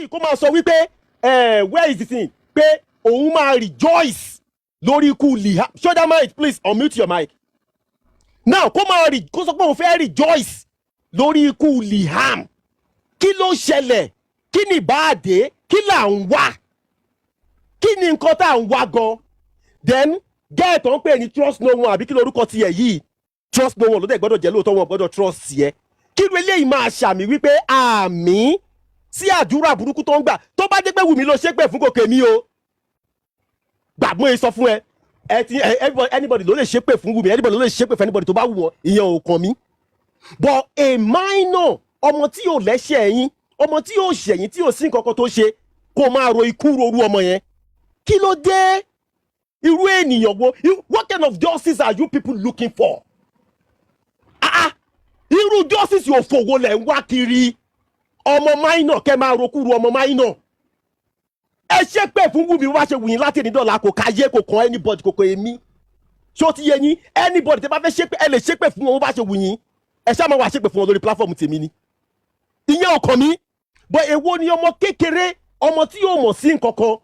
yìí kó máa sọ wípé where is the thing pé òun máa rejoice lórí ikú Liam. Shoulder mic please unmute your mic. Now kó sọ pé òun fẹ́ rejoice lórí ikú Liam. Kí ló ṣẹlẹ̀? Kí ni ìbáàdé? Kí là ń wá? Kí ni nǹkan tá à ń wá gan? Then get on pé ní trust no one àbí kí lorúkọ tiẹ̀ yìí? Trust no one ló dẹ̀ gbọ́dọ̀ jẹ́ lóòótọ́ wọn gbọ́dọ̀ trust yẹ. Kí ló eléyìí máa ṣàmì wípé àmì sí àdúrà burúkú tó ń gbà tó bá dé pé Wùmí ló ṣépè fún kòkè mi o. Gbàgbọ́ èso fún ẹ. Anybody ló lè ṣépè fún Wùmí, anybody ló lè ṣépè fún anybody tó bá wù wọ́n, ìyẹn ò kàn mí. But a minor, ọmọ tí yóò lẹ́ṣẹ̀ yín, ọmọ tí yóò ṣẹ̀yìn, tí yóò sí nǹkan kan tó ṣe, kó máa ro ikú rorú ọmọ yẹn. Kí ló dé? Irú ènìyàn wo? What kind of justice are you people looking for? Irú justice yóò fòwò lẹ̀ ń wá kiri. Ọmọ minor kẹ́ máa ro kúrú ọmọ minor. Ẹ ṣépè fún Wùmí wá ṣe wù yín láti ní dọ́là kò káyé kò kàn anybody kò kàn èmi. Ṣé ó ti yé yín? Anybody tẹ́ bá fẹ́ ṣépè ẹ lè ṣépè fún wọn bá ṣe wù yín. Ẹ ṣá máa wá ṣépè fún wọn lórí platform tèmi ni. Ìyẹn ò kàn mí. But èwo ni ọmọ kékeré, ọmọ tí yóò mọ̀ sí nǹkan kan,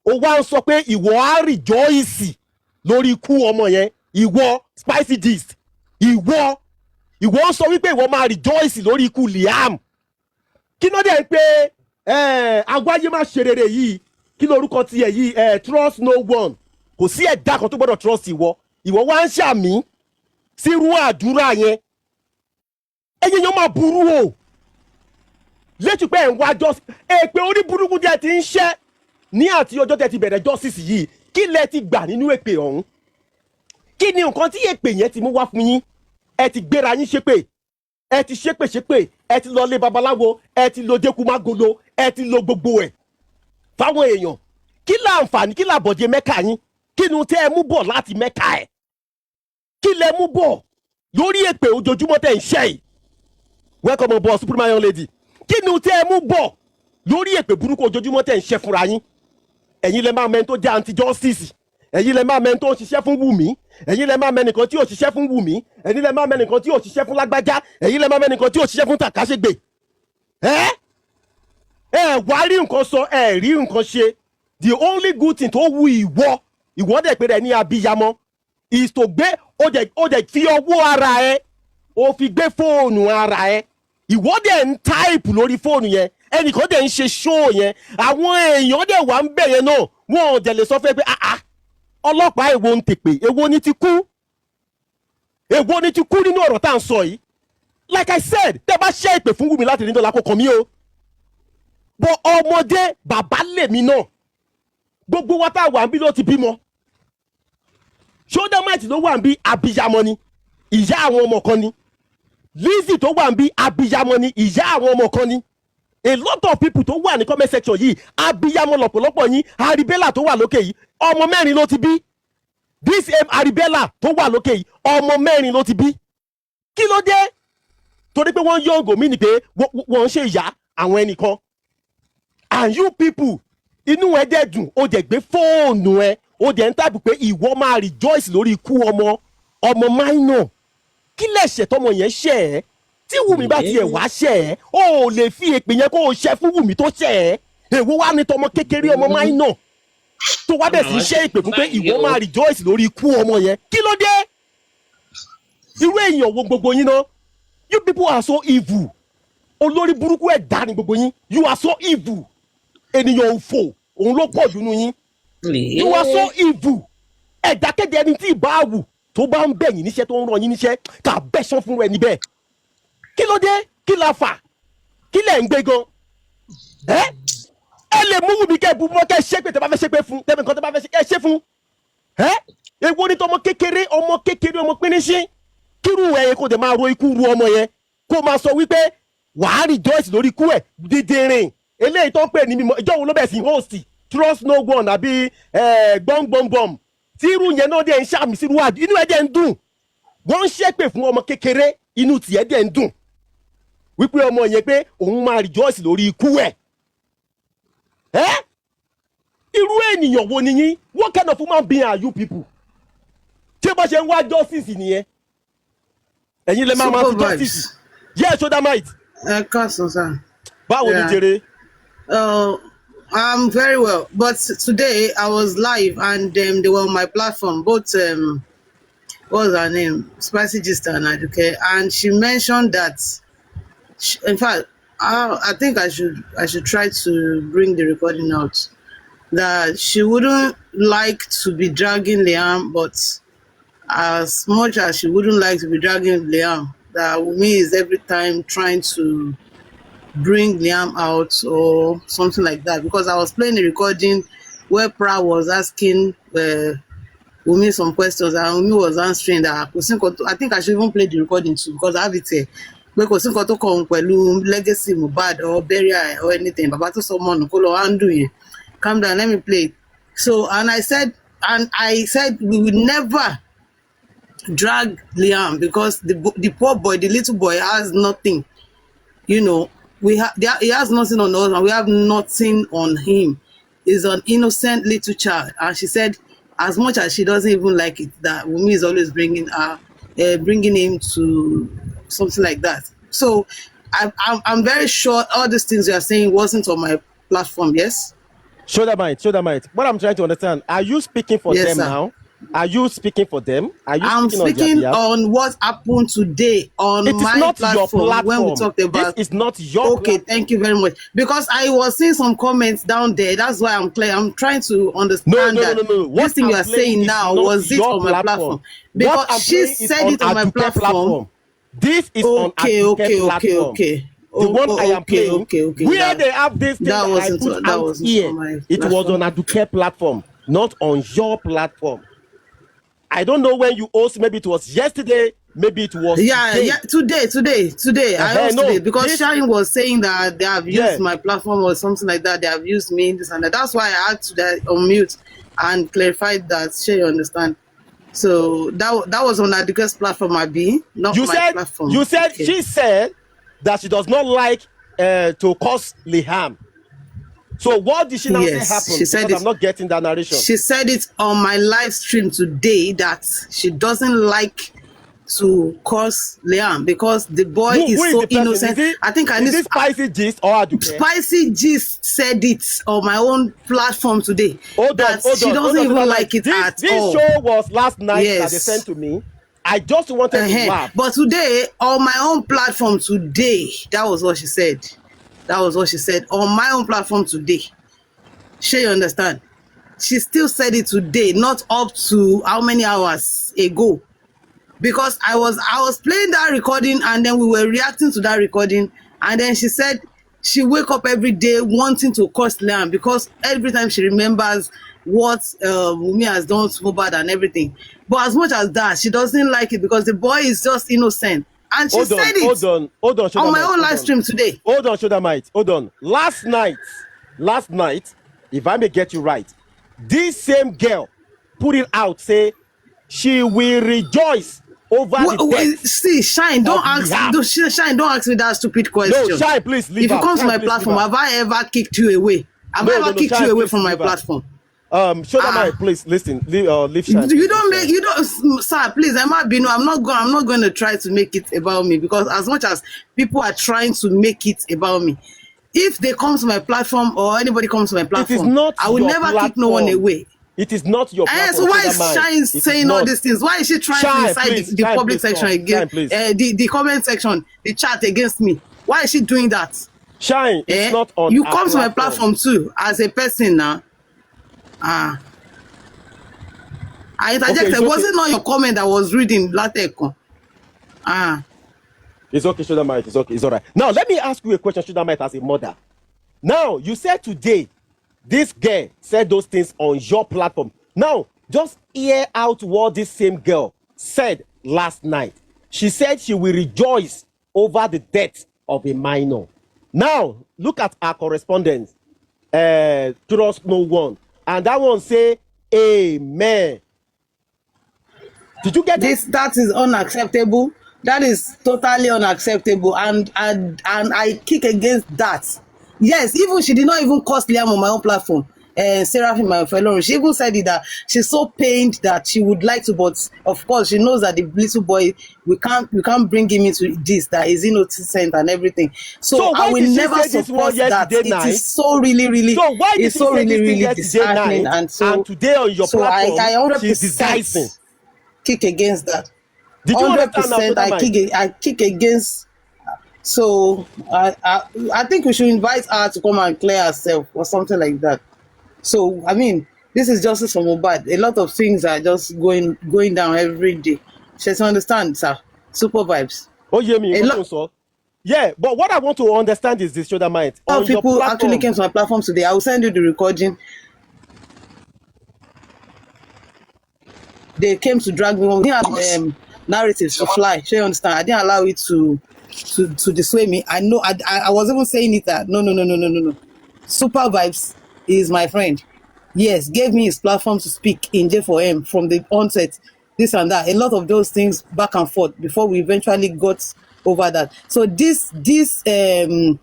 ó wá ń sọ pé ìwọ á rejoice lórí ikú ọmọ yẹn. Ìwọ spicy gist. Ìwọ ń sọ wípé ìwọ máa rejoice lórí ikú Liam. Kí ló dé ń pé agbáyé má ṣe rere yìí? Kí lorúkọ tiẹ̀ yìí? Trust no one. Kò sí ẹ̀dá kan tó gbọ́dọ̀ trust ìwọ. Ìwọ wá ń ṣàmì sírú àdúrà yẹn. Ẹ̀yin yẹn máa burú o. Létí pé ẹ̀ ń wá justice. Èpè orí burúkú jẹ́ ti ń ṣẹ́ ní àti ọjọ́ tẹ́ ti bẹ̀rẹ̀ justice yìí. Kí lẹ ti gbà nínú èpè ọ̀hún? Kí ni nǹkan tí èpè yẹn ti mú wá fún yín? Ẹ ti gbéra yín ṣépè. Ẹ ti ṣépè. Ẹ ti lọ lé babaláwo. Ẹ ti lo dékúmágolo. Ẹ ti lo gbogbo ẹ̀ fáwọn èèyàn. Kí láǹfààní kí làbọ̀dé Mẹ́kà yín? Kí ni tẹ́ ẹ mú bọ̀ láti Mẹ́kà ẹ̀? Kí lẹ mú bọ̀ lórí èpè ojoojúmọ́ tẹ́ ń ṣẹ́ yìí? Welcome on board Superman young lady. Kí ni tẹ́ ẹ mú bọ̀ lórí èpè burúkú ojoojúmọ́ tẹ́ ń ṣẹ́ fúnra yín? Ẹ̀yin lẹ máa mẹ́ni tó jẹ́ anti-justice. Ẹ̀yin lẹ máa mẹ́ni tó ń ṣiṣẹ́ fún Wùmí. Ẹ̀yin lẹ máa mẹ́nìkan tí ò ṣiṣẹ́ fún Wùmí. Ẹ̀yin lẹ máa mẹ́nìkan tí ò ṣiṣẹ́ fún Lágbájá. Ẹ̀yin lẹ máa mẹ́nìkan tí ò ṣiṣẹ́ fún Tàkàṣègbè. Wá rí nǹkan sọ, rí nǹkan ṣe. The only good thing tó wù ìwọ dẹ̀ pé rẹ̀ ní abiyamọ is to gbé ó dẹ̀ fi ọwọ́ ara ẹ ó fi gbé fóònù ara ẹ. Ìwọ dẹ̀ ń táìpù lórí fóònù yẹn. Ẹnìkan dẹ̀ ń ṣe ṣóò yẹn. Àwọn èèyàn dẹ̀ wà ń bẹ̀ yẹn náà. Wọ́n ò dẹ̀ lè sọ fẹ́ pé ọlọ́pàá èwo ń tèpè, èwo ni ti kú nínú ọ̀rọ̀ tá à ń sọ yìí. Like I said, tẹ́ bá ṣe ìpè fún Wùmí láti ní dọ́là kò kàn mí o. Bọ̀ ọmọdé bàbá lèmi náà. Gbogbo wa tá a wà ń bí ló ti bímọ. Shoulder mic ló wà ń bí abiyamọ ni. Ìyá àwọn ọmọ kan ni. Lizzy tó wà ń bí abiyamọ ni. Ìyá àwọn ọmọ kan ni. A lot of people tó wà ní comment section yìí abiyamọ lọ́pọ̀lọpọ̀ yín. Aribella tó wà lókè yìí ọmọ 4 ló ti bí. This Aribella tó wà lókè yìí ọmọ 4 ló ti bí. Kí ló dé? Torí pé wọ́n yọ̀ǹgò mí ni pé wọ́n ń ṣe ìyá àwọn ẹnìkan. And you people inú ẹ dẹ̀ dùn ó dẹ̀ gbé fóònù ẹ ó dẹ̀ ń tàbí pé ìwọ máa rejoice lórí ikú ọmọ minor. Kí lẹ̀ṣẹ̀ tọmọ yẹn ṣẹ̀ ẹ́? Tí Wùmí bá tiẹ̀ wá ṣẹ̀ ẹ́ ó lè fi èpè yẹn kó o ṣẹ́ fún Wùmí tó ṣẹ̀ ẹ́. Èwo wá ní tọmọ kékeré ọmọ minor tó wá bẹ̀ sí ṣe ìpè fún pé ìwọ máa rejoice lórí ikú ọmọ yẹn. Kí ló dé? Irú èèyàn wo gbogbo yín náà? You people are so evil. Olórí burúkú ẹ̀dá ni gbogbo yín. You are so evil. Ènìyàn òfò òun ló pọ̀ jù nú yín. You are so evil. Ẹ̀dákẹ́dẹ́ ẹni tí ìbá wù tó bá ń bẹ̀yìn níṣẹ́ tó ń ràn yín níṣẹ́ kà bẹ́sán fún rẹ̀ níbẹ̀. Kí ló dé? Kí la fà? Kí lẹ̀ ń gbé gan? Ẹ lè mú Wùmí kẹ́ búburú kẹ́ ṣépè tẹ́ bá fẹ́ ṣépè fún tẹ́bí nǹkan tẹ́ bá fẹ́ ṣe fún. Èwo ni tọmọ kékeré ọmọ pínísín kírú ẹ̀yẹ kò dé máa ro ikú ru ọmọ yẹn kó máa sọ wípé wàá rejoice lórí ikú ẹ̀ dídìrín eléyìí tó ń pè ní mímọ́ ìjọ wo ló bẹ̀ sí host trust no one àbí gbọ́ngbọ́ngbọ́n tí irú yẹn náà dẹ̀ ń ṣàmì sí irú àdúrà inú ẹ̀ dẹ̀ ń dùn wọ́n ń ṣépè fún ọmọ kékeré inú tiẹ̀ dẹ̀ ń dùn wípé ọmọ yẹn pé òun máa rejoice lórí ikú ẹ̀. Irú ènìyàn wo ni yín? What kind of human being are you people? Tí bá ṣe ń wá justice nìyẹn. Ẹ̀yin lè máa fi justice. Yes, Shoulder mic. Ẹ káàsán sá. Báwo ni jèrè? Uh, I'm very well, but today I was live and they were on my platform. Both what was her name, Spicy Gist and Aduke, and she mentioned that. In fact, I think I should try to bring the recording out. That she wouldn't like to be dragging Liam, but as much as she wouldn't like to be dragging Liam, that Wunmi is every time trying to bring Liam out or something like that. Because I was playing the recording where Pra was asking Wunmi some questions and Wunmi was answering that. I think I should even play the recording too because I have it here. Pé kò sí nǹkan tó kàn pẹ̀lú legacy Mohbad or burial or anything. Bàbá tó sọ ọmọ nù kó lọ handle yẹn. Calm down, let me play it. So, and I said we would never drag Liam because the poor boy, the little boy has nothing. You know, he has nothing on us and we have nothing on him. He's an innocent little child. And she said, as much as she doesn't even like it, that Wunmi is always bringing him to something like that. So I'm very sure all these things you are saying wasn't on my platform, yes? Shoulder might. What I'm trying to understand, are you speaking for them now? Are you speaking for them? I'm speaking on what happened today on my platform when we talked about. This is not your platform. Thank you very much. Because I was seeing some comments down there. That's why I'm clear. I'm trying to understand No. What thing you are saying now was it on my platform? Because she said it on my platform. This is on Aduke's platform. The one I am playing, where they have this thing that I put out here, it was on Aduke's platform, not on your platform. I don't know when you host. Maybe it was yesterday. Maybe it was today. I hosted today because Shine was saying that they have used my platform or something like that. They have used me this and that. That's why I had to unmute and clarify that. Sure, you understand. So that was on Aduke's platform, not my platform. You said she said that she does not like to cause Liam. So what did she now say happened? She said I'm not getting that narration. She said it on my live stream today that she doesn't like to cause Liam because the boy is so innocent. I think I need Spicy Gist or Aduke? Spicy Gist said it on my own platform today. She doesn't even like it at all. This show was last night that they sent to me. I just wanted to laugh. But today, on my own platform today, that was what she said. That was what she said on my own platform today. Sure, you understand? She still said it today, not up to how many hours ago. Because I was playing that recording and then we were reacting to that recording. And then she said she wake up every day wanting to curse Liam because every time she remembers what Wunmi has done to Mohbad and everything. But as much as that, she doesn't like it because the boy is just innocent. And she said it hold on, on my own live stream today. Hold on. Last night, if I may get you right, this same girl put it out, say she will rejoice over the death. See, Shine, don't ask me that stupid question. No, Shine, please leave. If you come to my platform, have I ever kicked you away? Have I ever kicked you away from my platform? Please listen. Leave Shine. Sir, please. I'm not going to try to make it about me because as much as people are trying to make it about me, if they come to my platform or anybody comes to my platform, I will never kick no one away. It is not your platform. So why is Shine saying all these things? Why is she trying to incite the public section against the comment section, the chat against me? Why is she doing that? Shine, it's not on. You come to my platform too as a person now. I interjected. Was it not your comment that was reading Lateko? It's okay, Shudamite. It's okay. It's all right. Now, let me ask you a question, Shudamite, as a mother. Now, you said today, this girl said those things on your platform. Now, just hear out what this same girl said last night. She said she will rejoice over the death of a minor. Now, look at our correspondence. Trust no one. And that one say, amen. Did you get this? That is unacceptable. That is totally unacceptable. And I kick against that. Yes, even she did not even curse Liam on my own platform. Seraphim my fellow. She even said it that she's so pained that she would like to, but of course she knows that the little boy, we can't bring him into this, that is innocent and everything. So I why will did she never say this support one that. yesterday It night? is so really So why did it's she so say this thing really yesterday disheartening, night? and today on your platform, I she's disguising. 100% kick against that. Did you understand now? 100% I kick against. So I think we should invite her to come and clear herself or something like that. So I mean, this is justice for Mohbad. A lot of things are just going down every day. She understand, sir. Super vibes. Oh, yeah, me. A lot So, yeah, but what I want to understand is this, Shoulder Might. of On your people platform, actually came to my platform today. I will send you the recording. They came to drag me. I didn't have narratives to fly. So you understand? I didn't allow it to dissuade me. I know. I was even saying it that no. Super Vibes is my friend. Yes, gave me his platform to speak in J4M from the onset. This and that. A lot of those things back and forth before we eventually got over that. So this comment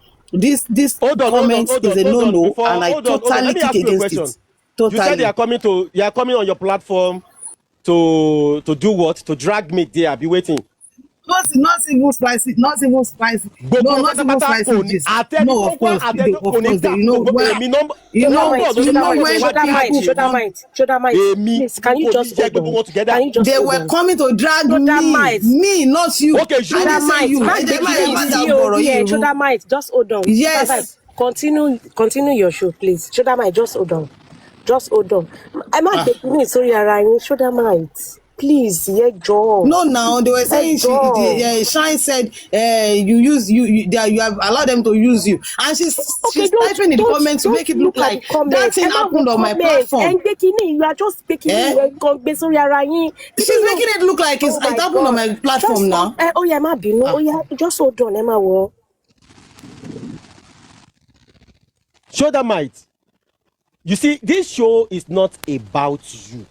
is a no-no, and I hold on. totally Let me kick ask you a against question. it. You said you are coming on your platform to do what? To drag me there. I'll be waiting. Not even spicy. No, not even spicy gist. No, of course. Shoulder might. Please, can you just hold on? Can you just They hold were on? coming to drag me, not you. Okay, Shoulder might. Shoulder might. Just hold on. Yes. Continue your show, please. Shoulder might. Just hold on. I'm not taking it. Sorry, Arani. Shoulder might. Please, yeah, John. No, now they were saying Shine said you have allowed them to use you, and she's typing in the comments to make it look like that thing happened on my platform. You are just speaking. She's making it look like it happened on my platform now. Oh yeah, oh yeah, just hold on, Emma. Shoulder Might. You see, this show is not about you.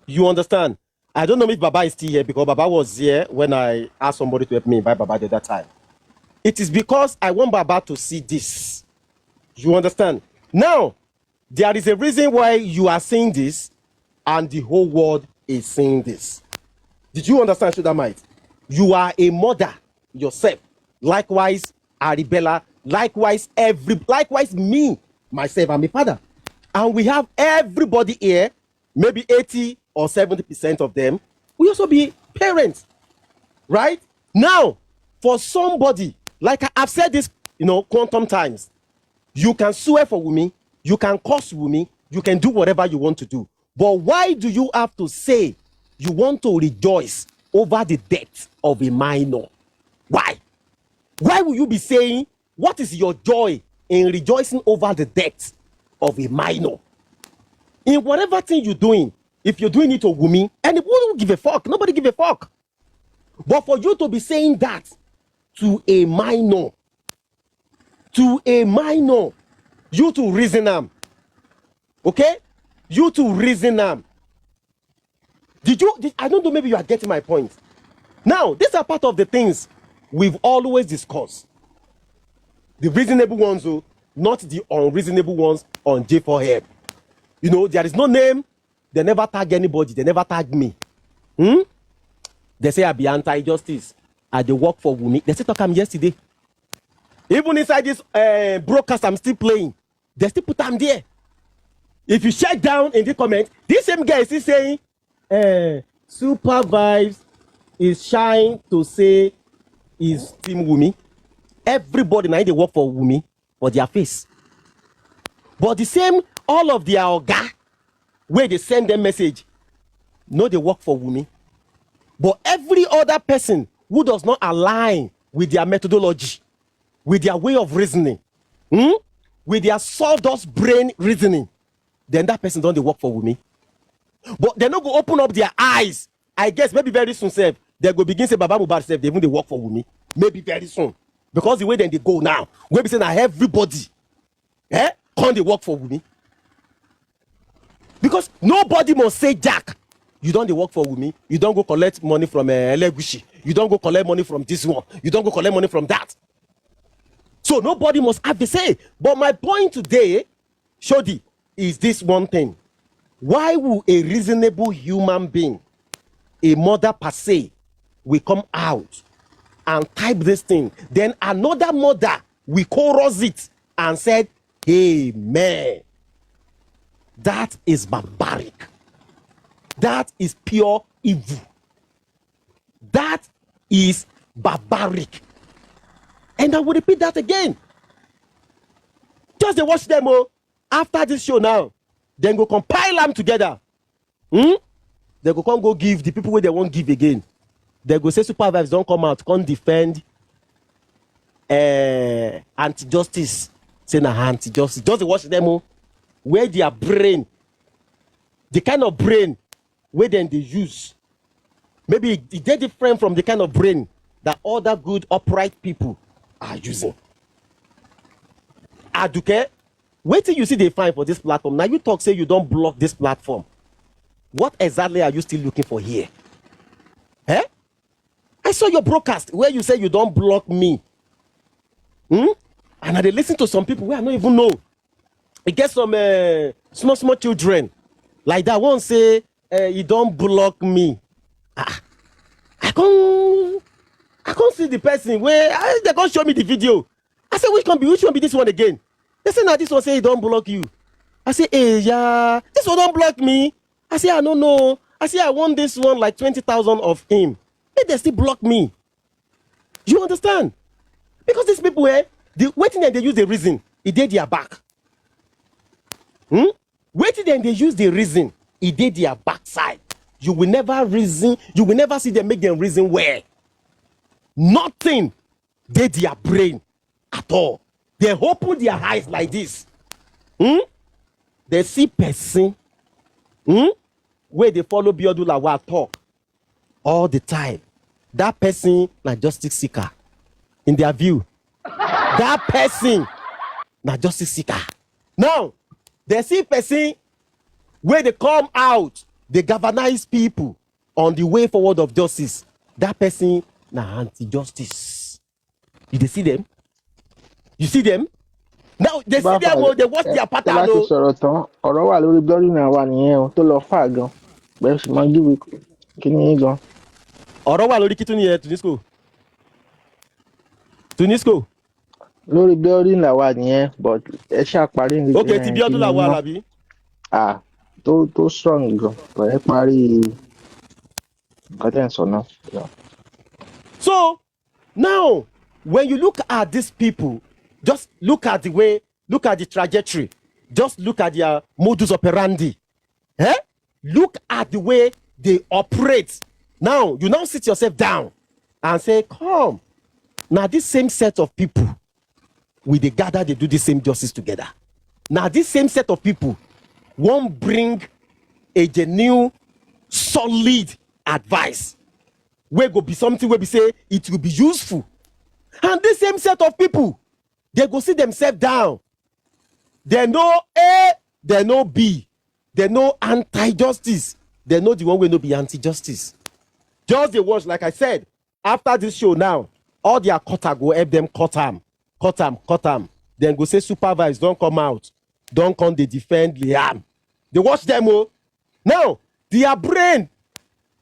You understand? I don't know if Baba is still here because Baba was here when I asked somebody to help me invite Baba at that time. It is because I want Baba to see this. You understand? Now, there is a reason why you are seeing this and the whole world is seeing this. Did you understand, Shoulder Might? You are a mother yourself. Likewise, Aribella. Likewise, me, myself, I'm a father. And we have everybody here, maybe 80 or 70% of them, we also be parents, right? Now, for somebody, like I've said this, quantum times, you can swear for Wumi, you can curse Wumi, you can do whatever you want to do. But why do you have to say you want to rejoice over the death of a minor? Why? Why will you be saying, what is your joy in rejoicing over the death of a minor? In whatever thing you're doing, if you're doing it to Wumi, and it wouldn't give a fuck, nobody give a fuck. But for you to be saying that to a minor, you to reason them, okay? You to reason them. I don't know, maybe you are getting my point. Now, these are part of the things we've always discussed. The reasonable ones, not the unreasonable ones on J4M. There is no name. They never tag anybody. They never tag me. They say I be anti-justice. I dey work for Wumi. They still talk am yesterday. Even inside this broadcast I'm still playing, they still put am there. If you check down in the comment, this same guy is still saying, Supervibez is shying to say is Team Wumi. Everybody now they work for Wumi for their face. But the same, all of their oga, where they send them message, no, they work for Wumi. But every other person who does not align with their methodology, with their way of reasoning, with their sawdust brain reasoning, then that person don't they work for Wumi. But they're not going to open up their eyes. I guess maybe very soon, they go begin say Baba Mohbad they even they work for Wumi. Maybe very soon. Because the way then they go now, we be saying that everybody, can't they work for Wumi? Because nobody must say, Jack, you don't work for Wumi. You don't go collect money from Legushi. You don't go collect money from this one. You don't go collect money from that. So nobody must have to say. But my point today, Shodi, is this one thing. Why will a reasonable human being, a mother per se, will come out and type this thing? Then another mother will chorus it and said, amen. That is barbaric. That is pure evil. That is barbaric. And I will repeat that again. Just they watch them after this show now. Then go compile them together. They go come go give the people where they won't give again. They go say Supervibez don't come out, can't defend anti-justice. Say na anti-justice. Just they watch them where their brain, the kind of brain where then they use. Maybe they're different from the kind of brain that other good upright people are using. Aduke, wait till you see they find for this platform. Now you talk, say you don't block this platform. What exactly are you still looking for here? Eh? I saw your broadcast where you say you don't block me. And I listen to some people where I don't even know. It gets some small children. Like that one say, you don't block me. I can't see the person where they can't show me the video. I say, which one be this one again? They say, now this one say, don't block you. I say, hey, yeah, this one don't block me. I say, I don't know. I say, I want this one like 20,000 of him. They still block me. You understand? Because these people, waiting and they use the reason, it did their back. Waiting and they use the reason, it did their backside. You will never reason, you will never see them make them reason where. Nothing did their brain at all. They open their eyes like this. They see person where they follow Biodula while talk all the time. That person na justice seeker. In their view. That person na justice seeker. Now, they see person where they come out, they galvanize people on the way forward of justice. That person na anti-justice. Did they see them? You see them? Now they see them, they watch their pattern. Láti sọ̀rọ̀ tán, ọ̀rọ̀ wà lórí blọ́ọ̀dù náà wà nìyẹn o tó lọ fà gan. Bẹ́ẹ̀ sì máa ń gíwèé kíní gan. Ọ̀rọ̀ wà lórí kítún yẹn Tunisco. Lórí blọ́ọ̀dù náà wà nìyẹn, but ẹ ṣáà parí ní. Okay, ti Bíọ́dún là wà lábí. Tó strong gan. Ẹ parí nǹkan tẹ́ ń sọ náà. So now, when you look at these people, just look at the way, look at the trajectory, just look at their modus operandi. Look at the way they operate. Now, you now sit yourself down and say, come. Now, this same set of people, we they gather, they do the same justice together. Now, this same set of people won't bring a genuine, solid advice. Where go be something where we say it will be useful. And this same set of people, they go sit themselves down. They know A, they know B. They know anti-justice. They know the one will not be anti-justice. Just the watch, like I said, after this show now, all their cutter go help them cut them. Then go say Supervibez, don't come out. Don't come, they defend Liam. They watch them. Now, their brain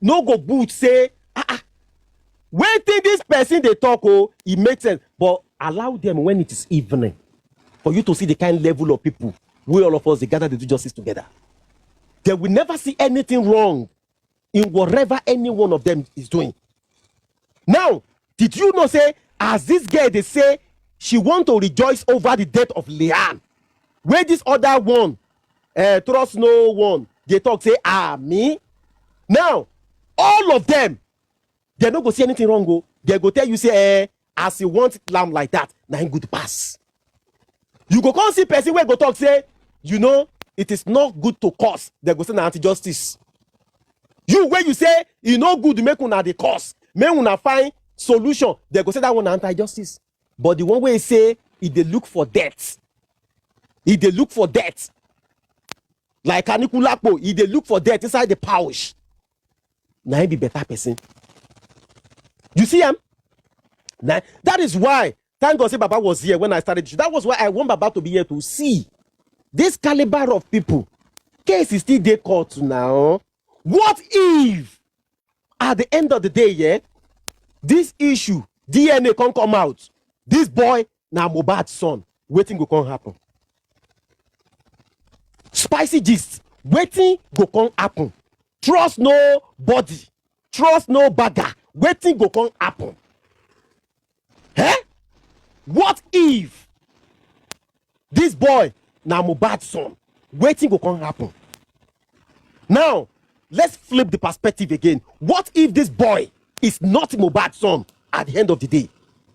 no go boot say, waiting this person they talk, it makes sense. But allow them when it is evening for you to see the kind of level of people where all of us they gather to do justice together. They will never see anything wrong in whatever any one of them is doing. Now, did you know say, as this girl they say she want to rejoice over the death of Liam, where this other one, trust no one, they talk say, me. Now, all of them, they not go see anything wrong. Go. They go tell you say, as you want lamb like that, now in good pass. You go come see person where go talk say, you know, it is not good to cause. They go say na anti-justice. You where you say you no good to make una the cause, make una find solution. They go say that one anti-justice. But the one where you say if they look for death, if they look for death, like Anikulapo, if they look for death inside the pouch, now he be better person. You see him? Now, that is why, thank God say Baba was here when I started. That was why I want Baba to be here to see this caliber of people, case is still dey court now. What if at the end of the day, yeah, this issue DNA can't come out, this boy na Mohbad's son, wetin go come happen? Spicy gist, wetin go come happen? Trust nobody, trust no bagger, wetin go come happen? Eh? What if this boy na Mohbad's son, wetin go come happen? Now let's flip the perspective again. What if this boy is not Mohbad's son at the end of the day?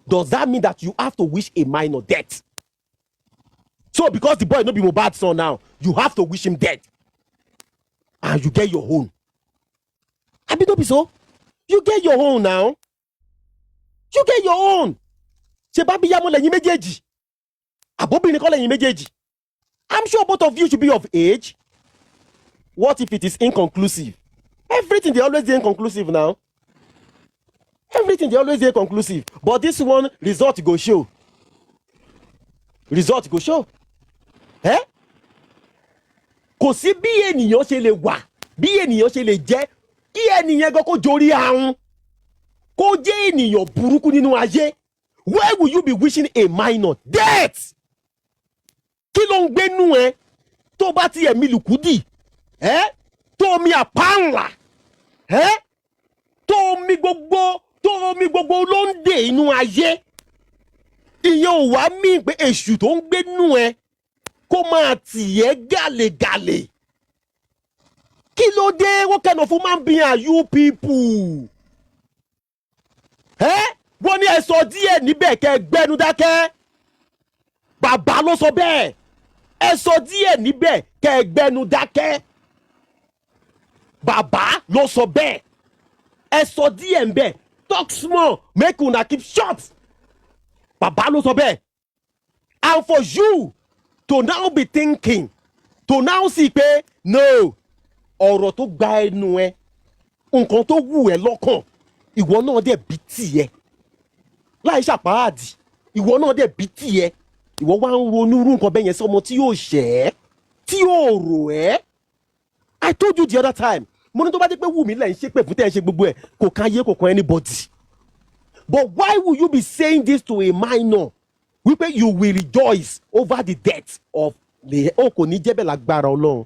Does that mean that you have to wish a minor death? So because the boy no be Mohbad's son now, you have to wish him dead and you get your own? Abi no be so? You get your own now. You get your own. Ṣé bábíyámọ lẹ́yìn méjèèjì? Àbóbìnrin kọ́ lẹ́yìn méjèèjì? I'm sure both of you should be of age. What if it is inconclusive? Everything they always dey inconclusive now. Everything they always dey inconclusive. But this one, result go show. Result go show. Eh? Kò sí bí ènìyàn ṣe lè wà, bí ènìyàn ṣe lè jẹ́, kí ènìyàn gan kó jorí ahun, kó jẹ́ ènìyàn burúkú nínú ayé. Why will you be wishing a minor death? Kí ló ń gbénú ẹ tó bá ti ẹ̀mí lùkúdì? Tó mi àpáǹlà? Tó mi gbogbo ló ń dè inú ayé? Ìyẹn ò wá mí pé èṣù tó ń gbénú ẹ kó máa tì ẹ́ gàlégàlé. Kí ló dé? What kind of human being are you people? Wọ́n ní ẹ sọ díẹ̀ níbẹ̀ kẹ́ gbẹ́nu dákẹ́. Bàbá ló sọ bẹ́ẹ̀. Ẹ sọ díẹ̀ níbẹ̀ kẹ́ gbẹ́nu dákẹ́. Bàbá ló sọ bẹ́ẹ̀. Ẹ sọ díẹ̀ níbẹ̀. Talk small, make una keep short. Bàbá ló sọ bẹ́ẹ̀. And for you to now be thinking, to now see pé no, ọ̀rọ̀ tó gba ẹnu ẹ, nǹkan tó wù ẹ́ lọ́kàn, ìwọ náà dẹ̀ bí tiẹ̀. Láì ṣàpáàdì, ìwọ náà dẹ̀ bí tiẹ̀. Ìwọ wá ń ronú irú nǹkan bẹ́ẹ̀ yẹn sọmọ tí yóò ṣẹ́, tí yóò rò ẹ́. I told you the other time, mo ní tó bá dé pé Wùmí lẹ̀ ń ṣe pé fún tẹ́ ẹ ṣe gbogbo ẹ̀, kò kan ayé kò kan anybody. But why will you be saying this to a minor? Wípé you will rejoice over the death of the kò ní jẹ́ bẹ́ẹ̀ lágbára Ọlọ́run.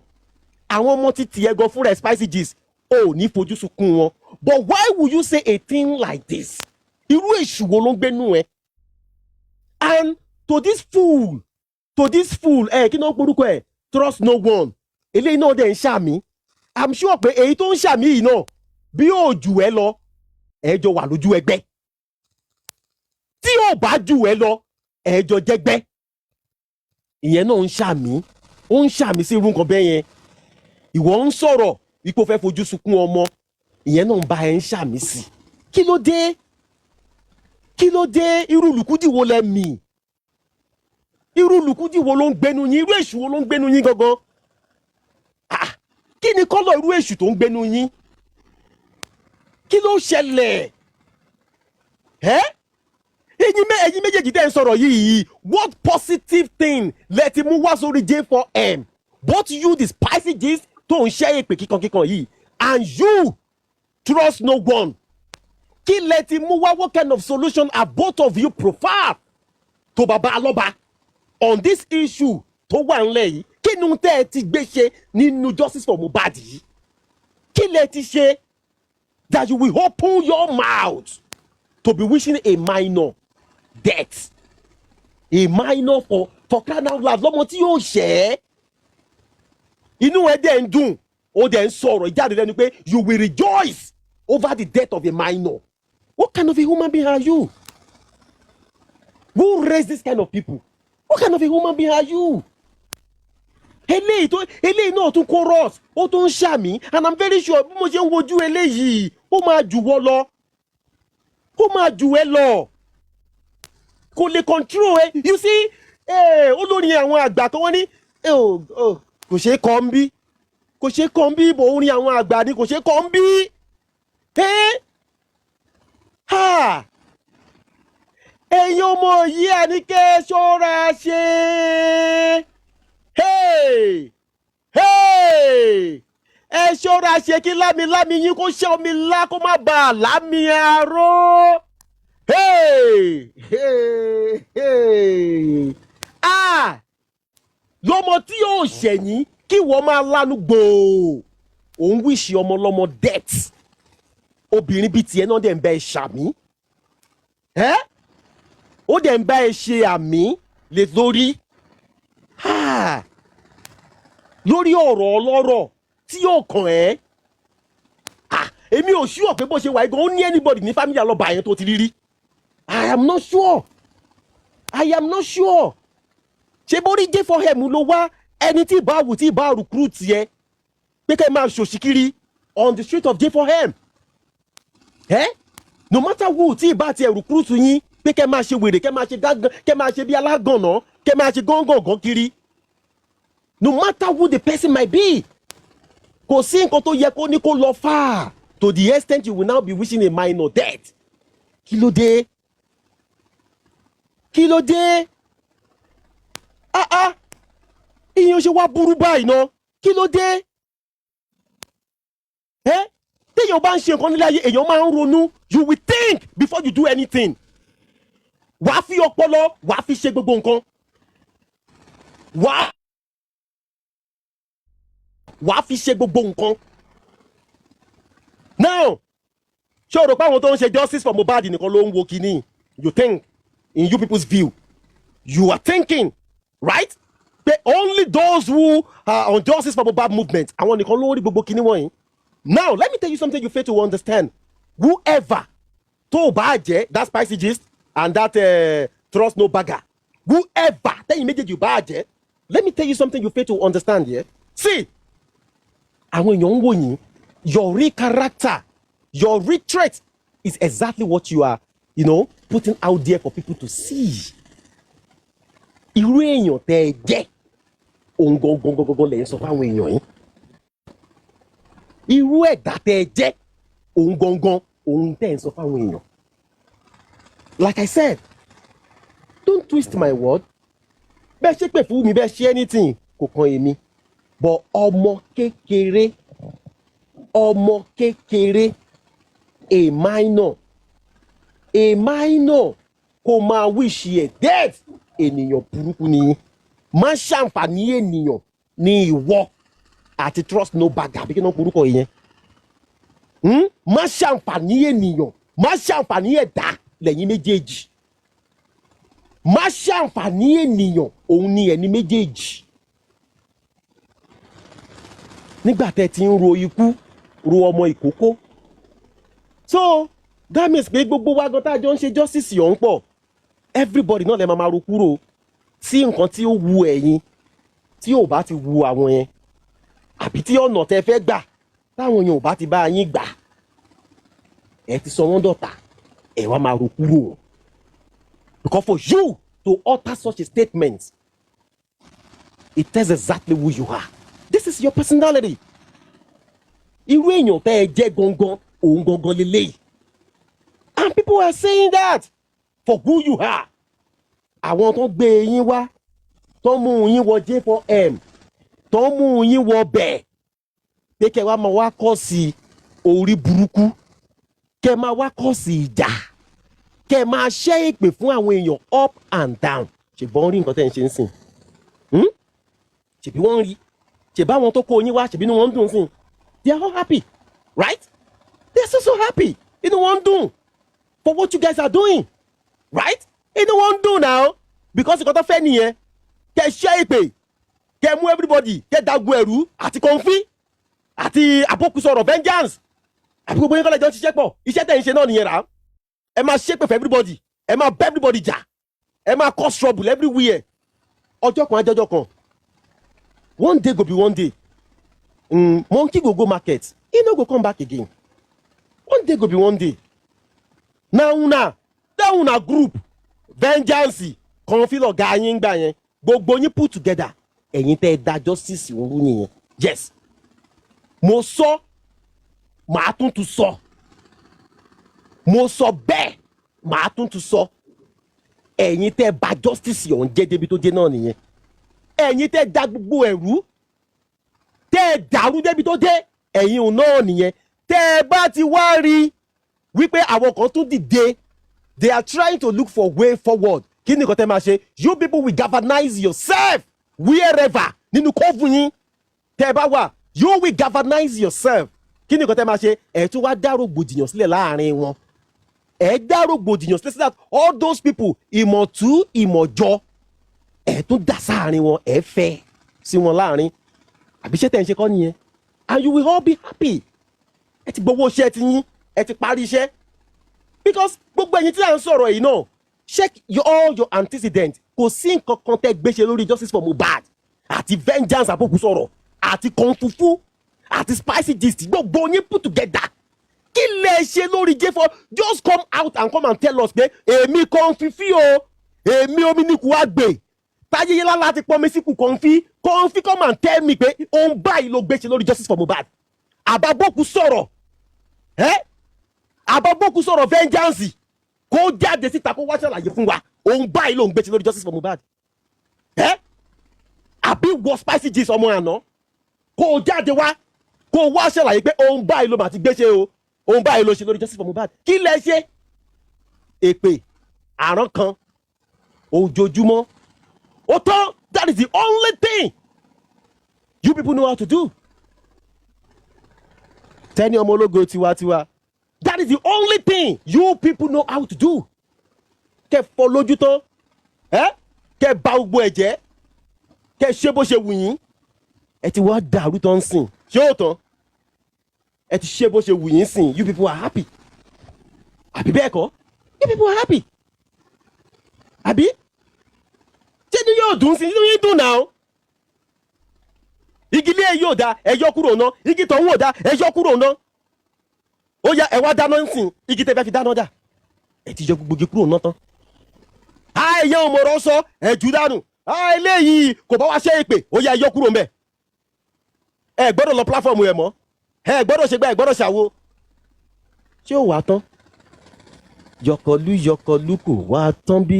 Àwọn ọmọ ti tiẹ̀ gan fúnra ẹ̀ spicy gist, ò ní fojú sunkún wọn. But why will you say a thing like this? Irú èṣù wo ló ń gbénú ẹ? And to this fool, kí ló ń porúkọ ẹ̀? Trust no one. Eléyìí náà dẹ̀ ń ṣàmì. I'm sure pé èyí tó ń ṣàmì yìí náà bí yóò jù ẹ lọ, ẹ jọ wà lójú ẹgbẹ́. Tí yóò bá jù ẹ lọ, ẹ jọ jẹ́gbẹ́. Ìyẹn náà ń ṣàmì. Ó ń ṣàmì sí irú nǹkan bẹ́ẹ̀ yẹn. Ìwọ ń sọ̀rọ̀ wípé ó fẹ́ fojú sunkún ọmọ. Ìyẹn náà ń bá ẹ ń ṣàmì sí. Kí ló dé? Kí ló dé? Irú lùkúdì wo lẹ mì? Irú lùkúdì wo ló ń gbénu yín? Irú èṣù wo ló ń gbénu yín gangan? Kí ni kọ́lọ̀ irú èṣù tó ń gbénu yín? Kí ló ṣẹlẹ̀? Ẹ̀yin méjèèjì tẹ́ ń sọ̀rọ̀ yìí, what positive thing lẹ ti mú wá sórí J4M? Both you the spicy gist tó ń ṣe èpè kíkankíkan yìí, and you trust no one. Kí lẹ ti mú wá? What kind of solution are both of you prefer to Baba Aloba on this issue tó wà ńlẹ̀ yìí? Kí ni tẹ́ ẹ ti gbé ṣe nínú justice for Mohbad yìí? Kí lẹ ti ṣe that you will open your mouth to be wishing a minor death? A minor for crying out loud, lọ́mọ tí yóò ṣẹ́. Inú ẹ dẹ̀ ń dùn, ó dẹ̀ ń sọ̀rọ̀ ìjáde lẹ́nu pé you will rejoice over the death of a minor. What kind of a human being are you? Who raised this kind of people? What kind of a human being are you? Eléyìí náà tún chorus, ó tún ṣàmì, and I'm very sure bí mo ṣe ń wojú eléyìí, ó máa jù wọ́ lọ. Ó máa jù ẹ́ lọ. Kò lè control ẹ. You see, olórin àwọn àgbà kan wọ́n ní, kò ṣeé kọ́ ń bí. Kò ṣeé kọ́ ń bí, bò orin àwọn àgbà ni kò ṣeé kọ́ ń bí. Ẹ̀yin ọmọ yìí Àníkẹ́ ṣọ́ra ṣe. ṣọ́ra ṣe kí lámi yín kó ṣe omi ńlá kó má bàa lámi aró. Hey! Hey! Hey! Lọ́mọ tí yóò ṣẹ̀yìn kí wọ́n máa lánú gbòò. Òun wíṣì ọmọ lọ́mọ death. Obìnrin bíi tiẹ̀ náà dẹ̀ ń bá ẹ ṣàmì. Ó dẹ̀ ń bá ẹ ṣe àmì lè lórí. Lórí ọ̀rọ̀ ọlọ́rọ̀ tí yóò kàn ẹ́. Èmi ò sure pé bó ṣe wà gan ó ní anybody ní family Aloba yẹn tó ti rí. I am not sure. Ṣé bó rí J4M ló wá ẹni tí ìbáwù tí ìbá recruit yẹ pé kẹ́ máa ṣòṣìkiri on the street of J4M. No matter who tí ìbá tiẹ̀ recruit yín pé kẹ́ máa ṣe wèrè kẹ́ máa ṣe gángan kẹ́ máa ṣe bí alágànná kẹ́ máa ṣe gángan kiri. No matter who the person might be. Kò sí nǹkan tó yẹ kó ní kó lọ far to the extent you will now be wishing a minor death. Kí ló dé? Ìyẹn ṣe wá burú báyìí ná. Kí ló dé? Téèyàn bá ń ṣe nǹkan nílé ayé èèyàn máa ń ronú. You will think before you do anything. Wàá fi ọpọlọ wàá fi ṣe gbogbo nǹkan. Wàá fi ṣe gbogbo nǹkan. Now, ṣé o rò pé àwọn tó ń ṣe justice for Mohbad nìkan ló ń wo kíní? You think in you people's view you are thinking right pé only those who are on justice for Mohbad movement àwọn nìkan ló ń rí gbogbo kíní wọ̀nyí. Now let me tell you something you fail to understand. Whoever tó bá jẹ́ that spicy gist and that trust no bagger, whoever tẹ́yìn méjèèjì bá jẹ́, let me tell you something you fail to understand here. See, àwọn èèyàn ń wò yín, your real character, your real trait is exactly what you are, putting out there for people to see. Irú èèyàn tẹ́ ẹ jẹ́, òun gangan lẹ́yìn sọ fáwọn èèyàn yín. Irú ẹ̀dá tẹ́ ẹ jẹ́, òun gangan òun tẹ́ ẹ sọ fáwọn èèyàn. Like I said, don't twist my word. Bẹ́ẹ̀ ṣe pé fún mi bẹ́ẹ̀ ṣe anything kò kan èmi. But ọmọ kékeré, a minor kò máa wish ẹ̀ death. Ènìyàn burúkú ni. Má ṣàǹfààní ènìyàn ní ìwọ àti trust no bagger bí kí náà burúkọ yẹn. Má ṣàǹfààní ènìyàn, má ṣàǹfààní ẹ̀dá lẹ́yìn méjèèjì. Má ṣàǹfààní ènìyàn òun ni ẹni méjèèjì. Nígbà tẹ́ ti ń ro ikú, ro ọmọ ìkókó. So that means pé gbogbo wa gan tá a jọ ń ṣe justice yọ̀ ń pọ̀. Everybody náà lè máa ro kúrò sí nǹkan tí ó wu ẹ̀yin tí ò bá ti wu àwọn yẹn. Àbí tí ọ̀nà tẹ́ fẹ́ gbà táwọn yẹn ò bá ti bá yín gbà. Ẹ ti sọ wọ́n dọ̀tá. Ẹ wá máa ro kúrò. Because for you to utter such a statement, it tells exactly who you are. This is your personality. Irú èèyàn tẹ́ ẹ jẹ́ gangan, òun gangan lélẹ́yìí. And people are saying that for who you are. Àwọn tó gbé yín wá, tó mú yín wọ J4M, tó mú yín wọ bẹ̀. Pé kẹ́ wá máa wá kọ́ sí orí burúkú. Kẹ́ máa wá kọ́ sí ìjà. Kẹ́ máa ṣẹ́ ìpè fún àwọn èèyàn up and down. Ṣèbọn rí nǹkan tẹ́ ń ṣe ń sìn. Ṣèbí wọ́n rí. Ṣèbá àwọn tó kó yín wá, ṣèbí inú wọn ń dùn sìn. They are all happy, right? They are so happy. Inú wọn ń dùn for what you guys are doing, right? Inú wọn ń dùn now because nǹkan tó fẹ́ nìyẹn. Kẹ́ ṣẹ́ ìpè, kẹ́ mú everybody, kẹ́ dagun ẹ̀rú àti kọ́ńfí àti àbókùsọ̀rọ̀ vengeance. Àbí gbogbo yín kọ́ lẹ́jọ́ ṣiṣẹ́ pọ̀. Iṣẹ́ tẹ̀ ń ṣe náà nìyẹn rà. Ẹ máa ṣépè for everybody. Ẹ máa bẹ́ everybody jà. Ẹ máa cause trouble everywhere. Ọjọ́ kan ajọ́jọ́ kan. One day go be one day. Monkey go market. He no go come back again. One day go be one day. Now una group vengeance kan fi lọ ga yín gbà yẹn. Gbogbo yín put together. Ẹ̀yin tẹ́ da justice òru nìyẹn. Yes. Mo sọ màá tún sọ. Mo sọ bẹ́ẹ̀ màá tún sọ. Ẹ̀yin tẹ́ bà justice ọ̀hún jẹ́ débi tó dé náà nìyẹn. Ẹ̀yin tẹ́ da gbogbo ẹ̀rú tẹ́ dàrú débi tó dé ẹ̀yin náà nìyẹn tẹ́ ẹ bá ti wá rí wípé àwọn kan tún dìde they are trying to look for way forward kí ni nǹkan tẹ́ máa ṣe you people will galvanize yourself wherever nínú kófù yín tẹ́ ẹ bá wà you will galvanize yourself kí ni nǹkan tẹ́ máa ṣe ẹ̀ tún wá dá rògbòdìyàn sílẹ̀ láàrin wọn ẹ̀ dá rògbòdìyàn sílẹ̀ sílẹ̀ all those people ìmọ̀tú ìmọ̀jọ ẹ̀ tún dá sáàrin wọn ẹ̀ fẹ́ sí wọn láàrin àbí ṣé tẹ̀ ń ṣe kọ́ nìyẹn and you will all be happy ẹ ti gbowó iṣẹ́ ti yín ẹ ti parí iṣẹ́ because gbogbo ẹ̀yin tí à ń sọ̀rọ̀ yìí náà check all your antecedents kò sí nǹkan kan tẹ́ gbéṣe lórí justice for Mohbad àti vengeance àbòkù sọ̀rọ̀ àti kọ̀ǹfùfù àti spicy gist gbogbo yín put together kí lè ṣe lórí J4 just come out and come and tell us pé èmi kọ̀ǹfìfì o èmi omi ní kù àgbè táyé yẹlá láti pọ́n mi sí kù kọ̀ǹfì come and tell me pé òun báyìí ló gbéṣe lórí justice for Mohbad àbábòkù sọ̀rọ̀ àbábòkù sọ̀rọ̀ vengeance kó jáde síta kó wá ṣàlàyé fún wa òun báyìí ló ń gbéṣe lórí justice for Mohbad àbí wọ spicy gist ọmọ àná kó jáde wá kó wá ṣàlàyé pé òun báyìí ló mà ti gbéṣe o òun báyìí ló ṣe lórí justice for Mohbad kí lẹ ṣe èpè àrán kan ojoojúmọ́ ó tán that is the only thing you people know how to do tẹ́ni ọmọ ológo tiwantiwa that is the only thing you people know how to do kẹ́ fọ́ lójú tán kẹ́ bà gbogbo ẹ̀ jẹ́ kẹ́ ṣe bó ṣe wù yín ẹ ti wá dàrú tán sìn ṣé ó tán ẹ ti ṣe bó ṣe wù yín sìn you people are happy àbí bẹ́ẹ̀ kọ́ you people are happy àbí ṣé ni yóò dùn sí inú yín dùn náà igi ilé yóò da ẹ yọ kúrò ná igi tọ̀hún ò da ẹ yọ kúrò ná ó yá ẹ wá dáná sìn igi tẹ́ fẹ́ fi dáná dà ẹ ti yọ gbogbo igi kúrò ná tán ẹ̀yẹ òmòrò sọ ẹ jù dànù eléyìí kò bá wá ṣe ìpè ó yá ẹ yọ kúrò mbẹ ẹ gbọ́dọ̀ lọ pláfọọmù ẹ mọ́ ẹ gbọ́dọ̀ ṣe gbá ẹ gbọ́dọ̀ ṣàwo ṣé ó wà tán yọkọlú kò wá tán bí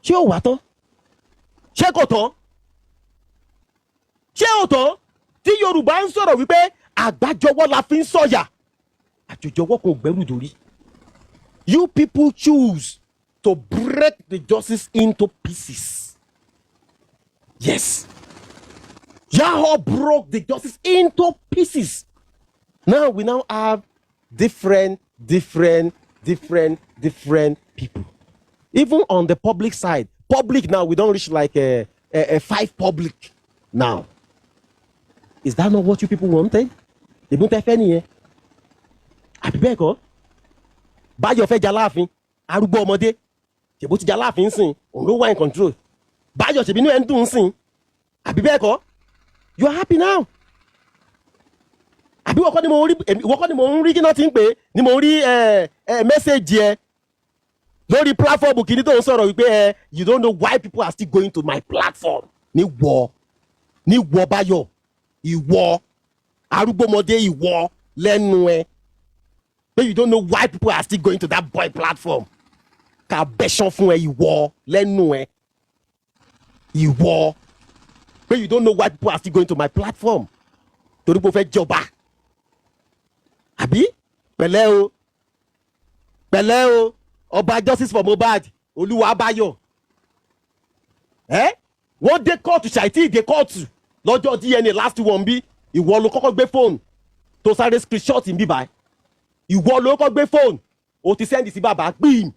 ṣé ó wà tán ṣé kò tán ṣé ó tán tí Yorùbá ń sọ̀rọ̀ wípé àgbájọwọ́ la fi ń sọ̀yà àjòjọwọ́ kò gbẹ́rù dórí you people choose to break the justice into pieces yes. Y'all broke the justice into pieces. Now we now have different people. Even on the public side, public now we don't reach like a 5 public now. Is that not what you people wanted? They don't have any. Àbí bẹ́ẹ̀ kọ́? Báyọ̀ fẹ́ jaláàfin, arúgbó ọmọdé. Ṣèbó ti jaláàfin sìn, òun ló wà in control. Báyọ̀ ṣèbí inú ẹ̀ ń dùn sìn. Àbí bẹ́ẹ̀ kọ́? You are happy now. Àbí wọ́kọ́ ni mo ń rí kí náà ti ń pè é ni mo rí mẹ́sẹ̀gì ẹ lórí platform kìíní tó ń sọ̀rọ̀ wípé you don't know why people are still going to my platform. Ní wọ Báyọ̀ ìwọ arúgbómọdé ìwọ lẹ́nu ẹ pé you don't know why people are still going to that boy platform. Ká bẹ́sán fún ẹ ìwọ lẹ́nu ẹ ìwọ. But you don't know why people are still going to my platform. Torí pé o fẹ́ jọba. Àbí? Pẹ̀lẹ́ o. Ọba justice for Mohbad. Olúwabáyọ̀. Wọ́n dé kóòtù ṣàìtì ìdè kóòtù. Lọ́jọ́ DNA last one bí. Ìwọ ló kọ́kọ́ gbé fóònù. Tó sáré screenshot ń bí báyìí. Ìwọ ló kọ́kọ́ gbé fóònù. O ti sẹ́ndì sí bàbá. Gbìm.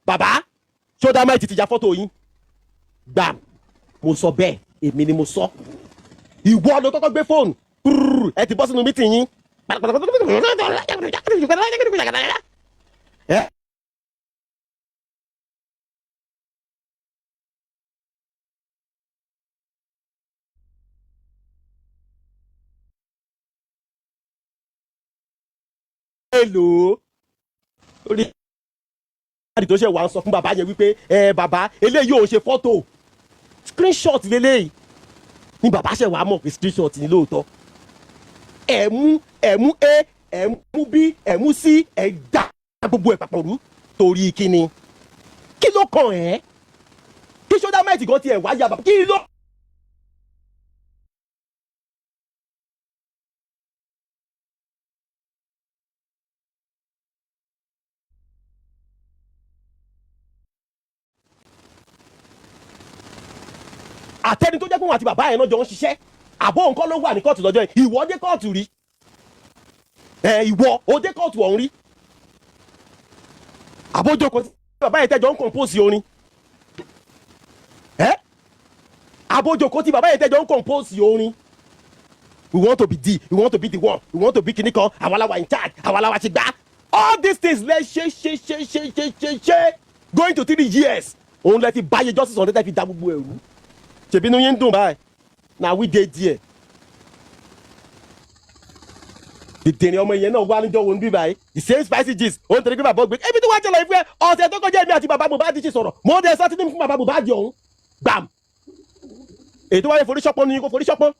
Bàbá. Ṣọ́dá máa ti ya fọ́tò yín. Gbàm. Mo sọ bẹ́ẹ̀. Èmi ni mo sọ ìwọ ló kọ́kọ́ gbé fóònù ẹ ti bọ́ sínú mítì yín. Hello orí àdì tó ṣe wà ń sọ fún bàbá yẹn wípé bàbá eléyìí ò ṣe fọ́tò screenshot lélẹ́yìí ni bàbá ṣe wàá mọ̀ pé screenshot ni lóòótọ́ ẹ̀mú a ẹ̀mú b ẹ̀mú c ẹ̀dá gbogbo ẹ̀ papọ̀ rú torí kíni kí ló kàn ẹ́ kí ṣọ́dá mẹ́tì gan tiẹ̀ wáyà bàbá kí ló àtẹni tó jẹ́ pé wọn àti bàbá yẹn náà jọ ń ṣiṣẹ́ àbọ̀ nǹkan ló wà ní kóòtù lọ́jọ́ yẹn ìwọ dé kóòtù rí ìwọ ó dé kóòtù ọ̀hún rí àbójókòó tí bàbá yẹn tẹ́jọ́ ń compose orin àbójókòó tí bàbá yẹn tẹ́jọ́ ń compose orin we want to be we want to be the one we want to be kìnìkan àwa la wà in charge àwa la wà ti gbá all these things lẹ ṣe going to 3 years òun lẹ fi báyé justice ọ̀dẹ́ tẹ́ fi da gbogbo ẹ̀rú ṣèbí inú yín ń dùn báyìí na we dey there ìdènì ọmọ yẹn náà wá níjọ́ wo ń bí báyìí the same spicy gist ó ń tẹ̀lé pé bàbá ògbé ebi tí wàá jẹ́ lọ ìfẹ́ ọ̀sẹ̀ tó kọjá èmi àti bàbá Mohbad ti sọ̀rọ̀ mo dé sọ́tí ní fún bàbá Mohbad ọ̀hún gbàm èyí tó wáyé forí ṣọpọ́n ní kó forí ṣọpọ́n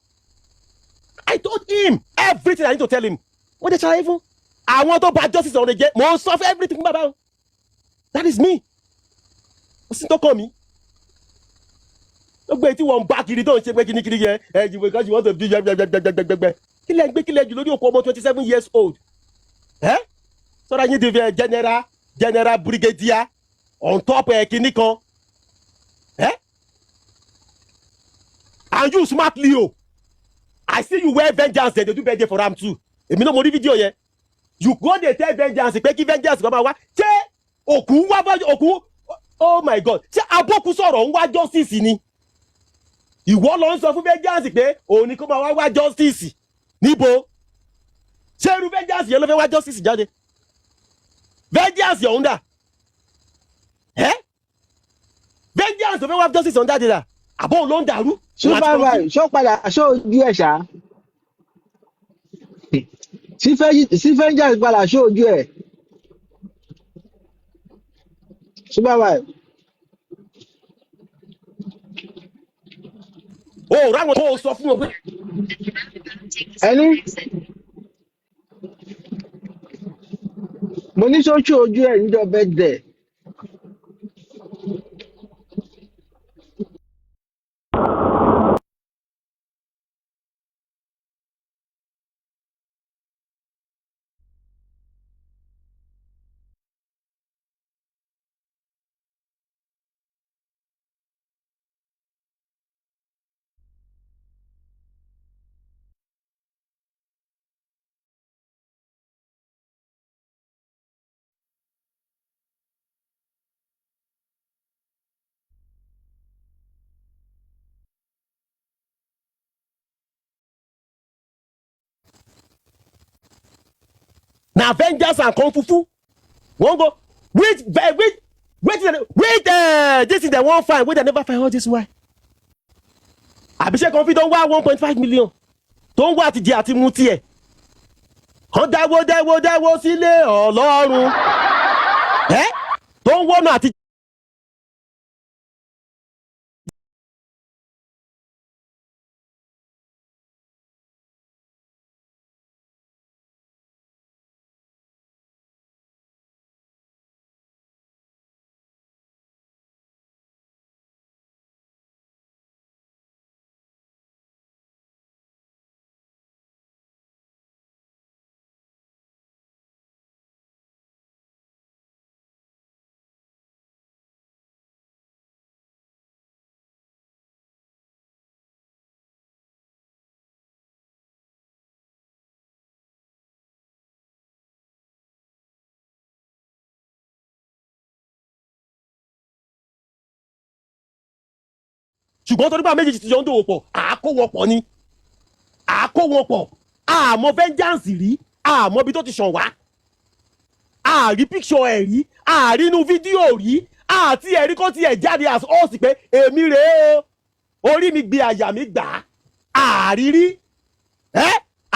I told him everything I need to tell him wọ́n dé ṣàlàyé fún àwọn tó bá justice ọ̀rẹ́ jẹ́ mo ń sọ fún everything fún bàbá o that is me ó sì tó kọ́ mi ó gbé tí wọ́n ń bá kiri tó ń ṣe pé kíníkiri yẹn jìbò ìkànnì wọ́n tó bí gbẹgbẹgbẹgbẹgbẹ kílẹ̀ ń gbé kílẹ̀ jù lórí òkú ọmọ 27 years old sọ́dọ̀ yín di general brigadier on top kíní kan and you smartly o I see you wear vengeance dem dey do birthday for am too èmi náà mo rí fídíò yẹn you go dey tell vengeance pé kí vengeance kan máa wá ṣé òkú ń wá òkú oh my god ṣé abókú sọ̀rọ̀ ń wá justice ni ìwọ ló ń sọ fún vengeance pé òun ni kó máa wá justice níbo ṣé irú vengeance yẹn ló fẹ́ wá justice jáde vengeance ọ̀hún dà vengeance tó fẹ́ wá justice ọ̀hún jáde dà àbọ̀ òun ló ń dàrú. Supervibez ṣó padà ṣó ojú ẹ̀ ṣá sí vengeance padà ṣó ojú ẹ̀ Supervibez. o ráwọn tó sọ fún ọ pé. ẹni mo ní sọ́ọ́ṣù ojú ẹ̀ níjọ́ birthday. na vengeance and kung fu wan go which this thing dem wan find wey dem never find all this while àbíṣe kan fi don wá 1.5 million tó ń wá àti jẹ àti mu tiẹ̀ kan dáwó sílé Ọlọ́run tó ń wọ́nà àti. ṣùgbọ́n torí bá méjèèjì ti jọ ń dòwò pọ̀ àákó wọn pọ̀ ni àákó wọn pọ̀ àmọ́ vengeance rí àmọ́ ibi tó ti ṣàn wá àrí picture ẹ̀ rí àrí inú fídíò rí àti ẹ̀rí kó tiẹ̀ jáde as ó sì pé èmi rèé o orí mi gbé àyà mi gbà á àrírí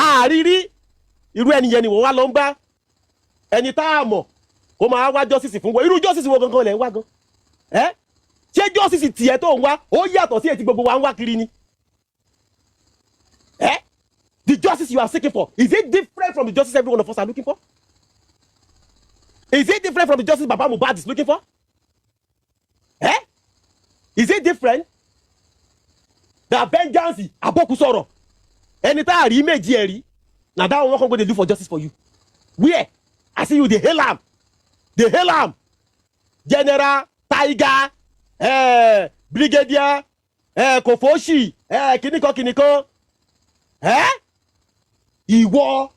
àrírí irú ẹnìyẹn ni wọ́n wá lọ ń bá ẹni tá a mọ̀ kó máa wá justice fún wọn irú justice wo gangan lẹ̀ ń wá gan ṣé justice tiẹ̀ tó ń wá ó yàtọ̀ sí ètí gbogbo wa ń wá kiri ni the justice you are seeking for is it different from the justice every one of us are looking for is it different from the justice Baba Mohbad is looking for is it different the vengeance aboku sọ̀rọ̀ ẹni tá a rí méjì ẹ̀ rí na that one come go dey do for justice for you where I see you dey hail am general tiger brigadier kò fóṣì kìnnìkan ìwọ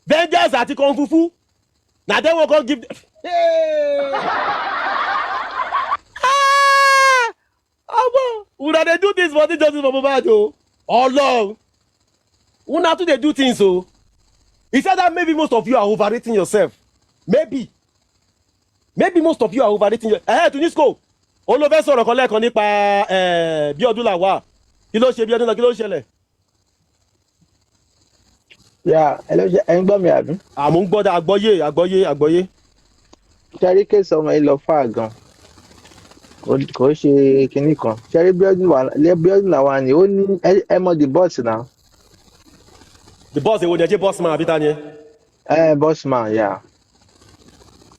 vengeance àti kan fufu na dem wan come give omo una dey do things for this justice for Mohbad o Ọlọ́run una too dey do things o he said that maybe most of you are overrating yourself maybe most of you are overrating your Tunisco olófẹ́ sọ̀rọ̀ kan lẹ́ẹ̀kan nípa Bíọ́dún Lawal kí ló ṣe Bíọ́dún náà kí ló ṣẹlẹ̀. yà ẹ ń gbọ́ mi àbí. àmọ́ ń gbọ́dọ̀ àgbọ́yé. ṣẹ́rí kéésì ọmọ yìí lọ fà gan kò ṣe kinní kan ṣẹ́rí Bíọ́dún Lawal ni ó ní ẹ mọ the boss náà. the boss èwo ni ẹ jẹ́ boss man àbí ta ni ẹ. boss man yà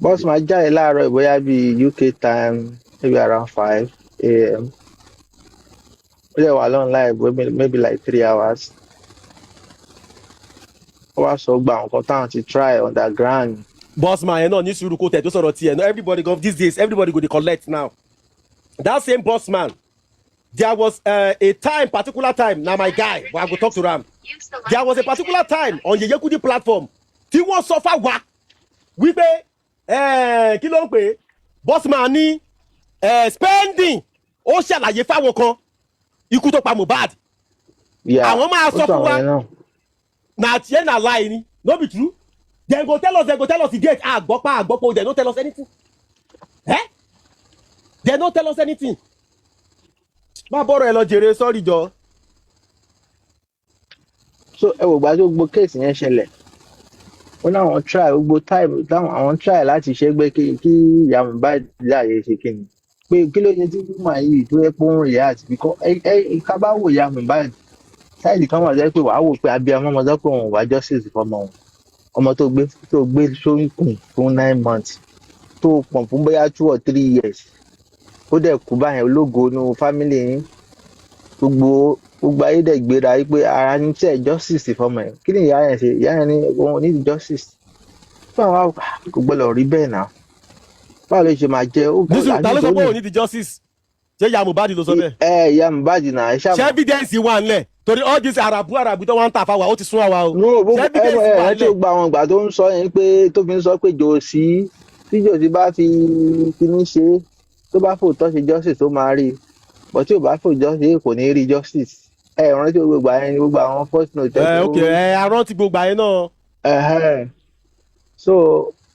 boss man jáde láàárọ̀ ìbóyá bíi UK time maybe around 5 a.m. ó lè wà lọ́nà láì maybe like 3 hours. ó wá sọ gba nǹkan táwọn ti try underground. boss man yẹn náà ní sùúrù kó tẹ̀ tó sọ̀rọ̀ tiẹ̀ no everybody go these days everybody go dey collect now that same boss man there was a particular time na my guy but I go talk to am there was a particular time on Yeyekudi platform tí wọ́n sọ fáwa wípé kí ló ń pè boss man ní spending ó ṣàlàyé fáwọn kan ikú tó pa Mohbad àwọn máa sọ fún wa na tiẹ̀ na lie ni no be true dem go tell us the date àgbọ́pọ̀ dem no tell us anything dem no tell us anything má bọ́rọ̀ ẹ lọ jèrè sọ́ọ̀rì jọ. so ẹ wò gbà tó gbogbo kéèsì yẹn ṣẹlẹ̀ ó láwọn try gbogbo time táwọn àwọn try láti ṣe pé kí ìyá Mohbad láàyè ṣe kíni pé kí ló yẹ tí woman yìí tó yẹ pé ó ń react because ká bá wò ìyá Mohbad sáìdì kan wà jẹ́ pé wàá wò pé abiyamọ ọmọdé pé òun wá justice fọmọ òun ọmọ tó gbé sóyún fún 9 months tó pọ̀n fún bóyá 2 or 3 years ó dẹ̀ kú báyẹn ológo inú family yín gbogbo ayé dẹ̀ gbéra yí pé ara ní tẹ̀ justice fọmọ ẹ̀ kí ni ìyá yẹn ṣe ìyá yẹn ní òun ní justice fún àwọn kò gbọ́dọ̀ rí bẹ́ẹ̀ náà báwo ló ṣe máa jẹ́ ó gbọ́dọ̀ ta ló sọ pé òun ní the justice ṣé ìyá Mohbad ló sọ bẹ́ẹ̀. ìyá Mohbad náà ṣé evidence wà ńlẹ̀ torí all this arabu tó wọ́n ń tà fáwa ó ti sún àwa o. ṣé evidence wà ńlẹ̀. tí ó gba àwọn ìgbà tó ń sọ yẹn pé tó fi ń sọ pé jòsí tí jòsí bá fi kíní ṣe tó bá fòótọ́ ṣe justice tó máa rí but tí ò bá fòótọ́ ṣe kò ní rí justice rántí gbogbo àyẹn gbogbo àwọn first note. rántí gbogbo àyẹn náà. so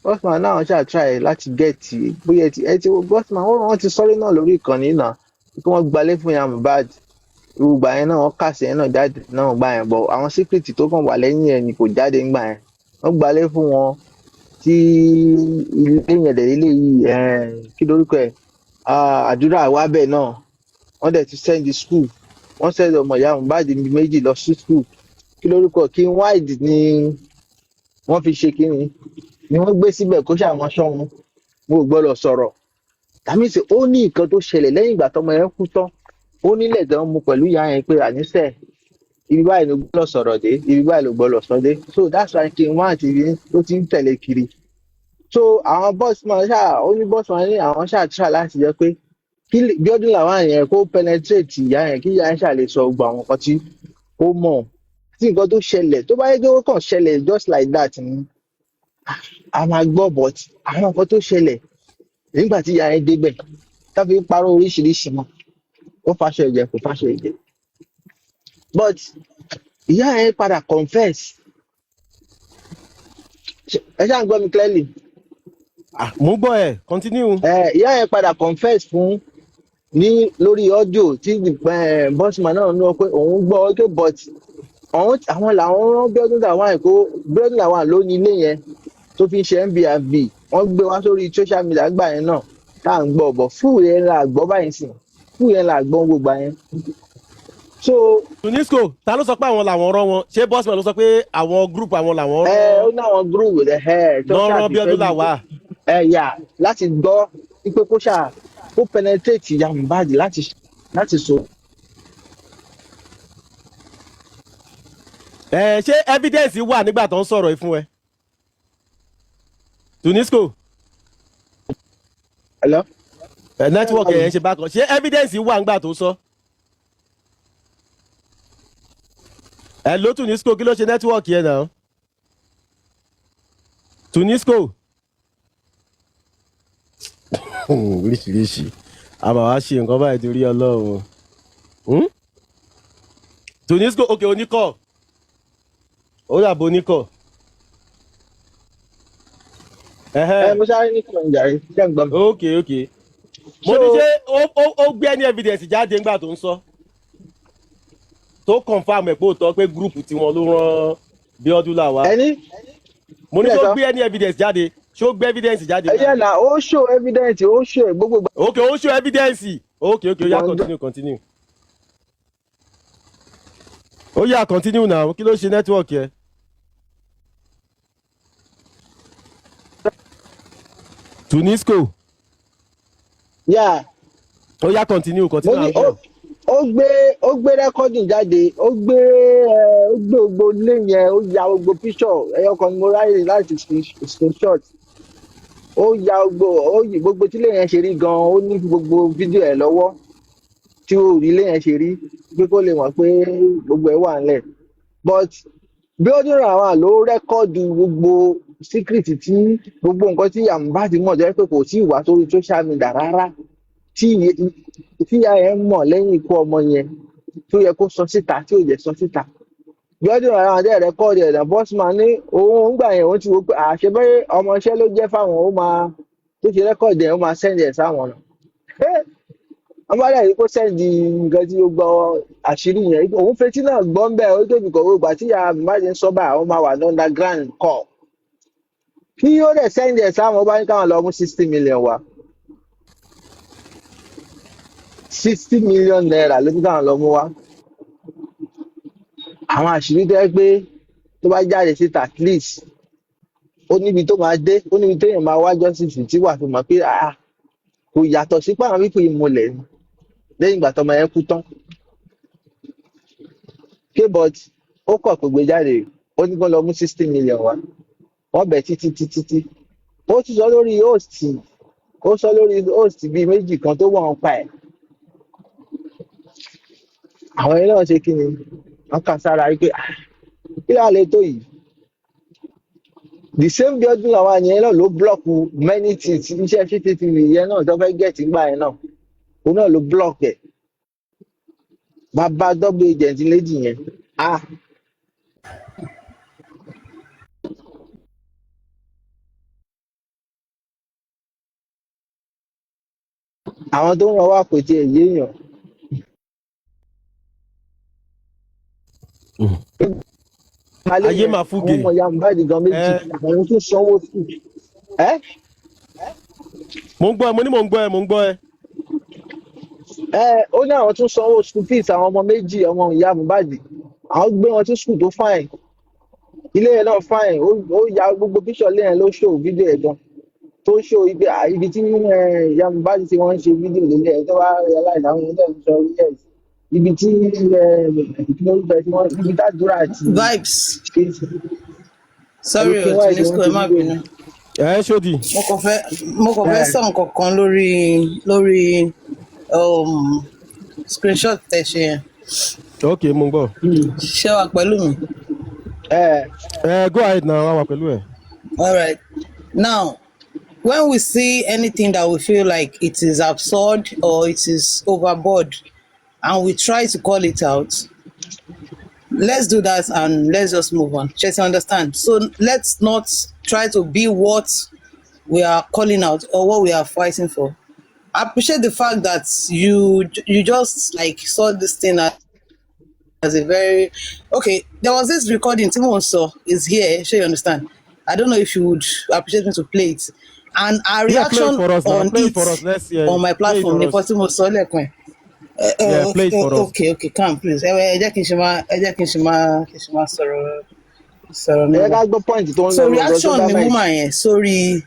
bosman náà ṣáà try láti get bóyá ẹ ti bosman wọn ti sọrí náà lórí ìkànnì náà kí wọ́n gbalé fún ìyá Mohbad gbogbo àyẹn náà wọ́n kàṣẹ yẹn náà jáde náà gbà yẹn bọ̀ àwọn secret tó kàn wà lẹ́yìn ẹ̀ ni kò jáde ńgbà yẹn wọ́n gbalé fún wọn tí ilé yẹn dẹ̀ ilé yìí kí lórúkọ ẹ̀ àdúrà wà bẹ́ẹ̀ náà wọ́n dẹ̀ ti send school wọ́n send ọmọ ìyá Mohbad méjì lọ sí school kí lórúkọ kí wide ni wọ́n fi ṣe kíni ni wọ́n gbé síbẹ̀ kó ṣàwọn ṣọ́run mo gbọ́dọ̀ sọ̀rọ̀ tàbí ṣe ó ní nǹkan tó ṣẹlẹ̀ lẹ́yìn ìgbà tọmọ yẹn kú tán ó nílẹ̀ gan mu pẹ̀lú ìyá yẹn pé àníṣe ibi báyìí ló gbọ́dọ̀ sọ̀rọ̀ dé ibi báyìí ló gbọ́dọ̀ sọ dé so that's why kí n wá àti ó ti ń tẹ̀lé kiri so àwọn bossman ó ní bossman ní àwọn try láti jẹ́ pé kí Bíọ́dún Lawal yẹn kó penetrate ìyá yẹn kí ìyá yẹn lè sọ gbogbo àwọn nǹkan tí ó mọ̀ tí nǹkan tó ṣẹlẹ̀ tó bá yẹ kí ó kàn ṣẹlẹ̀ just like that ni a máa gbọ́ but àwọn nǹkan tó ṣẹlẹ̀ nígbà tí ìyá yẹn débẹ̀ tá fi ń parọ́ oríṣiríṣi mọ́ ó fàṣọ ẹ̀jẹ̀ kò fàṣọ ẹ̀jẹ̀ but ìyá yẹn padà confess ẹ ṣáà ń gbọ́ mi clearly. mo gbọ́ ẹ continue. ìyá yẹn padà confess fún ní lórí audio tí bossman náà ní pé òun gbọ́ audio but àwọn làwọn rán Bíọ́dún Lawal kó Bíọ́dún Lawal ló ní ilé yẹn tó fi ń ṣe MBRV wọ́n gbé wá sórí social media gbà yẹn náà tá à ń gbọ́ bọ̀ fún yẹn la gbọ́ báyìí sìn fún yẹn la gbọ́ gbogbo yẹn. so Tunisco ta ló sọ pé àwọn làwọn rán wọn ṣé bossman ló sọ pé àwọn group àwọn làwọn rán. ó ní àwọn group lọ́rọ́ Bíọ́dún Lawal. yà láti gbọ́ pé kó penetrate ìyá Mohbad láti so. ṣé evidence wà nígbà tó ń sọ̀rọ̀ yìí fún ẹ Tunisco hello. network ẹ̀ ń ṣe bákan ṣé evidence wà ńgbà tó sọ. ẹ ló Tunisco kí ló ṣe network yẹn náà. Tunisco. oríṣiríṣi àmọ́ wàá ṣe nǹkan báyìí torí Ọlọ́run. Tunisco ok oníkọ̀ ó dàbò oníkọ̀. mo sáré ní kàn jàre jẹ́ ń gbọ́ mi. ok mo ní ṣé ó gbé any evidence jáde ńgbà tó ń sọ tó confam ẹ̀ pé ó tọ́ pé gúrùpù tiwọn ló rán Bíọ́dún Lawal. ẹni mo ní ṣó gbé any evidence jáde ṣó gbé evidence jáde. ẹyẹ na ó show evidence ó show gbogbo. ok ó show evidence ok ó yá continue. ó yá continue now kí ló ṣe network yẹ. Tunisco. Yeah. ó yá continue. ó gbé rẹ́kọ́dì jáde ó gbé gbogbo ilé yẹn ó ya gbogbo píṣọ̀ ẹyọkan ni mo ráyè láti screenshot ó ya gbogbo tí ilé yẹn ṣe rí gan-an ó ní gbogbo fídíò ẹ̀ lọ́wọ́ tí ó rí ilé yẹn ṣe rí pé kó lè mọ̀ pé gbogbo ẹ̀ wà nílẹ̀ but Bíọ́dún Lawal ló rẹ́kọ́dì gbogbo secret tí gbogbo nǹkan tí Mohbad mọ̀ jẹ́ pé kò tí ì wá sórí social media rárá tí ìyá ẹ̀ mọ̀ lẹ́yìn ikú ọmọ yẹn tó yẹ kó sọ síta tí ò yẹ sọ síta. Bíọ́dún Lawal dẹ̀ rẹ́kọ́ọ̀dì ẹ̀dá bọ́sùmá ní òun gbà yẹn òun ti wò pé àṣẹ bẹ́ẹ̀ ọmọọṣẹ́ ló jẹ́ fáwọn ó máa tó ṣe rẹ́kọ́ọ̀dì ẹ̀ ó máa sẹ́ndì ẹ̀ sáwọn náà. wọ́n bá dẹ̀ rí kó sẹ́ndì nǹkan tí ó gbọ́ àṣírí yẹn òun fetí náà gbọ́ ń bẹ́ẹ̀ ó tóbi kọ̀ wọ́n gbà tí ìyá Mohbad ń sọ báyìí ó máa wà ní underground call. Kí ó dẹ̀ sẹ́ndì ẹ̀ sáwọn ó bá ní káwọn lọ mú 60 million wá. 60 million naira ló ní káwọn lọ mú wá. Àwọn àṣírí tẹ́ pé tó bá jáde síta at least ó níbi tó máa dé ó níbi téèyàn máa wá justice tí wà fi mọ̀ pé kò yàtọ̀ sí pàwọn wípé ìmùlẹ̀ ni lẹ́yìn ìgbà tọmọ yẹn kú tán. K-But ó kọ̀ pé gbé jáde ó ní kó lọ mú 60 million wá wọ́n bẹ̀ títí ó tún sọ lórí host bíi méjì kan tó wọ́n pa ẹ̀. Àwọn ilé náà ṣe kí ni wọ́n kà sára wípé kí ló lè tó yìí. The same Bíọ́dún Lawal yẹn náà ló blọ́ọ̀kù many things iṣẹ́ CCTV yẹn náà tó fẹ́ gẹ̀ẹ́tì gbà yẹn náà òun náà ló blọ́ọ̀kù ẹ̀. Bàbá double agent lady yẹn àwọn tó ń ràn wá kò tiẹ̀ yéèyàn. ayé máa fúge àwọn ọmọ ìyá Mohbad gan méjì àwọn tó sanwó sí mo ń gbọ́ ẹ. ó ní àwọn tó sanwó school fees àwọn ọmọ méjì ọmọ ìyá Mohbad àwọn gbé wọn sí school tó fine ilé yẹn náà fine ó ya gbogbo píṣọ lẹ́yìn ló show fídíò ẹ̀ gan tó show ibi tí ìyá Mohbad tí wọ́n ń ṣe fídíò lélẹ̀ ẹ̀ tó wá realize àwọn ilé ẹ̀ ń sọ yes ibi tí ibi tàdúrà àti vibes sorry o Tunisco ẹ má bínú ṣòdì. mo kàn fẹ́ sọ nǹkan kan lórí screenshot tẹ ṣe yẹn. ok mo ń gbọ́. ṣé wà pẹ̀lú mi. Go ahead now, wà pẹ̀lú ẹ. All right. Now, when we see anything that we feel like it is absurd or it is overboard, and we try to call it out, let's do that and let's just move on. Just understand. So let's not try to be what we are calling out or what we are fighting for. I appreciate the fact that you just like saw this thing as a very okay. There was this recording Timon saw is here. Sure, you understand. I don't know if you would appreciate me to play it. And our reaction on it on my platform, yeah, play it for us. Okay, come please. So reaction the woman, sorry.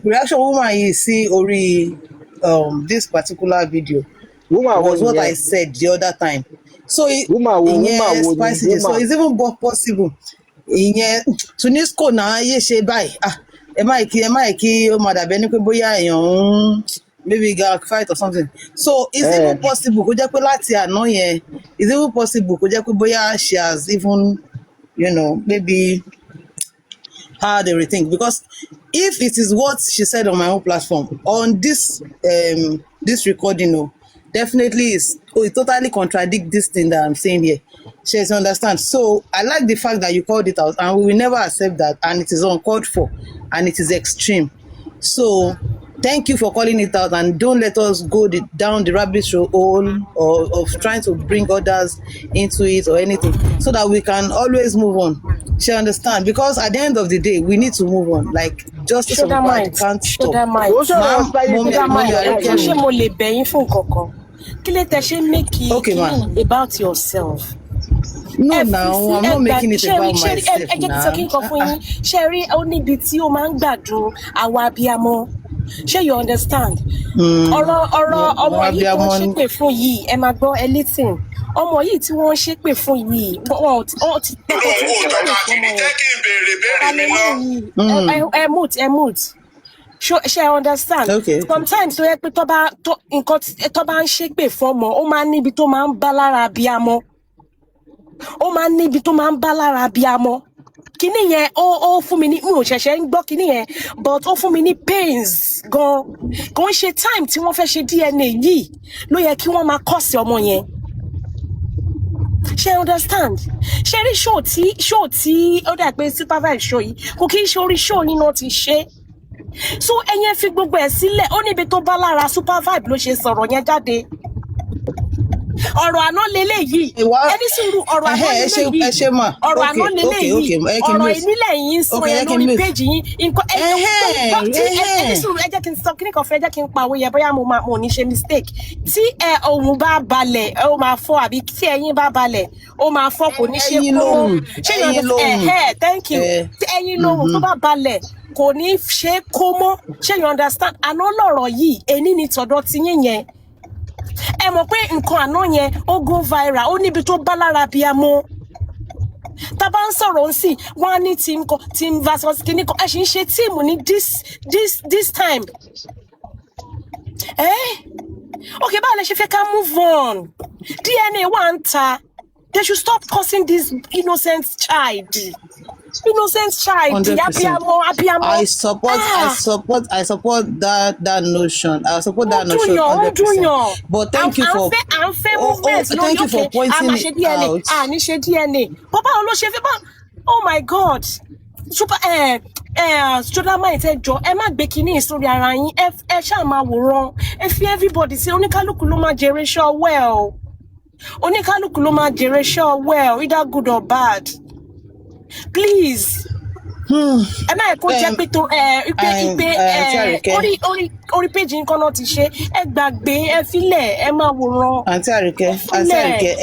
Reaction woman you see ori this particular video was what I said the other time. So spicy. So it's even possible. Ìyẹn Tunisco náà yé ṣe báyìí ẹ má kí ó máa dàbí ẹni pé bóyá èèyàn ń maybe gag fight or something. So is it even possible kó jẹ́ pé láti àná yẹn, is it even possible kó jẹ́ pé bóyá she has even, maybe had a rethink? Because if it is what she said on my own platform, on this recording, definitely it totally contradict this thing that I'm saying here. She has understand. So I like the fact that you called it out, and we will never accept that, and it is uncalled for, and it is extreme. So thank you for calling it out, and don't let us go down the rabbit hole or of trying to bring others into it or anything, so that we can always move on. She understand, because at the end of the day, we need to move on. Like justice of God can't stop. Ṣé mo lè bẹ̀yín fún kankan? Kí lè tẹ ṣe make it about yourself? No, now I'm not making it about myself now. Ṣé rí ó níbi tí ó máa ń gbàdùn àwa abiyamọ? Ṣé you understand? Ọ̀rọ̀ ọmọ yìí tí wọ́n ṣépè fún yìí, ẹ máa gbọ́ ẹ listen. Ọmọ yìí tí wọ́n ṣépè fún yìí, wọ́n ti tẹ́kọ̀ọ́ tí wọ́n ṣépè fún ọmọ yẹn. Ẹ mute. Ṣé understand? Okay. Sometimes tó yẹ pé tó bá ń ṣépè fún ọmọ, ó máa ń níbi tó máa ń bá lára abiyamọ. Kíní yẹn ó fún mi ní mo ṣẹ̀ṣẹ̀ ń gbọ́ kíní yẹn, but ó fún mi ní pains gan. Kò ń ṣe time tí wọ́n fẹ́ ṣe DNA yìí ló yẹ kí wọ́n máa kọ́sì ọmọ yẹn. Ṣé understand? Ṣé rí show tí ó dà pé Supervibez show yìí kò kí ń ṣe orí show yìí náà ti ṣe. So ẹ̀yin fi gbogbo ẹ̀ sílẹ̀, ó níbi tó bá lára Supervibez ló ṣe sọ̀rọ̀ yẹn jáde. Ọ̀rọ̀ àná leléyìí, ẹni sùúrù ọ̀rọ̀ àná leléyìí, ọ̀rọ̀ àná leléyìí, ọ̀rọ̀ ìnílẹ̀ yìí ń sọ yẹn lórí péjì yín, nǹkan ẹni sùúrù ẹ jẹ́ kí n sọ kíní kan fẹ́, ẹ jẹ́ kí n pa òwe yẹn bóyá mo ní ṣe mistake. Tí ohun bá balẹ̀ ó máa fọ́, àbí tí ẹyin bá balẹ̀ ó máa fọ́, kò ní ṣe kó. Ṣé yọ̀ọ́ thank you. Tí ẹyin lóhùn tó bá balẹ̀ kò ní ṣe kó mọ́. Ṣé you understand? Àná lọ̀rọ̀ yìí, èní ni tọ̀dọ̀ ti yín yẹn. Ẹ mọ̀ pé nǹkan àná yẹn ó go viral, ó níbi tó bá lára abiyamọ. Tá bá ń sọ̀rọ̀ ń sìn, wọ́n á ní team versus kíní kan, ẹ ṣì ń ṣe tíìmù ní this time. Okay, báwo lẹ ṣe fẹ́ ká move on? DNA wà ń ta. They should stop causing this innocent child. 100%. I support that notion. I support that notion 100%. But thank you for pointing it out. Papa, oh my God. Student ẹjọ ẹ má gbé kinní sórí ara yín, ẹ ṣáà máa wòran, ẹ fi everybody sí oníkálùkù ló máa jèrè ṣọ́ well. Oníkálùkù ló máa jèrè ṣọ́ well, either good or bad. Please. Ẹ má kó jẹ́ pé tó orí péjì nǹkan náà ti ṣe, ẹ gbàgbé, ẹ filẹ̀, ẹ máa wòran. Àǹtí Àríkẹ́,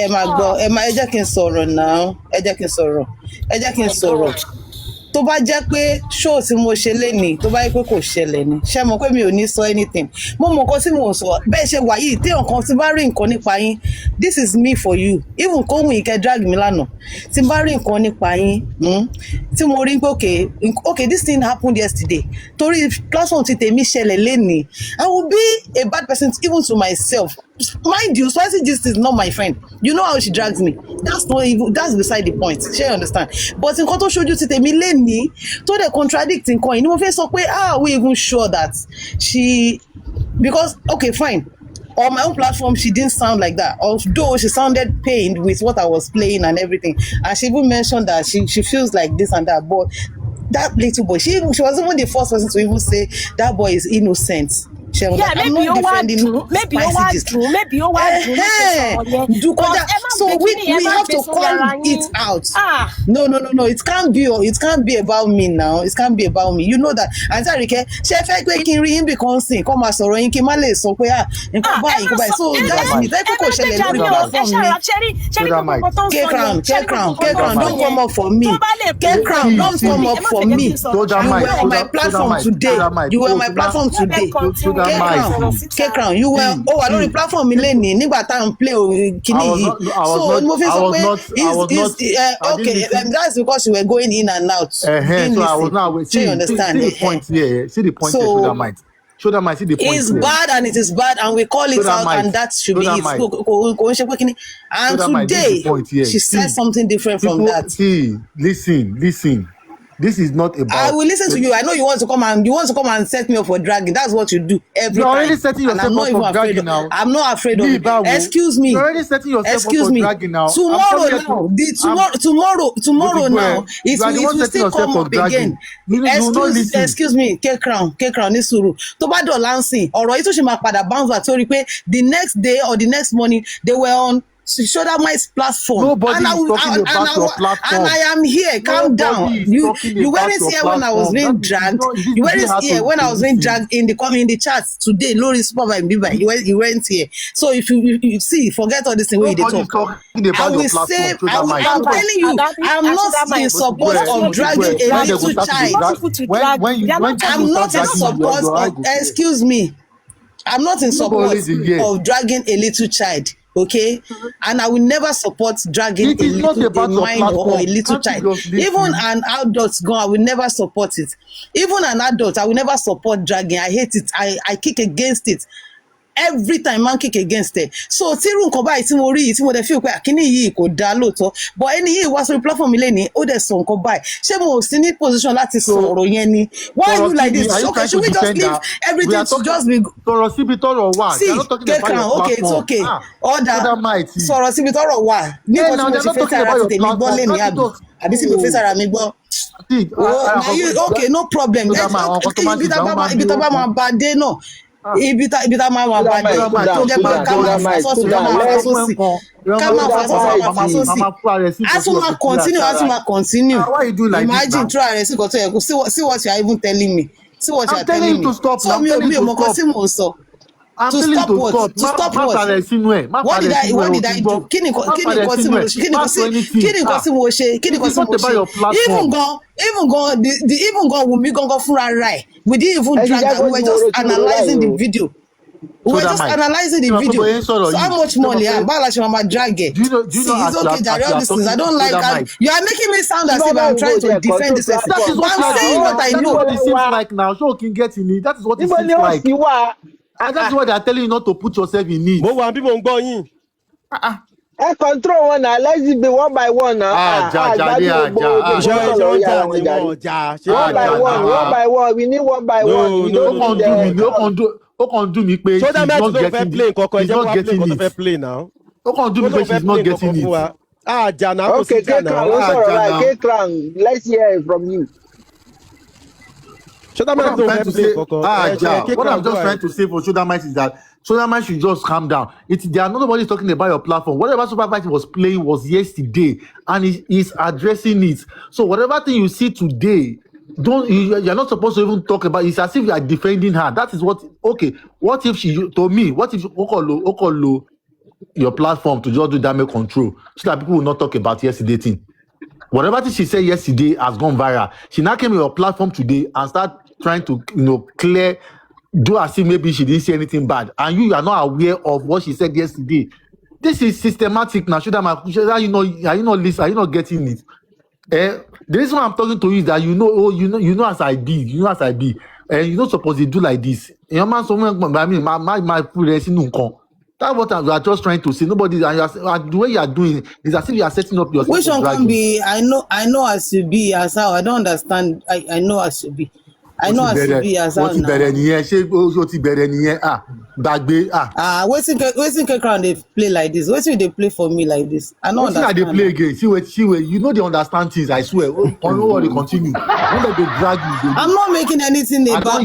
ẹ máa gbọ́, ẹ jẹ́ kí n sọ̀rọ̀ náà, ẹ jẹ́ kí n sọ̀rọ̀. Tó bá jẹ́ pé show tí mo ṣe lénìí tó bá yẹ pé kò ṣẹlẹ̀ ni, ṣé mọ̀ pé mi ò ní sọ anything. Mo mọ̀ nǹkan tí mo sọ, bẹ́ẹ̀ ṣe wà yìí, tí nǹkan tí bá rí nǹkan nípa yín, this is me for you. Even kó wùn ìkẹ́ drag mi lánàá, tí bá rí nǹkan nípa yín, tí mo rí pé okay, this thing happened yesterday. Torí platform ti tèmi ṣẹlẹ̀ lénìí, I will be a bad person even to myself. Mind you, Spicy Gist is not my friend. You know how she drags me. That's beside the point. She understand. But nǹkan tó ṣojú ti tèmi lénìí, tó dẹ̀ contradict nǹkan yìí, ni mo fẹ́ sọ pé we even sure that because okay, fine. On my own platform, she didn't sound like that. Although she sounded pained with what I was playing and everything. And she even mentioned that she feels like this and that. But that little boy, she was even the first person to even say that boy is innocent. Yeah, maybe you want to. So we have to call it out. No. It can't be about me now. It can't be about me. You know that. Àǹtí Àríkẹ́, ṣé fẹ́ pé kí n rí yín bí kan sìn kó máa sọ̀rọ̀ yín kí n má lè sọ pé nǹkan báyìí. So that's me. That kò ṣẹlẹ̀ lórí platform mi. K-Crown, don't come up for me. K-Crown, don't come up for me. You were on my platform today. K-Crown, you were wà lórí platform mi lénìí nígbà tá à ń play kinní yìí. So mo fi sọ pé okay, that's because you were going in and out. So I was not. See the point here. See the point here. Shoulder might. Shoulder might. See the point. It's bad and it is bad, and we call it out, and that should be it. And today, she said something different from that. See, listen. This is not about. I will listen to you. I know you want to come and set me up for dragging. That's what you do every time. You're already setting yourself up for dragging now. I'm not afraid of it. Excuse me. You're already setting yourself up for dragging now. Tomorrow now. Now. If you still come up again. Excuse me. K-Crown, Nisuru. Tobado Lansing. Or it should make pada bounce back. So the next day or the next morning they were on Shoulder Might's platform. Nobody is talking about your platform. And I am here. Calm down. You weren't here when I was being dragged. You weren't here when I was being dragged in the chats today. Lori Supervibez. You weren't here. So if you see, forget all this thing where you talk. I will say, I'm telling you, I'm not in support of dragging a little child. I'm not in support of. Excuse me. I'm not in support of dragging a little child. Okay, and I will never support dragging a minor or a little child. Even an adult I will never support it. Even an adult, I will never support dragging. I hate it. I kick against it. Every time man kick against it. So tirun kan báyìí tí mo rí tí mo dẹ̀ feel pé akini yìí kò dá lóòótọ́, but ẹni yìí wá sórí platform ilé ní ó dẹ̀ sọ nǹkan báyìí. Ṣé mo sí ní position láti sọ̀rọ̀ yẹn ni? Why you like this? Okay, should we just leave everything to just be sọ̀rọ̀ síbi tọ́rọ̀ wà? See, okay, it's okay. Order sọ̀rọ̀ síbi tọ́rọ̀ wà. Ní kò tí mo ṣe fẹ́ sára ti tèmi gbọ́ lé ní àbí tí mo fẹ́ sára mi gbọ́. Okay, no problem. Ibi tá bá máa bá dé náà. Ibi tá máa wà bá dé tó jẹ́ pé ká máa fà sọ́ọ̀sì ká máa fà sọ́ọ̀sì ká máa fà sọ́ọ̀sì ká máa fà sọ́ọ̀sì a tún máa continue imagine try rẹ̀ sí nǹkan tó yẹ kó see what you are even telling me see what you are telling me so mi ò mọ̀ nǹkan tí mò ń sọ. To stop what? To stop what? What did I do? Kí ni nǹkan tí mo ṣe? Even gan Wunmi gangan fúnra rẹ̀. We didn't even drag that. We were just analyzing the video. So how much money? Báwo la ṣe máa drag it? See, it's okay, Jare, all these things. I don't like how you are making me sound as if I'm trying to defend this. But I'm saying what I know. That is what it seems like now. So can get in it. That is what it seems like. And that's why they are telling you not to put yourself in need. Mo wà bí mo ń gbọ́ yín. Control one now. Let's be one by one now. One by one. We need one by one. Ó kàn dùn mí pé she's not getting it. She's not getting it. Ó kàn dùn mí pé she's not getting it. Okay, K-Crown, let's hear it from you. What I'm just trying to say for Shoulder Might is that Shoulder Might should just calm down. Nobody talking about your platform. Whatever Supervibez was playing was yesterday, and he's addressing it. So whatever thing you see today, you're not supposed to even talk about it. It's as if you are defending her. That is what. Okay, what if what if Okolo your platform to just do damage control so that people will not talk about yesterday thing? Whatever thing she said yesterday has gone viral. She now came on your platform today and start trying to do as if maybe she didn't say anything bad, and you are not aware of what she said yesterday. This is systematic now. Are you not listening? Are you not getting it? The reason why I'm talking to you is that you know as I be, and you're not supposed to do like this. Your man, my that's what we are just trying to say. Nobody, and the way you are doing is as if you are setting up yourself. Which one can be? I know as to be as how. I don't understand. I know as to be. I know as to be as how now. Waiting K-Crown they play like this. Waiting they play for me like this. I don't understand. They play again. See, you know they understand things. I swear. They continue. When they drag you, I'm not making anything about. I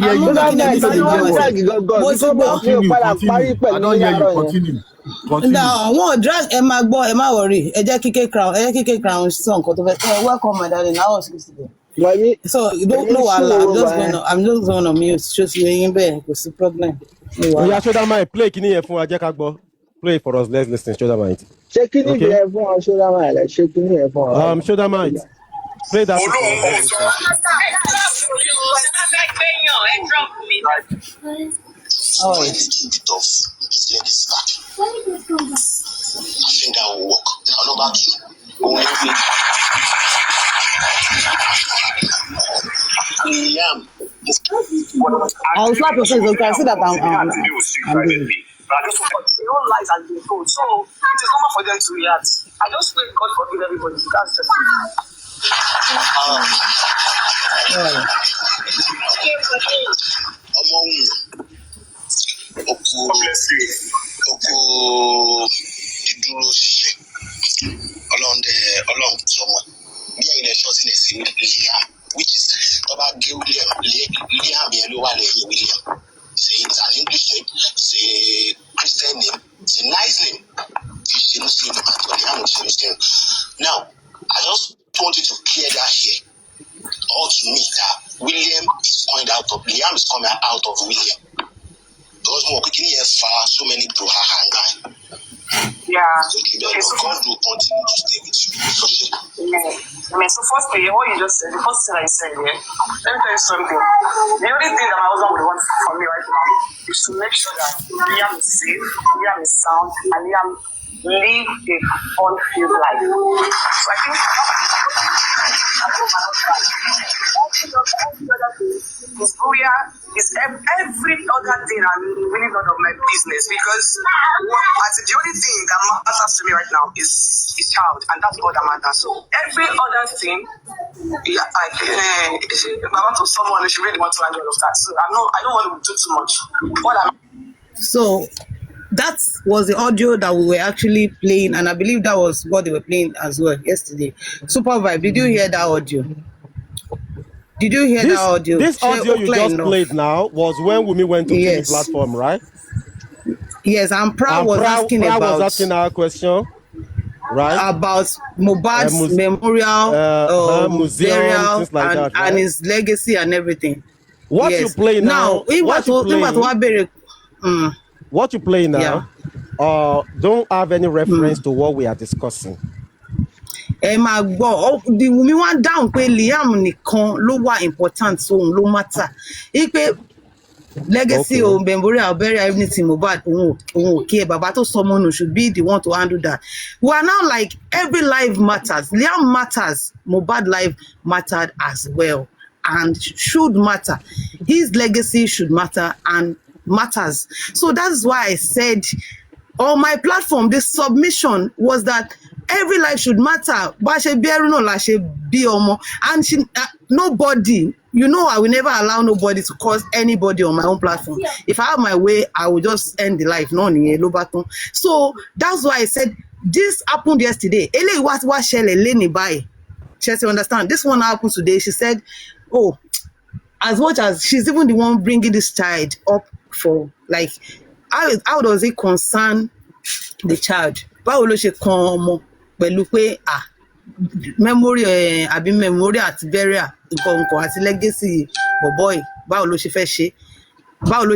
don't hear you. Continue. Now, I want drag Emma worry. K-Crown song. Welcome, my darling. I was listening. So you don't know I'm just going to mute. Just you in bed. What's the problem? Yeah, Shoulder Might play kini yẹn fún wa jẹ́ ká gbọ́. Play for us. Let's listen. Shoulder Might. Ṣé kini yẹn fún wa Shoulder Might? Ṣé kini yẹn fún wa? Shoulder Might. Play that. Oh. think that will work. Now, number 2, Liam. I'll slap your face. You can see that I'm But I just want lies and being told. So it is normal for them to react. I just pray God forgive everybody. That's just dídúró ṣiṣẹ́ ọlọ́run sọmọ bí ẹ̀yin lẹ ṣọ́ọ̀tì lẹ̀ sí Liam, which is tọ́ba gé Liam yẹn ló wà lẹ́yìn William. It's an English name, it's a Christian name, it's a nice name. Now, I just wanted to clear that here. All to me that Liam is coming out of William. Because more quickly here far so many brouhaha and guy. yeah. Okay, God will continue to stay with you. So firstly, what you just said, the first thing I said here, let me tell you something. The only thing that my husband would want from me right now is to make sure that Liam is safe, Liam is sound, and Liam live a fun-filled life. So I think every other thing I'm really none of my business, because the only thing that matters to me right now is child, and that's all that matters. So every other thing, if I want to someone, she really wants to handle all of that. So I don't want to do too much. So that was the audio that we were actually playing, and I believe that was what they were playing as well yesterday. Supervibez, did you hear that audio? Did you hear that audio? This audio you just played now was when Wumi went to the platform, right? Yes, and Pra was asking our question, right? About Mohbad's memorial, museum, burial, things like that, right? and his legacy and everything. What you play now? What you play now? Don't have any reference to what we are discussing. The Wumi wá down pé Liam nìkan ló wà important, so òun ló matter. Ipe legacy or memorial, burial, everything Mohbad òun ò care. Baba tó sọmọ nù should be the one to handle that. We are now like every life matters. Liam matters. Mohbad life mattered as well and should matter. His legacy should matter and matters. So that's why I said on my platform, the submission was that every life should matter. And nobody, I will never allow nobody to cause anybody on my own platform. If I have my way, I will just end the life. So that's why I said this happened yesterday. You understand? This one happened today. She said, oh, as much as she's even the one bringing this child up for, like, how does it concern the child? Báwo ló ṣe kan ọmọ pẹ̀lú pé memory àti burial nǹkan àti legacy boy, báwo ló ṣe fẹ́ ṣe? Báwo ló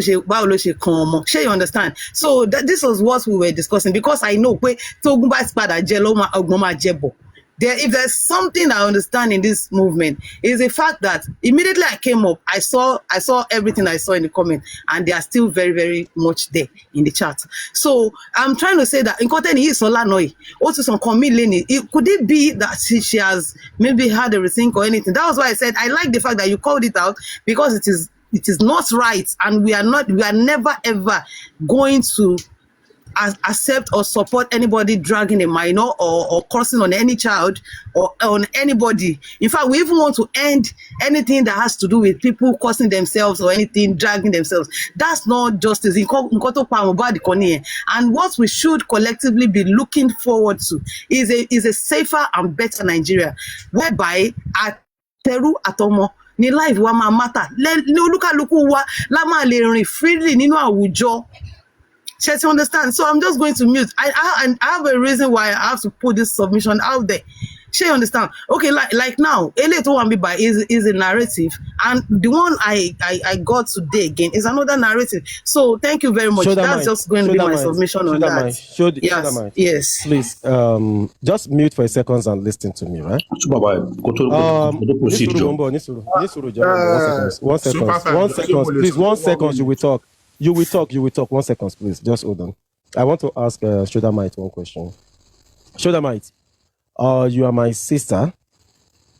ṣe kan ọmọ? Ṣé you understand? So this was what we were discussing, because I know pé tógun bá padà jẹ lọ́mọ ọgbọ́n máa jẹ bọ̀. If there's something I understand in this movement, is the fact that immediately I came up, I saw everything I saw in the comment, and they are still very, very much there in the chat. So I'm trying to say that could it be that she has maybe had a rethink or anything? That was why I said I like the fact that you called it out, because it is not right, and we are never ever going to accept or support anybody dragging a minor or cursing on any child or on anybody. In fact, we even want to end anything that has to do with people cursing themselves or anything dragging themselves. That's not justice. And what we should collectively be looking forward to is a safer and better Nigeria, whereby Ateru Atomo ni life wa ma matter. Olúkálùkù wa la máa lè rìn freely nínú àwùjọ. You understand? So I'm just going to mute. I have a reason why I have to put this submission out there. You understand? Okay, like now, is a narrative, and the one I got today again is another narrative. So thank you very much. That's just going to be my submission on that. Yes. Please, just mute for a second and listen to me, right? One second, please. 1 second. You will talk. 1 second, please. Just hold on. I want to ask Shodamite one question. Shodamite, you are my sister,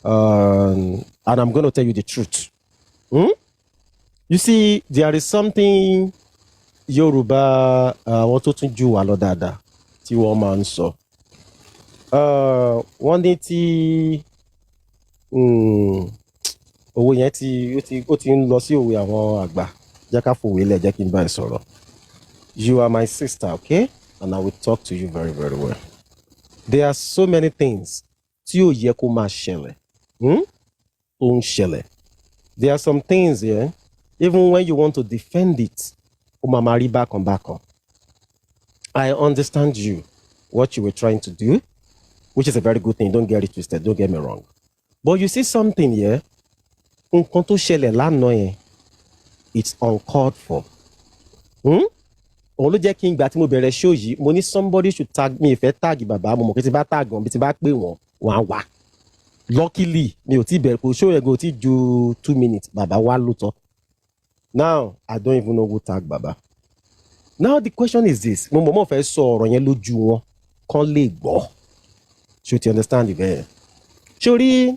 and I'm going to tell you the truth. You see, there is something Yoruba wọ́n tó tún jù wá lọ dáadáa tí wọ́n máa ń sọ. Wọ́n ní tí òwe yẹn ó ti ń lọ sí òwe àwọn àgbà. Jẹ́ ká fòwe lẹ̀, jẹ́ kí n bá ẹ sọ̀rọ̀. You are my sister, okay? And I will talk to you very, very well. There are so many things tí ò yẹ kó máa ṣẹlẹ̀. Ó ń ṣẹlẹ̀. There are some things here, even when you want to defend it, ó máa máa rí bákan bákan. I understand you, what you were trying to do, which is a very good thing. Don't get it twisted. Don't get me wrong. But you see something here, nǹkan tó ṣẹlẹ̀ lánàá yẹn, it's uncalled for. Òun ló jẹ́ kí n gbà tí mo bẹ̀rẹ̀ show yìí, mo ní somebody should tag me. Ìfẹ́ tag bàbá, mo mọ̀ pé tí bá tag wọn bí tí bá pè wọ́n á wá. Luckily, mi ò tí bẹ̀rẹ̀ kó show yẹn go tí ju 2 minutes, bàbá wá lóòótọ́. Now, I don't even know who tag bàbá. Now the question is this, mo mọ̀ fẹ́ sọ ọ̀rọ̀ yẹn lójú wọn kán lè gbọ́. Should you understand it? Sori,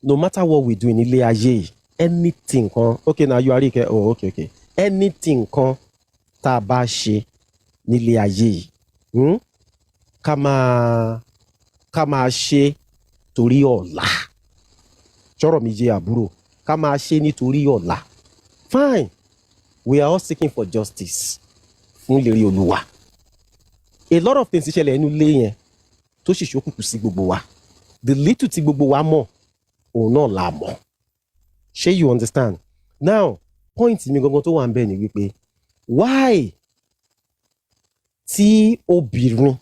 no matter what we do in ilé ayé yìí, anything kan, okay now you are okay, oh okay, anything kan tá a bá ṣe nílé ayé yìí, ká máa ṣe torí ọ̀la. Ṣọ́rọ̀ mi jẹ́ àbúrò, ká máa ṣe nítorí ọ̀la. Fine, we are all seeking for justice fún ìlérí Olúwa. A lot of things ṣẹlẹ̀ nínú ilé yẹn tó sì ṣókùnkùn sí gbogbo wa. The little tí gbogbo wa mọ̀, òun náà la mọ̀. Ṣé you understand? Now, point mi gangan tó wà ń bẹ̀ ni wípé, why tí obìnrin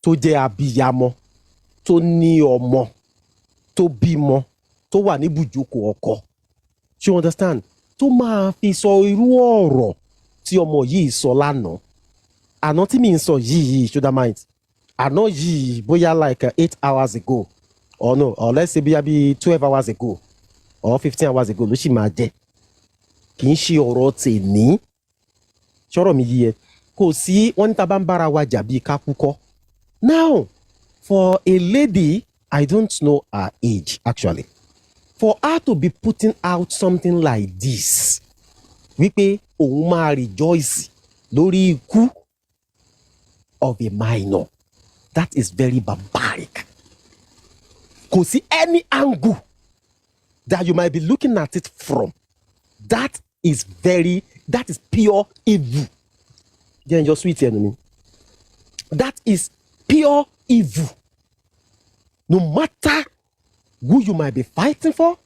tó jẹ́ abiyamọ, tó ní ọmọ, tó bímọ, tó wà ní bùjókòó ọkọ, ṣé you understand? Tó máa fi sọ irú ọ̀rọ̀ tí ọmọ yìí sọ lánàá. Àná tí mi ń sọ yìí, Shodamite, àná yìí bóyá like 8 hours ago, or no, or let's say bóyá 12 hours ago, or 15 hours ago ló sì máa jẹ́. Kì í ṣe ọ̀rọ̀ tèmi. Ṣọ́rọ̀ mi yìí ẹ, kò sí wọ́n ní tá bá ń bára wa jà bíi kákúkọ́. Now, for a lady, I don't know her age actually. For her to be putting out something like this, wípé òun máa rejoice lórí ikú of a minor, that is very barbaric. Kò sí any angle that you might be looking at it from. That is pure evil. Then just sweet enemy. That is pure evil. No matter who you might be fighting for,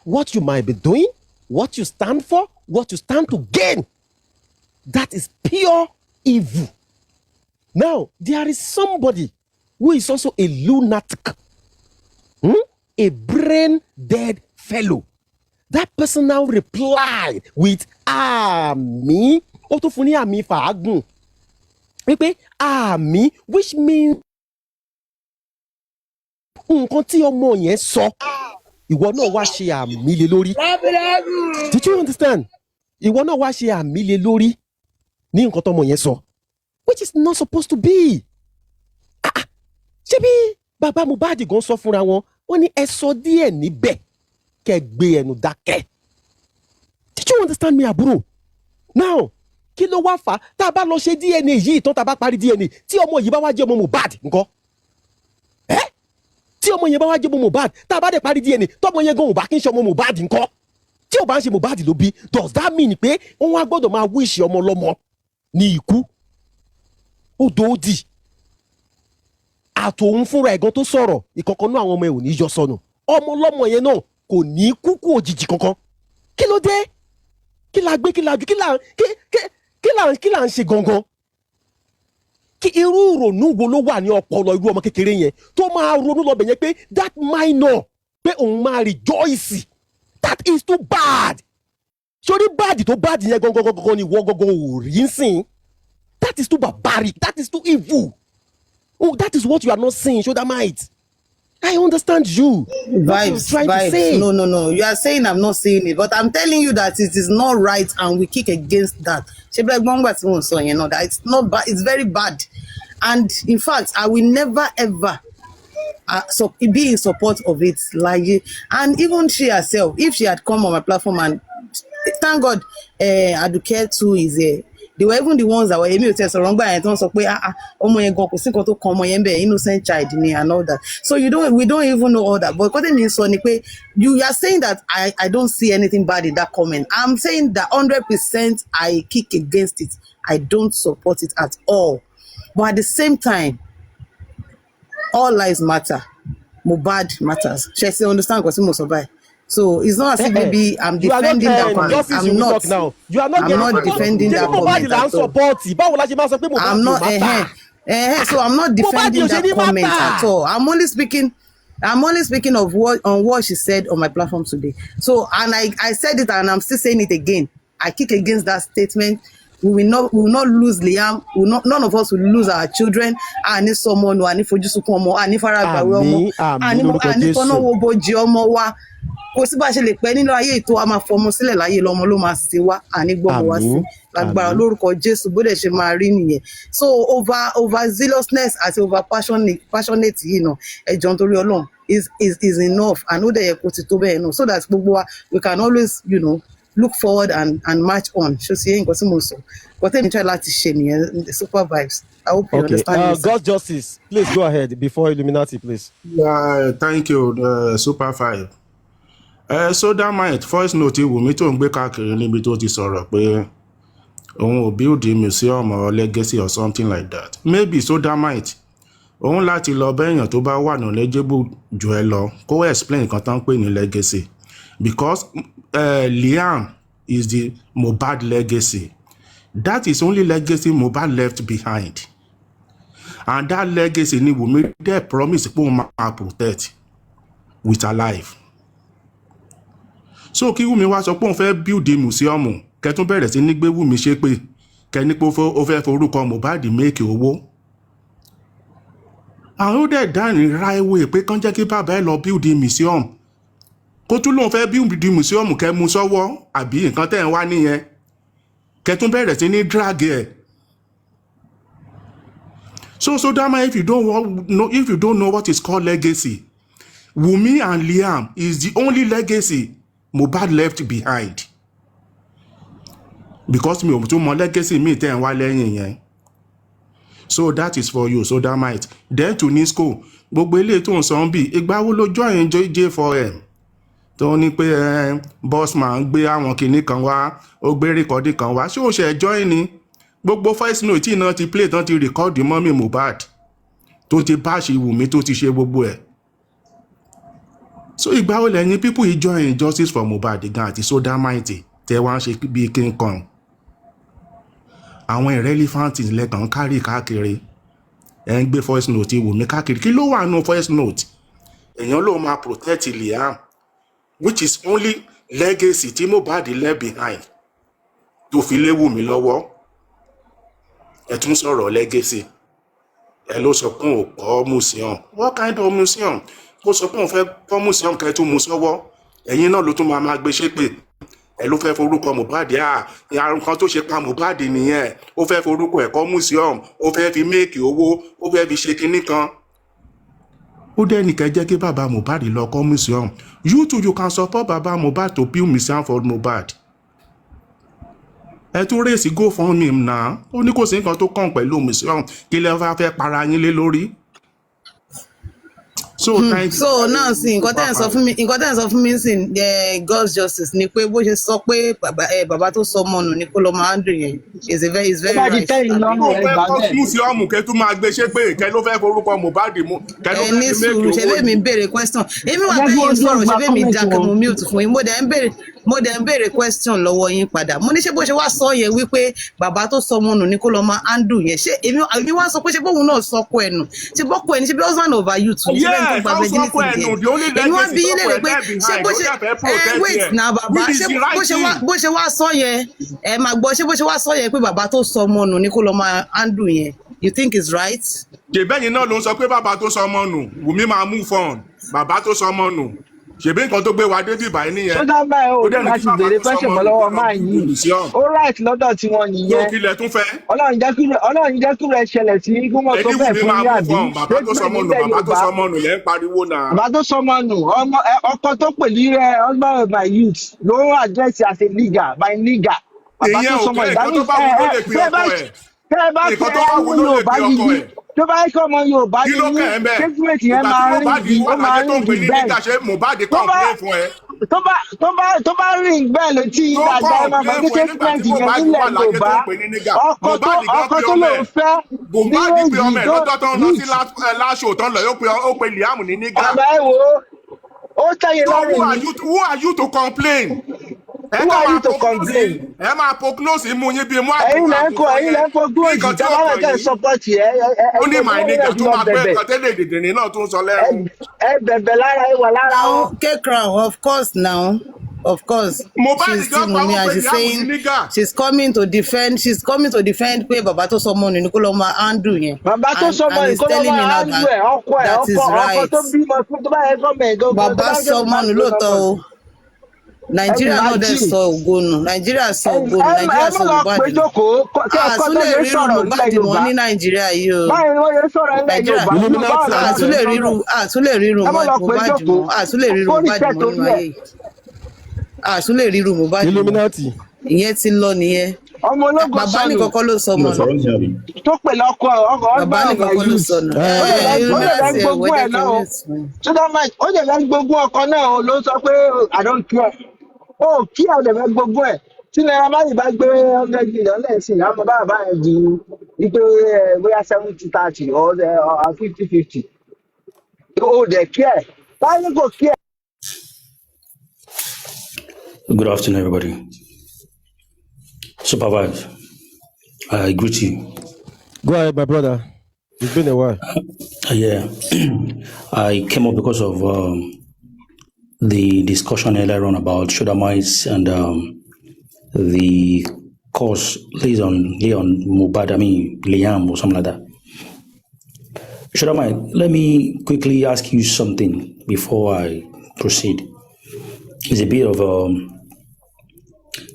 what you might be doing, what you stand for, what you stand to gain, that is pure evil. Now, there is somebody who is also a lunatic, a brain dead fellow. That person now replied with àmì. Ó tún fún ní àmì fàágùn. Wípé àmì, which means nǹkan tí ọmọ yẹn sọ, ìwọ náà wá ṣe àmì lé lórí. Did you understand? Ìwọ náà wá ṣe àmì lé lórí ní nǹkan tọ́mọ yẹn sọ, which is not supposed to be. Ṣé bí bàbá Mohbad gan sọ fúnra wọn, wọ́n ní ẹ sọ díẹ̀ níbẹ̀ kẹ́ gbé ẹnu dákẹ́. Did you understand me, àbúrò? Now, kí ló wá fà tá a bá lọ ṣe DNA yìí tán tá a bá parí DNA tí ọmọ yìí bá wá jẹ́ ọmọ Mohbad ńkọ́? Tí ọmọ yẹn bá wá jẹ́ ọmọ Mohbad tá a bá dẹ̀ parí DNA tọ́mọ yẹn gan ò bá kí n ṣe ọmọ Mohbad ńkọ́? Tí ò bá ń ṣe Mohbad ló bí, does that mean pé wọ́n wá gbọ́dọ̀ máa wíṣì ọmọ lọ́mọ ní ikú? Ó dòódì. Àtòun fúnra ẹ̀gan tó sọ̀rọ̀, ìkọ̀kan náà àwọn ọmọ ẹ̀ ò ní yọ sọnù. Ọmọ lọ́mọ yẹn náà kò ní kúkú òjijì kankan. Kí ló dé? Kí la gbé, kí la jù, kí la ń ṣe gangan? Kí irú ìrònú wo ló wà ní ọpọlọ irú ọmọ kékeré yẹn tó máa ronú lọ bẹ̀ yẹn pé that minor pé òun máa rejoice? That is too bad. Sori bad tó bad yẹn gangan ni wọ́n gangan ò rí sìn. That is too barbaric. That is too evil. Oh, that is what you are not seeing, Shodamite. I understand you. What you're trying to say. No. You are saying I'm not saying it, but I'm telling you that it is not right, and we kick against that. You know that it's not bad. It's very bad, and in fact, I will never ever so be in support of it. Like, and even she herself, if she had come on my platform, and thank God, Aduke too is here. They were even the ones that were able to tell so wrong by and so innocent child and all that. So we don't even know all that. But you are saying that I don't see anything bad in that comment. I'm saying that 100% I kick against it. I don't support it at all. But at the same time, all lives matter. Mohbad matters. She understand because most of it. So it's not as if maybe I'm defending that comment. I'm not. Now. You are not defending that comment at all. I'm not. So I'm not defending that comment at all. I'm only speaking of what she said on my platform today. So, and I said it, and I'm still saying it again. I kick against that statement. We will not lose Liam. None of us will lose our children. I need someone who I need for just to come. I need for I need for no boji omo wa. Kò sí bá ṣe lè pẹ́ nínú ayé ètò a máa fọmọ sílẹ̀ láyé lọ́mọ ló máa ṣe wá àní gbọ́mọ wá sí lágbára lórúkọ Jésù bó dẹ̀ ṣe máa rí nìyẹn. So over zealousness àti over passionate yìí náà ẹ̀jọ̀ nítorí Ọlọ́run is enough, and ó dẹ̀ yẹ kó ti tó bẹ́ẹ̀ náà, so that gbogbo wa we can always look forward and march on. Ṣó sì yẹ nǹkan tí mo sọ but tẹ́mi try láti ṣe nìyẹn the Supervibez. I hope you understand. God Justice, please go ahead before Illuminati, please. Thank you, Supervibez. So that might first note Wùmí tó ń gbé káàkiri níbi tó ti sọ̀rọ̀ pé òun ò build a museum or legacy or something like that. Maybe so that might òun láti lọ bẹ́yàn tó bá wà knowledgeable jù ẹ lọ kó explain nǹkan tán pè ní legacy, because Liam is the Mohbad legacy. That is only legacy Mohbad left behind, and that legacy ni Wùmí dẹ̀ promise pé òun máa protect with her life. So kí Wùmí wá sọ pé òun fẹ́ build a museum kẹtún bẹ̀rẹ̀ sí ní gbé Wùmí ṣépè kẹni pé ó fẹ́ forúkọ Mohbad make owó. Àwọn ó dẹ̀ dárin ráìwé pé kán jẹ́ kí bàbá ẹ̀ lọ build a museum kó tún lóun fẹ́ build a museum kẹ́ mú sọ́wọ́ àbí nǹkan tẹ́ ń wá nìyẹn kẹtún bẹ̀rẹ̀ sí ní drag ẹ̀. So Dama, if you don't know what is called legacy, Wùmí and Liam is the only legacy Mohbad left behind, because mi ò tún mọ legacy mi tẹ́ ń wá lẹ́yìn yẹn. So that is for you, so that might. Then to Nisco, gbogbo eléyìí tó ń sọ ń bì ìgbà wo ló join J4M tó ní pé bossman gbé àwọn kinní kan wá ó gbé rìkọ́dì kan wá ṣé ó ṣe join ni gbogbo voice note tí náà ti play tán ti rìkọ́dì mọ́mí Mohbad tó ti báṣì Wùmí tó ti ṣe gbogbo ẹ̀. So ìgbà wo lẹ́yìn people yìí join justice for Mohbad gan àti so Dynamite tẹ́ wá ń ṣe bí King Kong. Àwọn irrelevant lẹ́kàn káàkiri ẹ̀ ń gbé voice note Wùmí káàkiri kí ló wà nù voice note èèyàn ló máa protect Liam, which is only legacy tí Mohbad left behind tó fi lé Wùmí lọ́wọ́. Ẹ tún sọ̀rọ̀ legacy ẹ ló sọ pé òun kọ́ museum. What kind of museum? Ó sọ pé òun fẹ́ kọ́ museum kẹ́ tún mú sọ́wọ́ ẹ̀yin náà ló tún máa gbé ṣépè ẹ ló fẹ́ forúkọ Mohbad àrùn kan tó ṣe pa Mohbad nìyẹn ó fẹ́ forúkọ ẹ̀ kọ́ museum ó fẹ́ fi méèkì owó ó fẹ́ fi ṣe kinní kan. Ó dẹ́ni kẹ́ jẹ́ kí bàbá Mohbad lọ kọ́ museum. You too, you can support bàbá Mohbad to build museum for Mohbad. Ẹ tún rèsì GoFundMe náà ó ní kò sí nǹkan tó kàn pẹ̀lú museum kí lẹ fẹ́ para yín lé lórí. So now see nǹkan tẹ́ ń sọ fún mi sìn God's justice ni pé bó ṣe sọ pé bàbá tó sọ mọ́nù ní kó lọ máa ń dùn yẹn is very right. Ó fẹ́ kọ́ museum kẹ́ tún máa gbé ṣépè kẹ́ ló fẹ́ forúkọ Mohbad mú kẹ́ ló fẹ́ fi méèkì owó. ṣe lè mi béèrè question èmi wà bẹ́ẹ̀ yín sọ̀rọ̀ ṣe bẹ́ẹ̀ mi dákẹ́ mo mute fún yín mo dẹ̀ ń béèrè question lọ́wọ́ yín padà mo ní ṣé bó ṣe wá sọ yẹn wípé bàbá tó sọ mọ́nù ní kó lọ máa ń dùn yẹn ṣé èmi wá sọ pé ṣé bóun náà sọkọ ẹnu ṣé bọ́kọ ẹni ṣé bí husband over you too ṣé bẹ́ẹ̀ tó gba virginity yẹn èmi wá bí yín lè pé ṣé bó ṣe wait na bàbá ṣé bó ṣe wá sọ yẹn ẹ máa gbọ́ ṣé bó ṣe wá sọ yẹn pé bàbá tó sọ mọ́nù ní kó lọ máa ń dùn yẹn you think it's right? Jèbẹ́yìn náà ló ń sọ pé bàbá tó sọ ọmọ nù Wùmí máa move on bàbá tó sọmọ nù ṣèbí nǹkan tó gbé wa dé bíbá yìí nìyẹn sódà báyìí ó ò dẹ̀ ní ní kí láti bàbá béèrè tó fẹsẹ̀ sọmọ mọ́ nù lọ́wọ́ kó lọ máa bú yìí pollution ó right lọ́dọ̀ tiwọn tó nìyẹn kílẹ̀ tún fẹ́ Ọlọ́run jẹ́ kí rẹ̀ ṣẹlẹ̀ sí gómọ̀ tó ẹni bẹ́ẹ̀ Wùmí fún máa yín mú àbí fọ́ọ̀mù bàbá tó statement sọmọ nù nílẹ̀ bàbá tó Yorùbá sọmọ nù lẹ́ ń pariwo náà bàbá tó sọmọ nù ọkọ tó pè ní husband of my youth ló ń address as a nigger by nigger bàbá ìyẹn tó ò sọmọ kẹ́ nǹkan ìdáni tó bá wù ló lè pe ọkọ ẹ̀ tẹ́ ẹ bá pè nǹkan tó bá wù ọmọ ló lè Yorùbá pe ọkọ gidi ẹ̀ tó bá kọ́ ọmọ Yorùbá kí ni ló yín kẹ́ ẹ̀ ń bẹ̀ statement yẹn ìgbà tí máa Mohbad ríngì ó wà láyé máa tó ń pè ríngì ní bẹ́ẹ̀ nígbà ṣé Mohbad tó bá complain fún ẹ tó bá ring bẹ́ẹ̀ létí tó dáadáa ẹ máa complain gbàgbé fún ẹ nígbà statement tí yẹn Mohbad nílẹ̀ wà láyé Yorùbá tó ń pè ní nígbà ọkọ Mohbad gan tó pe ọmọ lòun ẹ̀ fẹ́ ní Mohbad pe èjì ọmọ ẹ̀ lọ́jọ́ tó ń lọ sí láṣọ tó ń lọ ó pe Liam ní nígbà bàbá ẹ wo ó tẹ̀yìn so lọ́rùn ni who are you to complain ẹ who kàn are you máa to poknósì complain ẹ máa poknósì mú yín bíi mú ẹ̀yin lẹ́ ń àgùntàn ẹ̀yin lẹ́ yẹn ń fọ ní gbòòjì nǹkan tí ó tábàlẹ̀ kàn kẹ́ ẹ̀ yín sọpọ́tì ó ní my nigga ẹ̀ tó lọ máa gbé bẹ̀bẹ̀ nǹkan tẹ́lẹ̀ dèdèrè náà tó ń sọ lẹ́rùn ẹ bẹ̀bẹ̀ lára ẹ wà lára wọn. Now, K-Crown, of course, Mohbad she's gan still pa Wunmi wọ́n and pé she's Liam ní saying nígà she's coming to defend pé bàbá tó sọmọ nù ní kó lọ máa handle yẹn. bàbá tó sọmọ And yìí he's kó ló telling me máa now handle ẹ that is ọkọ right. tó bímọ fún tó bá yẹ kọ́ mẹ̀ gangan tó Bàbá bá jẹ́ sọmọ nù Mohbad ló lóòótọ́ lọ́mọ o. Nàìjíríà náà dẹ̀ sọ ògo nù. Nàìjíríà sọ ògo nù. ẹ Nàìjíríà sọ má lọ Mohbad pé nù. jókòó kí ẹ kọ́ Àtún tó lè lè ríru sọ̀rọ̀ Mohbad nílẹ̀ mọ́ Yorùbá ní Nàìjíríà yìí o. báyìí ni wọ́n yẹ sọ̀rọ̀ nílẹ̀ Nàìjíríà Yorùbá Yorùbá wà lára àtún lè ríru ẹ má lọ pé Mohbad jókòó mọ́. Àtún lè ríru kó rí Mohbad tẹ̀ mọ́ tó nínú lẹ̀ ayé yìí. Àtún lè ríru Mohbad mọ́. Illuminati. Ìyẹn ti lọ nìyẹn. ọmọ ológo Bàbá sọnù nìkan kọ́ ló sọmọ nù. tó pè lọ́kọ ọkọ Bàbá ọgbà nìkan ọgbà kọ́ ló youth sọnù. ó lè Illuminati lẹ́ gbogbo ẹ̀ ẹ̀wẹ́dẹ́ náà o kìíní. Supervibez ó lè lẹ́ gbogbo ọkọ náà o ló sọ pé I don't care ó kí ẹ̀ lè fẹ́ gbogbo ẹ̀ tí Naira Marley bá gbé 100 million lẹ́sìn àmọ́ bàbá ẹ̀ di wípé bóyá 70-30 or 50-50 ó dẹ̀ kí ẹ̀ báyìí kò kí ẹ̀. Good afternoon, everybody. Supervibez, I greet you. Go ahead, my brother. It's been a while. Yeah, I came up because of the discussion earlier on about sodomites and the cause Leon Mohbad, Liam or something like that. Sodomite, let me quickly ask you something before I proceed. It's a bit of a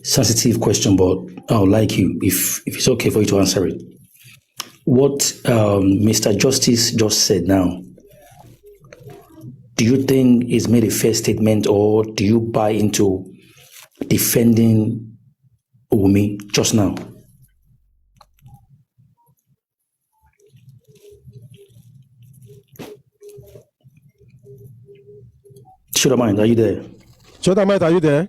sensitive question, but I would like you, if it's okay for you to answer it. What Mr. Justice just said now, do you think he's made a fair statement, or do you buy into defending Wunmi just now? Shudamine, are you there? Shudamite, are you there?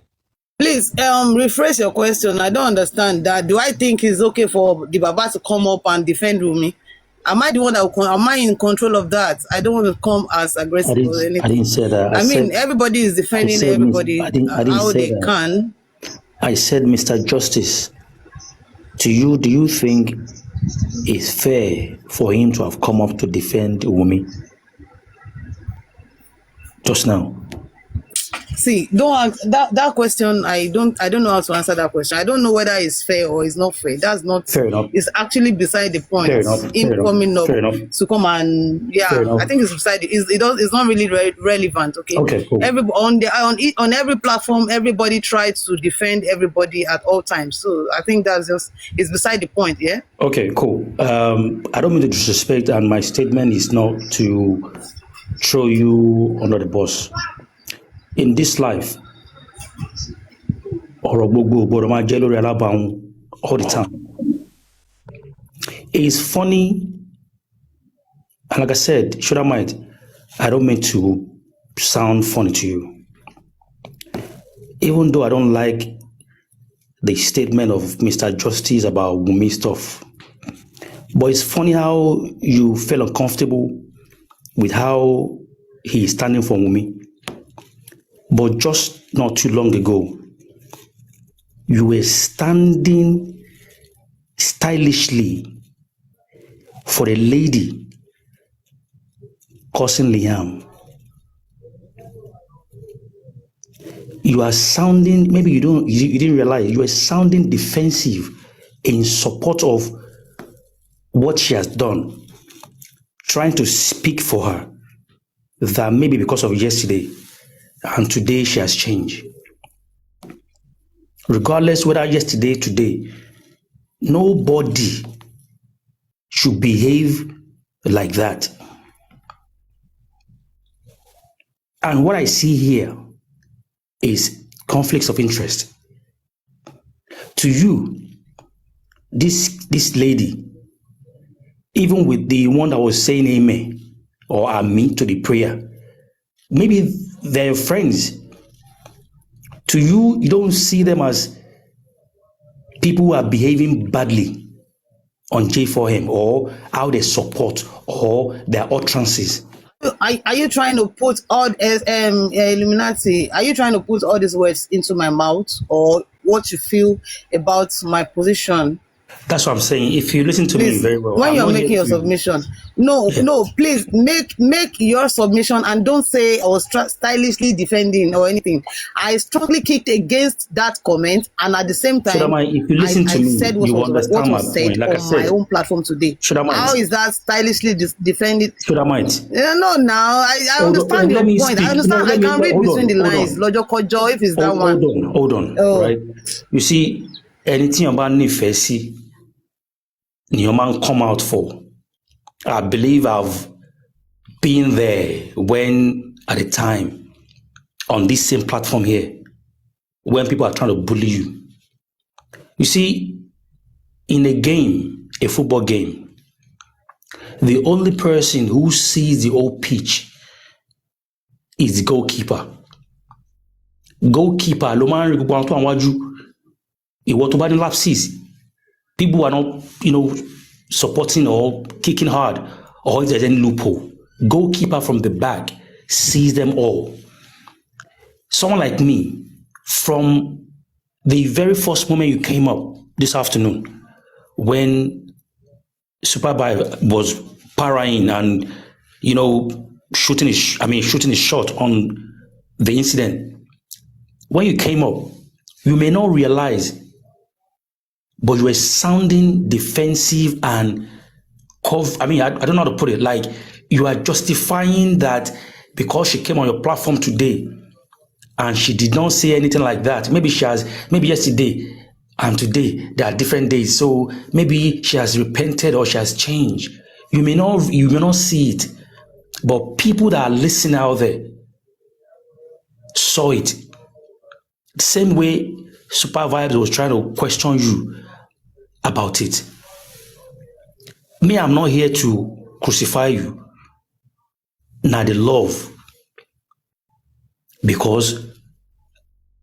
Please, rephrase your question. I don't understand that. Do I think it's okay for the Baba to come up and defend Wunmi? Am I the one that am I in control of that? I don't want to come as aggressive or anything. I didn't say that. I mean, everybody is defending everybody I didn't how say they that. can. I said, Mr. Justice, to you, do you think it's fair for him to have come up to defend Wunmi just now? See, don't ask that question. I don't know how to answer that question. I don't know whether it's fair or it's not fair. That's not Fair enough. It's actually beside the point. Fair enough. Him Fair coming enough. up Fair enough. to come and Fair enough. I think it's beside it. It's not really relevant. Okay. Okay, cool. On every platform, everybody tries to defend everybody at all times. So I think it's beside the point. Yeah. Okay, cool. I don't mean to disrespect, and my statement is not to throw you under the bus. In this life, all the time. It's funny, and like I said, I don't mean to sound funny to you. Even though I don't like the statement of Mr. Justice about Wunmi stuff, but it's funny how you feel uncomfortable with how he is standing for Wunmi. But just not too long ago, you were standing stylishly for a lady causing Liam. You are sounding, maybe you didn't realize, you are sounding defensive in support of what she has done, trying to speak for her. that maybe because of yesterday and today she has changed. Regardless whether yesterday, today, nobody should behave like that. And what I see here is conflicts of interest. To you, this lady, even with the one that was saying amen or amen to the prayer, maybe they're friends. To you, you don't see them as people who are behaving badly on J4M or how they support or their utterances. Are you trying to put all Illuminati? Are you trying to put all these words into my mouth, or what you feel about my position? That's what I'm saying. If you listen to me Please, very well, when I'm you're not making here your to. submission, no, Yeah. no, please make your submission and don't say I was stylishly defending or anything. I strongly kicked against that comment, and at the same time, If you listen to I me, said you what understand my was said point. Like I on my said, own platform today. How is that stylishly defended? No, now I understand Let your me point. I speak. No, understand. I can read hold between the on, hold lines. on. Lojo Kojo, if it's that one. Hold on, Oh. right? You see, anything about Nifesi, Nyoman come out for. I believe I've been there when, at the time, on this same platform here, when people are trying to bully you. You see, in a game, a football game, the only person who sees the whole pitch is the goalkeeper. Goalkeeper, ló máa ń rí gbogbo àwọn tó wà níwájú. Ìwọ tó bá ní lapses, people are not, supporting or kicking hard, or if there's any loophole. Goalkeeper from the back sees them all. Someone like me, from the very first moment you came up this afternoon, when Supervibez was parrying and, shooting his shot on the incident, when you came up, you may not realize, but you were sounding defensive and I don't know how to put it. Like, you are justifying that because she came on your platform today and she did not say anything like that. Maybe yesterday and today there are different days. So maybe she has repented or she has changed. You may not see it, but people that are listening out there saw it. The same way Supervibez was trying to question you about it. Me, I'm not here to crucify you. Now the love, because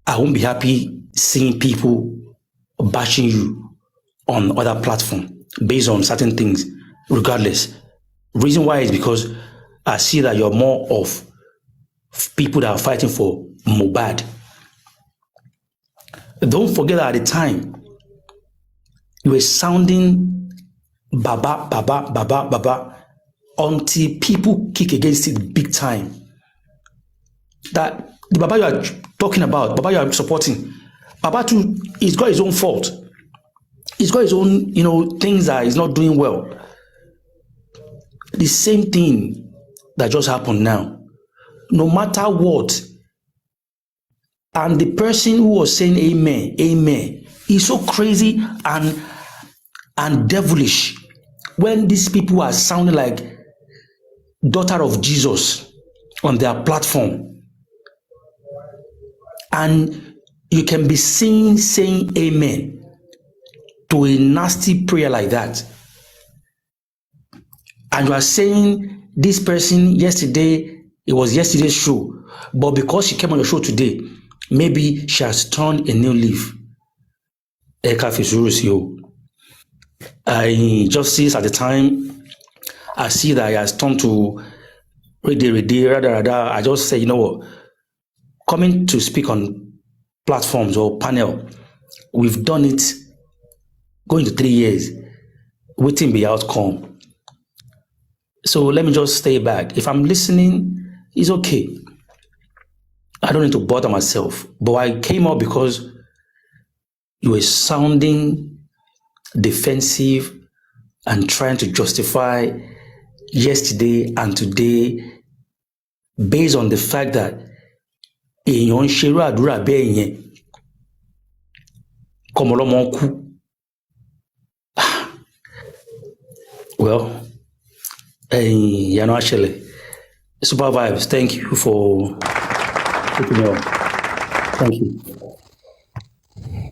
I won't be happy seeing people bashing you on other platforms based on certain things, regardless. Reason why is because I see that you're more of people that are fighting for Mohbad. Don't forget that at the time, you were sounding Baba, Baba, Baba, Baba, until people kick against it big time. That the Baba you are talking about, Baba you are supporting, Baba too, he's got his own fault. He's got his own, things that he's not doing well. The same thing that just happened now. No matter what, and the person who was saying amen, amen, is so crazy and devilish when these people are sounding like daughter of Jesus on their platform. And you can be seen saying amen to a nasty prayer like that. And you are saying this person yesterday, it was yesterday's show, but because she came on your show today, maybe she has turned a new leaf. Justice at the time, I see that he has turned to I just say, coming to speak on platforms or panel, we've done it going to 3 years, waiting the outcome. So let me just stay back. If I'm listening, it's okay. I don't need to bother myself. But I came up because you were sounding defensive and trying to justify yesterday and today based on the fact that èèyàn ń ṣerú àdúrà bẹ́ẹ̀ yẹn kọ́mọlọ́mọ ń kú. Well, ìyanu á ṣẹlẹ̀. Supervibez, thank you for picking me up. Thank you.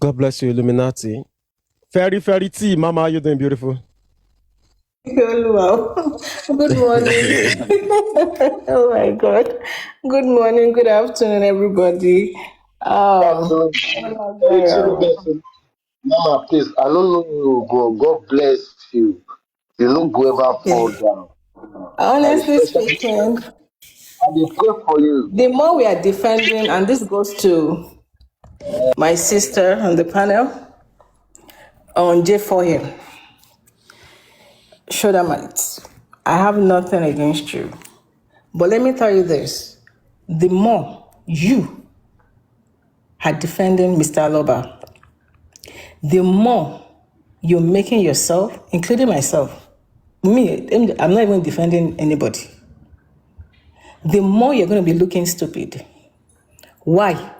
God bless you, Illuminati. Fairy, fairy tea, Mama, how you doing, beautiful? Wow. Good morning. Oh my God. Good morning, good afternoon, everybody. Mama, please, I don't know you go. God bless you. You don't go ever fall down. Honestly speaking, I dey pray for you. the more we are defending, and this goes to my sister on the panel on J4 Shodamites. I have nothing against you. But let me tell you this. The more you are defending Mr. Aloba, the more you're making yourself, including myself, I'm not even defending anybody. The more you're going to be looking stupid. Why?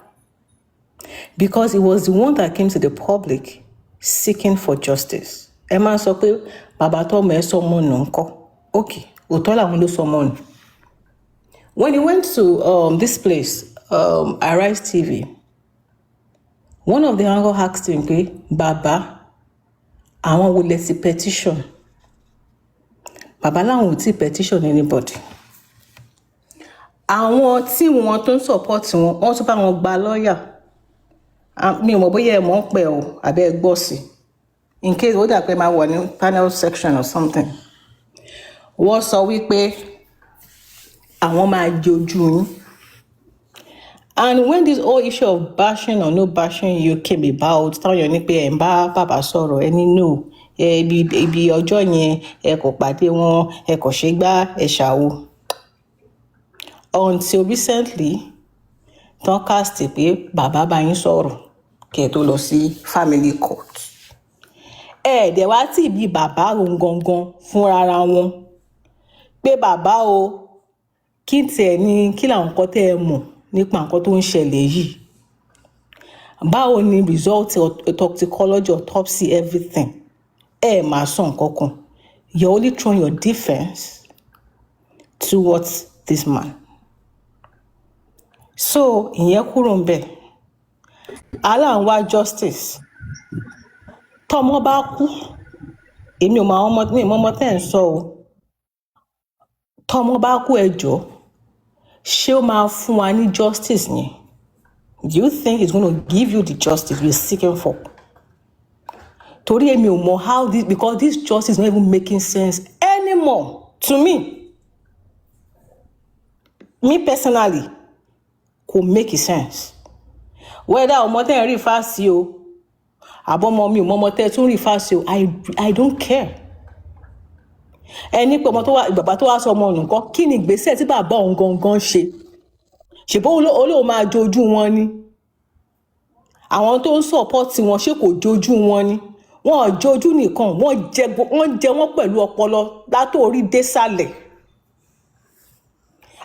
Because it was the one that came to the public seeking for justice. Emma sọ pé bàbá tó mọ̀ ẹ́ sọmọ nù ńkọ́. Okay, òótọ́ làwọn ló sọmọ nù. When he went to this place, Arise TV, one of the anchor asked him pé bàbá àwọn wo lẹ ti petition. Bàbá làwọn ò tí petition anybody. Àwọn tí wọ́n tó ń support wọn, wọ́n tún bá wọn gba lawyer. Mi ò mọ̀ bóyá ẹ mọ̀ ń pẹ́ o, àbẹ́ ẹ gbọ́ sí. In case ó dà pé máa wọ̀ ní panel section or something. Wọ́n sọ wípé àwọn máa jojú yín. And when this whole issue of bashing or no bashing you came about, táwọn yàn ní pé ẹ̀ ń bá bàbá sọ̀rọ̀ ẹni no, ibi ọjọ́ yẹn ẹ kò pàdé wọn, ẹ kò ṣe gbá ẹ ṣàwo. Until recently, tán cast pé bàbá bá yín sọ̀rọ̀ kẹ́ tó lọ sí family court. Dẹ̀ wá tí bí bàbá òun gangan fúnra wọn pé bàbá o kí tiẹ̀ ní kí làwọn nǹkan tẹ́ ẹ mọ̀ nípa nǹkan tó ń ṣẹlẹ̀ yìí. Báwo ni result toxicology, autopsy, everything? Máa sọ nǹkan kan. You're only throwing your defense towards this man. So, ìyẹn kúrò ń bẹ̀. Aláǹwá justice. Tọ́mọ bá kú, èmi ò máa ọmọ tẹ́ ń sọ o. Tọ́mọ bá kú ẹjọ́, ṣé ó máa fún wa ní justice yẹn? Do you think he's going to give you the justice you're seeking for? Torí èmi ò mọ̀ how this, because this justice is not even making sense anymore to me. Me personally, kò make sense. Whether ọmọ tẹ́ ń rí fásí o, àbọ̀mọ mi ò mọ ọmọ tẹ́ tún rí fásí o, I don't care. Ẹni pé bàbá tó wá sọ ọmọ nǹkan, kí ni ìgbésẹ̀ tí bàbá òun gangan ṣe? Ṣèbó olóò máa jojú wọn ni. Àwọn tó ń support wọn ṣé kò jojú wọn ni. Wọn ò jojú nìkan, wọ́n jẹ wọ́n pẹ̀lú ọpọlọ látòrí désàlẹ̀.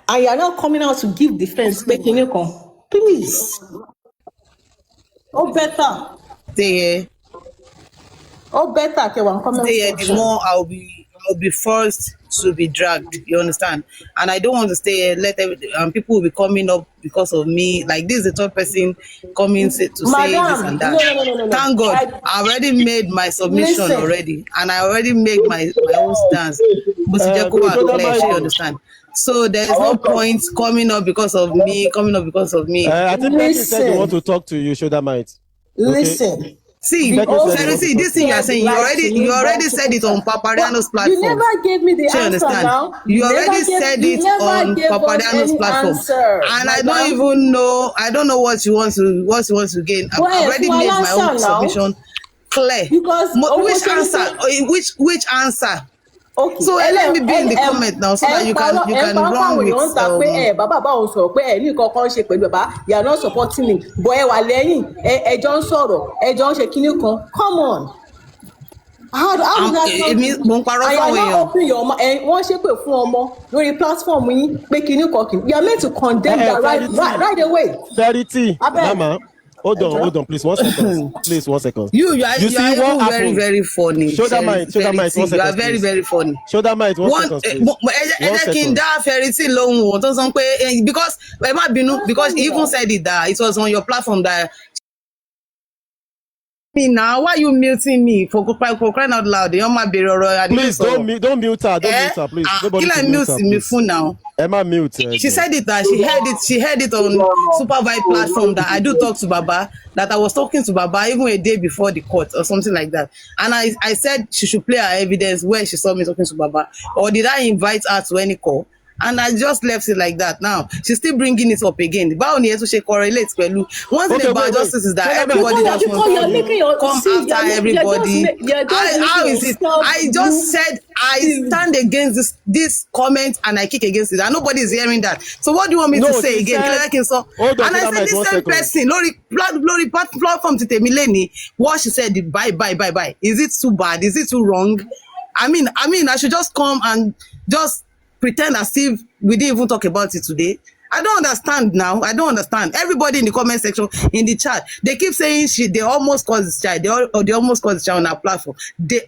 And you are not coming out to give defense pé kíní kan. Please. Oh, better. Stay kẹ́ wà ń comment here. The more I'll be forced to be dragged. You understand? And I don't want to stay here. People will be coming up because of me. Like this is the third person coming to say this and that. No. Thank God, I already made my submission already, and I already made my own stance. But you understand? So there's no point coming up because of me. I think Becky said you want to talk to you, Shodamite. Listen. See, this thing you are saying, you already said it on Papariano's platform. You never gave me the answer now. You already said it on Papariano's platform. And I don't even know, I don't know what you want to gain. I've already made my own submission clear. Because which answer? Okay. So let me be in the comment now so that you can run with bàbá òun sọ̀rọ̀ pé ẹ ní nǹkan kan ṣe pẹ̀lú bàbá, you are not supporting me, but ẹ wà lẹ́yìn ẹjọ́ ń sọ̀rọ̀ ẹjọ́ ń ṣe kinní kan. Come on, How does that èmi mo ń parọ́ I fáwọn am not èèyàn. opening your mouth and wọ́n ṣépè fún ọmọ lórí platform yín pé kinní kọkìn. You are meant to condemn that right away. Verity, Abeg. Mama, hold on, please, 1 second, please, 1 second. You are see what even very happened? very funny. Shoulder mic, 1 You second, are very please. very funny. Shoulder mic, 1 second, please. Ẹ jẹ́ kí n dá Ferity lóhùn o tó sọ pé because ẹ má bínú because he even said it that it was on your platform that me now why you muting me for crying out loud èèyàn máa bèrè ọ̀rọ̀ Please don't mute her, mute her, please. Nobody kí lẹ should mute mute her, me please. fún now. Emma mute. She said it that she heard it on Supervibez platform that I do talk to Baba, that I was talking to Baba even a day before the court or something like that. And I said she should play her evidence when she saw me talking to Baba. Or did I invite her to any call? And I just left it like that. Now she's still bringing it up again. Báwo ni ẹ tún ṣe correlate pẹ̀lú one thing about justice is that everybody just wants to come after everybody. How is it? I just said I stand against this comment and I kick against it, and nobody is hearing that. So what do you want me to say again? And I said this same person, Lori platform to Temileni, what she said, bye. Is it too bad? Is it too wrong? I mean, I should just come and just pretend as if we didn't even talk about it today. I don't understand now. I don't understand. Everybody in the comment section, in the chat, they keep saying they almost caused this child. They almost caused this child on our platform. They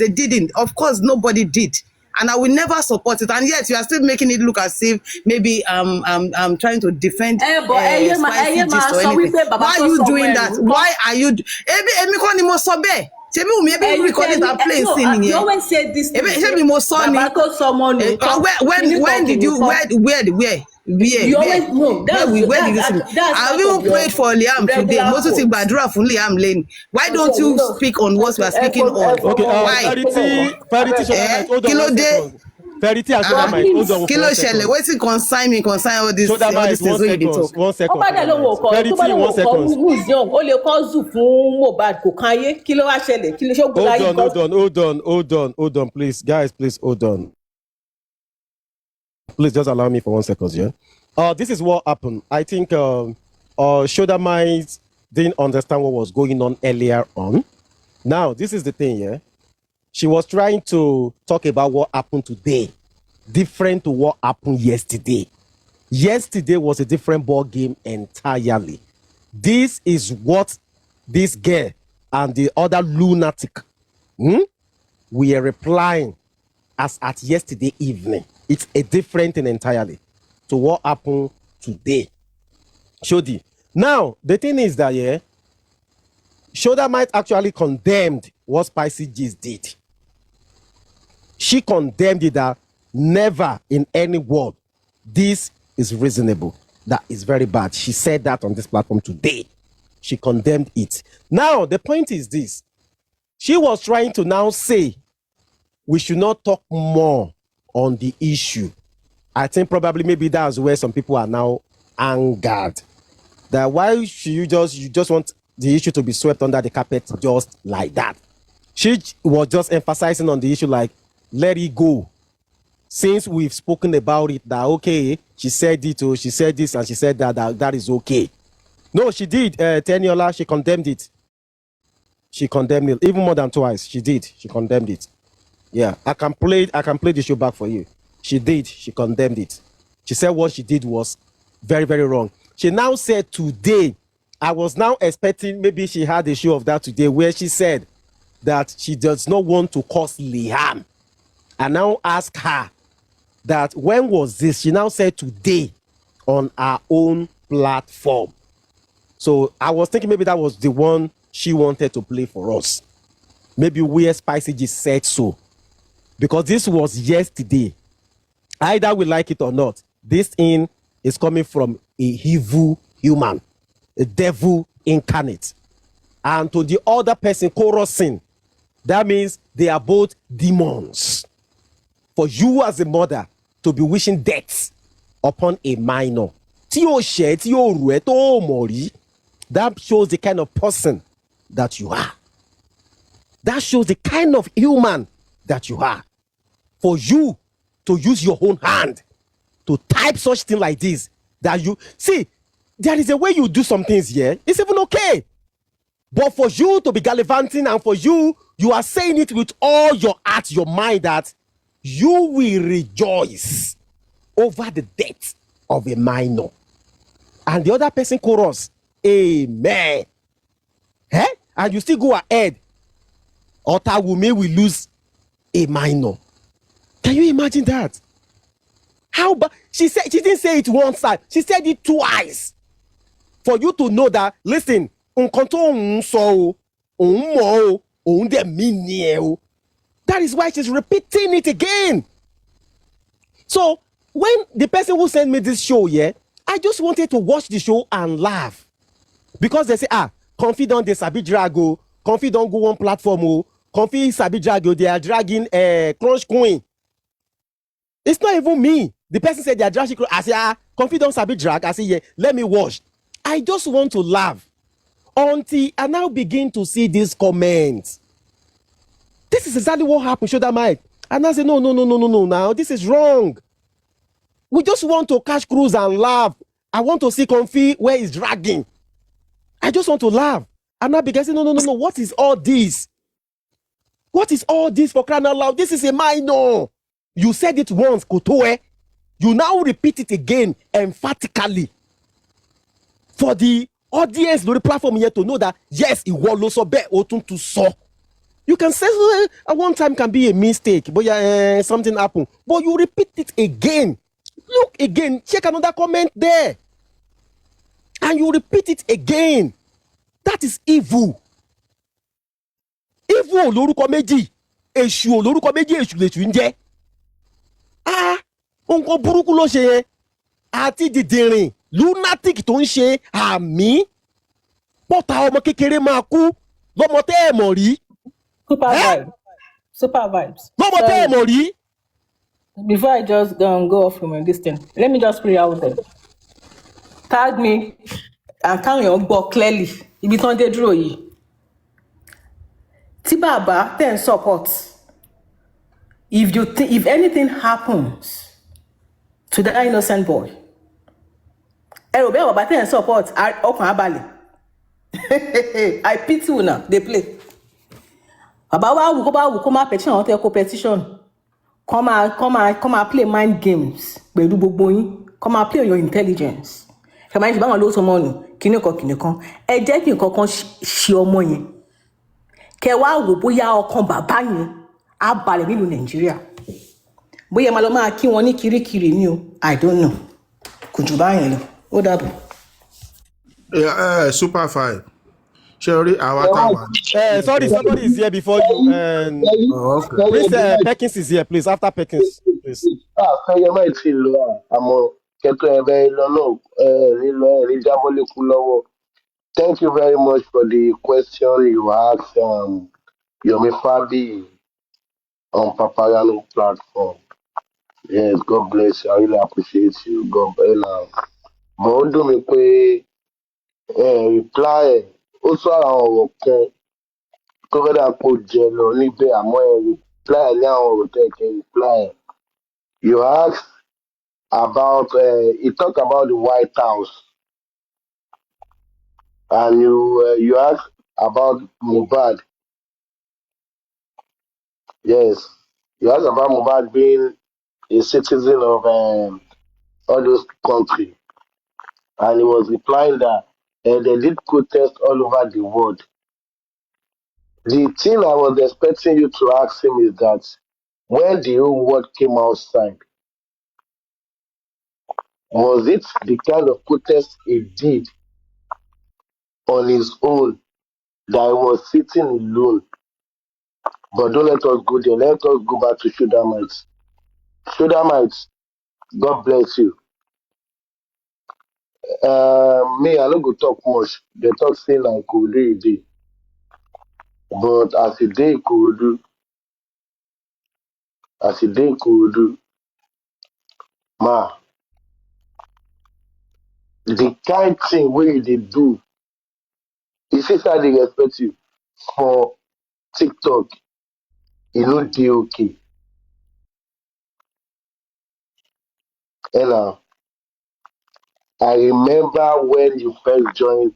didn't. Of course, nobody did. And I will never support it. And yet you are still making it look as if maybe I'm trying to defend spicy gist or anything. Why are you doing that? Why are you? Emi kọ́ ni mo sọ bẹ́ẹ̀. Ṣebí Wunmi ebi recording that play sí nìyẹn. You always say this. Ṣebí mo sọ ni. Baba tó sọmọ nù. When did you where did you see me? I've even prayed for Liam today. Mo tún ti gbàdúrà fún Liam lẹ́nu. Why don't you speak on what we are speaking on? Okay, why? Kí ló dé? Verity and shoulder mic, hold on. Kí ló ṣẹlẹ̀? Wetin concern all this things wey you dey talk? 1 second. Ó bá dẹ̀ lóhùn ọkọ̀ tó bá lóhùn ọkọ̀ who's young ó lè kọ́ zoo fún Mohbad kò káyé kí ló wá ṣẹlẹ̀ kí ló ṣe ògùn láyé. Hold on, please. Guys, please hold on. Please just allow me for 1 second, yeah? This is what happened. I think shoulder mic didn't understand what was going on earlier on. Now, this is the thing, yeah? She was trying to talk about what happened today, different to what happened yesterday. Yesterday was a different ball game entirely. This is what this girl and the other lunatic we are replying as at yesterday evening. It's a different thing entirely to what happened today. Shodi. Now, the thing is that, yeah, Shoulder might actually condemned what Spicy Gist did. She condemned it that never in any world this is reasonable. That is very bad. She said that on this platform today. She condemned it. Now, the point is this. She was trying to now say we should not talk more on the issue. I think probably maybe that's where some people are now angered. That why should you just want the issue to be swept under the carpet just like that? She was just emphasizing on the issue like, let it go. Since we've spoken about it, that okay, she said it, or she said this, and she said that is okay. No, she did. Teniola, she condemned it. She condemned it even more than twice. She did. She condemned it. Yeah, I can play the show back for you. She did. She condemned it. She said what she did was very, very wrong. She now said today, I was now expecting maybe she had a show of that today where she said that she does not want to cause Liam. I now ask her that when was this? She now said today on her own platform. So I was thinking maybe that was the one she wanted to play for us. Maybe where Spicy Gist said so. Because this was yesterday. Either we like it or not, this thing is coming from a evil human, a devil incarnate. And to the other person chorusing, that means they are both demons. For you as a mother to be wishing death upon a minor, that shows the kind of person that you are. That shows the kind of human that you are. For you to use your own hand to type such thing like this, that you see, there is a way you do some things here. It's even okay. But for you to be gallivanting and for you You are saying it with all your heart, your mind, that you will rejoice over the death of a minor. And the other person chorus, amen. Eh? And you still go ahead. Otawumi will lose a minor. Can you imagine that? How bad? She said, she didn't say it once time, she said it twice. For you to know that, listen, nǹkan tó ń sọ o, òun mọ̀ o, òun dẹ̀ mí ni ẹ o. That is why she's repeating it again. So when the person who sent me this show, yeah, I just wanted to watch the show and laugh. Because they say, Comfy don dey sabi drag o, Comfy don go one platform o, Comfy sabi drag o, they are dragging Crunch Queen. It's not even me. The person said they are dragging. I say, Comfy don sabi drag. I say, yeah, let me watch. I just want to laugh until I now begin to see these comments. This is exactly what happened, Shoulder Mike. And I say, no, now this is wrong. We just want to catch cruise and laugh. I want to see Comfy where he's dragging. I just want to laugh. And I began to say, no, what is all this? What is all this, for crying out loud? This is a minor. You said it once, Kotoe. You now repeat it again emphatically. For the audience, the platform here to know that, yes, it was also bad to saw. You can say one time can be a mistake, but something happened. But you repeat it again. Look again, check another comment there. And you repeat it again. That is evil. Evil lórúkọ méjì. Èṣù lórúkọ méjì, èṣù lèṣù ń jẹ́. Nǹkan burúkú ló ṣe yẹn. Àti dìdìrìn lunatic tó ń ṣe àmì. Pọ́ta ọmọ kékeré máa kú. Lọ́mọ tẹ́ ẹ̀ mọ̀ rí. Supervibez. Lọ́mọ tẹ́ ẹ̀ mọ̀ rí. Before I just go off from this thing, let me just pray out there. Tag me and count your book clearly. Ibi tán dé dúró yìí. Tí bàbá tẹ̀ ń support. If anything happens to that innocent boy, ẹ rò bẹ́ẹ̀ bàbá tẹ̀ ń support ọkàn abalẹ̀. I pity una, they play. Bàbá wa wù kó máa petition àwọn tẹ́ kó petition. Come and play mind games pẹ̀lú gbogbo yín. Come and play on your intelligence. Ṣé máa ń ṣe báwọn ló sọ mọ́ ọ̀nù kíní kan. Ẹ jẹ́ kí nǹkan kan ṣe ọmọ yẹn. Kẹ wá wò bóyá ọkàn bàbá yẹn á balẹ̀ nínú Nàìjíríà. Bóyá máa lọ máa kí wọn ní kirikiri ni o. I don't know. Kò jù báyẹn lọ. Ó dàbọ̀. Supervibez. Ṣé orí àwa táwa? Sorry, somebody is here before you. Okay. Please, Perkins is here, please. After Perkins, please. Fẹ́yẹ máa ti lọ àmọ́ kẹ́tọ́ ẹ̀rẹ́ lọ́nà nílò ẹ̀rí jábọ́lẹ́kú lọ́wọ́. Thank you very much for the question you asked Yomi Fabi on Papayano platform. Yes, God bless you. I really appreciate you. God bless you. But ó dùn mí pé reply ó sọ àwọn ọ̀rọ̀ kan tó fẹ́ dà kó jẹ lọ níbẹ̀ àmọ́ reply ní àwọn ọ̀rọ̀ tẹ̀ kí reply. You asked about, he talked about the White House. And you asked about Mohbad. Yes. You asked about Mohbad being a citizen of all those countries. And he was replying that they did protest all over the world. The thing I was expecting you to ask him is that when the whole world came outside, was it the kind of protest he did on his own that he was sitting alone? But don't let us go there. Let us go back to Shudamites. Shudamites, God bless you. Me, I don't go talk much. They talk say like Kudu a day. But as a day Kudu, ma, the kind thing where they do, is it how they respect you for TikTok, dey okay. And I remember when you first joined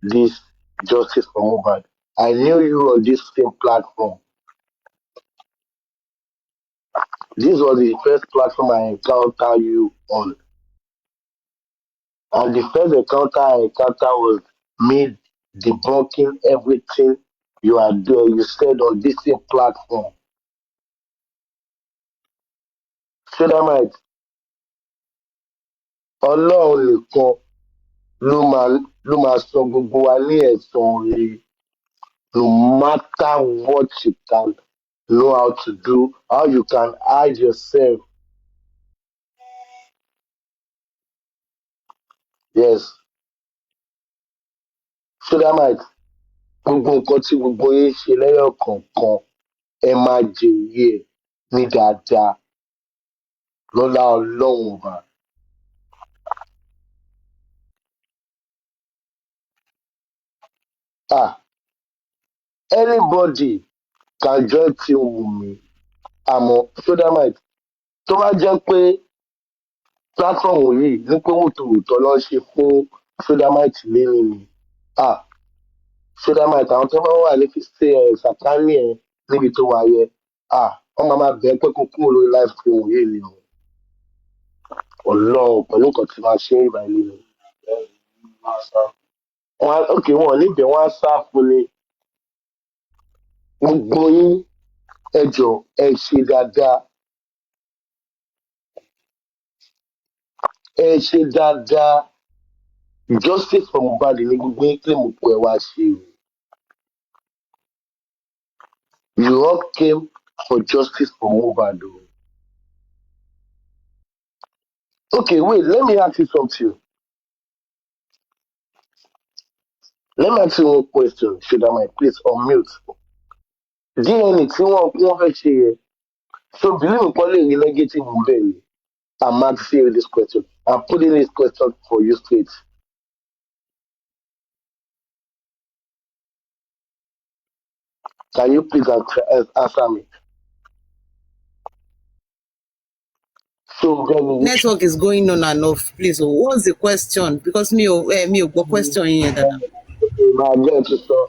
this Justice for Mohbad. I knew you on this same platform. This was the first platform I encountered you on. And the first encounter I encountered was me debunking everything you are doing, you said on this same platform. Shulamite, Ọlọ́run nìkan ló máa sọ gbogbo wa ní ẹ̀san rere. No matter what you can know how to do, how you can hide yourself. Yes. Shulamite, gbogbo nǹkan tí gbogbo yín ṣe lẹ́yọ̀ kọ̀ọ̀kan ẹ máa jèrè ẹ̀ ní dáadáa lọ́lá ọlọ́run ọba. Ah, anybody can join team Wunmi àmọ́ Shulamite tó bá jẹ́ pé platform yìí ní pé wòtòwòtò ló ń ṣe fún Shulamite lẹ́nu ni. Ah, Shulamite àwọn tó bá wà ní fi ṣe sàkání ẹ̀ níbi tó wà yẹ. Ah, wọ́n máa bẹ̀ ẹ́ pé kó kúrò lórí live stream yìí ni o. Ọlọ́run pẹ̀lú nǹkan tí máa ṣe ìgbà ilé mi. Wọn ò níbẹ̀ wọ́n á sá fún ni. Gbogbo yín ẹ jọ̀ọ́ ẹ ṣe dáadáa. Ẹ ṣe dáadáa. Justice for Mohbad ni gbogbo yín claim pé ẹ wá ṣe o. You all came for justice for Mohbad o. Okay, wait, let me ask you something. Let me ask you one question. Should I my please unmute? DNA tí wọ́n fẹ́ ṣe yẹ. So believe nǹkan lè rí negative bẹ́ẹ̀ ni. I'm asking you this question. I'm putting this question for you straight. Can you please answer me? So then, Network is going on and off. Please, what's the question? Because me ò question yẹn dáadáa. my girl to so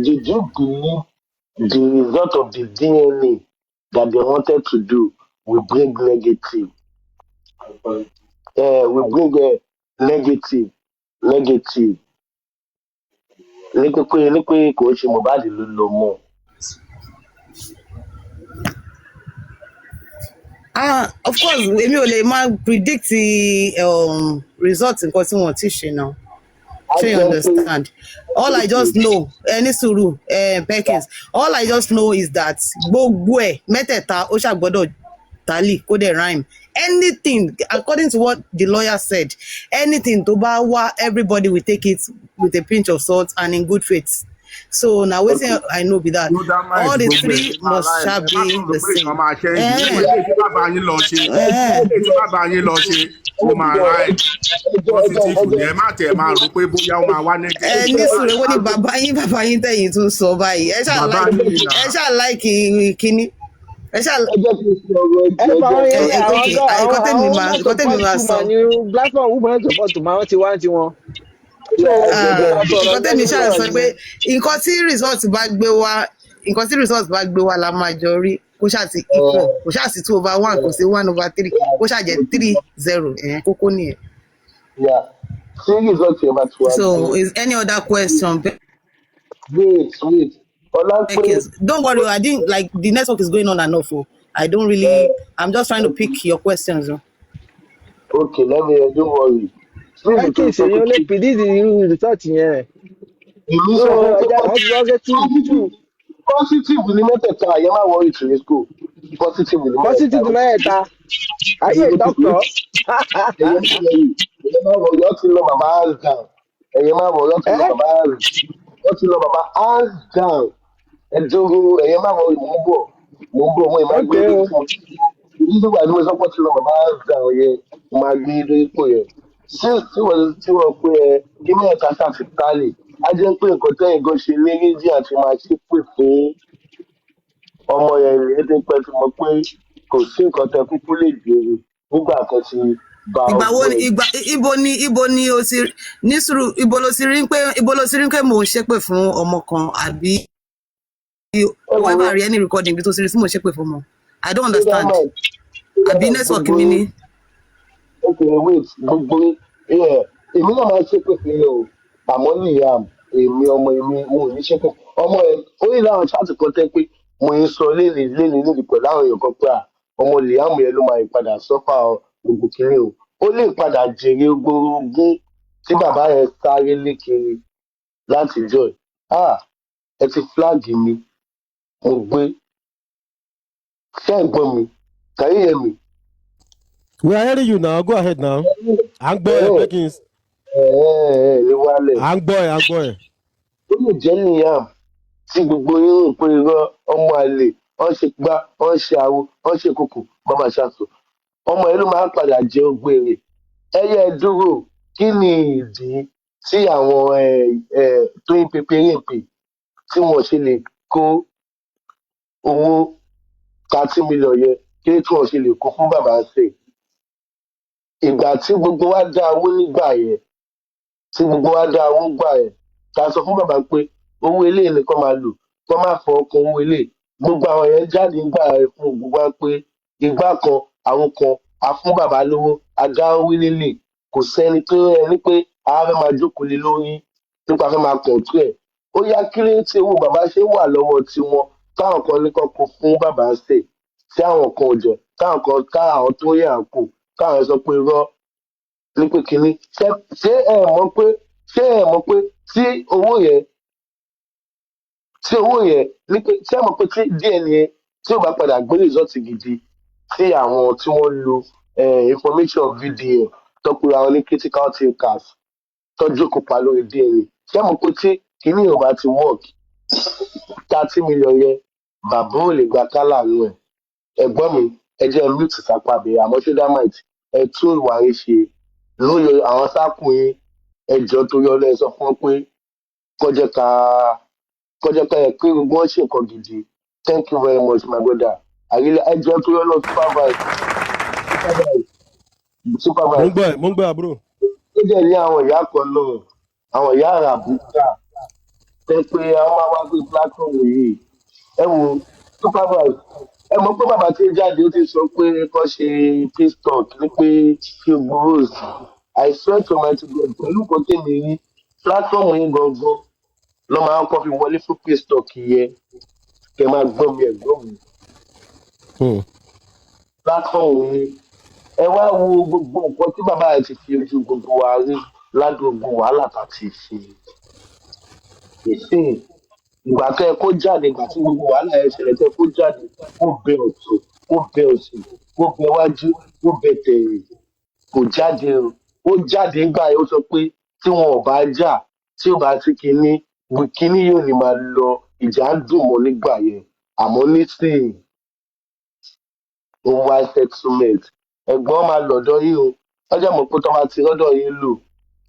did you believe the result of the DNA that they wanted to do will bring negative? Will bring negative. Ní pé kò ṣe Mohbad ló lò mọ́. Of course, èmi ò lè máa predict result nǹkan tí wọ́n ti ṣe náà. So you understand? All I just know, any sùúrù, Perkins, all I just know is that gbogbo ẹ̀ mẹ́tẹ̀ẹ̀ta ó ṣàgbọ́dọ̀ tally kó dẹ̀ rhyme. Anything, according to what the lawyer said, anything tó bá wá, everybody will take it with a pinch of salt and in good faith. So now wetin I know be that all the three must shall be the same. Ilé tí bàbá yín lọ ṣe, ó máa ra ẹ̀. Positive ni ẹ má tẹ̀ máa rò pé bóyá ó máa wá negative. Ní sùúrù wo ni bàbá yín tẹ̀yìn tún sọ báyìí? Ẹ ṣáà láìkì kíní. Ẹ ṣáà nǹkan tèmi máa sọ. platform wúbọn ẹ̀ tó pọ̀ tó máa ń ti wá ti wọn. Nǹkan tèmi ṣáà sọ pé nǹkan tí result bá gbé wá la máa jọ rí kó ṣáà ti equal kó ṣáà sí 2/1 kò sí 1/3 kó ṣáà jẹ́ 3-0 kókó nìyẹn. Yeah. See result yẹn bá ti wá. So is any other question? Wait. Don't worry, I didn't like the network is going on and off. I don't really. I'm just trying to pick your questions. Okay, don't worry. Perkins èyàn lè predict irú result yẹn. Ìlú sọ pé positive ni mẹ́tẹ̀ẹ̀ta àyẹ̀ máa wọ ìtìrí school. Positive ni mẹ́tẹ̀ẹ̀ta. Ayé dọ́kítọ̀. Ẹ̀yẹ máa wọ̀ yọ́ ti lọ bàbá hands down. Ẹ̀yẹ máa wọ̀ yọ́ ti lọ bàbá hands down. Ẹ̀dọ́gbò ẹ̀yẹ máa wọ̀ mò ń bọ̀ mo ìmọ̀ gbé lórí fún mi. Ìdílé wà ní mo sọ́pọ̀ ti lọ bàbá hands down yẹn máa gbé lórí ipò yẹn. Since tí wọ́n pé kí mẹ́ta ṣàfitálì, á jẹ́ pé nǹkan tẹ́yìn gan ṣe léríjì àti máa ṣe pè fún ọmọ yẹn rèé dé pẹ́ tí mo pé kò sí nǹkan tẹ kúkú lè béèrè nígbà kan tí ìgbà wo Bàbá ìgbà ibo ni o ti ní sùúrù ibo ló ti rí pé mò ń ṣépè fún ọmọ kan àbí ẹ o wo ever rí any recording bí tó ti rí tí mò ń ṣépè fún ọmọ I don't understand àbí network gbogbo mi ni. okay wait gbogbo èmi náà máa ṣépè fún yín o àmọ́ Liam èmi ọmọ èmi mo ò ní ṣépè ọmọ ẹ ó ní láwọn ṣáàtì kan tẹ́ pé mo ń sọ léni níbi pẹ̀lú àwọn èèyàn kan pé ọmọ Liam yẹn ló máa padà sọ́fà gbogbo kiri o ó lè padà jèrè gbogbo tí bàbá yẹn sáré lé kiri láti jọ ẹ ti flag mi mo gbé ṣé ẹ gbọ́ mi kàyé yẹn mi. We are hearing you now. Go ahead now. À ń gbọ́ ẹ Perkins. Ní wálẹ̀. À ń gbọ́ ẹ, à ń gbọ́ ẹ. Ó lè jẹ́ Liam tí gbogbo yín rò pé irọ́ ọmọ àlè wọ́n ṣe gbá wọ́n ṣe àwo wọ́n ṣe kòkò bàbá ṣàtò ọmọ yẹn ló máa ń padà jẹ ògbèrè ẹyẹ dúró kí ni ìdí tí àwọn tó ń pèpèrèpè tí wọ́n ṣe lè kó owó 30 million yẹn kí tí wọ́n ṣe lè kó fún bàbá ṣe ìgbà tí gbogbo wa dá owó nígbà yẹn tí gbogbo wa dá owó gbà yẹn ta sọ fún bàbá pé owó eléyìí nìkan máa lò kó má fọ ọkàn owó eléyìí gbogbo àwọn yẹn jáde nígbà yẹn fún gbogbo wa pé ìgbà kan àwọn kan a fún bàbá lówó a dá owó nílé kò sẹ́ni tó rẹ ní pé a fẹ́ máa jókòó lé lórí nípa fẹ́ máa kọ̀ọ̀tù ẹ̀ ó yá kí ló tí owó bàbá ṣe wà lọ́wọ́ tiwọn táwọn kan ní kọ́kọ́ fún bàbá ṣe tí àwọn kan ò jẹ táwọn kan táwọn tó yẹ àǹkó táwọn sọ pé rọ ní pé kínní ṣé ẹ mọ̀ pé tí owó yẹn ní pé ṣé ẹ mọ̀ pé tí DNA tí ó bá padà gbé rìsọ́ọ̀tì gidi tí àwọn tí wọ́n lo information VDN tọ́pọ̀ àwọn ní critical thinkers tọ́jú kópa lórí DNA ṣé ẹ mọ̀ pé tí kínní yóò bá ti work 30 million yẹn bàbá ò lè gba kálà nù ẹ̀ ẹ̀gbọ́n mi ẹ jẹ́ mute sápàbẹ àmọ́ ṣé dámàìtì ẹ tún ìwà yín ṣe lóye àwọn sáàkù yín ẹjọ́ tó yọ lẹ sọ fún pé kọjá ká ẹ pé gbogbo wọn ṣe nǹkan gidi thank you very much my brother àrílẹ ẹjọ́ tó yọ lọ supervise. Mo ń gbọ́ àbúrò. ó jẹ́ ní àwọn ìyá kan náà àwọn ìyá àràbùkà tẹ́ pé àwọn máa wá sí platform yìí ẹ wo supervise ẹ mọ̀ pé bàbá tí ń jáde ó ti sọ pé kó ṣe peace talk ní pé few burrows I swear to my God pẹ̀lú nǹkan tèmi rí platform yín gangan lọ́ máa ń kọ́ fi wọlé fún peace talk yẹn kẹ́ máa gbọ́ mi ẹ̀gbọ́n mi. platform yín ẹ wá wo gbogbo nǹkan tí bàbá rẹ̀ ti fi ojú gbogbo wa rí ládùúgbò wàhálà tá a ti ṣe ìsìn ìgbà tẹ kó jáde ìgbà tí gbogbo wàhálà ẹ ṣẹlẹ̀ tẹ kó jáde kó bẹ ọ̀tún kó bẹ òsì kó bẹ wájú kó bẹ tẹ̀yìn kò jáde o ó jáde nígbà yẹn ó sọ pé tí wọn ò bá jà tí ò bá sí kinní yóò ní máa lọ ìjà ń dùn mọ́ nígbà yẹn àmọ́ nísìnyí ó wá settlement ẹ̀gbọ́n máa lọ́dọ̀ yín o ọjọ́ mọ̀ pé tó bá ti rọ́dọ̀ yín lò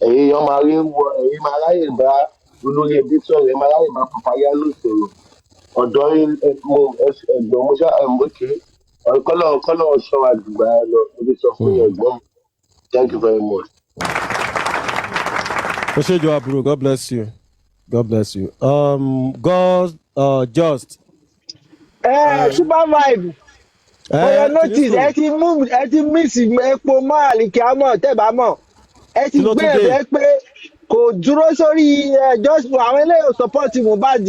ẹ̀yin yẹn máa rí wọ ẹ̀yin máa ráyè bá olórí ẹbí sọ̀rọ̀ ẹ̀ máa ráyè bá papayá ló sọ̀rọ̀ ọ̀dọ́ yín ẹ̀gbọ́n mo ṣá ẹ̀mọ́kè kọ́lọ̀ ṣọ́ àdùgbà ẹ lọ ebi sọ fún yẹn ẹ̀gbọ́n mi thank you very much. Ó ṣe jọ àbúrò God bless you God bless you God just. Supervibez for your notice ẹ ti miss epo máàlì kí á mọ̀ tẹ́ bá mọ̀ ẹ ti gbé ẹ̀fẹ́ pé kò dúró sórí just àwọn eléyìí support Mohbad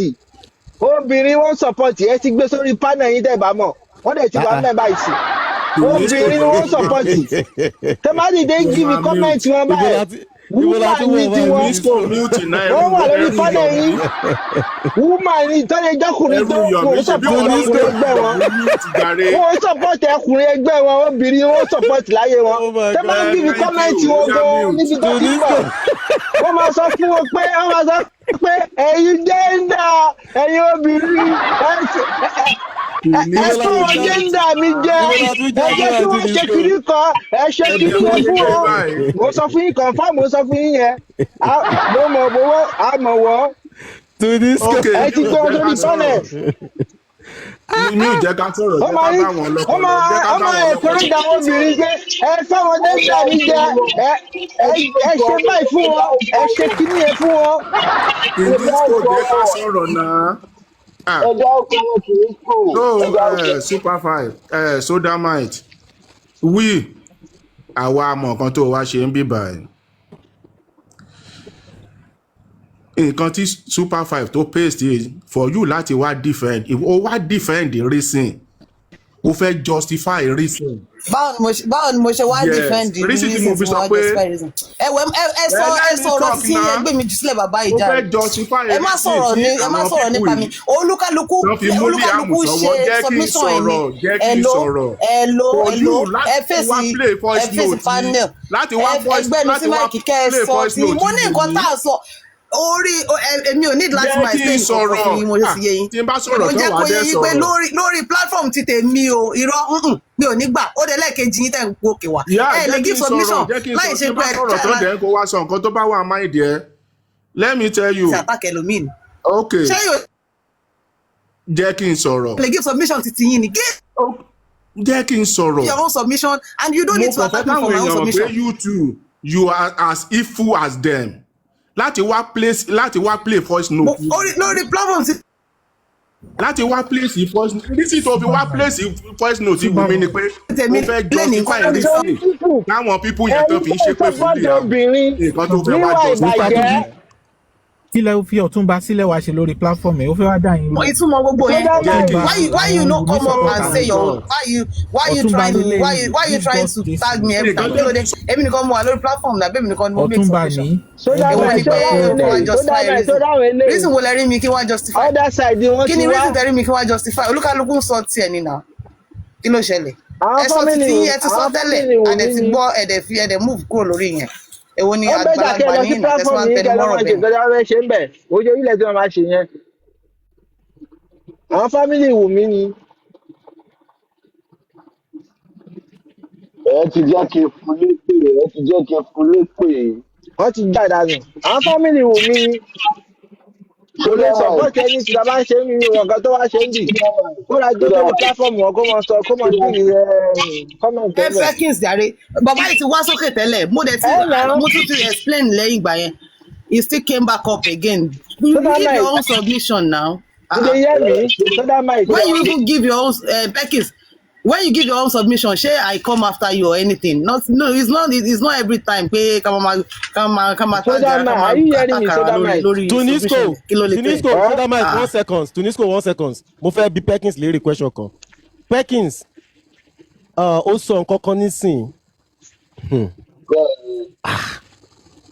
obìnrin wọn support ẹ ti gbé sórí panel yín tẹ́ bá mọ̀ wọ́n dẹ̀ ti wà mẹ́ẹ̀ báyìí sí obìnrin wọn support tẹ́mátì dé give comment wọn báyìí woman ní tí wọ́n kò wọ́n wà lórí panel yín woman ní tọ́lẹ̀ jọ́kùnrin tó kò support ọkùnrin ẹgbẹ́ wọn wọ́n support ọkùnrin ẹgbẹ́ wọn obìnrin wọn support láyé wọn tẹ́mátì give comment wọn gan níbi tó ti pọ̀ wọ́n máa sọ fún wọn pé ẹ̀yin jẹ́ńdà ẹ̀yin obìnrin ẹ fún wọn jẹ́ńdà mi jẹ́ ẹ jẹ́ kí wọ́n ṣe kiri kan ẹ ṣe kiri kan fún wọn mo sọ fún yín kan fáwọn mo sọ fún yín yẹn mo mọ̀ bówó àmọ̀ wọ́ ẹ ti gbé wọn sórí panel. mi ò jẹ́ ká sọ̀rọ̀ ó jẹ́ máa ká ní bá wọn ó lọ́pọlọ máa jẹ́ ká ó bá máa wọn encourage lọ́pọlọ. àwọn obìnrin pé ẹ fáwọn dẹ́sítà mi jẹ ẹ ṣe báyìí fún wọn ẹ ṣe kíní yẹn fún wọn. Tìnísíkò jẹ́ ká sọ̀rọ̀ náà. Ah, ẹja ọkùnrin kì í kù so ẹja ọkùnrin. super five sodamite wí àwa mọ̀ nǹkan tó wá ṣe ń bíbà ẹ̀. Nǹkan tí super five tó paste yìí for you láti wá defend o wá defend the reason o fẹ́ justify reason. báwo ni mo ṣe wá Yes, defend the reason tí mo reason fi tí mo sọ wá pé justify reason. ẹ sọ ọ̀rọ̀ títí ẹ gbé mi jù sílẹ̀ bàbá o ìjà fẹ́ rẹ̀. justify ẹ má reason sọ̀rọ̀ tí ní ẹ má àwọn sọ̀rọ̀ people nípa mi yìí olúkálukú wọ́n fi mú Liam sọ́wọ́ jẹ́ kí n submission ẹ̀ sọ̀rọ̀ ni jẹ́ kí n sọ̀rọ̀ for you láti wá play voice note panel láti wá ẹgbẹ́nu sí máìkì kẹ́ ẹ play sọ voice tí note mo ní nǹkan tá a sọ orí èmi ò need láti jẹ́ máa kí n explain nǹkan sọ̀rọ̀ fún yín mo ṣe ti yé yín tí n bá sọ̀rọ̀ mo tó jẹ́ wà kó yé dẹ́ yín pé sọ̀rọ̀. lórí platform ti tèmi o irọ́ mi ò ní gbà ó dé lẹ́ẹ̀kejì yín tẹ̀ ń gòkè wá ẹ lè jẹ́ kí give n submission sọ̀rọ̀ jẹ́ kí n láì sọ̀rọ̀ ṣe tí n bá pé sọ̀rọ̀ tó dẹ̀ kó wá sọ nǹkan tó bá wà mind ẹ̀ let me tell you ṣe attack ẹlòmíì ni okay ṣé yóò jẹ́ kí n sọ̀rọ̀ lè give submission ti tiyín ni give jẹ́ kí n sọ̀rọ̀ your own submission and you don't mo need to kàn fẹ́ attack me for káwọn my own èèyàn pé submission. you too you are as evil as them láti wá play voice note lórí platform ti láti wá place voice note nísìsiyìí tó fi wá place voice note ibù mi ni pé ó fẹ́ justify reason táwọn pípú yẹn tó fi ń ṣépè fún Liam nǹkan tó fẹ́ wá justify. kí lẹ fi Ọ̀túnba sílẹ̀ wá ṣe lórí platform ẹ̀ ó fẹ́ wá dá yín lọ. ìtumọ̀ gbogbo yẹn why you no come up and say your why you trying to tag me every time kí ló dé èmi nìkan mo wà lórí platform náà bẹ́ẹ̀ mi nìkan mo make Ọ̀túnba submission ní. èwo ni pé kí wọ́n justify reason wo lẹ rí mi kí wọ́n justify kí ni reason tẹ rí mi kí wọ́n justify olúkálukú ń sọ tiẹ̀ nínú kí ló ṣẹlẹ̀ ẹ sọ títí ẹ ti sọ tẹ́lẹ̀ adẹ ti gbọ́ ẹ̀dẹ̀ fi ẹ̀dẹ̀ move kúrò lórí yẹn èwo ni àgbàlagbà ní ìnà tẹsán tẹnumọ́rọ̀ bẹ́ẹ̀. ìgbàlá fẹ́ ṣe ń bẹ̀ ojú orílẹ̀ tí wọ́n máa ṣe yẹn àwọn fámìlì wù mí ni. ẹ ti jẹ́ kí n fún lépè wọ́n ti já ìdánù àwọn fámìlì wù mí ni. kò lè support ẹni tí a bá ń ṣe ń mímú wọn kan tó wá ṣe ń dì kó ra jó lórí platform wọn kó mọ sọ kó mọ sí comment ẹ ẹ̀bẹ̀. fẹ́ kí n jàre bàbá yìí ti wá sókè tẹ́lẹ̀ mo tún ti explain lẹ́yìn ìgbà yẹn he still came back up again you give your own submission now. you dey hear me so that might. when you even give your own Perkins when you give your own submission shey I come after you or anything no it's not every time pé kama lórí Tunisco Tunisco 1 second mo fẹ́ bi Perkins lérí question kan Perkins ó sọ nǹkan kan nísìn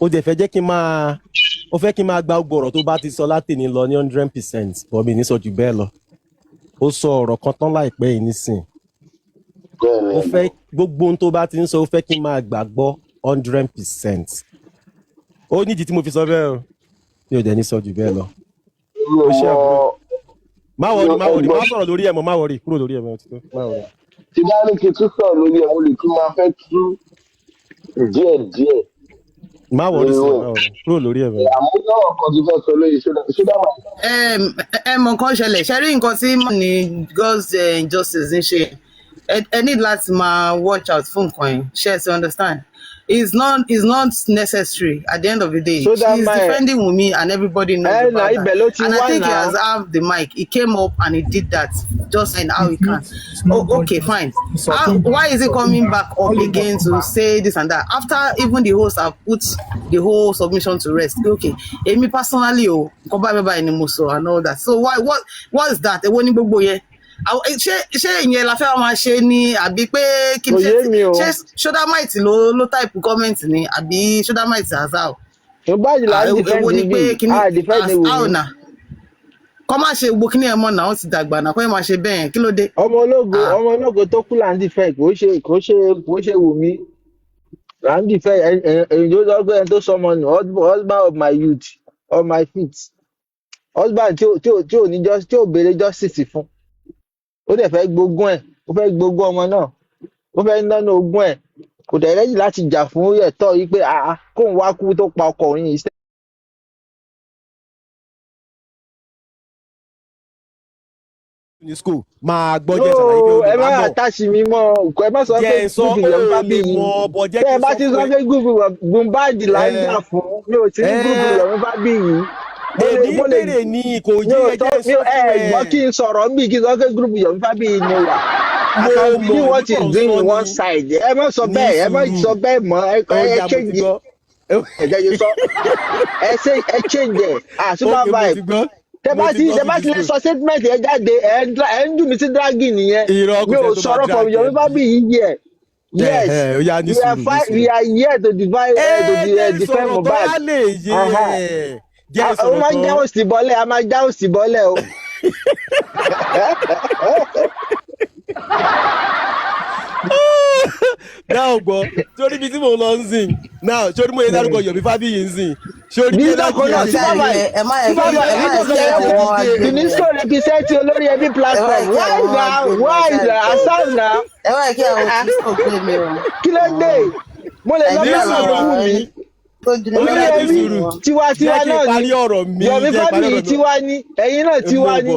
ó dẹ̀ fẹ́ jẹ́ kí n máa ó fẹ́ kí n máa gba ọgbọ̀rọ̀ tó bá ti sọ láti ní lọ ní 100% bọ́ mi ní sọ jù bẹ́ẹ̀ lọ ó sọ ọ̀rọ̀ kan tán láìpẹ́ yìí nísìn ó fẹ́ gbogbo ohun tó bá ti ń sọ ó fẹ́ kí n máa gbàgbọ́ 100% ó nídìí tí mo fi sọ bẹ́ẹ̀ o mi ò dẹ̀ ní sọ jù bẹ́ẹ̀ lọ ó ṣe àbúrò má wọrí má sọ̀rọ̀ lórí ẹ̀ mọ́ má wọrí kúrò lórí ẹ̀ mọ́ má wọrí. tí bá ní kí n tún sọ̀rọ̀ lórí ẹ̀ mo lè tún máa fẹ́ tú díẹ̀. má wọrí sí má wọrí kúrò lórí ẹ̀ mọ́. àmúnáwọ̀ kan tó fẹ́ sọ lórí ṣódà wà. ẹ mọ nǹkan ṣẹlẹ̀ ṣe rí nǹkan tí mo ní God's justice ń ṣe ẹ need láti máa watch out fún nǹkan yẹn ṣe to understand it's not necessary at the end of the day so she's defending Wunmi and everybody knows about that and I think he has have the mic he came up and he did that just saying how he can okay fine why is he coming back up again to say this and that after even the host have put the whole submission to rest okay èmi personally o nǹkan báyìí ni mo sọ and all that so what is that èwo ní gbogbo yẹn ṣé ìyẹn la fẹ́ máa ṣe ni àbí pé kí ni ṣe Sodamite ló type comment ni àbí Sodamite azal. báyìí la ń defend bí defend ewu mi. kọ́ máa ṣe gbogbo kíní ẹ̀ mọ́ náà wọ́n ti dàgbà náà kọ́ ẹ̀ máa ṣe bẹ́ẹ̀ kí ló dé. ọmọ ológo tó kú là ń defend kò ṣe wù mí là ń defend èyí tó sọ pé ẹni tó sọmọ nù husband of my youth of my feet husband tí ò ní tí ò béèrè justice fún. ó dẹ̀ fẹ́ gbógun ẹ̀ ó fẹ́ gbógun ọmọ náà ó fẹ́ nánú ogún ẹ̀ kò dẹ̀ rẹ́jì láti jà fún ẹ̀tọ́ yìí pé kóun wá kú tó pa ọkọ òun yìí. ní school máa gbọ́ jẹ́ ṣàlàyé pé o lè ẹ má má mọ̀ àtàṣì mi mọ́ ẹ má sọ pé jẹ́ sọ gúúpù Yomi ó lè Fabiyi mọ̀ bọ̀ jẹ́ tẹ́ kí ẹ n bá sọ ti sọ fún pé gúúpù Mohbad là ń jà ẹ fún mi ò sí ní gúúpù Yomi Fabiyi èmi béèrè ní kò yí ẹ jẹ́ sọ fún gbọ́ kí n sọ̀rọ̀ ń bì kí n sọ pé gúúpù Yomi Fabiyi mo wà. I mo can mọ̀ believe what èmi he's kàn doing sọ in one ni side ẹ má sọ ní bẹ́ẹ̀ ẹ má sùúrù sọ bẹ́ẹ̀ mọ́ ẹ ọjà mo ti change gbọ́ ẹ jẹ́ kí n sọ ẹ change ẹ super ok mo ti vibe gbọ́ tẹ mo bá ti ti gbọ́ tẹ bá sí ti lè disco sọ statement ẹ jáde ẹ ń dùn mí sí dragging nìyẹn irọ́ mi kò ò sẹ́ tó máa sọ̀rọ̀ from drag Yomi ẹ̀ bí Fabiyi yẹ yes ó yá ní sùúrù ní sùúrù we are here to divide jẹ́ defend sọ̀rọ̀ Mohbad kan á lè yé ẹ jẹ́ ó sọ̀rọ̀ máa ń já kan òsì bọ́lẹ̀ a máa já òsì bọ́lẹ̀ o. náà gbọ́ sórí ibi tí mò ń lọ ń sìn náà sórí mo yẹ dárúkọ Yomi Fabiyi ń sìn sórí bí Bísí ọkọ náà super vibe super vibe UNESCO represent olórí ẹbí platform why asam na ẹ wá kí àwọn kristo pé mi o. kí ló dé mo lè lọ bá àwọn òkú mi olórí ẹbí tiwantiwa náà ni Yomi Fabiyi tiwa ni ẹ̀yin náà tiwa ni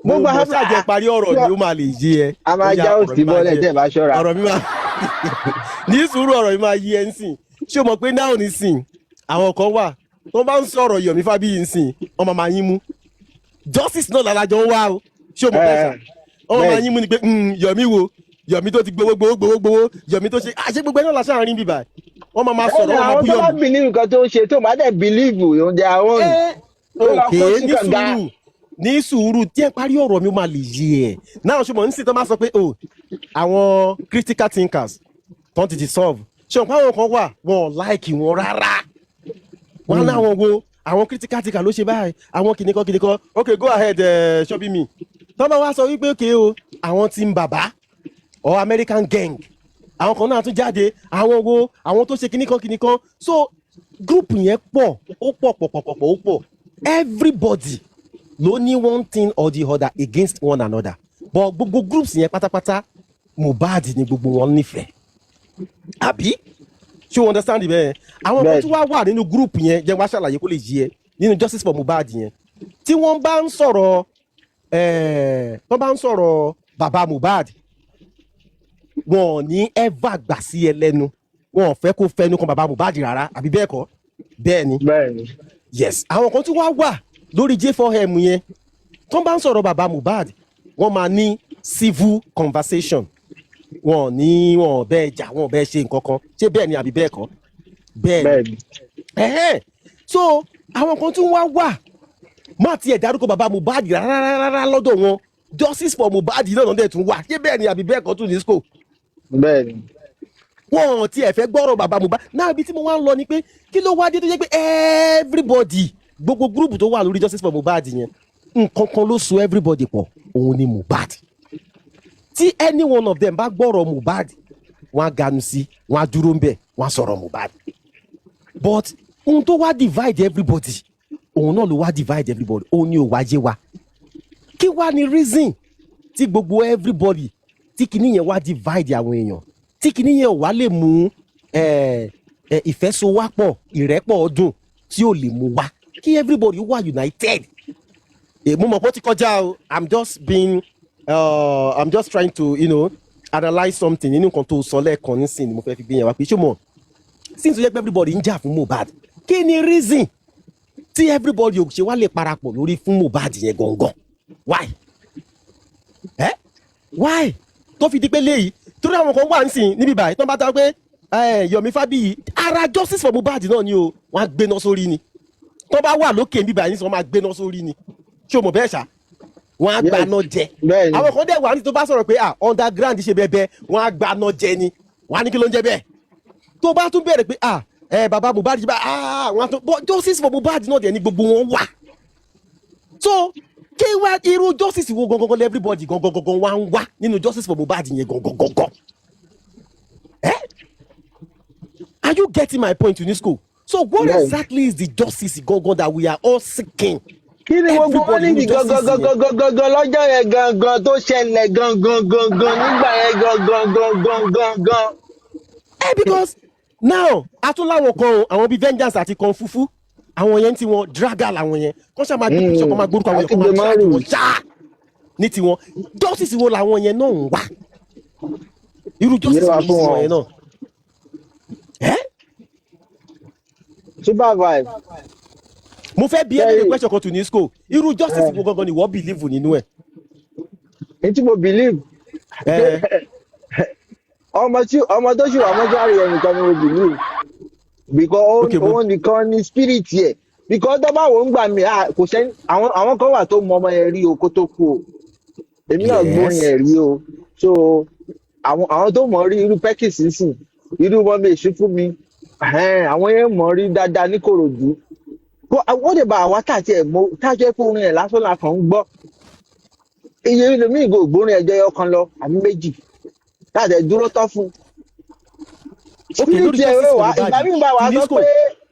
gbogbo àwọn ṣàjẹ parí ọ̀rọ̀ mi ó máa lè yé ẹ. a máa já òsì bọ́lẹ̀ tẹ́ bá ṣọ́ra. ọ̀rọ̀ mi máa ní sùúrù ọ̀rọ̀ mi máa yé ẹ ń sìn ṣé o mọ̀ pé náà ní sìn àwọn kan wà tó bá ń sọ̀rọ̀ Yomi Fabiyi ń sìn ọmọ máa yín mú justice náà lálàjọ ń wá o ṣé o mọ̀ bẹ́ẹ̀ sà ọmọ máa yín mú ni pé Yomi wo Yomi tó ti gbowó Yomi tó ṣe àṣẹ gbogbo ẹ̀ náà lásán àárín bíbá wọ́n máa sọ̀rọ̀ wọn máa bú Yomi. àwọn tó bá believe nǹkan tó ń ṣe tó máa dẹ̀ believe on their own. òkè ní sùúrù ní sùúrù tí ẹ parí ọ̀rọ̀ mi máa lè yé ẹ náà ṣùgbọ́n nísìsiyìí tó máa sọ pé o àwọn critical thinkers tó ti solve ṣùgbọ́n àwọn kan wà wọn ò láìkì wọn rárá wọn náà wọn wo àwọn critical thinkers ló ṣe báyìí àwọn kìnìkan ok go ahead ṣọ́bí mi tó bá wá sọ wípé ok o àwọn tí ń bàbá or American gang àwọn kan náà tún jáde àwọn wo àwọn tó ṣe kìnìkan so group yẹn pọ̀ ó pọ̀ everybody ló ní one thing or the other against one another but gbogbo groups yẹn pátápátá Mohbad ni gbogbo wọn nífẹ̀ẹ́ àbí ṣé o understand bẹ́ẹ̀ àwọn kan tí wàá wà nínú group yẹn jẹ́ wá ṣàlàyé kó lè yé ẹ nínú justice for Mohbad yẹn tí wọ́n bá ń sọ̀rọ̀ bàbá Mohbad wọn ò ní ever gbà sí ẹ lẹ́nu wọn ò fẹ́ kó fẹnu kan bàbá Mohbad rárá àbí bẹ́ẹ̀ kọ́ bẹ́ẹ̀ ni yes àwọn kan tí wàá wà lórí J4M yẹn tó bá ń sọ̀rọ̀ bàbá Mohbad wọ́n máa ní civil conversation wọn bẹ́ẹ̀ jà wọn bẹ́ẹ̀ ṣe nǹkan kan ṣé bẹ́ẹ̀ ni àbí bẹ́ẹ̀ kọ́ bẹ́ẹ̀ ni so àwọn kan tún wà má tiẹ̀ dárúkọ bàbá Mohbad rárá lọ́dọ̀ wọn justice for Mohbad náà lọ́dẹ̀ tún wà ṣé bẹ́ẹ̀ ni àbí bẹ́ẹ̀ kọ́ tún ní school. bẹ́ẹ̀ ni. wọn tiẹ̀ fẹ́ gbọ́rọ̀ bàbá Mohbad náà ibi tí mo wá ń lọ ni pé kí ló wá dé tó jẹ́ pé everybody gbogbo gúrùpù tó wà lórí justice for Mohbad yẹn nǹkan kan ló so everybody pọ̀ òun ni Mohbad tí any one of them bá gbọ́rọ̀ Mohbad wọ́n á ganu sí wọ́n á dúró ń bẹ̀ wọ́n á sọ̀rọ̀ Mohbad but ohun tó wá divide everybody òun náà ló wá divide everybody òun ni ò wá yé wa kí wá ni reason tí gbogbo everybody tí kìíní yẹn wá divide àwọn èèyàn tí kìíní yẹn ò wá lè mú ìfẹ́sowápọ̀ ìrẹ́pọ̀ ọdún tí ò lè mú wá kí everybody wà united. mo mọ̀ pé ó ti kọjá o I'm just trying to analyse something nínú nǹkan tó sọ lẹ́ẹ̀kan nísìnyí ni mo fẹ́ fi gbé yẹn wá pé ṣé mo since ó yẹ pé everybody ń jà fún Mohbad kí ni reason tí everybody ò ṣe wá lè parapọ̀ lórí fún Mohbad yẹn gangan why tó fi di pé léyìí torí àwọn kan wà ń sìn níbi báyìí tó ń bá ta pé Yomi Fabiyi ara justice for Mohbad náà ni o wọ́n á gbéná sórí ni tó bá wà lókè níbi báyìí sọ máa gbéná sórí ni ṣé o mọ̀ bẹ́ẹ̀ ṣá wọ́n á gbaná jẹ àwọn kan dẹ̀ wà ní tó bá sọ̀rọ̀ pé underground ṣe bẹ́ẹ̀ wọ́n á gbaná jẹ ni wọ́n á ní kí ló ń jẹ bẹ́ẹ̀ tó bá tún bẹ̀rẹ̀ pé bàbá Mohbad ṣe bá wọ́n á tún but justice for Mohbad náà dẹ̀ ni gbogbo wọn wà so kí wá irú justice wo gangan everybody gangan wá ń wá nínú justice for Mohbad yẹn gangan are you getting my point UNESCO? So what exactly is the justice gangan that we are all seeking? Kí ni gbogbo wọn níbi gangan lọ́jọ́ yẹn gangan tó ṣẹlẹ̀ gangan nígbà yẹn gangan. Because now atúnláwọ̀ kan àwọn bíi vengeance àti kan fúfú àwọn yẹn tí wọn dragal àwọn yẹn kọ́ ṣáà máa gbé picture kan máa gbórúkọ àwọn yẹn kọ́ máa drag wọn ṣá ní tiwọn justice wo làwọn yẹn náà ń wá irú justice wo ní tiwọn yẹn náà Supervibez. mo fẹ́ bi ẹ́ lè question kan Tunisco irú justice wo gangan ni wọ́n believe nínú ẹ̀. Èyí tí mo believe ọmọ tó ṣì wà mọ́ṣúárì yẹn nìkan ni mo believe because òun nìkan ni spirit yẹ because tó bá wò ń gbà mí kò sẹ́ni àwọn kan wà tó mọ ọmọ yẹn rí o kó tó kú o èmi náà gbórin yẹn rí o so àwọn tó mọ̀ rí irú Pekis sísìn irú wọn bẹ ṣe fún mi àwọn yẹn mọ̀ rí dáadáa ní Kòròdú wọ́n dẹ̀ bá àwa tàjẹ́ pé orin ẹ̀ lásán la kàn ń gbọ́ iye ìlú mi ìgò gbórin ẹjọ́ ọkàn lọ àbí méjì láti dúró tọ́ fún. Okay, lórí justice for Mohbad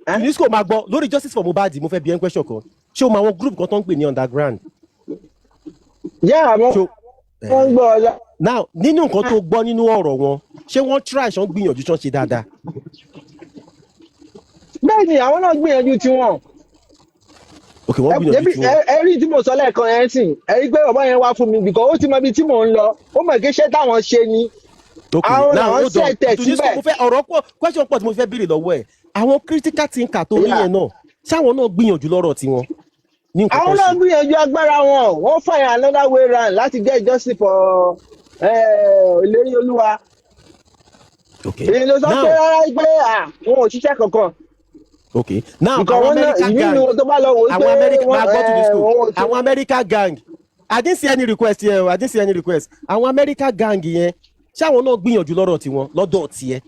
Tunisco máa gbọ́ lórí justice for Mohbad mo fẹ́ bi ẹ́ question kan ṣé o mọ àwọn group kan tó ń pè ní underground. yá àmọ́ wọ́n ń gbọ́ ọ̀la. now nínú nǹkan tó gbọ́ nínú ọ̀rọ̀ wọn ṣé wọ́n try ṣán gbìyànjú ṣán ṣe dáadáa. bẹ́ẹ̀ ni àwọn náà gbìyànjú tiwọn. Okay, wọ́n gbìyànjú tiwọn. ẹ rí tí mo sọ lẹ́ẹ̀kan yẹn sìn ẹ rí pé ọ̀bọ yẹn wá fún mi because ó ti mọ ibi tí mò ń lọ ó mọ̀ kí iṣẹ́ táwọn ṣe ni. àwọn làwọn ṣe tẹ̀ síbẹ̀. mo fẹ́ ọ̀rọ̀ pọ̀ question pọ̀ tí mo fẹ́ béèrè lọ́wọ́ ẹ̀ àwọn critical thinker tó rí yẹn náà ṣáwọn náà gbìyànjú lọ́rọ̀ tiwọn. àwọn náà gbìyànjú agbára wọn wọ́n find another way round láti get justice for ìlérí olúwa. èyí ló sọ pé rárá pé wọn ò ṣiṣẹ́ kankan. Okay, now àwọn American gang àwọn American gang I didn't see any request here I didn't see any request àwọn American gang yẹn ṣáwọn náà gbìyànjú lọ́rọ̀ tiwọn lọ́dọ̀ tiẹ̀.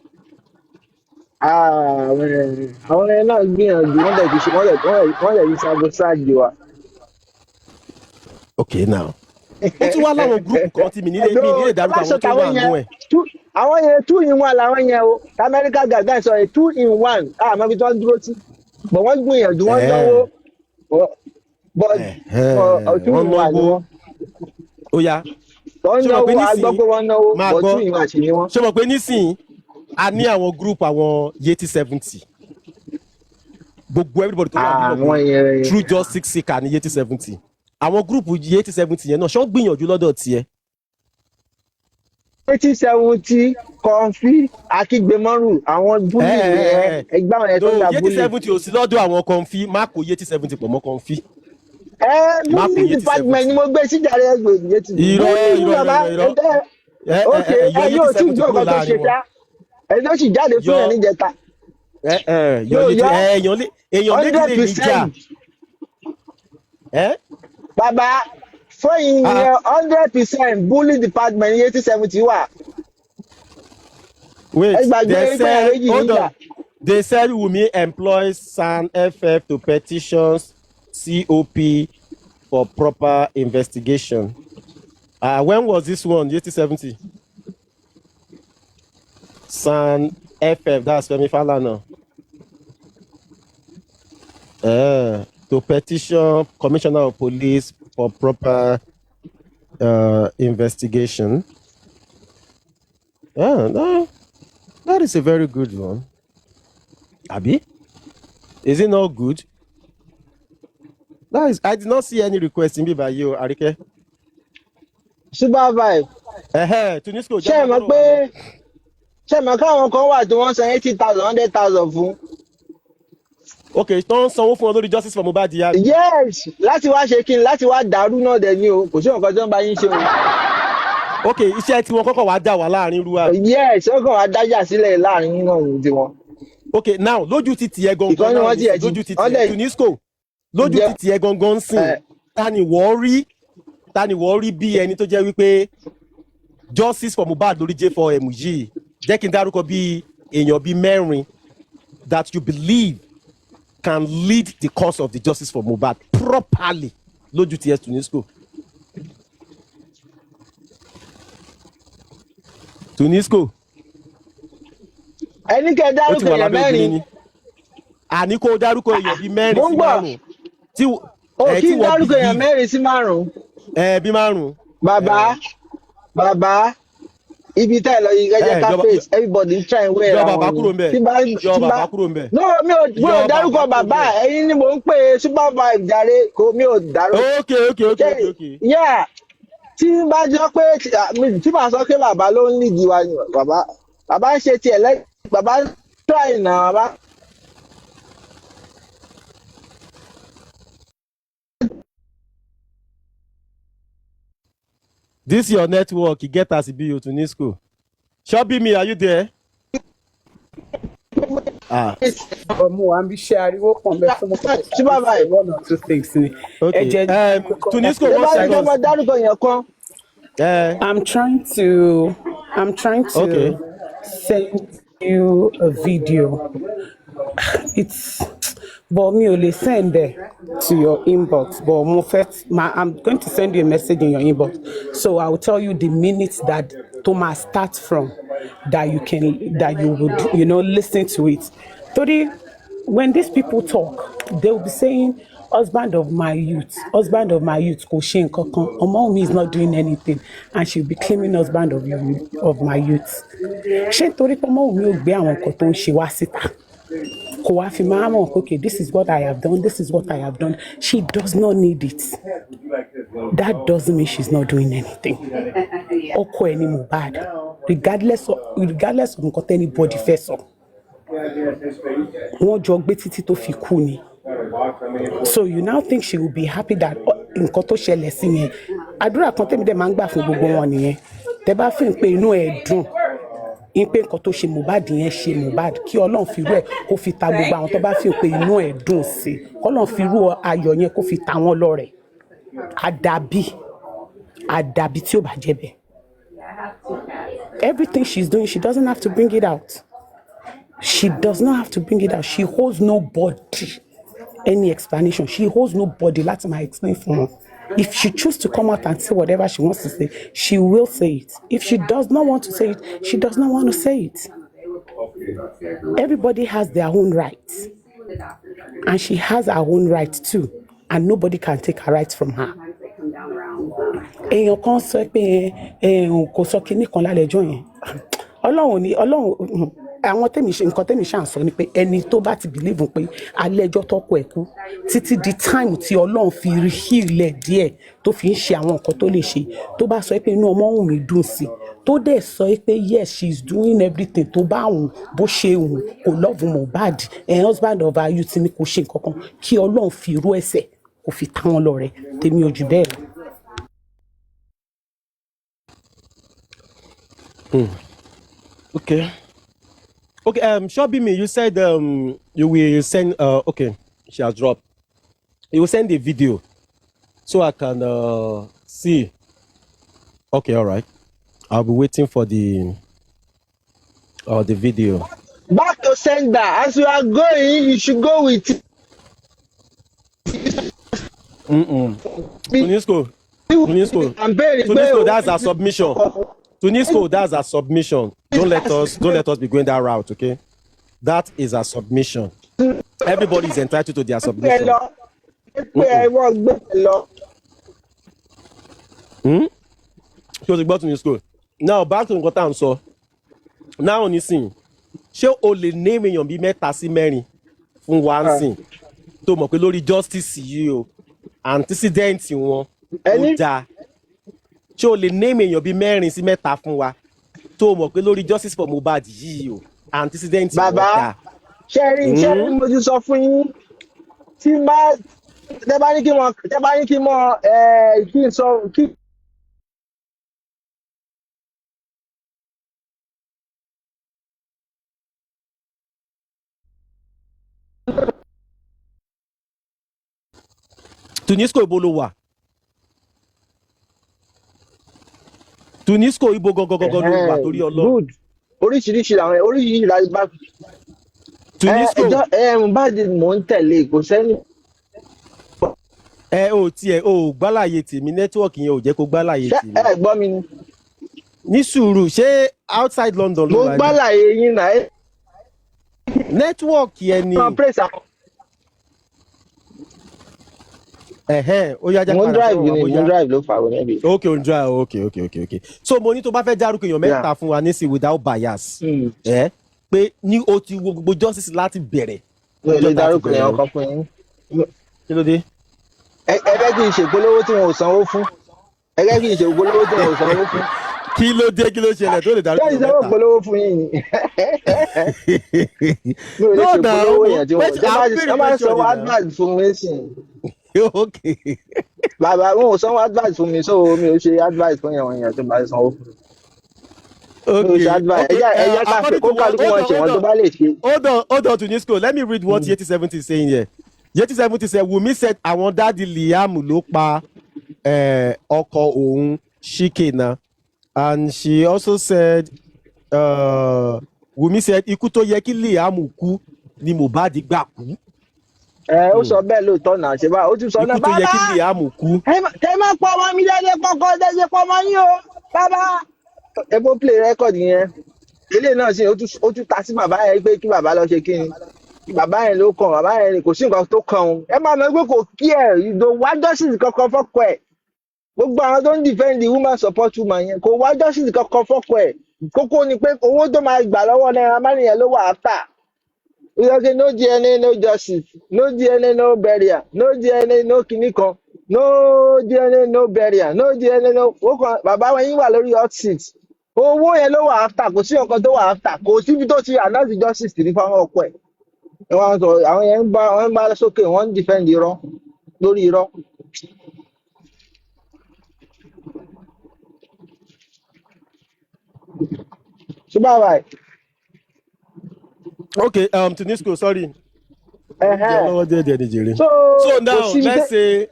àwọn ẹ̀ náà gbìyànjú wọ́n lè fi sabotage wa. Okay, now ó tún wá láwọn group kan tí mi nílé dárúkọ àwọn tó wà nù ẹ̀. àwọn yẹn 2-in-1 làwọn yẹn o American gang náà sọ 2-in-1 àmọ́ ibi tí wọ́n dúró sí bọ̀ wọ́n gbìyànjú wọ́n náwó bọ̀ 2-in-1 ni wọ́n. ó yá wọ́n náwó agbọ́ pé wọ́n náwó bọ̀ 2-in-1 sì ni wọ́n. ṣé mo pé nísìnyí a ní àwọn group àwọn Yeti 70 gbogbo everybody tó wà nínú True Justice Seeker ní Yeti 70 àwọn group Yeti 70 yẹn náà ṣé wọ́n gbìyànjú lọ́dọ̀ tiẹ̀. Yeti 70 Kọ̀ǹfì Akígbémọ́rù àwọn búlì ẹgbẹ́ àwọn ẹ̀tọ́ ìgbà búlì. Yeti 70 ò sí lọ́dọ̀ àwọn Kọ̀ǹfì má kó Yeti 70 pọ̀ mọ́ Kọ̀ǹfì. búlì department ni mo gbé síjàre ẹgbẹ́ Yeti. irọ́ ok ẹ yóò tún gbọ́ ọkọ̀ tó ṣe ká ẹ ló sì jáde fún ẹ níjẹta. èèyàn méjì lè níjà. bàbá fọyín yẹn 100% bully department Yeti 70 wà. Wait, they said Wunmi employs SAN FF to petitions COP for proper investigation. When was this one? Yeti 70. SAN FF, that's Femi Falana. To petition Commissioner of Police for proper investigation. No, that is a very good one. Abi, is it not good? That is, I did not see any request in me by you, Arike. Supervibez. Tunisco. Ṣé mọ̀ káwọn kan wà tí wọ́n san 80,000 100,000 fún. Okay, tó ń sanwó fún ọ lórí justice for Mohbad yá. Yes, láti wá ṣe kí ni láti wá dàrú náà dẹ̀ ni o kò sí nǹkan tó ń bá yín ṣe o. Okay, iṣẹ́ tí wọ́n kọ́kọ́ wá dá wà láàrin irú wa. Yes, ó kàn wá dájà sílẹ̀ láàrin yín náà ní tiwọn. Okay, now lójú ti tiẹ̀ gangan náà lójú ti tiẹ̀ Tunisco lójú ti tiẹ̀ gangan sìn ta ni wọ́n rí bí ẹni tó jẹ́ wípé justice for Mohbad lórí J4M yìí jẹ́ kí n dárúkọ bí èèyàn bíi mẹ́rin that you believe can lead the cause of the justice for Mohbad properly lójú ti Tunisco. Tunisco. ẹni kẹ dárúkọ èèyàn mẹ́rin. àní kò dárúkọ èèyàn bíi mẹ́rin sí márùn. kí dárúkọ èèyàn mẹ́rin sí márùn. bí márùn. bàbá ibi tá ẹ lọ yìí gẹ́gẹ́ ká face everybody try and wear àwọn bàbá kúrò ń bẹ̀. no mi ò dárúkọ bàbá ẹ̀yin ni mò ń pè Supervibez jàre kò mi ò dárúkọ. okay. yeah tí bá jọ pé tí màá sọ pé bàbá ló ń lead wa ni bàbá ń ṣe tiẹ̀ lẹ́yìn bàbá ń try náà bàbá. This your network, you get as be you to Nisco. Shobi me, are you there? Ọmọ wa ń bí ṣe ariwo kan bẹ fún Supervibez. one or two things ni. Okay. To Nisco, Ṣé one bá ní ọmọ second. dárúkọ yẹn kan? I'm trying to Okay. send you a video. It's but me only send it to your inbox. But I'm going to send you a message in your inbox. So I will tell you the minutes that Thomas starts from, that you would listen to it. Tori, when these people talk, they will be saying, husband of my youth, Koshin Kokon, Omomi is not doing anything, and she'll be claiming husband of my youth. She Tori Omomi will be àwọn nǹkan tó ń ṣe wá síta. Kò wá fi máa mọ̀, okay, this is what I have done, this is what I have done. She does not need it. That doesn't mean she's not doing anything. Ọkọ ẹni Mohbad, regardless of nǹkan anybody fẹ́ sọ. Wọ́n jọ gbé títí tó fi kú ni. So you now think she will be happy that nǹkan tó ṣẹlẹ̀ sí yẹn. Àdúrà kan tẹ́mi dẹ̀ máa ń gbà fún gbogbo wọn nìyẹn. Tẹ́ bá fi ń pe inú ẹ̀ dùn. In pé nǹkan tó ṣe Mohbad yẹn ṣe Mohbad kí Ọlọ́run fi rú ẹ̀ kó fi ta gbogbo àwọn tó bá fi pé inú ẹ̀ dùn sí k'Ọlọ́run fi rú ayọ̀ yẹn kó fi ta wọ́n lọ́rẹ. Àdàbí tí ó bá jẹ́ bẹ́ẹ̀. Everything she's doing, she doesn't have to bring it out. She does not have to bring it out. She owes nobody any explanation. She owes nobody. Láti máa explain fún wọn. If she chooses to come out and say whatever she wants to say, she will say it. If she does not want to say it, she does not want to say it. Everybody has their own rights. And she has her own rights too. And nobody can take her rights from her. Èèyàn kan sọ pé kò sọ kinní kan lálẹ́jọ́ yẹn. Ọlọ́run àwọn nǹkan tẹ́mi ṣáà ń sọ ni pé ẹni tó bá ti believe pé alẹ́jọ́ tọ́kọ ẹ̀ kú títí di time tí Ọlọ́run fi hílẹ̀ díẹ̀ tó fi ń ṣe àwọn nǹkan tó lè ṣe tó bá sọ pé inú ọmọ òun mi dùn sí tó dẹ̀ sọ pé yes she is doing everything tó bá òun bó ṣe òun kò love Mohbad husband of her youth ni kò ṣe nǹkan kan kí Ọlọ́run fi irú ẹ̀ṣẹ̀ kò fi ta wọn lọ́rẹ tèmi ò jù bẹ́ẹ̀ lọ. Okay. Shobi me, you said you will send okay, she has dropped. You will send a video so I can see. Okay, all right. I'll be waiting for the video. Back to sender. As you are going, you should go with it. Tunisco, that's a submission. Tunisco, that's a submission. Don't let us be going that route, okay? That is a submission. Everybody is entitled to their submission. Now back to nǹkan tá à ń sọ. Now nísìn, ṣé o lè name èèyàn bíi mẹ́ta sí mẹ́rin fún wa nísìn tó mọ̀ pé lórí justice yìí o antecedent wọn ó dáa. Ṣé o lè name èèyàn bíi mẹ́rin sí mẹ́ta fún wa tó mọ̀ pé lórí justice for Mohbad yìí o antecedent wọn dáa. Bàbá ṣẹ́rí mo ti sọ fún yín tí tẹ́ bá ní kí n sọ kí. Tunisco ibo ló wà? Tunisco ibo gangan ló wà torí Ọlọ́run. Oríṣiríṣi láti bá. Tunisco Mohbad mò ń tẹ̀lé kò sẹ́ni. O gbálàyé tèmi nẹ́tíwọ̀kì yẹn ò jẹ́ kó gbálàyé tèmi. Ẹ gbọ́ mi ni. Ní sùúrù ṣé outside London ló wà ní? Mo gbálàyé yín náà. Nẹ́tíwọ̀kì ẹ ni. Ó yá já padà sọ̀rọ̀ wa bóyá. Mo drive ló fà wọ́n ẹ̀bí. Okay, on drive. Okay. So mo ní tó bá fẹ́ dárúkọ èèyàn mẹ́ta fún wa nísìn without bias. Pé ní o ti wo gbogbo justice láti bẹ̀rẹ̀. Mo lè dárúkọ èèyàn kan fún yín. Kí ló dé? Ẹ bẹ́ kí n ṣèpolówó tí wọn ò sanwó fún. ẹgẹ́ kí n ṣe ògbólówó tí wọn ò sanwó fún. kí ló dé kí ló ṣẹlẹ̀ tó lè ṣé dárúkọ ìsanwó mẹ́ta. ògbólówó fún yín ni. mi ò lè ṣe ògbólówó èèyàn tí wọ́n máa ń sanwó advert fún mi sìn. bàbá wọn ò sanwó advert fún mi so mi ò ṣe advert fún èèyàn tó bá sanwó fún mi. mi ò ṣe advert ẹ̀yà ká pé kó kálukú wọn ṣe wọn tó bá lè ṣe. Hold on to Nisco. Let me read what Yeti 70 is saying here. Yeti 70 said Wumi said àwọn dáàdi Liam ló pa ọkọ òun Shikena, and she also said Wumi said ikú tó yẹ kí Liam kú ni Mohbad gbà kú. Ó sọ bẹ́ẹ̀ lóòótọ́ náà ṣe bá ó tún sọ náà ikú tó yẹ kí Liam kú. ẹ má pa ọmọ mi dédé kọ́kọ́ dédé pọ̀ ọmọ yín o bàbá. ẹ bó play record yẹn ilé náà sì ó tún ta sí bàbá yẹn pé kí bàbá lọ ṣe kí ni bàbá yẹn ló kàn bàbá yẹn kò sí nǹkan tó kàn òun ẹ máa mọ̀ pé kò kí ẹ ìdò wá justice kankan fọ́kọ ẹ̀ gbogbo àwọn tó ń defend the woman support woman yẹn kò wá justice kankan fọ́kọ ẹ̀ kókó ni pé owó tó máa gbà lọ́wọ́ Naira Marley yẹn ló wà after. We say no DNA, no justice, no DNA, no burial, no DNA, no kinikan, no DNA, no burial, no DNA, no. Bàbá wọn yín wà lórí hot seat. Owó yẹn ló wà after, kò sí ọkàn tó wà after, kò síbi tó ti announce justice ní fáwọn ọkọ ẹ̀. Wọ́n sọ àwọn yẹn ń bá sókè, wọ́n ń defend irọ́ lórí irọ́. Supervibez. Okay, to Nisco, sorry. So now let's say,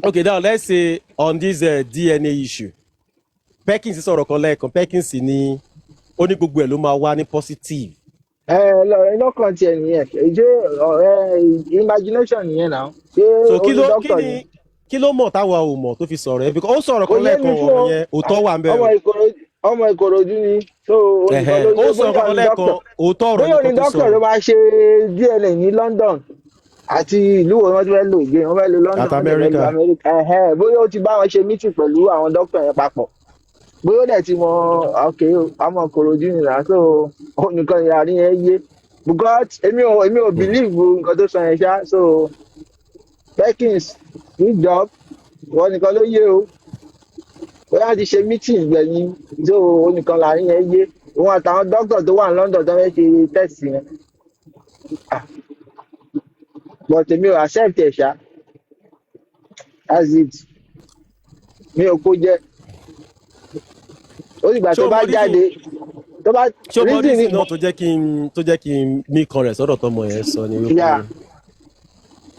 okay, now let's say on this DNA issue, Perkins sọ̀rọ̀ kan lẹ́ẹ̀kan, Perkins ní ó ní gbogbo ẹ̀ ló máa wá ní positive. Lọ́kàn tiẹ̀ nìyẹn, ṣé imagination nìyẹn náà. So kí ló mọ̀ táwa ò mọ̀ tó fi sọ̀rọ̀ ẹ̀ because ó sọ̀rọ̀ kan lẹ́ẹ̀kan ọ̀rọ̀ yẹn òótọ́ wà ń bẹ̀rẹ̀. Ọmọ Ìkòròdú ni so ó sọ̀rọ̀ kan lẹ́ẹ̀kan òótọ́ ọ̀rọ̀ ni kò tó sọ. bóyá oní dókítà ló máa ṣe DNA ní London àti ìlú wo wọ́n ti fẹ́ lò ìgbé wọ́n fẹ́ lo London àti Amẹ́ríkà. Bóyá ó ti bá wọn ṣe meeting pẹ̀lú àwọn dókítà yẹn papọ̀ bóyá ó dẹ̀ ti mọ ọmọ Ìkòròdú nìyà so nìkan ìyàrí yẹn yé because èmi ò believe nǹkan tó sọ yẹn ṣá so Perkins good job wọ́n nìkan ló yé o bóyá ti ṣe meeting gbẹ̀yìn tó onìkan láàrin yẹn yé òun àtàwọn dókítà tó wà ní London tó fẹ́ ṣe test yẹn but èmi ò accept ẹ̀ ṣá as it mi ò kó jẹ́ ó dìgbà tó bá jáde tó bá reason ni náà tó jẹ́ kí n ní kan rẹ̀ sọ́dọ̀ tọmọ yẹn sọ ni wípé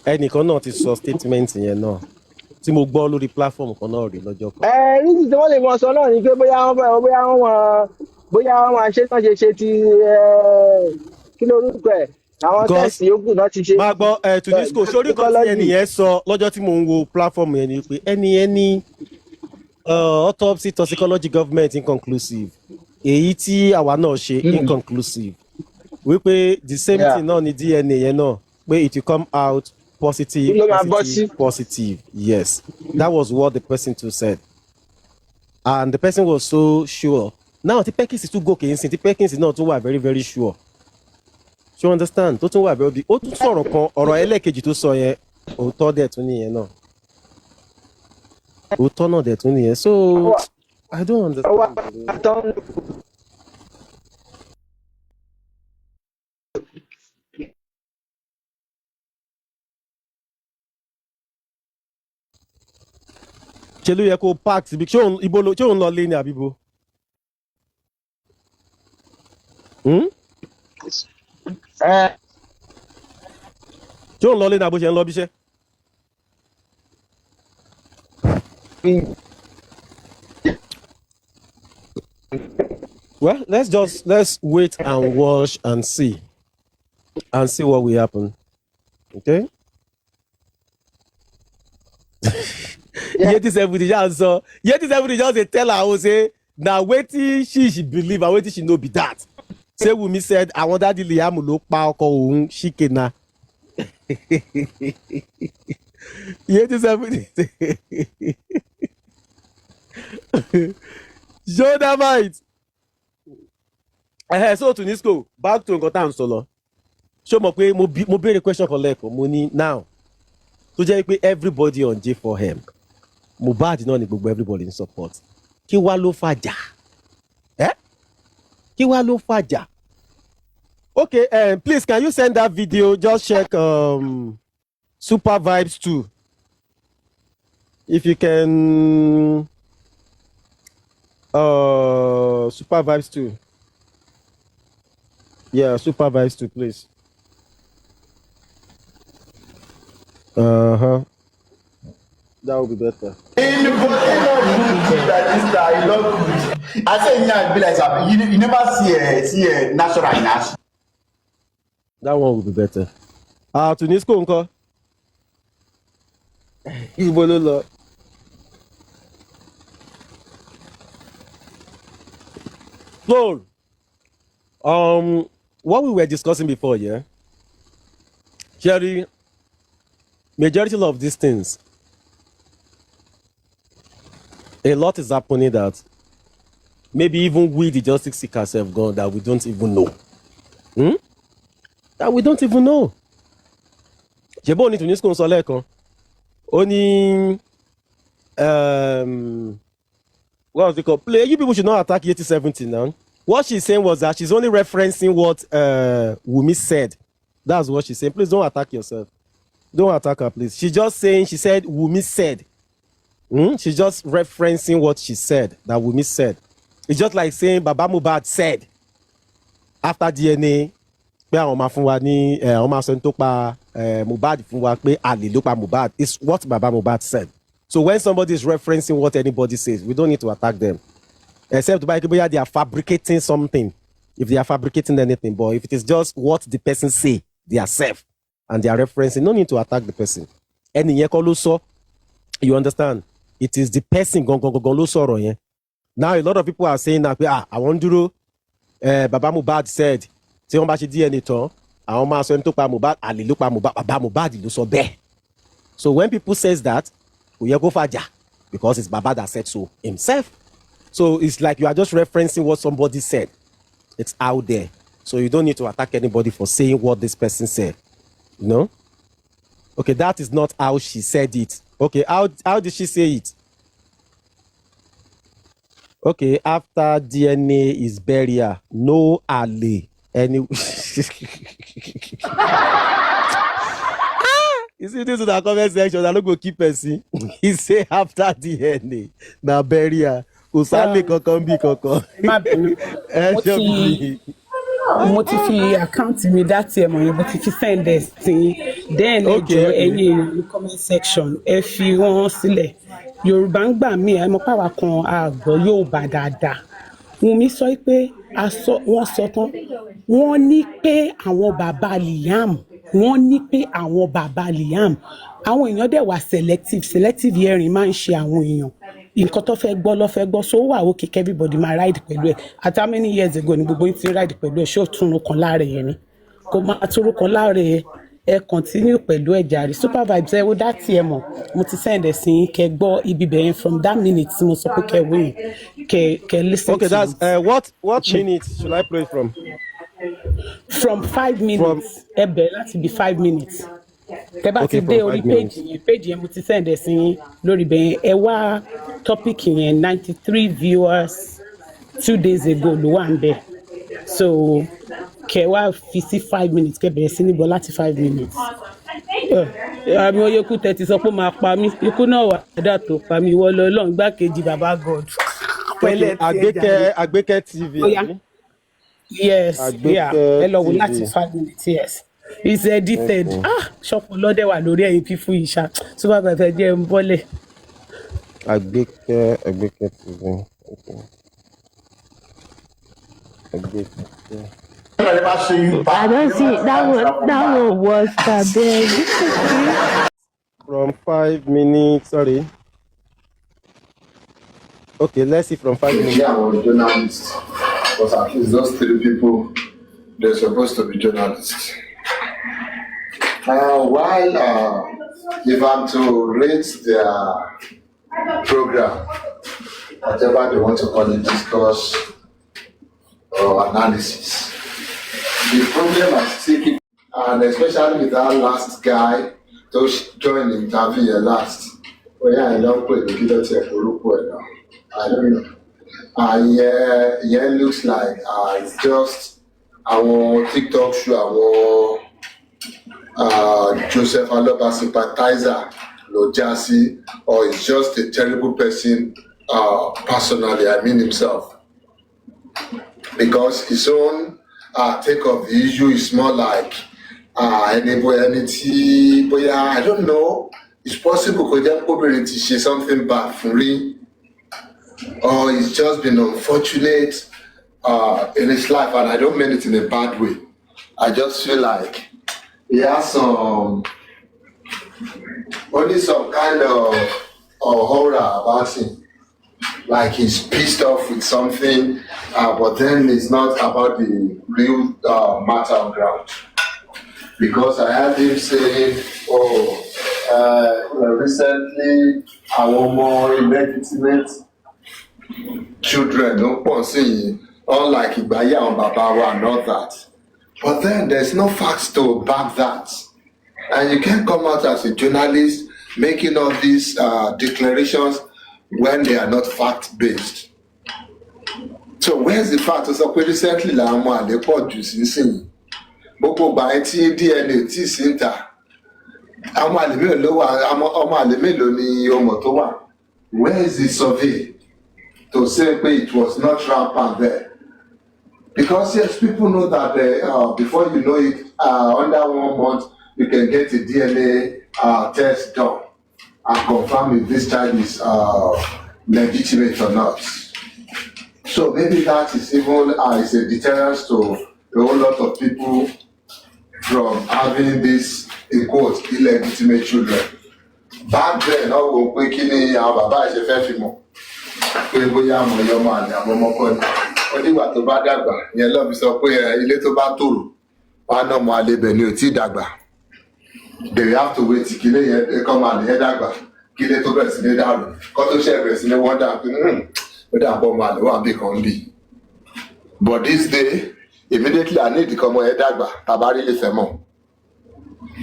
ẹnìkan náà ti sọ statement yẹn náà tí mo gbọ́ lórí platform kan náà rí lọ́jọ́ kan. Níbi tí wọ́n lè mọ sọ náà ni pé bóyá wọ́n máa ṣe tán ṣe ti kí lórúkọ ẹ̀ àwọn tẹ́sì yòókù náà ti ṣe. máa gbọ́ Tunisco sórí kan tí ẹnì yẹn sọ lọ́jọ́ tí mo ń wo platform yẹn ni pé ẹni ní autopsy toxicology government inconclusive èyí tí àwa náà ṣe inconclusive wípé the same thing náà ni DNA yẹn náà pé it will come out positive. Yes, that was what the person too said, and the person was so sure. Now the Perkins is too go against the Perkins is not too very very sure. You understand? Tó tún wà very ó tún sọ̀rọ̀ kan ọ̀rọ̀ ẹlẹ́kejì tó sọ yẹn òótọ́ dẹ̀ tún nìyẹn náà òótọ́ náà dẹ̀ tún nìyẹn so I don't understand. ṣe ló yẹ kó park síbi ṣé òun lọ lé ní àbíbo. ṣé òun lọ lé ní àbó ṣe ń lọ bíṣẹ́. Well, let's wait and watch and see what will happen. Okay. Yeti 70 just dey tell her say na wetin she believe and wetin she no be that. Say Wumi said àwọn dáàdi Liam ló pa ọkọ òun Shikena. Yeti 70. Jodamite. So Tunisco back to nǹkan tá à ń sọ lọ. Ṣé o mọ̀ pé mo béèrè question kan lẹ́ẹ̀kan mo ní now tó jẹ́ pé everybody on J4M Mohbad náà ni gbogbo everybody in support. Kí wá ló fàjà? Kí wá ló fàjà? Okay, please can you send that video? Just check Supervibez 2. If you can Supervibez 2. Yeah, Supervibez 2, please. That would be better. I say yeah, be like you never see a natural in us. That one would be better. Tunisco unko. Ibololo. So, what we were discussing before, yeah, Jerry, majority of these things, a lot is happening that maybe even we, the justice seekers, have gone that we don't even know. That we don't even know. Jebo ni Tunis kon sọ lẹ́ẹ̀kan. Ó ní what was it called? Play. You people should not attack 8070 now. What she's saying was that she's only referencing what Wumi said. That's what she's saying. Please don't attack yourself. Don't attack her, please. She's just saying, she said Wumi said. She's just referencing what she said, that Wumi said. It's just like saying Baba Mohbad said after DNA. Mohbad fún wa pé àlè ló pa Mohbad. It's what Baba Mohbad said. So when somebody is referencing what anybody says, we don't need to attack them. Except by they are fabricating something. If they are fabricating anything, but if it is just what the person say, they are safe and they are referencing, no need to attack the person. Any you understand? It is the person go. Now a lot of people are saying that I want to Baba Mohbad said, tí wọ́n bá ṣe DNA tán, àwọn máa sọ ẹni tó pa Mohbad, àlè ló pa Mohbad, bàbá Mohbad ló sọ bẹ́ẹ̀. So when people says that, kò yẹ kó fàjà because it's Baba that said so himself. So it's like you are just referencing what somebody said. It's out there. So you don't need to attack anybody for saying what this person said. You know? Okay, that is not how she said it. Okay, how did she say it? Okay, after DNA is burial, no àlè. Any you see this in the comment section, I don't go keep person. He say after DNA, na burial. Kò sálè kankan bí kankan. Mo ti fi account mi dati ẹ mọ̀ yẹn mo ti fi send ẹ sí then ẹjọ́ ẹ̀yin ní comment section ẹ fi wọ́n sílẹ̀ Yorùbá ń gbà mí ẹ mọ̀ pàwá kan àgbọ̀ Yorùbá dáadáa. Wùnmí sọ pé wọ́n sọ tán wọ́n ní pé àwọn bàbá Liam àwọn èèyàn dẹ̀ wà selective hearing máa ń ṣe àwọn èèyàn nǹkan tó fẹ́ gbọ́ ló fẹ́ gbọ́ so wà ó kíkẹ́ everybody máa ride pẹ̀lú ẹ̀ at how many years ago ni gbogbo yín ti ride pẹ̀lú ẹ̀ ṣé ó tún kan láàrẹ̀ yẹn ni kò máa tún kan láàrẹ̀ ẹ continue pẹ̀lú ẹ̀ jàre Supervibez ẹ wo dá tiẹ̀ mọ̀ mo ti send ẹ̀ sí kẹ́ gbọ́ ibi bẹ̀yẹn from that minute tí mo sọ pé kẹ́ win kẹ́ listen to it. Okay, that's what minute should I play from? From 5 minutes ẹ bẹ̀rẹ̀ láti bí 5 minutes. Tẹ́ bá ti dé orí page yẹn mo ti send ẹ̀ sí lórí bẹ̀yẹn ẹ wá topic yẹn 93 viewers 2 days ago ló wà ń bẹ̀ so kẹ́ wá fi sí 5 minutes kẹ́ bẹ̀rẹ̀ sí níbọ̀ láti 5 minutes. Àmì oyekú tẹ̀tí sọ pé máa pa mí ikú náà wà dá tó pa mí ìwọ lọ lọ́n gbákejì bàbá God. Àgbékẹ́ TV. Yes, yeah. Ẹ lọ wò láti 5 minutes, yes. It's edited. Ṣọ́pọ̀ lọ́dẹ̀ wà lórí ẹ̀yìn fífún ìṣá. Supervibez jẹ́ ń bọ́lẹ̀. Àgbékẹ́ TV. Àgbékẹ́. I don't see that one was big. From 5 minutes, sorry. Okay, let's see from 5 minutes. Yeah, well, journalists. Because at least those 3 people, they're supposed to be journalists. While if I'm to rate their program, whatever they want to call it, discuss or analysis, the problem I still keep, and especially with that last guy, those joined the interview last, bóyá ẹ̀ ló ń pè ní kí ló tiẹ̀ forúkọ ẹ̀ náà. I don't know. Yeah, looks like it's just our TikTok show, our Joseph Aloba sympathizer, no jossy, or it's just a terrible person personally, I mean himself. Because his own take of the issue is more like anybody, but yeah, I don't know. It's possible because to say something bad for me, or it's just been unfortunate in his life, and I don't mean it in a bad way. I just feel like he has only some kind of horror about him. Like he's pissed off with something, but then it's not about the real matter on ground. Because I heard him saying, recently, our more illegitimate children, no point unlike Ibaya and Babawa and all that. But then there's no facts to back that. And you can't come out as a journalist making all these declarations when they are not fact-based. So where's the fact? So recently, the report you see, Boko by DNA, T Sinta, where is the survey to say it was not rampant there? Because yes, people know that before you know it, under 1 month, you can get a DNA test done and confirm if this child is legitimate or not. So maybe that is even is a deterrence to a whole lot of people from having this, in quote, illegitimate children. Back then, no one kini our baba is a fair female. We boya mo yo ma ni àwọn ọmọ ko ni. Ó dìgbà tó bá dàgbà, yẹn lọ bí sọ pé ilé tó bá tòrò, wá náà mo alebe ni ó ti dàgbà. They have to wait kí ilé yẹn kó máa lè dàgbà. Kí ilé tó bẹ̀rẹ̀ sí ní dàrú. Kó tó ṣe bẹ̀rẹ̀ sí ní wọ́n dà pé ó dà pọ̀ máa lè wà bí kan bí. But this day, immediately I need to come here dàgbà, tàbá rí lè fẹ́ mọ̀.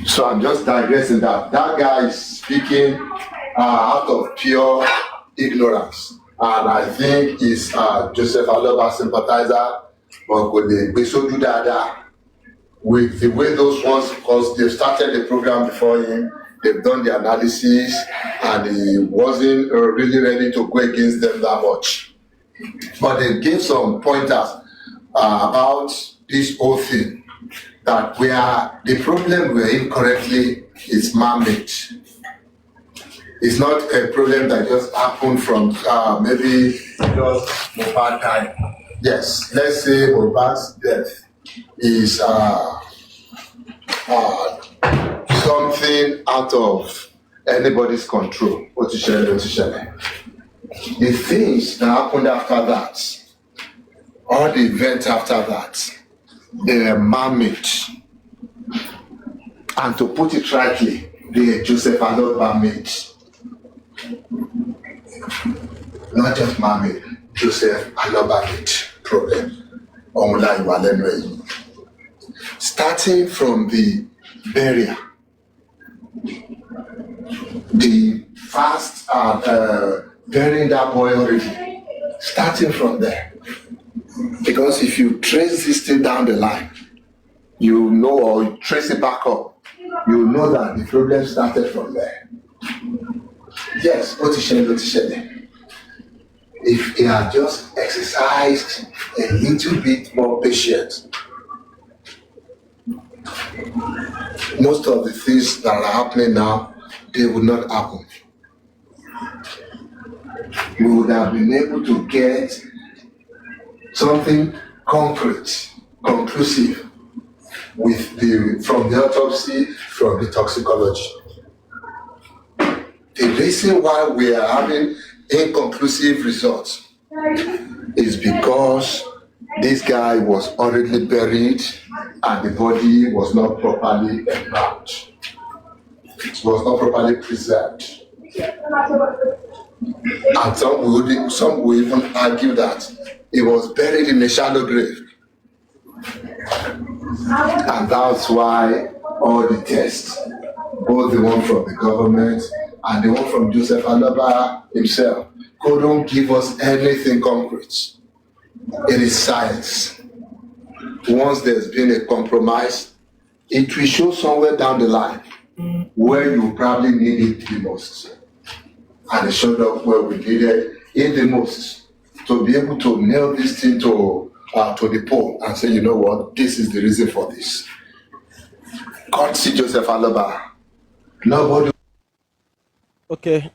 So I'm just digressing that. That guy is speaking out of pure ignorance. And I think he's Joseph Aloba sympathizer, but with the Besoju Dada, with the way those ones, because they've started the program before him, they've done the analysis, and he wasn't really ready to go against them that much. But they gave some pointers about this whole thing, that the problem we're in currently is man-made. It's not a problem that just happened from maybe just Mohbad time. Yes, let's say Mohbad's death is something out of anybody's control. The things that happened after that, all the events after that, they were man-made. And to put it rightly, they Joseph Aloba made. Not just man-made, Joseph Aloba made problem. Starting from the burial, the fast burying that boy already, starting from there. Because if you trace this thing down the line, you know, or you trace it back up, you know that the problem started from there. Yes, if he had just exercised a little bit more patience, most of the things that are happening now, they would not happen. We would have been able to get something concrete, conclusive, from the autopsy, from the toxicology. The reason why we are having inconclusive results is because this guy was already buried and the body was not properly embalmed. It was not properly preserved. And some will even argue that he was buried in a shallow grave. And that's why all the tests, both the one from the government and the one from Joseph Aloba himself couldn't give us anything concrete. It is science. Once there's been a compromise, it will show somewhere down the line where you probably need it the most. And it showed up where we needed it the most to be able to nail this thing to the pole and say, you know what, this is the reason for this. God see Joseph Aloba. Nobody. Okay.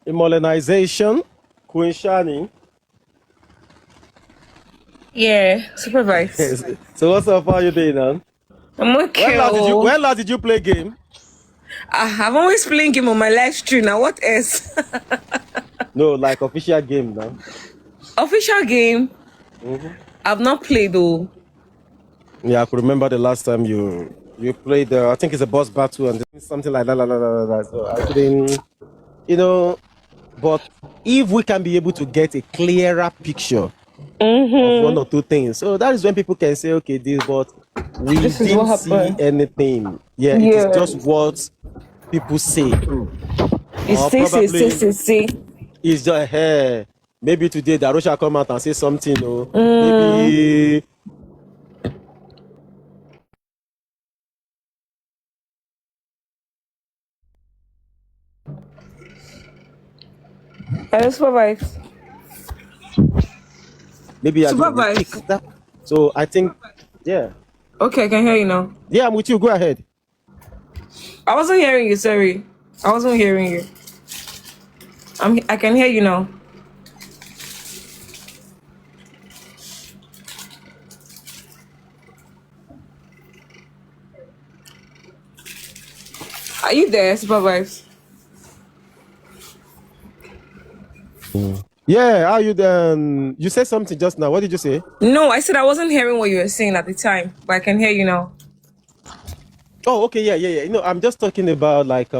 Immolenization. Queen Shani. Yeah, supervise. So what's up? How you doing, man? I'm okay. When last did you play game? I'm always playing game on my live stream. Now, what else? No, like official game now. Official game? I've not played though. Yeah, I could remember the last time you played. I think it's a boss battle and something like that. So I couldn't, But if we can be able to get a clearer picture of one or two things, so that is when people can say, okay, but we didn't see anything. Yeah, it is just what people say. It's just maybe today Darosha come out and say something, maybe. Hello, supervise. Maybe I supervise. So I think, yeah. Okay, I can hear you now. Yeah, I'm with you. Go ahead. I wasn't hearing you. Sorry, I wasn't hearing you. I can hear you now. Are you there, supervise? Yeah, how you then? You said something just now. What did you say? No, I said I wasn't hearing what you were saying at the time, but I can hear you now. Oh, okay, yeah. I'm just talking about like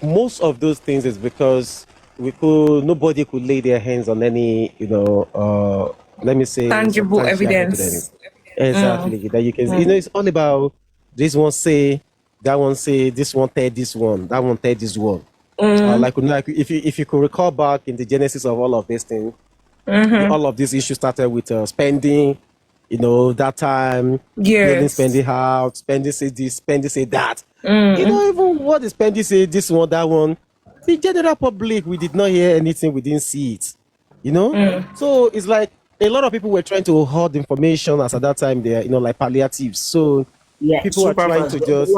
most of those things is because nobody could lay their hands on any, let me say tangible evidence. Exactly. That you can, it's all about this one say, that one say, this one tell this one, that one tell this one. Like if you could recall back in the genesis of all of these things, all of these issues started with spending, that time, spending out, spending say this, spending say that. Even what the spending say this one, that one, the general public, we did not hear anything, we didn't see it. So it's like a lot of people were trying to hoard information as at that time there, like palliatives. So people are trying to just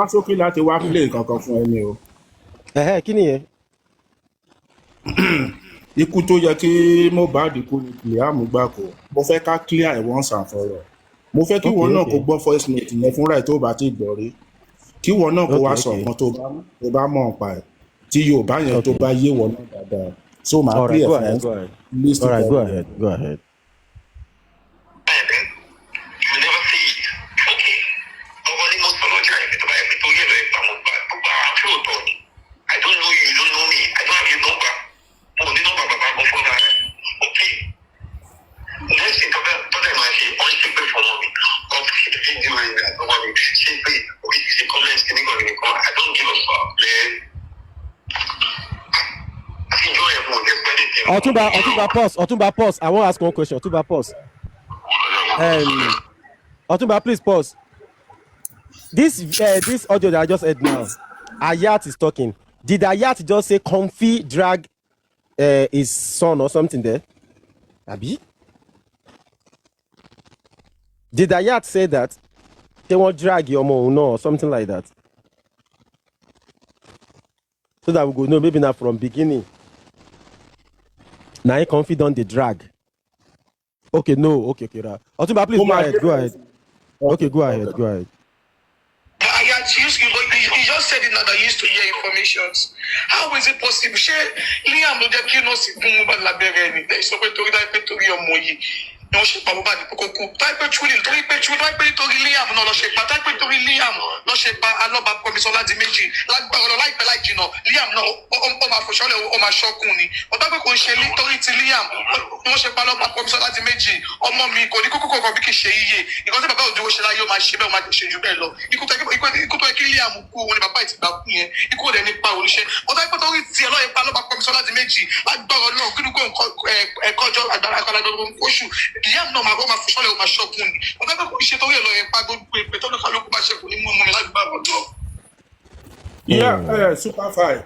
ikú tó yẹ kí Mohbad kú ní Liam gbàkó mo fẹ́ ká clear ẹ̀ once and for all mo fẹ́ kí wọn náà kó gbọ́ voice note yẹn fúnra ẹ̀ tó bá ti gbọ́ rí kí wọn náà kó wá sọ nǹkan tó bá mọ̀ nípa ẹ̀ tí Yorùbá yẹn tó bá yé wọn náà dáadáa so máa clear fún list. All right, go ahead. Otumba, pause. I want to ask one question. Otumba, pause. Otumba, please pause. This audio that I just heard now, Ayat is talking. Did Ayat just say Comfy drag his son or something there? Abi? Did Ayat say that? They won't drag your mom or something like that? So that we go know maybe not from beginning. Now you confident the drag. Okay, no, okay. Otumba, please go ahead. Okay, go ahead. You just said it now that you used to hear informations. How is it possible? Liam no jẹ́ kí no si gun mo ba labere ni. They so pe torí that pe torí ọmọ yìí. ni wọ́n ṣe pa Mohbad kókó kú táì pé truly torí pé nítorí Liam náà lọ ṣe pa táì pé nítorí Liam lọ ṣe pa Aloba Promise Ọládìméjì lágbára lọ láìpẹ́ láì jìnnà Liam náà ó máa fòṣọ́lẹ̀ ó máa ṣọ́kùn ni ọ̀tá pé kò ń ṣe nítorí ti Liam ni wọ́n ṣe pa Aloba Promise Ọládìméjì ọmọ mi kò ní kókó kọ̀ọ̀kan bí kì í ṣe iye ìkan tí bàbá òjò ṣe láyé ó máa ṣe bẹ́ẹ̀ ó máa ṣe jù bẹ́ẹ̀ lọ ikú tó yẹ kí Liam kú òun ni bàbá ìtìgbà kú yẹn ikú òde nípa oníṣẹ́ ọ̀tá pé torí tiẹ̀ lọ́ọ́ yẹn pa Aloba Promise Ọládìméjì lágbára náà kí ni kò ẹ̀kọ́ ọjọ́ àgbàlá oṣù Liam náà máa fi ṣọ́lẹ̀ ó máa ṣọ́kùn ni ọ̀tá pé kò ṣe torí ẹ̀ lọ́ọ́ yẹn pa gbogbo ìpè tó lọ́ọ́ kálukú bá ṣẹ̀kù ní mú ọmọ mi lágbára ọjọ́. Yeah, Supervibez.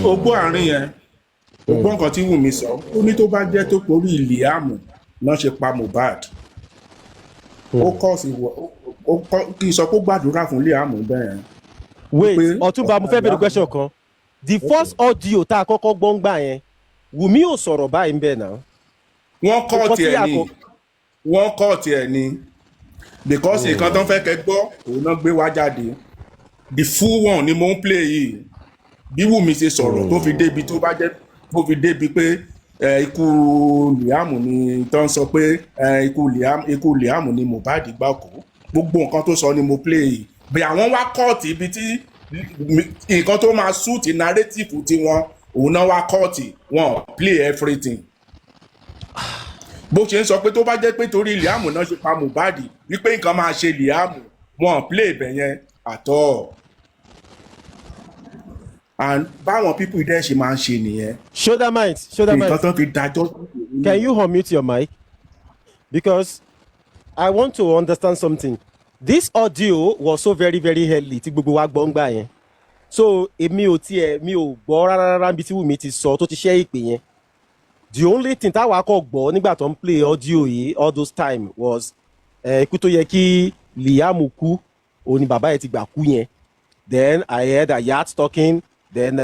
O gbọ́ àárín yẹn. O gbọ́ nǹkan tí Wùmí sọ. Ó ní tó bá jẹ́ tó porí Liam náà ṣe pa Mohbad. Ó kọ́ sí kí n sọ pé ó gbàdúrà fún Liam bẹ́ẹ̀. Wait, Ọ̀túnba mo fẹ́ bẹ̀rẹ̀ question kan. The first audio tá a kọ́kọ́ gbọ́ ń gbà yẹn, Wùmí ò sọ̀rọ̀ báyìí ń bẹ̀ náà. Wọ́n kọ́ tiẹ̀ ni. Because nǹkan tó ń fẹ́ kẹ́ gbọ́, òun náà gbé wá jáde. The full one ni mo ń play yìí bí Wùmí ṣe sọ̀rọ̀ tó fi débi tó bá jẹ́ tó fi débi pé ikú Liam ni tó ń sọ pé ikú Liam ni Mohbad gbà kó gbogbo nǹkan tó sọ ni mo play yìí bí àwọn wá kọ́ọ̀tì ibi tí nǹkan tó máa suit narrative tiwọn òun náà wá kọ́ọ̀tì wọn play everything bó ṣe ń sọ pé tó bá jẹ́ pé torí Liam náà ṣe pa Mohbad wípé nǹkan máa ṣe Liam wọn play ibẹ̀ yẹn at all. And báwọn people dẹ́ ṣe máa ń ṣe nìyẹn. Shoulder mic. Nǹkan tó fi dájọ́. Can you unmute your mic? Because I want to understand something. This audio was so very very early tí gbogbo wa gbọ́ ń gbà yẹn. So mi ò gbọ́ rárá níbi tí Wùmí ti sọ tó ti ṣẹ́ ìpè yẹn. The only thing táwa kọ́ gbọ́ nígbà tó ń play audio yìí all those time was ikú tó yẹ kí Liam kú òun ni bàbá yẹn ti gbà kú yẹn. Then I heard Ayat talking. Then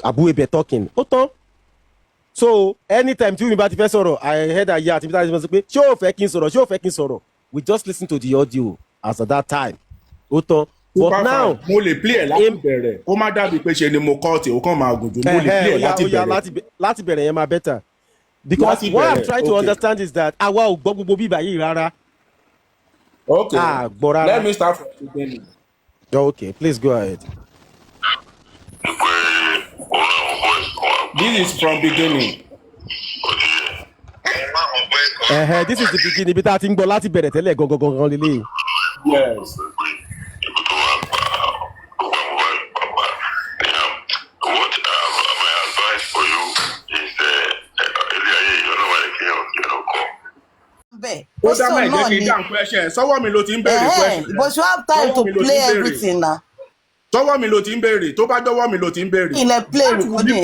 Abu Ebe talking. Ó tán. So anytime tí Wùmí bá ti fẹ́ sọ̀rọ̀, I heard Ayat tí wọ́n sọ pé ṣé ó fẹ́ kí n sọ̀rọ̀. We just listen to the audio as at that time. Ó tán. But now mo lè play ẹ̀ láti bẹ̀rẹ̀ ó má dàbí pé ṣe ni mo kọ́ ọ̀tì ó kàn máa gùn jù mo lè play ẹ̀ láti bẹ̀rẹ̀ yẹn máa better. Because what I'm trying to understand is that àwa ò gbọ́ gbogbo bíbá yìí rárá. Okay. Let me start from the beginning. Okay, please go ahead. This is from beginning. This is the beginning. Ibi tá a ti ń gbọ́ láti bẹ̀rẹ̀ tẹ́lẹ̀ gangan lélẹ̀. Yes. Ó dá máa jẹ́ kí n dáhùn question sọ́wọ́ mi ló ti ń béèrè question. But you have time to play everything now. Sọ́wọ́ mi ló ti ń béèrè tó bá dọ́wọ́ mi ló ti ń béèrè. Ilẹ̀ play recording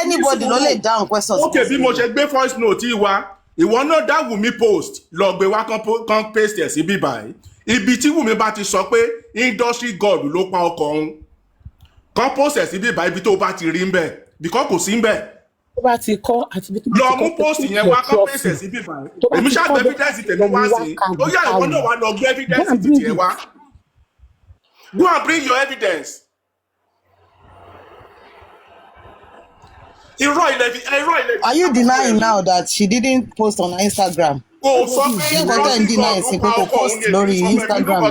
anybody ló lè dáhùn questions. Okay, bí mo ṣe gbé voice note yìí wá ìwọ náà dá Wùmí post lọ gbé wá kan paste ẹ̀ sí bíbá yìí ibi tí Wùmí bá ti sọ pé industry god ló pa ọkọ̀ òun kan post ẹ̀ sí bíbá ibi tó bá ti rí ń bẹ̀ because kò sí ń bẹ̀. Tó bá ti kọ́ àti bí tó bá ti kọ́ lọ mú post yẹn wá kan paste ẹ̀ sí bíbá yìí èmi ṣàgbé evidence tèmi wá sí ó yá ìwọ náà wá lọ gbé evidence ti tiẹ̀ wá go and bring your evidence. Are you denying now that she didn't post on Instagram? Ṣé nǹkan tẹ̀ ń deny sí pé kò post lórí Instagram?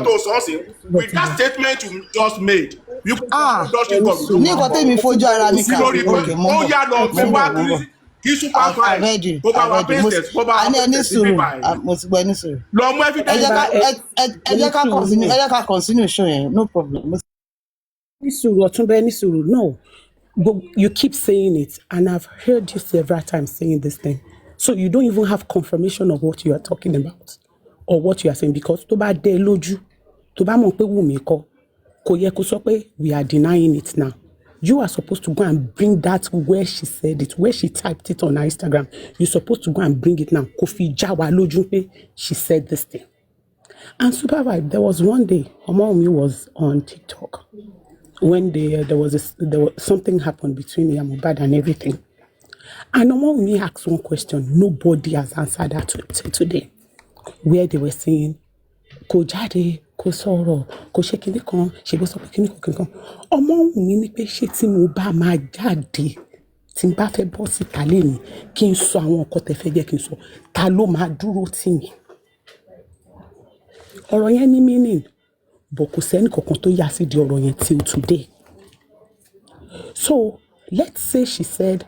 With that statement you just made. Ní nǹkan tẹ̀mí fojú ara mi kà ókè mọ́ ó yá lọ gbé wá kí Supervibez kó bá wá business kó bá wá business sí bíbá mo ti gbọ́ ẹni sùúrù. lọ mú evidence. ẹ jẹ́ ká continue show yẹn no problem. Ní sùúrù Ọ̀túnba ní sùúrù no. But you keep saying it, and I've heard you several times saying this thing. So you don't even have confirmation of what you are talking about or what you are saying because tó bá dé lójú, tó bá mọ̀ pé Wùmí kọ́, kò yẹ kó sọ pé we are denying it now. You are supposed to go and bring that where she said it, where she typed it on her Instagram. You're supposed to go and bring it now. Kò fi já wa lójú pé she said this thing. And Supervibez, there was one day, Omawumi was on TikTok. When there was something happened between Mohbad and everything. And Omawumi asked one question. Nobody has answered that till today. Where they were saying, kò jáde, kò sọ̀rọ̀, kò ṣe kinní kan, ṣe bó sọ pé kinní kan. Omawumi ní pé ṣé tí mo bá máa jáde, tí n bá fẹ́ bọ́ síta lénìí kí n sọ àwọn nǹkan tẹ́ fẹ́ jẹ́ kí n sọ ta ló máa dúró tì mí ọ̀rọ̀ yẹn ní meaning but kò sẹ́ni kankan tó yà sí di ọ̀rọ̀ yẹn till today so let's say she said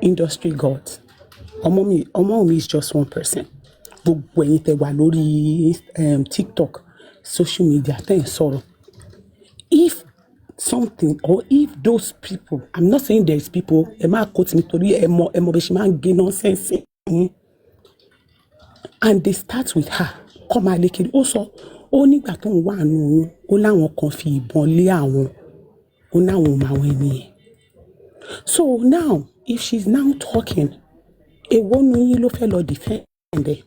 industry gods ọmọ mi is just one person gbogbo ẹ̀yin tẹ́ wà lórí TikTok social media tẹ́ ń sọ̀rọ̀ if something or if those people I'm not saying there is people ẹ máa quote me torí ẹ mọ bí ṣe máa ń gé nonsense and they start with her kọ́ máa lè kiri ó sọ ó nígbà tó ń wà nù òun ó láwọn kan fi ìbọn lé àwọn ó náwọn ò máa wọ ẹni yẹn so now if she's now talking èwo nu yín ló fẹ́ lọ defend ẹ̀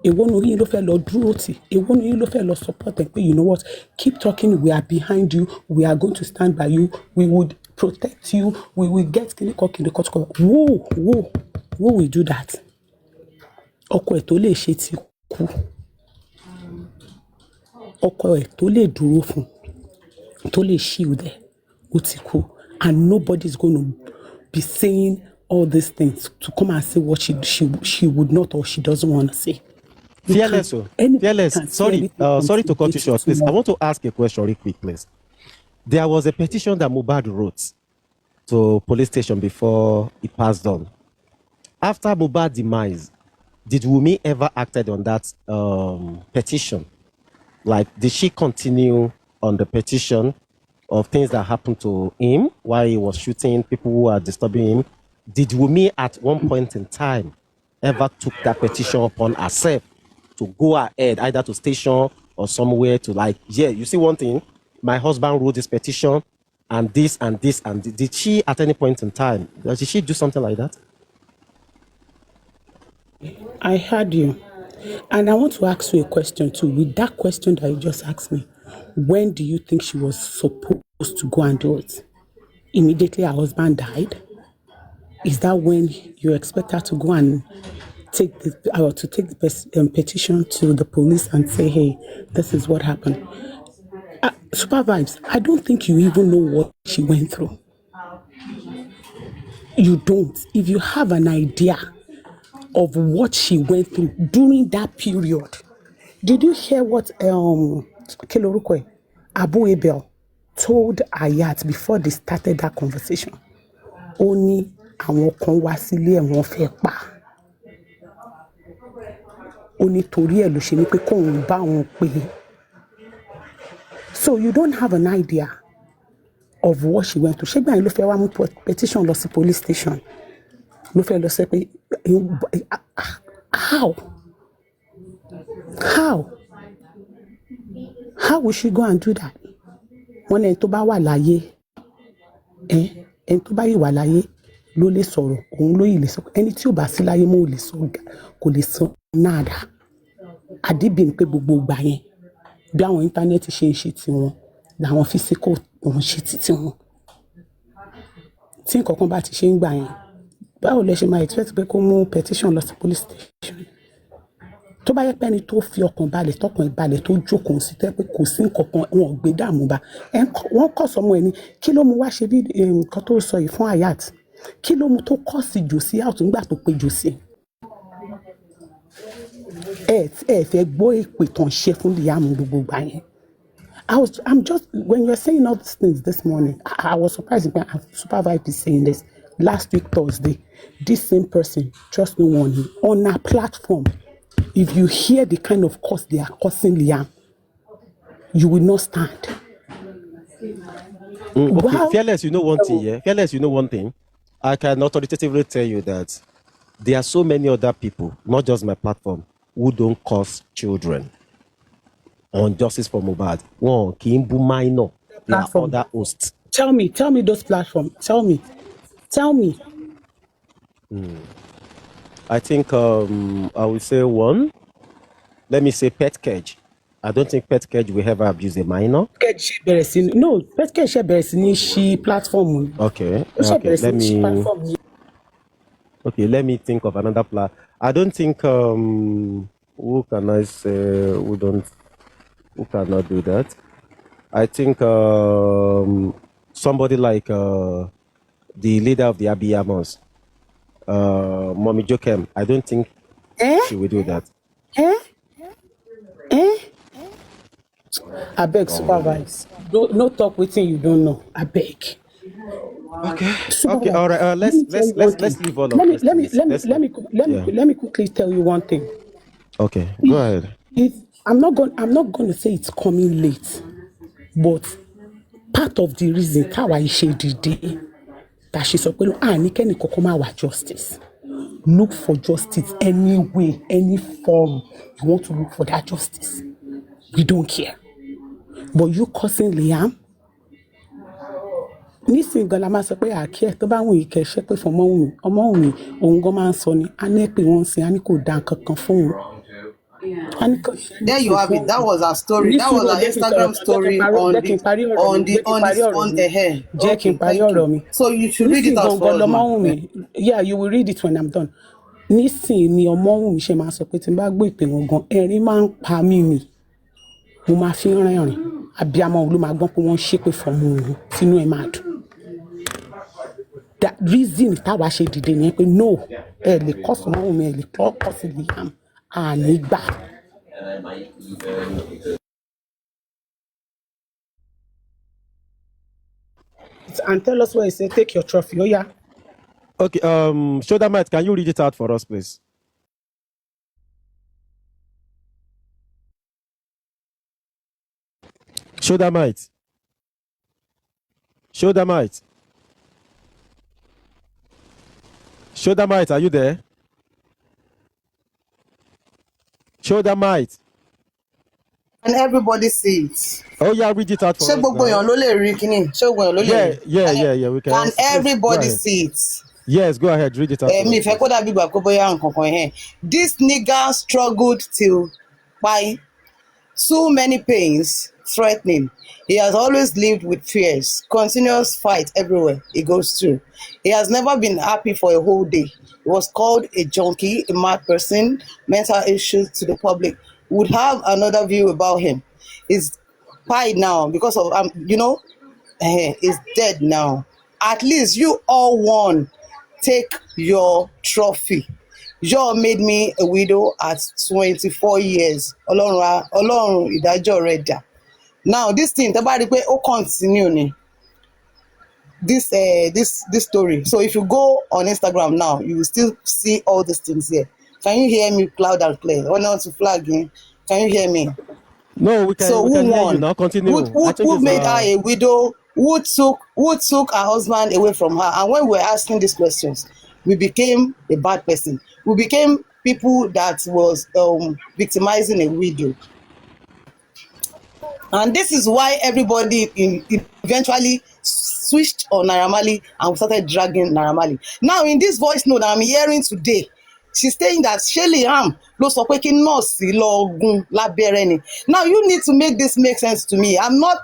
èwo nu yín ló fẹ́ lọ dúró tì èwo nu yín ló fẹ́ lọ support ẹ̀ pé you know what keep talking we are behind you we are going to stand by you we would protect you we will get kìnìkan who will do that ọkọ ẹ̀ tó lè ṣe ti kú ọkọ ẹ̀ tó lè dúró fún tó lè shield ẹ̀ ó ti kú and nobody is going to be saying all these things to come and say what she would not or she doesn't want to say. Fearless. Sorry to cut you short, please. I want to ask a question real quick, please. There was a petition that Mohbad wrote to police station before it passed on. After Mohbad's demise, did Wunmi ever acted on that petition? Like, did she continue on the petition of things that happened to him while he was shooting people who are disturbing him? Did Wunmi at one point in time ever took that petition upon herself to go ahead, either to station or somewhere to like, yeah, you see one thing, my husband wrote this petition and this and this and this. Did she at any point in time, did she do something like that? I heard you. And I want to ask you a question too. With that question that you just asked me, when do you think she was supposed to go and do it? Immediately her husband died? Is that when you expect her to go and take the petition to the police and say, hey, this is what happened? Supervibez, I don't think you even know what she went through. You don't. If you have an idea of what she went through during that period, did you hear what Kilorukwe, Abu Abel told Ayat before they started that conversation? Only àwọn kan wá sílé ẹ̀ wọ́n fẹ́ pa ó ní torí ẹ̀ ló ṣe ní pé kóun bá wọn pè é so you don't have an idea of what she went through ṣégbà yín ló fẹ́ wá mú petition lọ sí police station ló fẹ́ lọ sẹ́ pé how will she go and do that wọ́n ní ẹni tó bá wà láyé ẹni tó bá yìí wà láyé ló lè sọ̀rọ̀ òun ló yìí lè sọ ẹni tí ò bá sí láyé mọ́ ò lè sọ kò lè sọ nada àdìbì ní pé gbogbo ìgbà yẹn bí àwọn íńtánẹ́ẹ̀tì ṣe ń ṣe tiwọn làwọn físíkò òun ṣe ti tiwọn tí nǹkan kan bá ti ṣe ń gbà yẹn báwo lẹ ṣe máa expect pé kó mú petition lọ sí police station tó bá yẹ pé ẹni tó fi ọkàn balẹ̀ tọkàn ìbalẹ̀ tó jókòó sí tẹ́ pé kò sí nǹkan kan wọn ò gbé dààmú bá wọ́n kọ̀ sọmọ ẹni kí ló mú wá ṣe bí nǹkan tó sọ yìí fún Ayat kí ló mú tó kọ́ sí jòsí out nígbà tó pe jòsí ẹ fẹ́ gbọ́ èpè tán ṣe fún Liam gbogbo gbà yẹn I'm just when you're saying all these things this morning I was surprised when Supervibez is saying this last week Thursday this same person just no one on our platform if you hear the kind of curse they are cursing Liam you will not stand. Okay, Fearless, you know one thing, yeah? Fearless, you know one thing. I can authoritatively tell you that there are so many other people, not just my platform, who don't cause children on Justice for Mohbad. One, Kimbu Minor, there are other hosts. Tell me those platforms. Tell me. I think I will say one. Let me say Pet Cage. I don't think Pet Cage will ever abuse a minor. No, Pet Cage is she platform. Okay. Let me think of another platform. I don't think who can I say who cannot do that. I think somebody like the leader of the Abiyamos, Mommy Jokem. I don't think she will do that. I beg, supervise. No talk wetin you don't know. I beg. Okay. Supervise. Okay. All right. Let's leave all of this. Let me quickly tell you one thing. Okay. Go ahead. I'm not going to say it's coming late, but part of the reason táwa ṣe dìde that she sọ pé àníkẹ́ni kankan máa wà justice. Look for justice any way, any form you want to look for that justice. We don't care. But you causing Liam, nísìnyí gan la máa sọ pé àkí ẹ̀ tó bá wùn yìí kẹ́ ṣẹ́ pé fún ọmọ òun òun gan máa ń sọ ni a ní pé wọ́n ń sin a ní kò dá nǹkan kan fún òun. There you have it. That was her story. That was her Instagram story on the hair. Okay, thank you. So you should read it out for us. Yeah, you will read it when I'm done. Nísìnyí ni Ọmọ́wùnmí ṣe máa sọ pé tí n bá gbé ìpè wọn gan ẹ̀rín máa ń pa mí ni mo máa fi ń rẹ́rìn abiyamọ ló máa gbọ́n pé wọ́n ṣépè fọmọ òun sínú ẹ̀ máa dùn. That reason táwa ṣe dìde nìyẹn pé no ẹ lè kọ́ sí Ọmọ́wùnmí ẹ lè kọ́ sí Liam àní gbà. And tell us where it says take your trophy. Oh yeah. Okay. Shoulder Mat, can you read it out for us, please? Shoulder Mat. Shoulder Mat. Shoulder Mat, are you there? Shoulder Mat. And everybody see it. Oh yeah, read it out for us. Yeah, we can. Can everybody see it? Yes, go ahead, read it out. This nigga struggled till by too many pains, threatening. He has always lived with fears, continuous fight everywhere he goes through. He has never been happy for a whole day. He was called a junkie, a mad person, mental issues to the public. Would have another view about him. He's died now because of he's dead now. At least you all won. Take your trophy. Y'all made me a widow at 24 years. Ọlọ́run ìdájọ́ rẹ̀ dà. Now this thing, tẹ́ bá rí pé ó continue ni. This story. So if you go on Instagram now, you will still see all these things here. Can you hear me loud and clear? Or not to flag in? Can you hear me? No, we can. So we who can hear won? you now. Continue. Who made her a widow? Who took her husband away from her? And when we were asking these questions, we became a bad person. We became people that was victimizing a widow. And this is why everybody eventually switched on Naira Marley and started dragging Naira Marley. Now, in this voice note that I'm hearing today, she's saying that Liam ló sọ pé kí nọ́ọ̀sì lọ gún lábẹ́rẹ́ ni. Now, you need to make this make sense to me. I'm not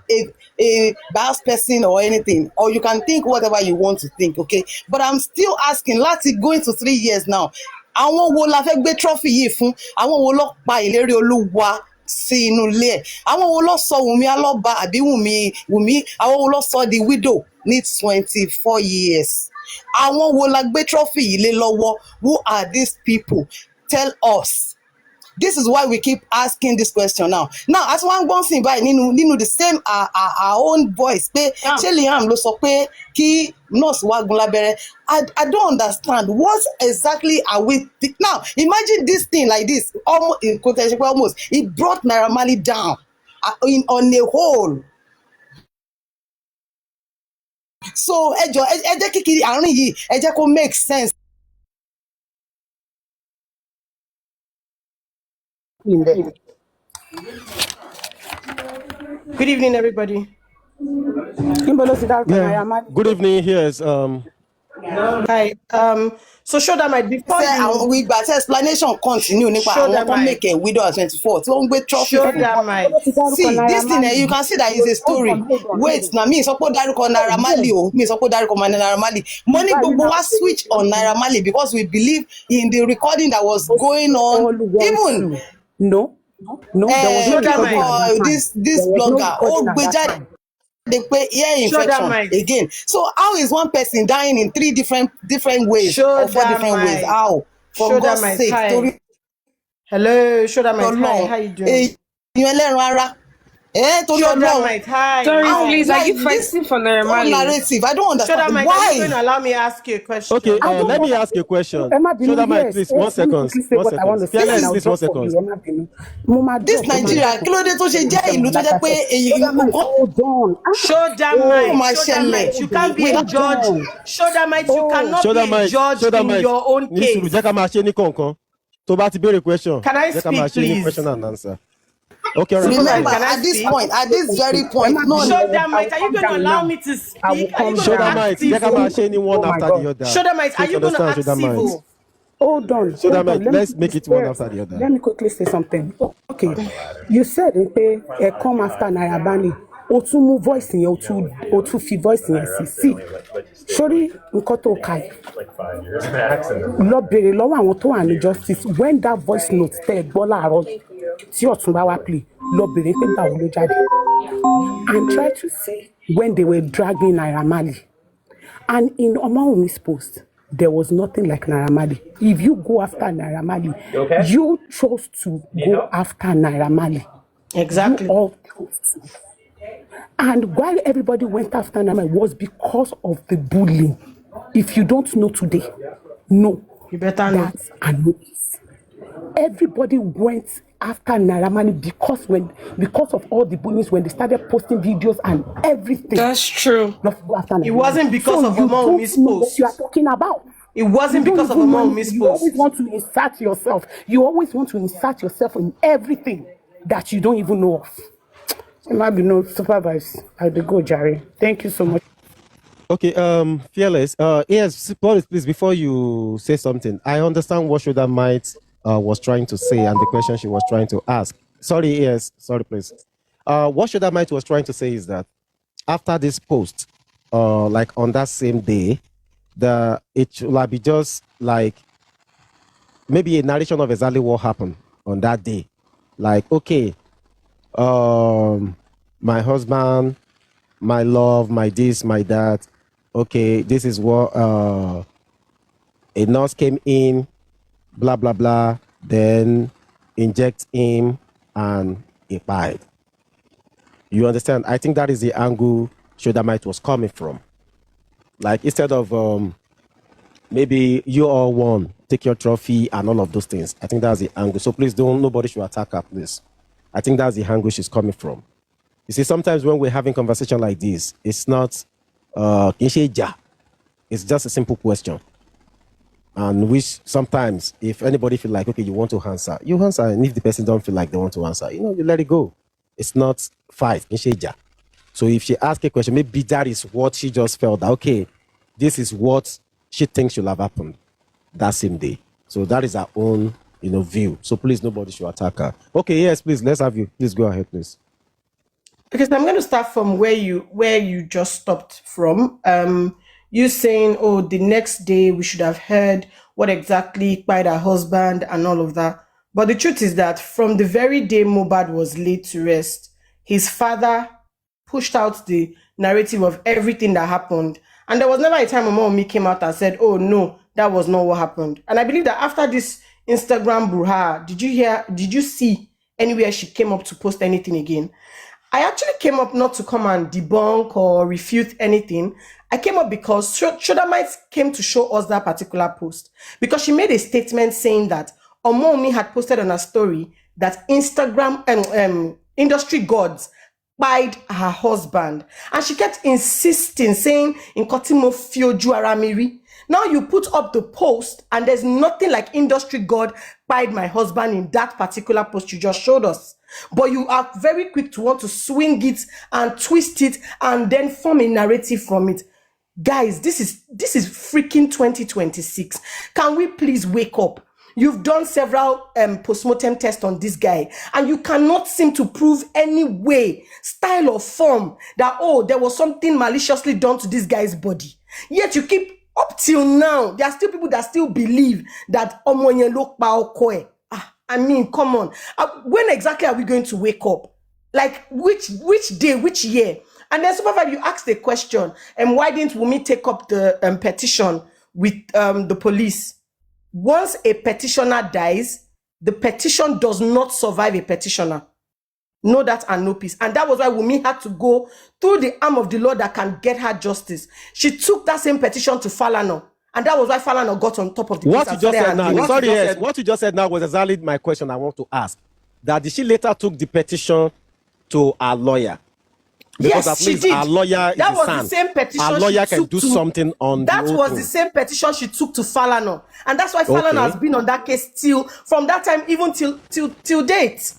a biased person or anything, or you can think whatever you want to think, okay? But I'm still asking, láti going to 3 years now, àwọn wo la fẹ́ gbé trophy yìí fún? Àwọn wo ló pa ìlérí Olúwa sí inú ilé ẹ̀? Àwọn wo ló sọ Wùmí Alọ́ba àbí Wùmí àwọn wo ló sọ the widow ní 24 years? Àwọn wo la gbé trophy yìí lé lọ́wọ́? Who are these people? Tell us. This is why we keep asking this question now. Now, as one gbọ́n sìn báyìí nínú the same our own voice pé ṣé Liam ló sọ pé kí nurse wá gún lábẹ́rẹ́? I don't understand. What exactly are we now? Imagine this thing like this. Almost it brought Naira Marley down on a whole. So ẹ jẹ́ kíkiri àárín yìí ẹ jẹ́ kó make sense. Good evening, everybody. Yeah. Good evening. Here's Hi. So show that my before we but explanation continue nípa àwọn tó make a widow at 24 tí wọ́n gbé trophy. See this thing you can see that is a story. Wait na mi sọ pé dárúkọ Naira Marley o mi sọ pé dárúkọ Naira Marley. Mo ní gbogbo wa switch on Naira Marley because we believe in the recording that was going on. Even no there was no this blogger ó gbé jáde. they pay ear infection again. So how is one person dying in 3 different ways or 4 different ways? How? For God's sake, torí Hello, Shoulder Might. Hi, Ọlọ́run, how you doing? èèyàn ẹlẹ́ran ara. Torí Shoulder Ọlọ́run. Might, hi. Sorry, Hi. please, are Like you this fighting for whole Naira narrative, I don't Shoulder understand. Might, are you going Why? to allow me ask you a question? Okay, I don't let me want ask a question. Emma Binu, Shoulder mic, yes, please. yes, 1 let me second. quickly say 1 what I want to second. say, Fearless, and I'll please. 1 drop for second. you, Emma Binu. Mama, This drop, Emma, Nigeria, drop. kí ló dé tó ṣe jẹ́ ìlú tó Like jẹ́ I pé said, Shoulder Might, hold on. Shoulder Might, you can't be a judge. Shoulder Might, you cannot be a judge in your own Ní sùúrù, case. jẹ́ ká máa ṣe ní kọ̀ọ̀kan. Tó bá ti béèrè question, Can I jẹ́ ká máa speak, ṣe ní please? question and answer. Okay, all right. Remember, Can I at this speak? point, at this very point, no, Shoulder Might, are you going to allow me to speak? Are you going to Shoulder act mic, jẹ́ ká máa civil? ṣe ní one after the other. Shoulder Might, are Please you going to understand, act Shoulder mic. civil? Hold on. Shoulder hold on. mic, let's make it one after the other. Let me quickly say something. Okay, you said come after Naira Marley. O tún mú voice yẹn, o tún fi voice yẹn sí. Sórí nǹkan tó kà yìí. Lọ bèrè lọ́wọ́ àwọn tó wà ní justice when that voice note tẹ́ ẹ gbọ́ láàárọ̀ tí Ọ̀túnba wá play. Lọ bèrè pé báwo ló jáde. And try to see when they were dragging Naira Marley. And in Omawumi's post, there was nothing like Naira Marley. If you go after Naira Marley, you chose to go after Naira Marley. Exactly. You all chose to. And why everybody went after Naira Marley was because of the bullying. If you don't know today, no. You better know. That's a notice. Everybody went after Naira Marley because of all the bullying when they started posting videos and everything. That's true. It wasn't because of Omawumi's post. What you are talking about. It wasn't because of Omawumi's post. You always want to insert yourself. You always want to insert yourself in everything that you don't even know of. It might be no supervise. I'll go, Jerry. Thank you so much. Okay, Fearless. Yes, please, before you say something, I understand what Shoulder Might was trying to say and the question she was trying to ask. Sorry, please. What Shoulder Might was trying to say is that after this post, like on that same day, it will be just like maybe a narration of exactly what happened on that day. Like, okay, my husband, my love, my this, my that. Okay, this is what a nurse came in, blah blah blah, then inject him and he died. You understand? I think that is the angle Shoulder Might was coming from. Like, instead of maybe you all won, take your trophy and all of those things. I think that's the angle. So please nobody should attack her, please. I think that's the angle she's coming from. You see, sometimes when we're having conversation like this, it's not it's just a simple question. And which sometimes, if anybody feel like, okay, you want to answer, you answer. And if the person don't feel like they want to answer, you let it go. It's not fight. So if she asks a question, maybe that is what she just felt that, okay, this is what she thinks should have happened that same day. So that is her own, view. So please, nobody should attack her. Okay, yes, please, let's have you. Please go ahead, please. Because I'm going to start from where you just stopped from. You saying, oh, the next day we should have heard what exactly by her husband and all of that. But the truth is that from the very day Mohbad was laid to rest, his father pushed out the narrative of everything that happened. And there was never a time Omawumi came out and said, oh, no, that was not what happened. And I believe that after this Instagram brouhaha, did you see anywhere she came up to post anything again? I actually came up not to come and debunk or refute anything. I came up because Shoulder Might came to show us that particular post. Because she made a statement saying that Omawumi had posted on her story that Instagram and industry gods spied her husband. And she kept insisting, saying, Nkotimo fioju aramiri. Now you put up the post and there's nothing like industry god spied my husband in that particular post you just showed us. But you are very quick to want to swing it and twist it and then form a narrative from it. Guys, this is freaking 2026. Can we please wake up? You've done several post-mortem tests on this guy, and you cannot seem to prove any way, style or form that, oh, there was something maliciously done to this guy's body. Yet you keep, up till now, there are still people that still believe that Omoyen lo pa oko e. I mean, come on. When exactly are we going to wake up? Like, which day, which year? And then Supervibez, you asked a question, and why didn't Wumi take up the petition with the police? Once a petitioner dies, the petition does not survive a petitioner. Know that and know peace. And that was why Wumi had to go through the arm of the law that can get her justice. She took that same petition to Falana. And that was why Falana got on top of the What case. you just said now, sorry, yes, what you just said now was exactly my question I want to ask. That did she later took the petition to our lawyer? Because Yes, at she least did. our lawyer That is was a the same petition our lawyer she can took do to, something on that the was whole the thing. same petition she took to Falana. And that's why Falana Okay. has been on that case from that time even till date.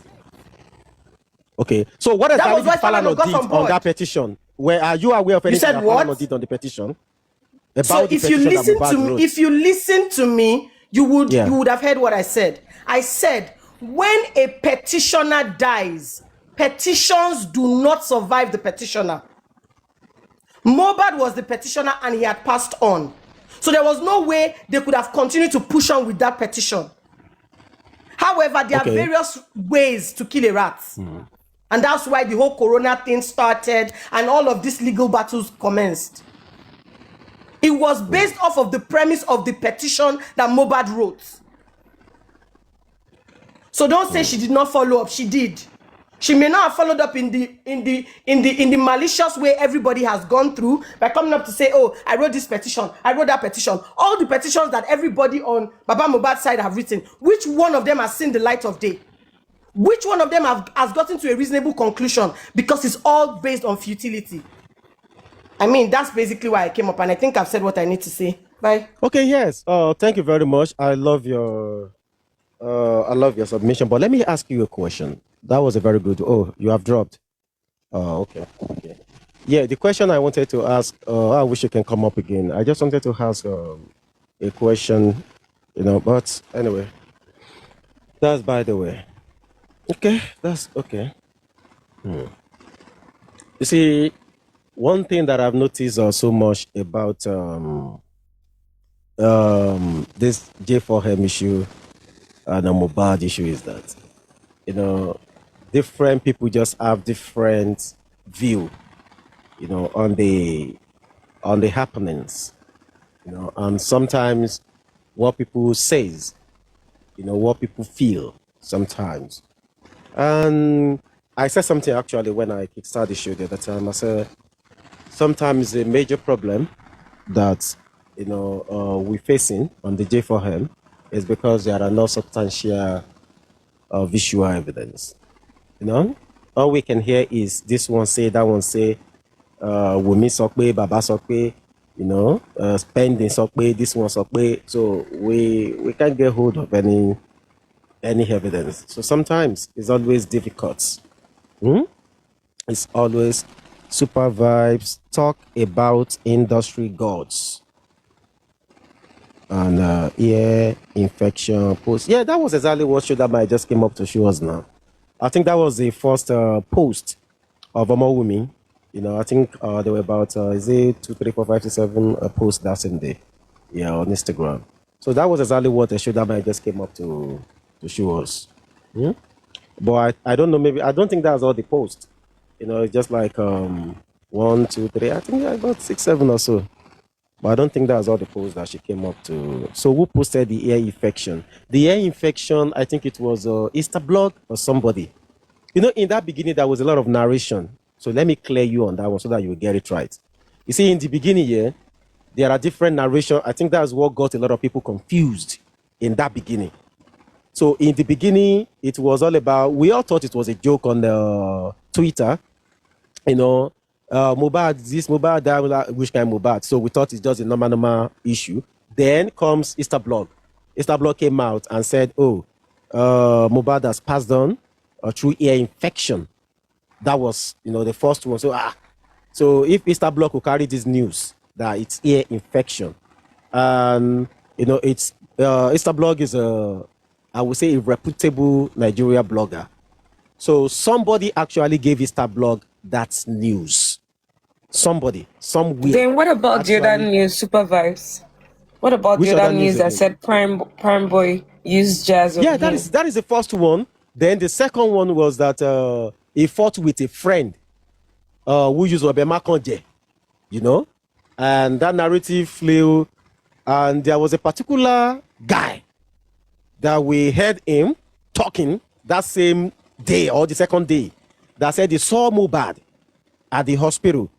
Okay, so what That exactly was why did Falana Falana got did on on board. that petition? Where are you aware of anything said that what? Falana did on the petition? About So the if you petition that listen Mohbad to me, wrote? if you listen to me, you would Yeah. have heard what I said. I said when a petitioner dies, petitions do not survive the petitioner. Mohbad was the petitioner and he had passed on. So there was no way they could have continued to push on with that petition. However, there are Okay. various ways to kill a rat. And that's why the whole corona thing started and all of these legal battles commenced. It was based off of the premise of the petition that Mohbad wrote. So don't say she did not follow up. She did. She may not have followed up in the malicious way everybody has gone through by coming up to say, oh, I wrote this petition, I wrote that petition. All the petitions that everybody on Baba Mohbad's side have written, which one of them has seen the light of day? Which one of them has gotten to a reasonable conclusion? Because it's all based on futility. I mean, that's basically why I came up, and I think I've said what I need to say. Bye. Okay, yes. Thank you very much. I love your submission. But let me ask you a question. That was a very good. Oh, you have dropped. Oh, okay. Okay. Yeah, the question I wanted to ask. I wish you can come up again. I just wanted to ask a question. But anyway, that's by the way. Okay, that's okay. You see, one thing that I've noticed so much about this J4M issue and the Mohbad issue is that, different people just have different view, on the happenings, and sometimes what people says, what people feel sometimes. And I said something actually when I kickstarted the show the other time. I said sometimes a major problem that we're facing on the J4M is because there are no substantial visual evidence. All we can hear is this one say, that one say, Wumi Sokwe, Baba Sokwe, spending Sokwe, this one Sokwe. So we can't get hold of any evidence. So sometimes it's always difficult. It's always Supervibez talk about industry gods and ear infection post. Yeah, that was exactly what show that I just came up to show us now. I think that was the first post of Omo Wumi. I think there were about 2, 3, 4, 5, 6, 7 posts that same day. Yeah, on Instagram. So that was exactly what the show that I just came up to show us. But I don't know, maybe I don't think that's all the posts. It's just like 1, 2, 3, I think about 6, 7 or so. But I don't think that's all the posts that she came up to. So who posted the ear infection? The ear infection, I think it was Instablog or somebody. In that beginning, there was a lot of narration. So let me clear you on that one so that you will get it right. You see, in the beginning here, there are different narration. I think that's what got a lot of people confused in that beginning. So in the beginning, it was all about, we all thought it was a joke on Twitter. Mohbad, that, which kind of Mohbad? So we thought it's just a normal issue. Then comes Instablog. Instablog came out and said, Mohbad has passed on through ear infection. That was, the first one. So if Instablog will carry this news that it's ear infection, and it's Instablog is I would say a reputable Nigeria blogger. So somebody actually gave Instablog that news. Somebody, somewhere. Then what about the other news, Supervibez? What about the other news that said Prime Boy used jazz on him? That is the first one. Then the second one was that he fought with a friend who used Obema Konje, you know, and that narrative flew, and there was a particular guy that we heard him talking that same day or the second day that said he saw Mohbad at the hospital,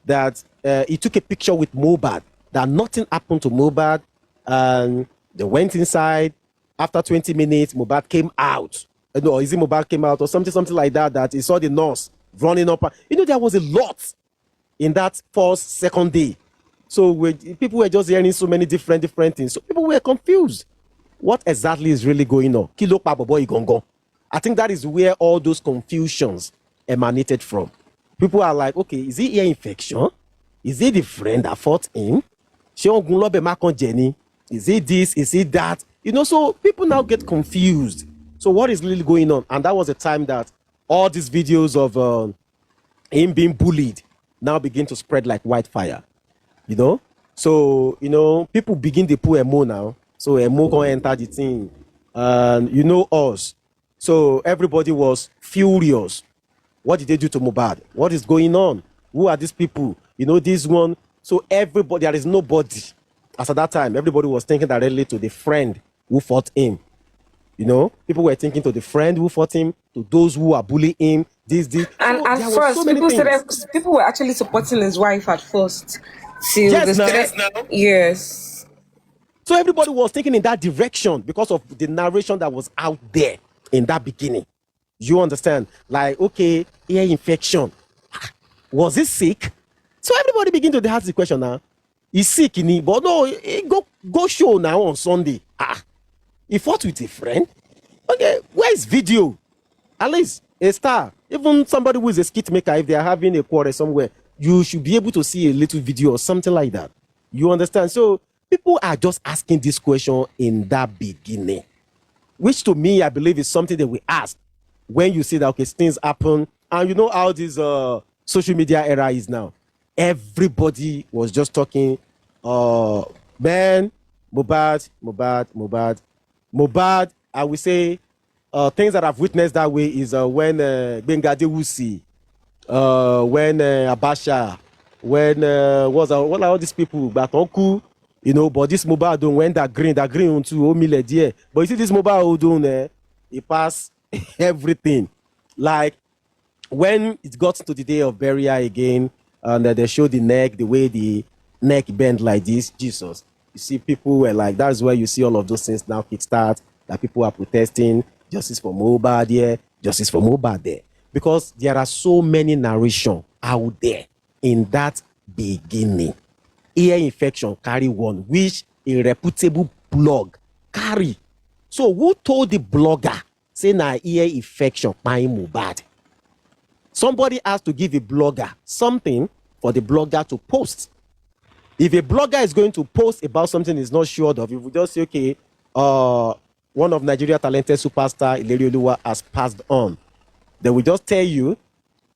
that he took a picture with Mohbad, that nothing happened to Mohbad, and they went inside. After 20 minutes, Mohbad came out. No, is it Mohbad came out or something like that, that he saw the nurse running up. You know, there was a lot in that first, second day. So people were just hearing so many different things. So people were confused. What exactly is really going on? Kilo pa bobo igongo. I think that is where all those confusions emanated from. People are like, okay, is it ear infection? Is it the friend that fought him? Is it this? Is it that? You know, so people now get confused. So what is really going on? And that was the time that all these videos of him being bullied now begin to spread like wildfire. You know? So, you know, people begin to put Emo now. So Emo can enter the thing. And you know us. So everybody was furious. What did they do to Mohbad? What is going on? Who are these people? You know, this one. So everybody, there is nobody. As at that time, everybody was thinking directly to the friend who fought him. You know, people were thinking to the friend who fought him, to those who are bullying him, this. And so at first, people were actually supporting his wife at first. Yes. So everybody was thinking in that direction because of the narration that was out there in that beginning. You understand? Like, okay, ear infection. Was he sick? So everybody begin to ask the question now. He's sick, but no, go show now on Sunday. He fought with a friend. Okay, where's video? At least a star, even somebody who is a skit maker, if they are having a quarrel somewhere, you should be able to see a little video or something like that. You understand? So people are just asking this question in that beginning, which to me, I believe is something that we ask when you see that, okay, things happen. And you know how this social media era is now. Everybody was just talking, man, Mohbad. I would say things that I've witnessed that way is when Benga Dewusi, when Abasha, when what are all these people? Batonku, you know, but this Mohbad don't when that green onto Omile dear. But you see this Mohbad doing he passed everything. Like when it got to the day of burial again, and they showed the neck, the way the neck bent like this, Jesus. You see, people were like, that's where you see all of those things now kickstart, that people are protesting, justice for Mohbad here, justice for Mohbad there. Because there are so many narration out there in that beginning. Ear infection carry one, which a reputable blog carry. So who told the blogger, say na ear infection by Mohbad? Somebody has to give a blogger something for the blogger to post. If a blogger is going to post about something he's not sure of, if we just say, okay, one of Nigeria talented superstar, Ileri Oluwa, has passed on, they will just tell you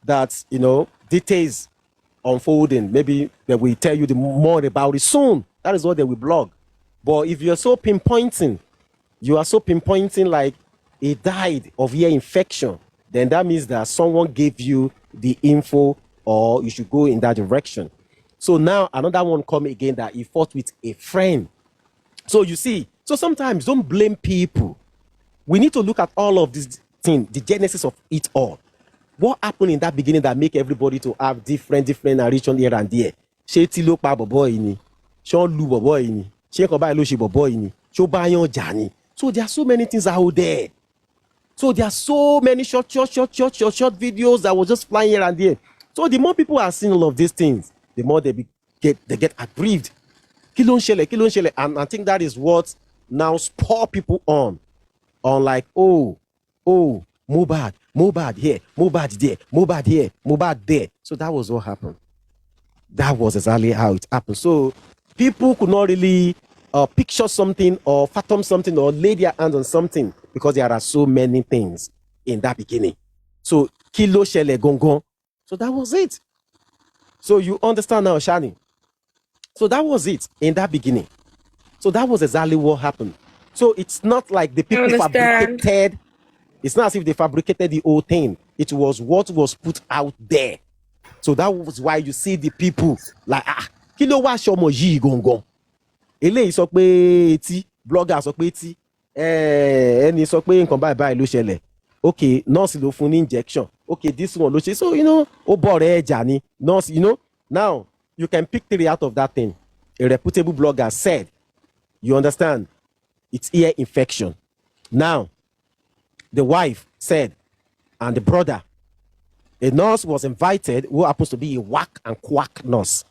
that, you know, details unfolding. Maybe they will tell you more about it soon. That is what they will blog. But if you're so pinpointing, like he died of ear infection, then that means that someone gave you the info or you should go in that direction. So now another one come again that he fought with a friend. So you see, so sometimes don't blame people. We need to look at all of this thing, the genesis of it all. What happened in that beginning that make everybody to have different narration here and there? Ṣé tí ló pa bọ̀bọ́ yìí ni? Ṣé ó lu bọ̀bọ́ yìí ni? Ṣé nǹkan báyìí ló ṣe bọ̀bọ́ yìí ni? Ṣé ó bá yàn jà ni? So there are so many things out there. So there are so many short videos that were just flying here and there. So the more people are seeing all of these things, the more they get aggrieved. Kí ló ń ṣẹlẹ̀. And I think that is what now spur people on like, oh, Mohbad here, Mohbad there, Mohbad here, Mohbad there. So that was what happened. That was exactly how it happened. So people could not really picture something or fathom something or lay their hands on something because there are so many things in that beginning. So kilo shele gongon. So that was it. So you understand now, Shani. So that was it in that beginning. So that was exactly what happened. So it's not like the people fabricated. It's not as if they fabricated the whole thing. It was what was put out there So that was why you see the people like kí ló wá ṣọmọ yìí gangan eléyìí sọ pé etí blogger sọ pé etí ẹni sọ pé nǹkan báyìí ló ṣẹlẹ̀ okay nurse ló fún ní injection okay this one ló ṣe so ó bọ̀ rẹ̀ ẹja ni nurse now you can pick 3 out of that thing. A reputable blogger said, you understand, it's ear infection. Now, the wife said, and the brother, a nurse was invited who happens to be a whack and quack nurse,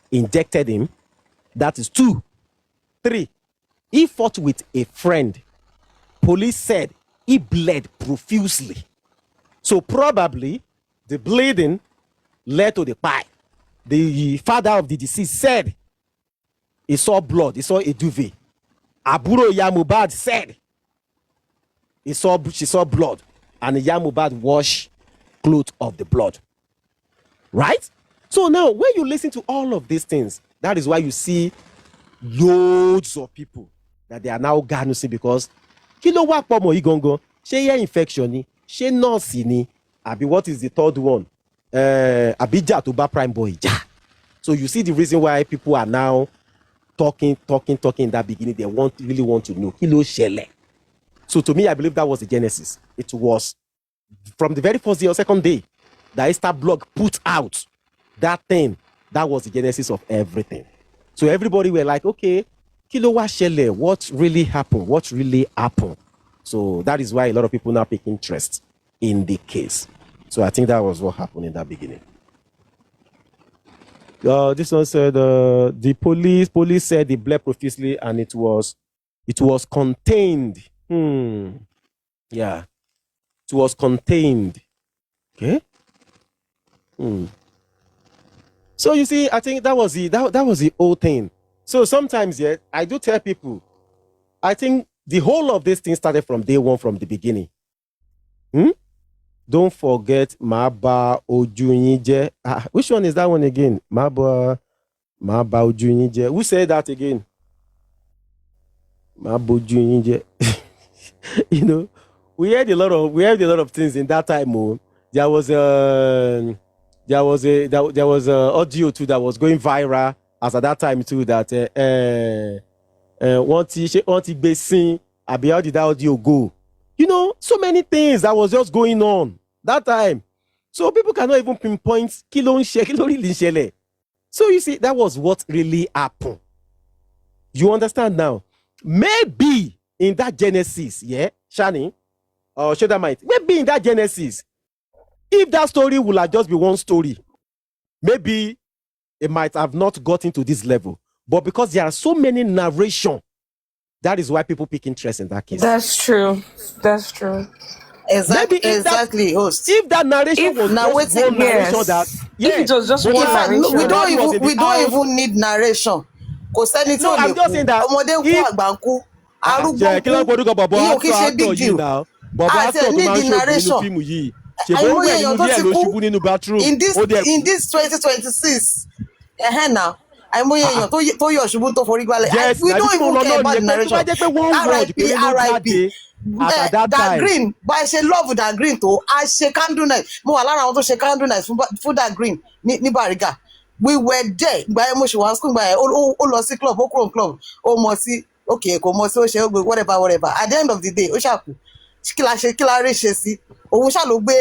injected him. That is 2. 3, he fought with a friend. Police said he bled profusely. So probably the bleeding led to the pie. The father of the deceased said he saw blood, he saw a duvet. Aburo Yamubad said she saw blood, and Yamubad washed clothes of the blood. Right? So now, when you listen to all of these things, that is why you see loads of people that they are now garnishing because kí ló wá pọ̀ mọ́ yìí gangan? Ṣé ear infection ni? Ṣé nurse ni? Àbí what is the third one? Abija to ba prime boy. So you see the reason why people are now talking in that beginning. They really want to know. Kí ló ṣẹlẹ̀? So to me, I believe that was the genesis. It was from the very first day or second day that Esther blog put out that thing. That was the genesis of everything. So everybody were like, okay, kí ló wá ṣẹlẹ̀? What really happened? What really happened? So that is why a lot of people now take interest in the case. So I think that was what happened in that beginning. This one said the police said they bled profusely and it was contained. Yeah, it was contained. Okay. So you see, I think that was the whole thing. So sometimes, I do tell people, I think the whole of this thing started from day one, from the beginning. Don't forget Maba Ojunyije. Which one is that one again? Maba Ojunyije. Who said that again? Maba Ojunyije. We heard a lot of things in that time. There was audio too that was going viral as at that time too. That want to be seen. How did that audio go? So many things that was just going on that time. So people cannot even pinpoint kilo really shele. So you see, that was what really happened. You understand now? Maybe in that Genesis, Shani or Shedamite, maybe in that Genesis, if that story would have just be one story, maybe it might have not gotten to this level. But because there are so many narration, that is why people pick interest in that case. That's true. Exactly, host. If that narration was just one narration, if it was just one narration, we don't even need narration. No, I'm just saying that. Big deal. In this 2026, now. We don't even care about the narration. RIP. That green, but I say love that green too. I say candle night. Mo wà lára àwọn tó ṣe candle night for that green ní Bariga. We were there. By mo ṣe wá school by ó lọ sí club, ó kúrò club, ó mọ sí okay, kò mọ sí ó ṣe whatever. At the end of the day, ó ṣàkú. Kí la rí ṣe sí. Òun ṣá ló gbé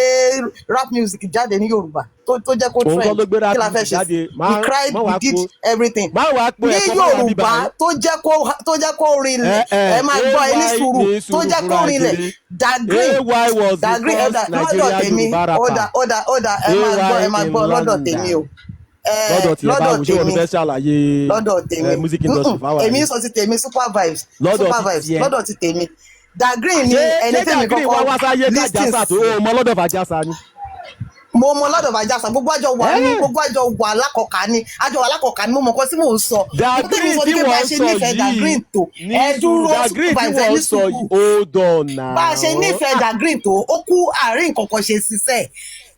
rap music jáde ní Yorùbá tó jẹ́ kó trend. Kí la fẹ́ ṣe sí. We cried, we did everything. Ní Yorùbá tó jẹ́ kó rinlẹ̀. Ẹ máa gbọ́ ẹ ní sùúrù tó jẹ́ kó rinlẹ̀. That green lọ́dọ̀ tèmi ọ̀dà ẹ máa gbọ́ lọ́dọ̀ tèmi o. Lọ́dọ̀ tèmi. Èmi sọ ti tèmi Supervibez lọ́dọ̀ ti tèmi. That green ni ẹni tẹ́mi kọ́kọ́ listings. Mo lọ́dọ̀ Fàjásà ni. Mo mọ lọ́dọ̀ Fàjásà gbogbo àjọ wà lákọ̀ọ́ká ni mo mọ̀ kọ́ sí mò ń sọ. Dàgírì tí wọ́n sọ yìí ẹ dúró Supervibez ní sùúrù. Bá a ṣe nífẹ̀ẹ́ Dàgírì tó ó kú àárín nǹkan kan ṣe ṣiṣẹ́.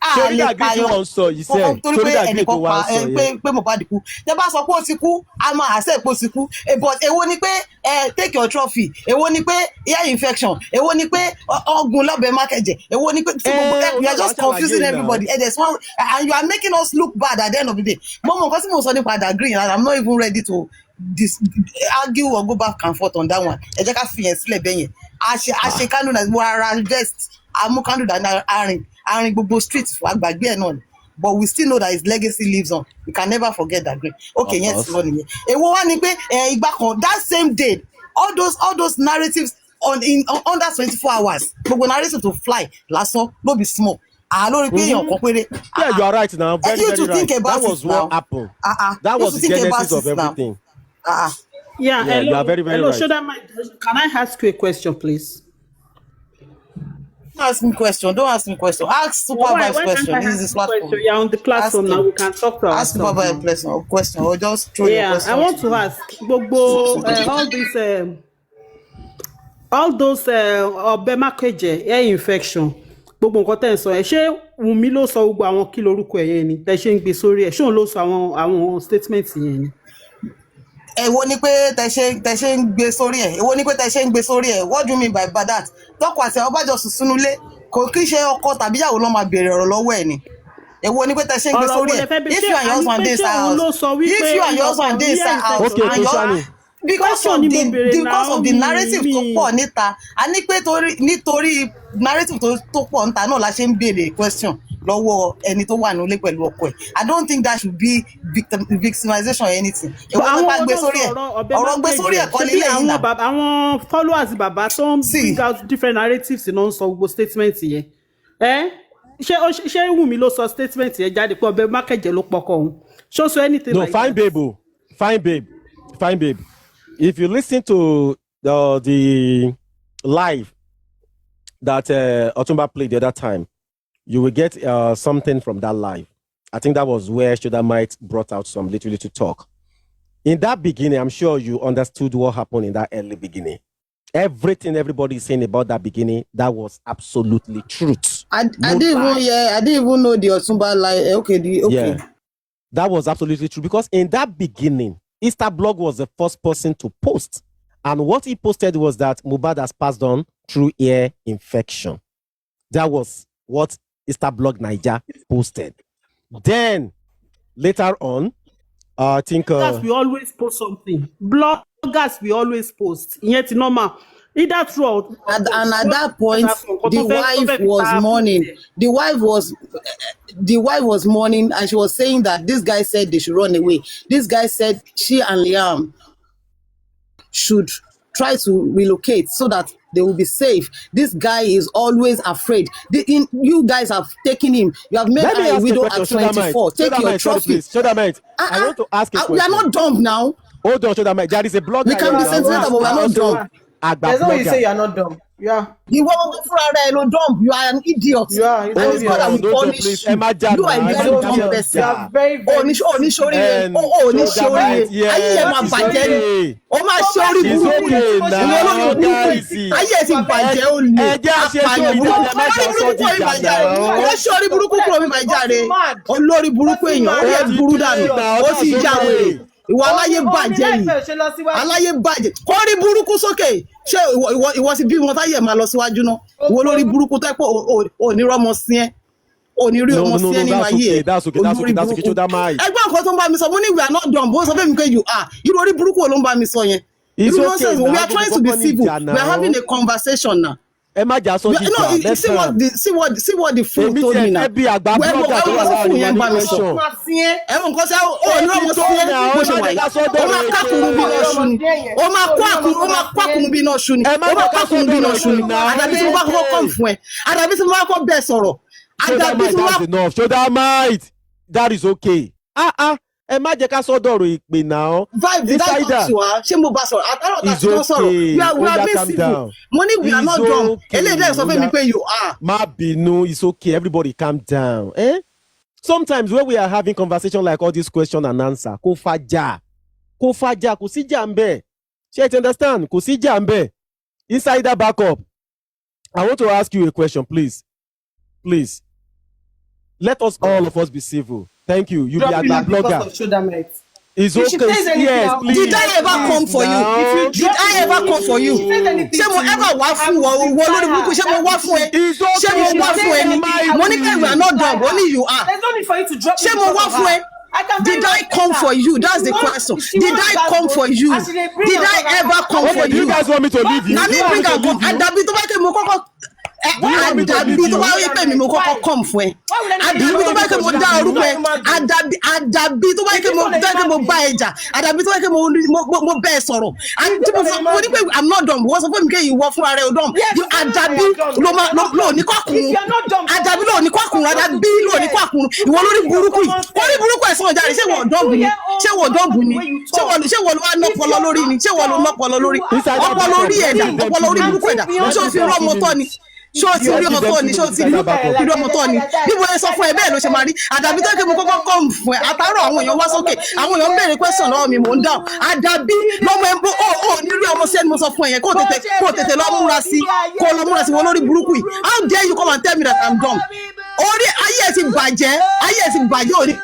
Torí dàgírì tí wọ́n ń sọ yìí sẹ́, torí torí pé dàgírì tó ẹnìkan wá pa ń sọ yẹn. pé Mohbad kú tẹ bá sọ pé ó ti kú a máa accept pé ó ti kú but èwo ni pé take your trophy èwo ni pé ear infection èwo ni pé ọgùn lọ́bẹ̀ mákẹ́jẹ̀ èwo ni pé you are just confusing everybody and you are making us look bad at the end of the day mo mọ nǹkan tí mo sọ nípa dàgírì and I'm not even ready to argue or go back and forth on that one ẹ jẹ́ ká fi yẹn sílẹ̀ bẹ́yẹn a ṣe kánú náà mo ara vest àmú kánú dáná àárín gbogbo street fún àgbàgbé ẹ̀ náà ni but we still know that his legacy lives on we can never forget that great okay yes lọ nìyẹn èwo wá ni pé ìgbà kan that same day all those narratives under 24 hours gbogbo narrative to fly lásán no be small lórí pé èèyàn kan péré. Yeah, you are right now. Very, very right. That was what happened. That was the genesis of everything. Yeah, hello, you are very, very right. Can I ask you a question, please? Don't ask me question. Ask Supervibez question. This is this platform. You're on the platform now. We can talk to ask Supervibez question or just throw your question. I want to ask Gbogbo all those ọbẹ̀ ear infection. Gbogbo nǹkan tẹ́ ń sọ ẹ ṣé Wùnmí ló sọ gbogbo àwọn kí lorúkọ ẹ yẹn ni tẹ́ ṣe ń gbé sórí ẹ ṣé òun ló sọ àwọn statement yẹn ni. Èwo ni pé tẹ́ ṣe ń gbé sórí ẹ èwo ni pé tẹ́ ṣe ń gbé sórí ẹ what do you mean by that tọkọ àti àwọn bájọ sùn sínú ilé kò kí ṣe ọkọ tàbí ìyàwó ló máa béèrè ọ̀rọ̀ lọ́wọ́ ẹ ni èwo ni pé tẹ́ ṣe ń gbé sórí ẹ if you and your husband dey inside house and because of the narrative tó pọ̀ níta a ní pé nítorí narrative tó pọ̀ níta náà la ṣe ń béèrè question lọ́wọ́ ẹni tó wà nílé pẹ̀lú ọkọ ẹ̀ I don't think that should be victimization or anything. Àwọn ọ̀rọ̀ gbé sórí ẹ̀ kọ́ nílé yìí náà. Àwọn followers bàbá tó ń bring out different narratives náà ń sọ gbogbo statement yẹn. Ṣé Wùnmí ló sọ statement yẹn jáde pé ọbẹ̀ mákẹ́jẹ̀ ló pọkọ òun? Ṣó sọ anything like that? No, fine babe. If you listen to the live that Otumba played the other time, you will get something from that live. I think that was where Shudamite brought out some little talk. In that beginning, I'm sure you understood what happened in that early beginning. Everything everybody is saying about that beginning, that was absolutely truth. I didn't even know the Otumba live. Okay. Yeah, that was absolutely true because in that beginning, Easterblog was the first person to post. And what he posted was that Mohbad has passed on through ear infection. That was what Easterblog Niger posted. Then, later on, I think... Bloggers, we always post something. Bloggers, we always post. Yet, normal. Either throughout... And at that point, the wife was mourning. The wife was mourning and she was saying that this guy said they should run away. This guy said she and Liam should try to relocate so that they will be safe. This guy is always afraid. You guys have taken him. You have made her a widow at 24. Take your trophy. I want to ask a question. We are not dumb now. Hold on, Shudamite. There is a blogger. We can be sentimental, but we are not dumb. There's no way you say you are not dumb. Yeah. You are an idiot. You are. And it's God that will punish you. You are a very dumb person. You are very, very... Ayé ẹ̀ máa bàjẹ́ ni. Ó máa ṣe orí burúkú. Ìwọ olórí burúkú. Ayé ẹ̀ ti bàjẹ́ ó lè. Apààyàn burúkú. Ó ṣe orí burúkú kúrò mi máa jáde. Olórí burúkú èèyàn. Ó yẹ burú dànù. Ó sì já wèrè. Ìwọ aláyé bàjẹ́ yìí. Aláyé bàjẹ́. Kó rí burúkú sókè. Ṣé ìwọ ti bí wọn táyé máa lọ síwájú náà? Ìwọ lórí burúkú tó ẹ pé ò ní rọ́mọ sí ẹ. Ò ní rí ọmọ sí ẹ nínú ayé ẹ. Olórí burúkú. Ẹgbẹ́ nǹkan tó ń bá mi sọ, mo ní we are not dumb. Bó sọ fẹ́ mi pé you are. Irú orí burúkú ló ń bá mi sọ yẹn. Irú nonsense. We are trying to be civil. We are having a conversation now. Ẹ má jà sọ jíjà. See what the fool told me now. Ẹ̀wọ̀n fún yẹn bá mi sọ. Ẹ̀wọ̀n kan sẹ́ ó ní ọmọ sí ẹ̀ bó ṣe wà yìí. Ó máa kákùnrin bí náà ṣu ni. Ó máa kákùnrin bí náà ṣu ni. Ó máa kákùnrin bí náà ṣu ni. Àdàbí tí mo bá kọ́kọ́ kọ́ fún ẹ. Àdàbí tí mo bá kọ́ bẹ̀ sọ̀rọ̀. Àdàbí tí mo bá. Shudamite, that is okay. Ẹ má jẹ́ ká sọ́dọ̀ ọ̀rọ̀ ìpè náà. Vibe did I talk to her? Ṣé mo bá sọ̀rọ̀? Àtàrọ̀ tàbí tó sọ̀rọ̀. We are being civil. Mo ní we are not dumb. Eléyìí sọ fún mi pé you are. Má bínú, it's okay. Everybody calm down. Sometimes when we are having conversation like all this question and answer, kò fàjà, kò sí jà ń bẹ̀. Ṣé you understand? Kò sí jà ń bẹ̀. Insider backup. I want to ask you a question, please. let us all of us be civil. Thank you. You be a because blogger. of shoulder mate. It's If she okay. says anything, Yes, please. Did I ever come for you? Did I ever come for you? Ṣé mo ever wá fún wọ lórí burúkú? Ṣé mo wá fún ẹ? Ṣé mo wá fún ẹ ni? Monica, we are not dumb. Only you are. There's no need for you to drop. Ṣé mo wá fún ẹ? Did I come for you? That's the question. Did I come for you? Did I ever come for Do you you? guys want me to leave you? Na me bring am come. Àdàbí tó bá ké mo kọ́kọ́ àdàbí tó bá yẹ pé mi mo kọ́kọ́ come fún ẹ. Àdàbí tó bá yẹ pé mo dá orúkọ ẹ. Àdàbí tó bá yẹ pé mo bá ẹ jà. Àdàbí tó bá yẹ pé mo bẹ́ẹ̀ sọ̀rọ̀. Mo ní pé I'm not dumb. Wọ́n sọ fún mi pé ìwọ fún ara ẹ o dumb. Àdàbí ló ní kọ́kùn. Àdàbí ló ní kọ́kùn. Àdàbí ló ní kọ́kùn. Ìwọ lórí burúkú yìí. Lórí burúkú ẹ̀sán ọjà rẹ̀ ṣé wọ́n dọ́ọ̀bù ni? Ṣé wọ́n dọ́ọ̀bù ni? Ṣé wọ́n ló wá nọ́pọlọ lórí ni? Ṣé wọ́n ló nọ́pọlọ lórí? Ọpọlọ orí ẹ̀dá, ọpọlọ orí burúkú ẹ̀dá. Ṣé o fi rọ́ ọmọ tọ́ ni? Ṣé o ti rí ọmọ tọ́ ni? Ṣé o ti rí ọmọ tọ́ ni? Bí mo lè sọ fún ẹ bẹ́ẹ̀ ló ṣe máa rí. Àdàbí tó ké mo kọ́kọ́ kọ́ fún ẹ. Àtàrọ̀ àwọn èèyàn wá sókè. Àwọn èèyàn ń béèrè question lọ́wọ́ mi mò ń dáhùn. Àdàbí lọ́mọ ẹ̀ ó ní rí ọmọ sẹ́ni mo sọ fún ẹ yẹn kó tètè lọ múra sí wọn lórí burúkú yìí. How dare you come and tell me that I'm dumb? Orí ayé ẹ ti bàjẹ́ òní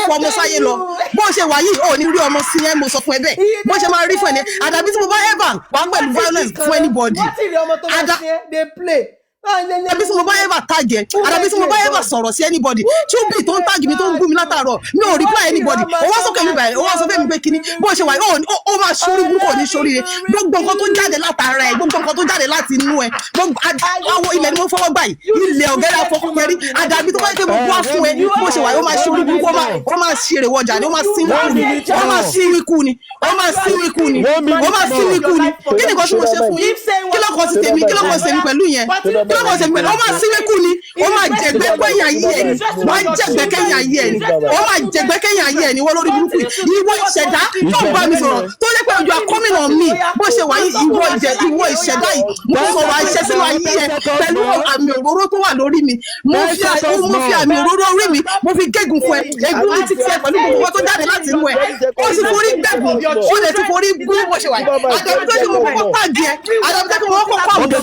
fọmọ sáyé lọ bó ṣe wà yìí ò ní rí ọmọ sí ẹ mo sọ fún ẹ bẹ́ẹ̀ bó ṣe máa rí fún ẹ ní àdàbí tí mo bá ever wà pẹ̀lú violence fún anybody àdàbí tí mo bá ever tag ẹ àdàbí tí mo bá ever sọ̀rọ̀ sí anybody Chubi tó ń tag mi tó ń gún mi látàárọ̀ mi ò reply anybody ó wá sókè mi báyìí ó wá sọ fún mi pé kíní bó ṣe wà yìí ó máa ṣorí burúkú ní ṣorí rẹ gbogbo nǹkan tó jáde látara ẹ gbogbo nǹkan tó jáde láti inú ẹ àwọn ilẹ̀ ni mo fọwọ́ gbà yìí ilẹ̀ ọ̀gẹ́rẹ́ afọkùnrin rí àdàbí tó bá yẹ kí mo wá fún ẹ bó ṣe wà yìí ó máa ṣorí burúkú ó máa ṣeré wọjà ni ó máa síwí kú ni kí ni kò tí mo ṣe fún yín kí ló kọ́ sí tèmi pẹ̀lú yẹn ó máa síwí kú ni ó máa jẹ̀gbẹ́ kẹ́yìn ayé ẹ̀ ni ó máa jẹ̀gbẹ́ kẹ́yìn ayé ẹ̀ ni wọ́n lórí burúkú yìí ìwọ ìṣẹ̀dá tó ń bá mi sọ̀rọ̀ tó yẹ pé ojú akọ́mìnà mi bó ṣe wà yìí ìwọ ìṣẹ̀dá yìí mo sọ̀rọ̀ àìṣẹ́ sínú ayé ẹ̀ pẹ̀lú àmì òróró tó wà lórí mi mo fi àmì òróró orí mi mo fi gégùn fún ẹ ègún mi ti tiẹ̀ pẹ̀lú gbogbo tó jáde láti inú ẹ ó sì forí gbẹ̀gùn ó lè ti forí gún bó ṣe wà yìí àdàbí tó ti mo kọ́kọ́ pàdé ẹ àdàbí tó ti mo kọ́kọ́ pàdé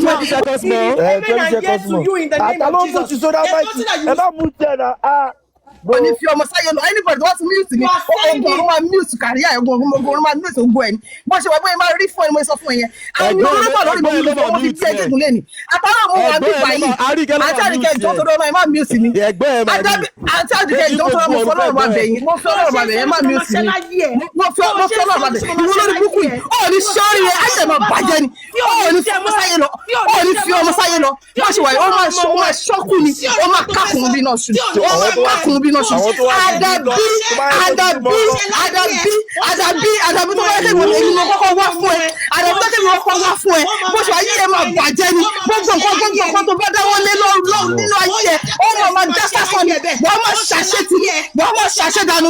Bọ̀ni fi ọmọ sáyé lọ anybody tó wá sí mute ni ọgbọ̀n máa mute kárí ọgbọ̀n máa mute ogun ẹ̀ ni bó ṣe wà bóyá máa rí fún ẹ ni mo sọ fún ẹ yẹn àwọn olórúkọ lórí mi ló fọwọ́ fi tí ẹjẹ́ gúnlẹ̀ ni àtàwọn àwọn ọmọ àbíbá yìí àti àdìgẹ́ ìjọ tó lọ́wọ́ ẹ má mute ni àti àdìgẹ́ ìjọ tó lọ́wọ́ mo fọ́ lọ́rùn bàbẹ̀yìn mo fọ́ lọ́rùn bàbẹ̀yìn má mute ni mo fọ́ lọ́rùn bàbẹ̀yìn ìwọ lórí burúkú yìí ó ní sọ́ọ́rì rẹ̀ ayé máa bàjẹ́ ni ó ní fi ọmọ sáyé lọ bó ṣe wà yìí ó máa ṣọ́kù ni ó máa kákùn bí náà ṣù àdàbí tó bá yẹ kí èmi mo kọ́kọ́ wá fún ẹ àdàbí tó kẹ́mi kọ́kọ́ wá fún ẹ bó ṣe ayé ẹ máa bàjẹ́ ni gbogbo nǹkan tó bá dáwọ́ lé nínú ayé ẹ ó máa dá sásán ni wọ́n máa ṣàṣetì ni wọ́n máa ṣàṣedànù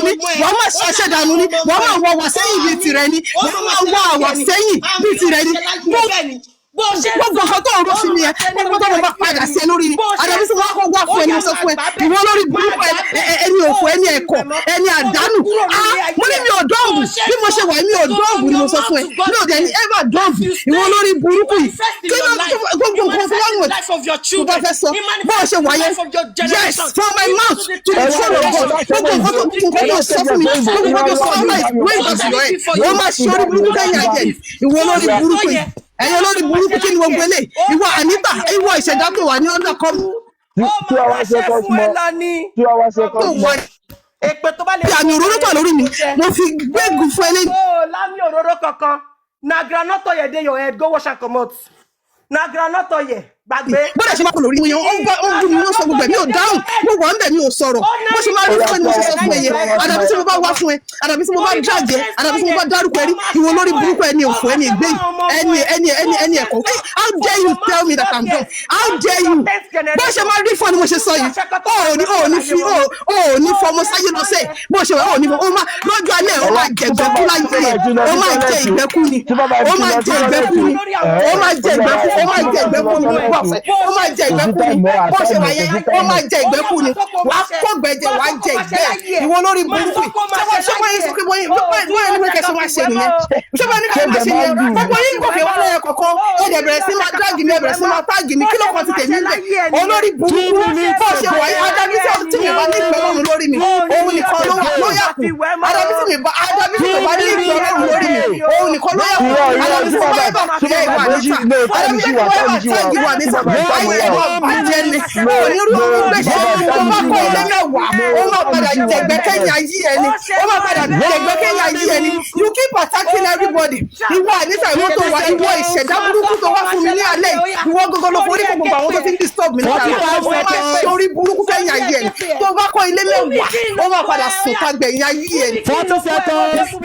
ni wọ́n máa wọ wà sẹ́yìn bíi tirẹ̀ ni wọ́n máa wọ àwà sẹ́yìn bíi tirẹ̀ ni gbogbo nǹkan tó ń rọ sí mi ẹ gbogbo tó ń bá padà sí ẹ lórí ni àdàbí tí wọn kọ wá fún ẹni sọ fún ẹ ìwọ lórí burúkú ẹni òfò ẹni ẹ̀kọ́ ẹni àdánù mo ní mi ò dọ́ọ̀bù bí mo ṣe wà mi ò dọ́ọ̀bù ni mo sọ fún ẹ mi ò dẹ̀ ní ẹ́fà dọ́ọ̀bù ìwọ lórí burúkú yìí kí ló gbogbo nǹkan tó wọ́n wọ̀ tó bá fẹ́ sọ bó ṣe wà yẹn yes from my mouth to the throne of God gbogbo nǹkan tó sọ fún mi gbogbo nǹkan tó sọ fún mi wọ́n ìgbà sí lọ ẹ̀ wọ́n máa ṣe orí burúkú kẹ́yìn àjẹ́ ìwọ lórí burúkú yìí ẹ̀yin olórí burúkú kí ni gbogbo eléyìí ìwọ Anita ìwọ ìṣẹ̀dá tó wà ní ọ̀dà kan. tí a wá ṣe kọ́ sí mọ́ èpè tó bá lè fi àmì òróró tó lórí mi mo fi gbẹ́gùn fún eléyìí. ó lámì òróró kankan na groundnut oil dey your head go wash am comot na groundnut oil gbàgbé. bọ́dà ṣe máa kọ lórí mi yẹn ó gún mi wọ́n sọ gbogbo ẹ̀ mi ò dáhùn mo wà ń bẹ̀ mi ò sọ̀rọ̀ bó ṣe máa rí fún ẹni mo ṣe sọ fún ẹ yẹn àdàbí tí mo bá wá fún ẹ àdàbí tí mo bá jàjẹ́ àdàbí tí mo bá dárúkọ ẹ rí ìwọ lórí burúkú ẹni òfò ẹni ègbé ẹni ẹ̀kọ́ how dare you tell me that I'm dumb how dare you bó ṣe máa rí fún ẹni mo ṣe sọ yìí ó ní fọmọ sáyé lọ sẹ́ẹ̀ bó ṣe wà ó ní ó máa lọ́jọ́ alẹ́ ó máa jẹ ìgbẹ́kú láyé ẹ̀ ó máa jẹ ìgbẹ́kú ni ó máa jẹ ìgbẹ́kú ni ó máa jẹ ìgbẹ́kú ni wà fún ẹ ó máa jẹ ìgbẹ́ kú ni bó ṣe wà yẹn ó máa jẹ ìgbẹ́ kú ni wà á kó gbẹ̀jẹ̀ wà á jẹ ìgbẹ́ ìwọ lórí burúkú ṣé wọ́n yín sọ pé bóyá ní pé kẹsàn-án máa ṣe nìyẹn ṣé wọ́n ní kẹsàn-án máa ṣe nìyẹn gbogbo yín gòkè wá lẹ́yìn kọ̀ọ̀kan ó dẹ̀ bẹ̀rẹ̀ sí máa dáàgì mi bẹ̀rẹ̀ sí máa táàgì mi kí ló kàn ti tèmi ń bẹ̀ olórí burúkú bó ṣe wà yẹn adábí tí mi bá ní ìpẹ́ lọ́run lórí mi òun nìkan ló yà kù adábí tí mi bá ní ìpẹ́ lọ́run lórí mi òun nìkan ló yà kù adábí tí mi bá fi ẹ̀ wà níta adábí tí mi bá táàgì wà níta ayé ẹ̀ wà bàjẹ́ ni onírú ohun gbèsè tó bá kọ́ ilé mẹ́wàá ó máa padà jẹ̀gbẹ́ kẹ́yìn ayé ẹ̀ ni ó máa padà jẹ̀gbẹ́ kẹ́yìn ayé ẹ̀ ni you keep attacking everybody ìwọ àníta ìwọ tó wà ìwọ ìṣẹ̀dá burúkú tó wá fún mi ní alẹ́ ìwọ gbogbo ló forí kò gbogbo àwọn tó ti ń disturb mi níta ó máa ṣe orí burúkú kẹ́yìn ayé ẹ̀ ni tó bá kọ́ ilé mẹ́wàá ó máa padà sùn ká gbẹ̀yìn ayé ẹ̀ ni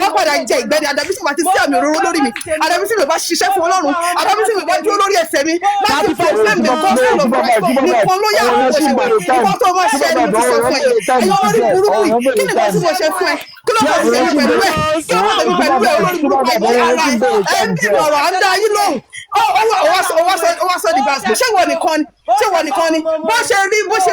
wọ́n padà jẹ ìgbẹ́ni àdàbí tí mo ti sí àmì òróró lórí mi àdàbí tí mo bá ṣiṣẹ́ fún Ọlọ́run àdàbí tí mo bá dúró lórí ẹsẹ̀ mi láti proclaim the gospel of Christ nìkan ló yà wọ́n ṣe wà nǹkan tó máa ṣe ẹni tó sọ fún ẹ ẹ̀yọ́ orí burúkú yìí kí ni wọ́n ti mọ̀ ṣe fún ẹ kí ló máa ṣe pẹ̀lú ẹ kí ló máa ṣe pẹ̀lú ẹ olórí burúkú ẹ̀ bóyá ara ẹ ń bí ọ̀rọ̀ à ń dá yín lóhùn ọwọ́ sọ di gbàgbé ṣé wọ́n nìkan ni bó ṣe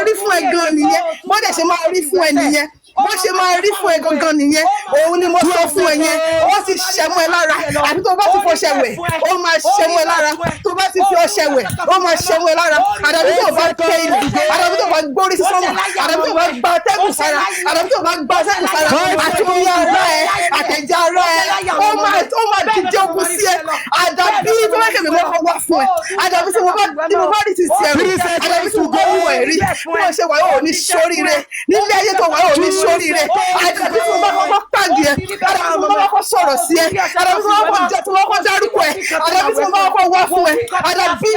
rí fún ẹ gan nìyẹn bó dẹ̀ ṣe máa rí fún ẹ nìyẹn bó ṣe máa rí fún ẹ gangan nìyẹn òun ni mo sọ fún ẹ yẹn ó sì ṣẹmú ẹ lára àbí tó bá ti fọṣẹ wẹ̀ ó máa ṣẹmú ẹ lára tó bá ti fi ọṣẹ wẹ̀ ó máa ṣẹmú ẹ lára àdàbí tó bá tẹ ilẹ̀ àdàbí tó bá gbórí sísọmọ àdàbí tó bá gba tẹ́gùn sára àdàbí tó bá gba tẹ́gùn sára àti omi ara ẹ àtẹ̀jẹ̀ ara ẹ ó máa díje okun sí ẹ àdàbí tó bá kẹ̀mí mọ́kàn wá fún ẹ àdàbí tí mo bá rí ti sí ẹ àdàbí tí mo gbọ́ wù ẹ rí bí wọ́n ṣe wà yóò ní sóríire nílé ayé tó wà yóò ní sóríire àdàbí tí mo bá kọ́kọ́ pàdé ẹ àdàbí tí mo bá kọ́kọ́ sọ̀rọ̀ sí ẹ àdàbí tí mo bá kọ́kọ́ dárúkọ ẹ àdàbí tí mo bá kọ́kọ́ wá fún ẹ àdàbí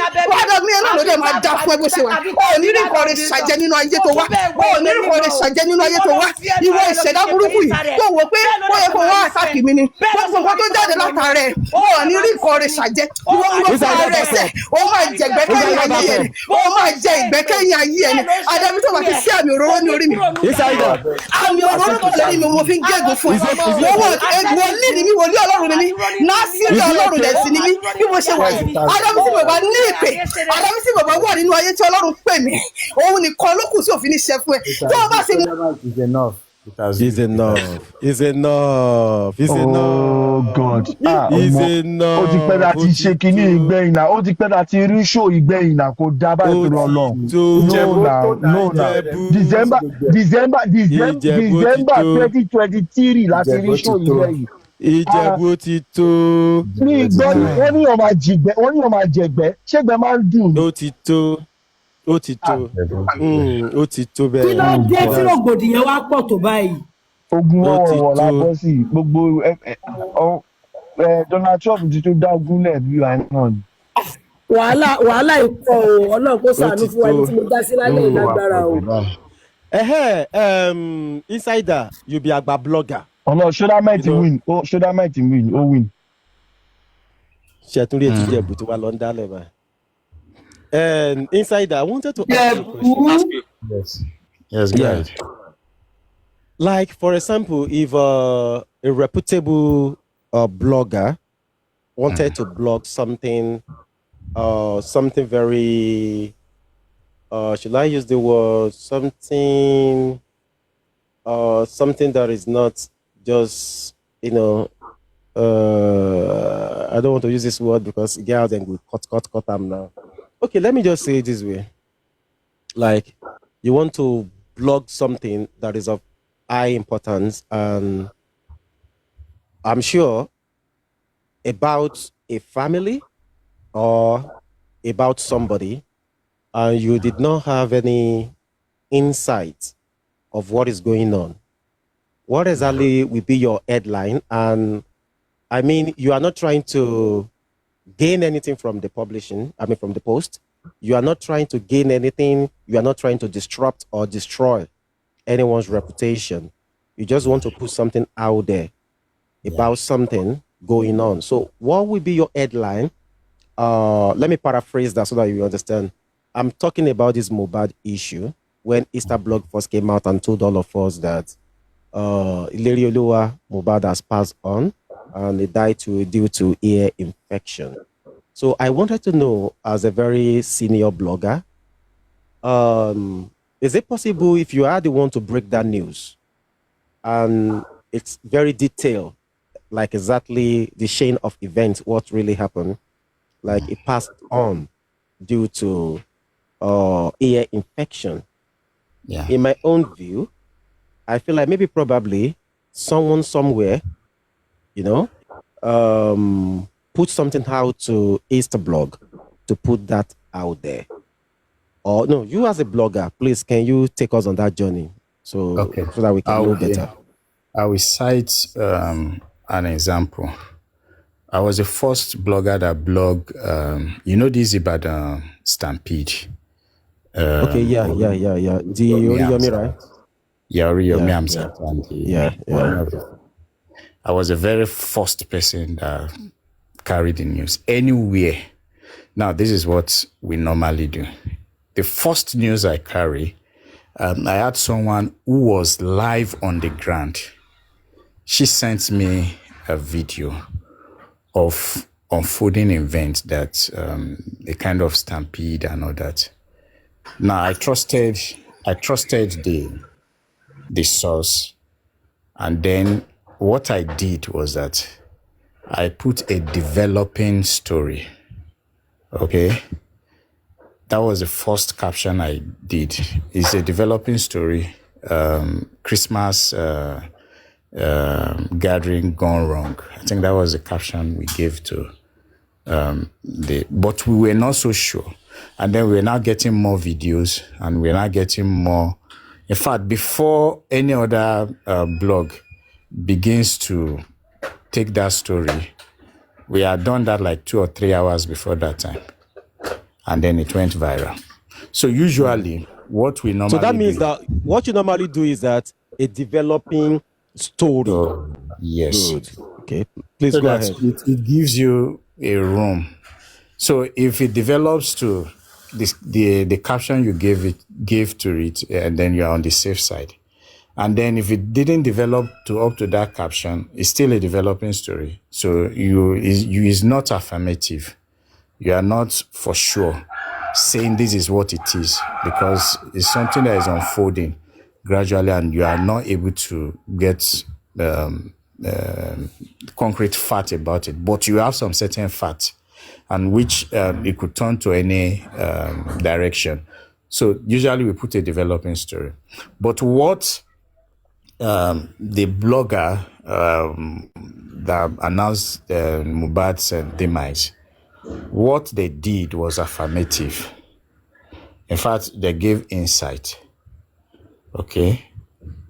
ẹ náà ló dé máa dá fún ẹ bó ṣe wà ó ní rí nǹkan rẹ ṣàjẹ́ nínú ayé tó wá ó ní rí nǹkan rẹ ṣàjẹ́ nínú ayé tó wá ìwọ ìṣẹ̀dá burúkú yìí tó wò pé ó yẹ kó wá àtàkì mi ni gbogbo nǹkan tó jáde látara ẹ ó ní rí nǹkan rẹ ṣàjẹ́ ìwọ gbogbo ara ẹsẹ̀ ó máa jẹ ìgbẹ́kẹ̀yìn ayé ẹ ni ó máa jẹ ìgbẹ́kẹ̀yìn ayé ẹ ni àdàbí tó bá ti sí àmì òróró ní orí mi àmì òróró tó lórí mi mo fi ń gégùn fún wòlíì ni mí wòlíì Ọlọ́run ni mí násìrì Ọlọ́run dẹ̀ sí ni mí bí mo ṣe wà yìí àdàbí tí mo bá ní ìpè àdàbí tí mo bá wà nínú ayé tí Ọlọ́run pè mí òun nìkan ló kù sí òfin ní ṣe fún ẹ tó o bá ṣe mú. It's enough. It's enough. It's enough. Oh God. It's enough. Ó ti pẹ́ láti ṣe kínní ìgbẹ̀yìn náà. Ó ti pẹ́ láti rí ṣó ìgbẹ̀yìn náà kò dá báyìí tó lọ. No na. December 2023 láti rí ṣó ìgbẹ̀yìn. Ìjẹ̀bú ti tó. Ní ìgbẹ́ni wọ́n ní ọmọ àjẹgbẹ́ ṣégbẹ́ máa ń dùn. Ó ti tó. Ó ti tó bẹ́ẹ̀. Kí ló dé tí rògbòdìyàn wá pọ̀ tó báyìí? Ogun ọ̀rọ̀ la bọ́ sí gbogbo Donald Trump ti tó dá ogun lẹ̀ bí wàá náà ni. Wàhálà ikọ̀ o, Ọlọ́run kó ṣàánú fún ẹni tí mo dá sí lálẹ́ ìlágbára o. Insider, you be àgbà blogger. Shoulder might win, ó win. Ṣètúrí ètò Ìjẹ̀bú tí wàá lọ ń dálẹ̀ báyìí. And Insider, I wanted to ask you a question. Yes, guys. Like, for example, if a reputable blogger wanted to blog something, something very, should I use the word, something that is not just, I don't want to use this word because girls then will cut them now. Okay, let me just say it this way. Like, you want to blog something that is of high importance, and I'm sure about a family or about somebody, and you did not have any insight of what is going on. What exactly will be your headline? And I mean, you are not trying to gain anything from the publishing, from the post. You are not trying to gain anything. You are not trying to disrupt or destroy anyone's reputation. You just want to put something out there about something going on. So what will be your headline? Let me paraphrase that so that you understand. I'm talking about this Mohbad issue when Easterblog first came out and told all of us that Ileri Oluwa Mohbad has passed on and he died due to ear infection. So I wanted to know, as a very senior blogger, is it possible if you are the one to break that news and it's very detailed, like exactly the chain of events, what really happened, like it passed on due to ear infection? Yeah. In my own view, I feel like maybe probably someone somewhere, put something out to Instablog to put that out there. Or no, you as a blogger, please, can you take us on that journey so that we can know better? I will cite an example. I was the first blogger that blogged, this Ibadan Stampede. Okay, yeah. The Oriyomi, right? Yeah, Oriyomi Hamzat and I was the very first person that carried the news anywhere. Now, this is what we normally do. The first news I carry, I had someone who was live on the ground. She sent me a video of unfolding event that a kind of stampede and all that. Now I trusted the source, and then what I did was that I put a developing story. Okay, that was the first caption I did. It's a developing story. Christmas gathering gone wrong. I think that was the caption we gave to but we were not so sure. And then we're now getting more videos and we're now getting more. In fact, before any other blog begins to take that story, we had done that like 2 or 3 hours before that time. And then it went viral. So usually what we normally do. So that means that what you normally do is that a developing story. Yes. Good. Okay. Please so go that ahead. It gives you a room. So if it develops to the caption you gave to it, and then you're on the safe side. And then if it didn't develop up to that caption, it's still a developing story. So you is not affirmative. You are not for sure saying this is what it is, because it's something that is unfolding gradually and you are not able to get concrete fact about it, but you have some certain fact and which it could turn to any direction. So usually we put a developing story. But what the blogger that announced Mohbad's demise, what they did was affirmative. In fact, they gave insight. Okay,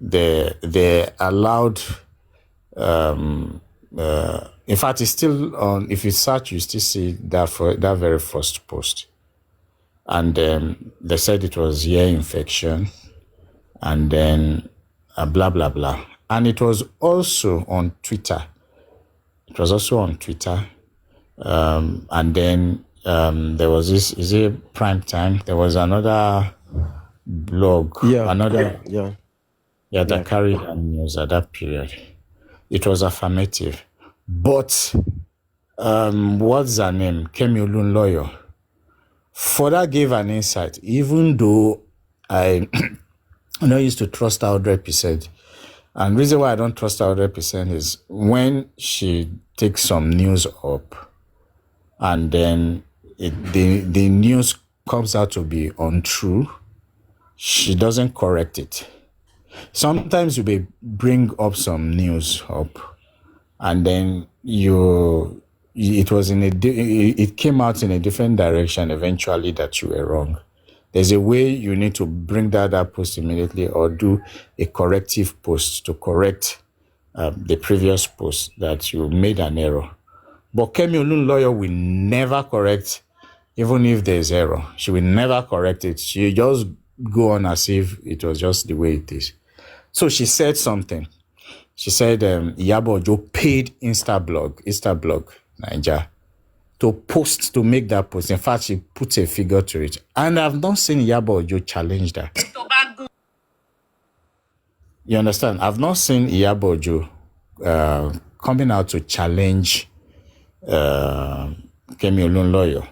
they allowed. In fact, it's still on. If you search, you still see that very first post, and they said it was ear infection, and then blah blah blah, and it was also on Twitter. And then there was this. Is it Prime Time? There was another blog. That carried that news at that period. It was affirmative. But what's her name? Kemi Olunloyo further gave an insight, even though I not used to trust her 100%. And the reason why I don't trust her 100% is when she takes some news up and then the news comes out to be untrue, she doesn't correct it. Sometimes you may bring up some news up, and then it came out in a different direction eventually that you were wrong. There's a way you need to bring that post immediately or do a corrective post to correct the previous post that you made an error. But Kemi Olunloyo will never correct, even if there's error. She will never correct it. She just go on as if it was just the way it is. So she said something. She said Iyabo Ojo paid Instablog Naija to make that post. In fact, she put a figure to it. And I've not seen Iyabo Ojo challenge that. You understand? I've not seen Iyabo Ojo coming out to challenge Kemi Olunloyo.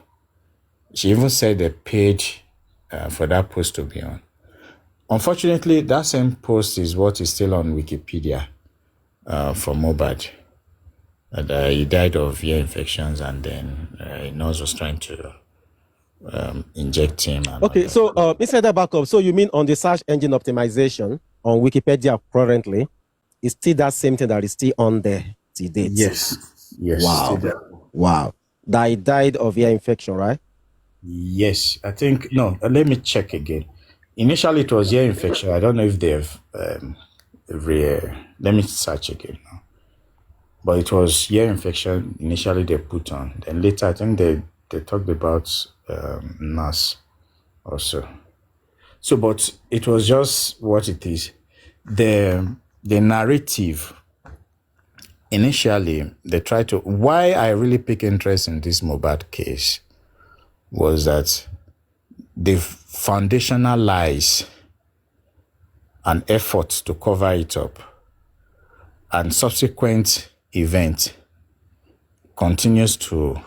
She even said the page for that post to be on. Unfortunately, that same post is what is still on Wikipedia for Mohbad. And he died of ear infections, and then a nurse was trying to inject him. And Okay, so inside that backup, so you mean on the search engine optimization on Wikipedia currently, it's still that same thing that is still on there to date? Yes. Wow. Still there. Wow. That he died of ear infection, right? Yes, I think, no, let me check again. Initially, it was ear infection. I don't know if they've, let me search again now. But it was ear infection initially they put on. Then later, I think they talked about NAS also. So, but it was just what it is. The narrative, initially, they tried to, why I really pick interest in this Mohbad case was that the foundational lies and efforts to cover it up and subsequent event continues to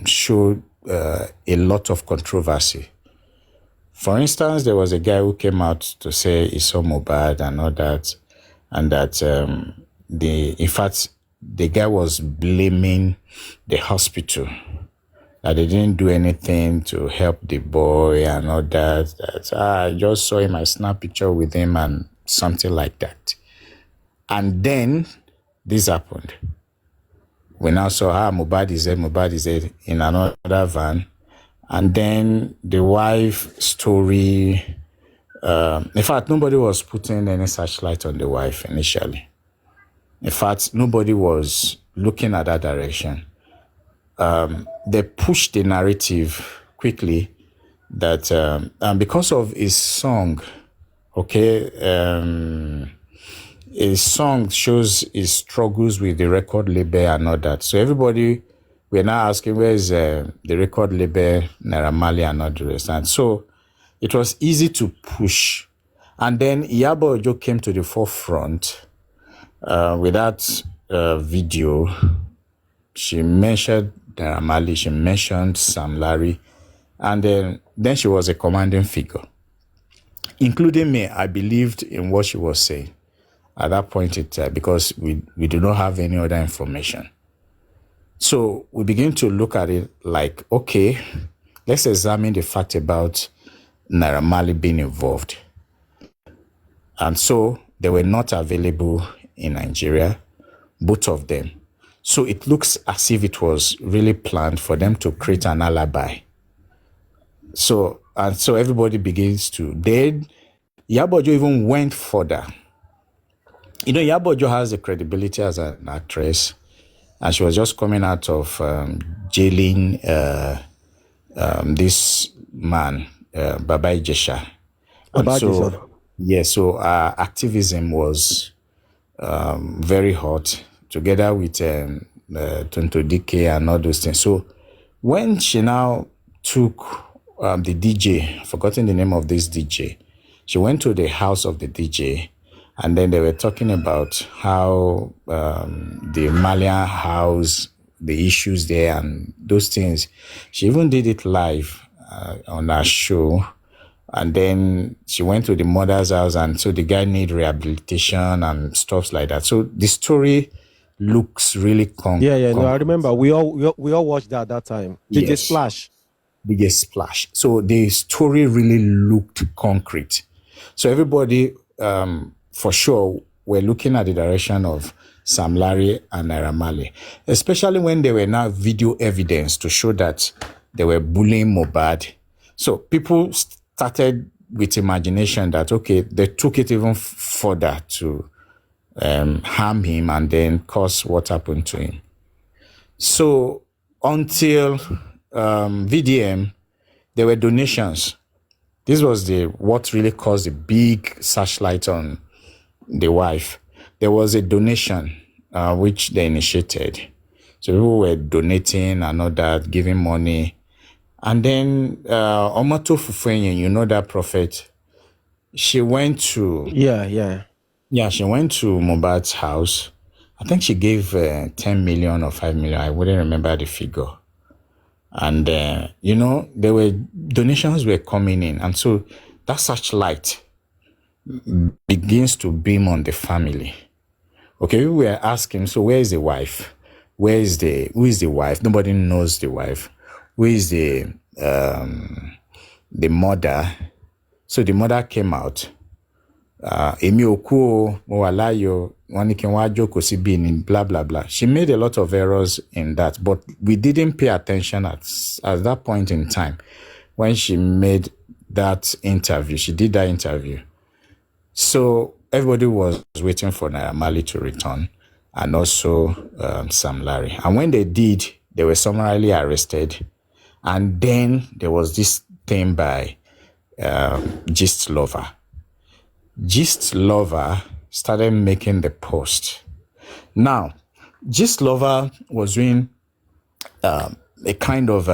show a lot of controversy. For instance, there was a guy who came out to say he saw Mohbad and all that, and that in fact, the guy was blaming the hospital, that they didn't do anything to help the boy and all that. That I just saw him, I snapped picture with him and something like that. And then this happened. We now saw Mohbad is there in another van. And then the wife story, in fact, nobody was putting any searchlight on the wife initially. In fact, nobody was looking at that direction. They pushed the narrative quickly that because of his song, his song shows his struggles with the record label and all that. So everybody, we're now asking, where is the record label, Naira Marley and all the rest. And so it was easy to push. And then Iyabo Ojo came to the forefront with that video. She mentioned Naira Marley, she mentioned Sam Larry, and then she was a commanding figure. Including me, I believed in what she was saying at that point in time because we do not have any other information. So we begin to look at it like, okay, let's examine the fact about Naira Marley being involved. And so they were not available in Nigeria, both of them. So it looks as if it was really planned for them to create an alibi. So everybody begins to, then Iyabo Ojo even went further. You know, Iyabo Ojo has the credibility as an actress, and she was just coming out of jailing this man, Baba Ijesha. So her activism was very hot, together with Tonto Dike and all those things. So when she now took the DJ, forgotten the name of this DJ, she went to the house of the DJ, and then they were talking about how the Malian house, the issues there and those things. She even did it live on her show. And then she went to the mother's house, and so the guy need rehabilitation and stuff like that. So the story looks really concrete. No, I remember we all watched that at that time. Biggest splash. So the story really looked concrete. So everybody, for sure, were looking at the direction of Sam Larry and Naira Marley, especially when there were now video evidence to show that they were bullying Mohbad. So people started with imagination that, okay, they took it even further to harm him and then cause what happened to him. So until VDM, there were donations. This was what really caused the big searchlight on the wife. There was a donation which they initiated. So people were donating and all that, giving money. And then Omoto Fufenye, you know that prophet, she went to... Yeah, she went to Mohbad's house. I think she gave 10 million or 5 million. I wouldn't remember the figure. And, there were donations were coming in. And so that searchlight begins to beam on the family. Okay, we were asking, so where is the wife? Who is the wife? Nobody knows the wife. Who is the mother? So the mother came out. Emi okuo mo walayo wani kin wa joko si bi ni blah blah blah. She made a lot of errors in that, but we didn't pay attention at that point in time when she made that interview. She did that interview. So everybody was waiting for Naira Marley to return, and also Sam Larry. And when they did, they were summarily arrested. And then there was this thing by Gist Lover. Gist Lover started making the post. Now, Gist Lover was doing a kind of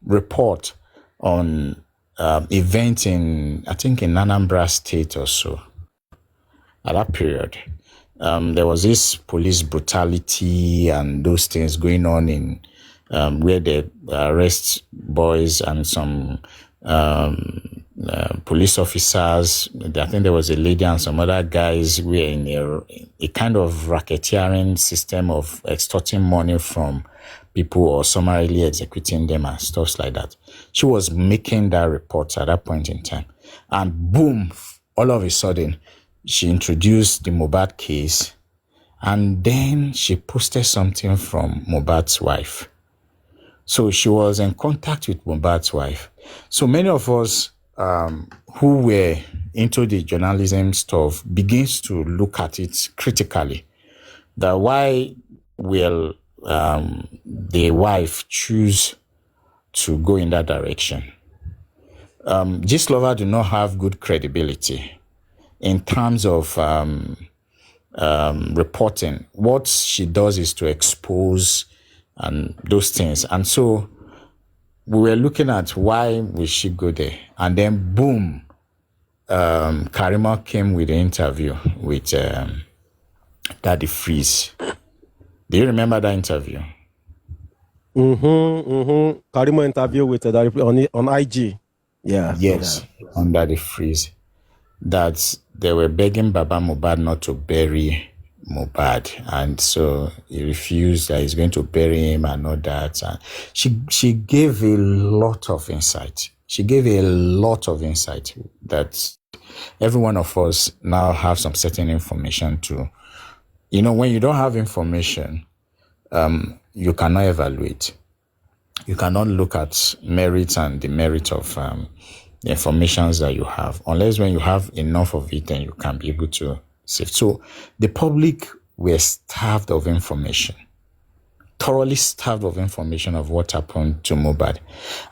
report on event in, I think, in Anambra State or so. At that period, there was this police brutality and those things going on in where they arrest boys and some police officers. I think there was a lady and some other guys were in a kind of racketeering system of extorting money from people or summarily executing them and stuff like that. She was making that report at that point in time. And boom, all of a sudden, she introduced the Mohbad case, and then she posted something from Mohbad's wife. So she was in contact with Mohbad's wife. So many of us who were into the journalism stuff begins to look at it critically. That why will the wife choose to go in that direction? Gist Lover do not have good credibility in terms of reporting. What she does is to expose and those things. And so we were looking at why will she go there. And then boom, Karima came with the interview with Daddy Freeze. Do you remember that interview? Karima interview with Daddy on IG. Yeah. Yes, on Daddy Freeze. That they were begging Baba Mohbad not to bury Mohbad, and so he refused that he's going to bury him and all that. And she gave a lot of insight. She gave a lot of insight that every one of us now have some certain information to. When you don't have information, you cannot evaluate. You cannot look at merit and demerit of the informations that you have, unless when you have enough of it, then you can be able to save. So the public were starved of information, thoroughly starved of information of what happened to Mohbad.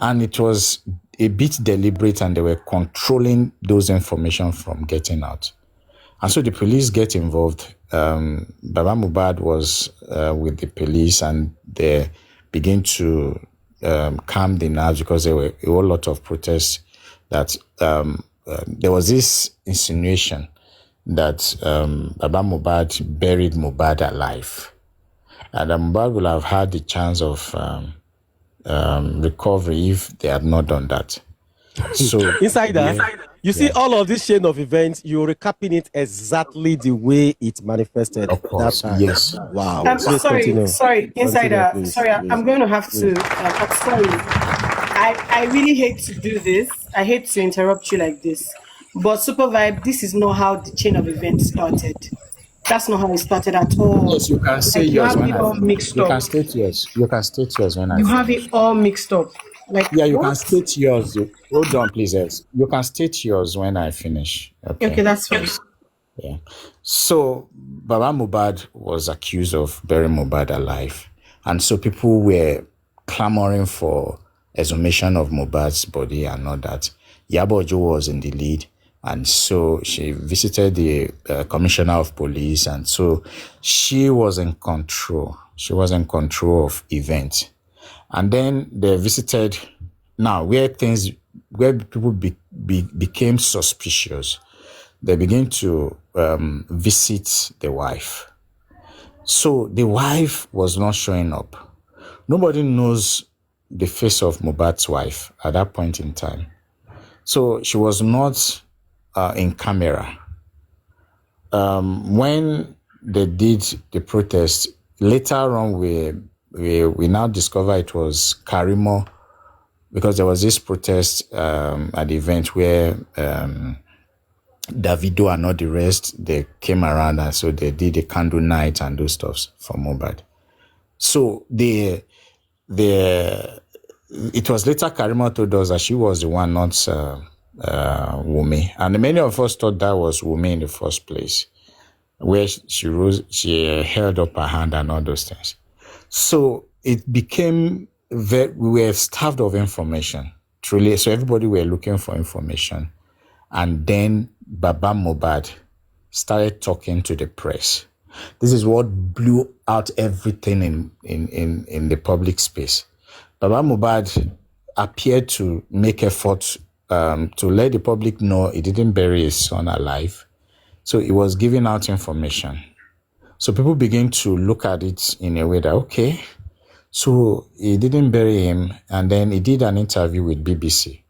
And it was a bit deliberate, and they were controlling those information from getting out. And so the police get involved. Baba Mohbad was with the police, and they begin to calm the nerves because there were a whole lot of protests. That there was this insinuation that Baba Mohbad buried Mohbad alive, and Mohbad would have had the chance of recovery if they had not done that. So Insider, you see all of this chain of events, you're recapping it exactly the way it manifested. Of course, that time. yes. Wow. Sorry, Insider. Please, sorry, I'm going to have to. I'm sorry. I really hate to do this. I hate to interrupt you like this. But Supervibe, this is not how the chain of events started. That's not how it started at all. Yes, you can say you yours have when it all mixed you up. can state yours. You can state yours when I You have it all mixed up. Like you what? can state yours. Hold on, please. Yes. You can state yours when I finish. Okay, that's fine. Yeah. So Baba Mohbad was accused of burying Mohbad alive, and so people were clamoring for exhumation of Mohbad's body and all that. Iyabo Ojo was in the lead, and so she visited the commissioner of police, and so she was in control. She was in control of events. And then they visited, now where people became suspicious, they began to visit the wife. So the wife was not showing up. Nobody knows the face of Mohbad's wife at that point in time. So she was not in camera. When they did the protest, later on we now discover it was Karimo, because there was this protest at the event where Davido and all the rest, they came around, and so they did a candle night and those stuffs for Mohbad. So it was later Karima told us that she was the one, not Wumi. And many of us thought that was Wumi in the first place, where she held up her hand and all those things. So it became we were starved of information, truly. So everybody were looking for information. And then Baba Mohbad started talking to the press. This is what blew out everything in the public space. Baba Mohbad appeared to make efforts to let the public know he didn't bury his son alive. So he was giving out information. So people began to look at it in a way that, okay, so he didn't bury him. And then he did an interview with BBC.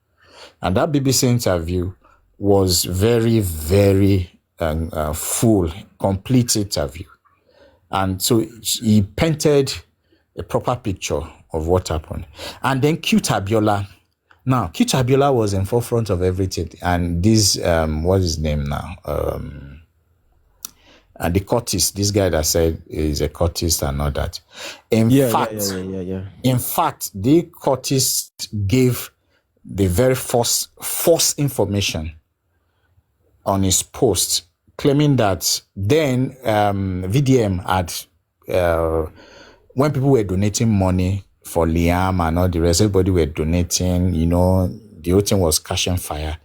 And that BBC interview was very, very full, complete interview. And so he painted a proper picture of what happened. And then Cute Abiola. Now, Cute Abiola was in forefront of everything. And this, what's his name now? And the courtist, this guy that said is a courtist and all that. In fact, the courtist gave the very false information on his post, claiming that then VDM had, when people were donating money for Liam and all the rest, everybody were donating, the whole thing was catching fire.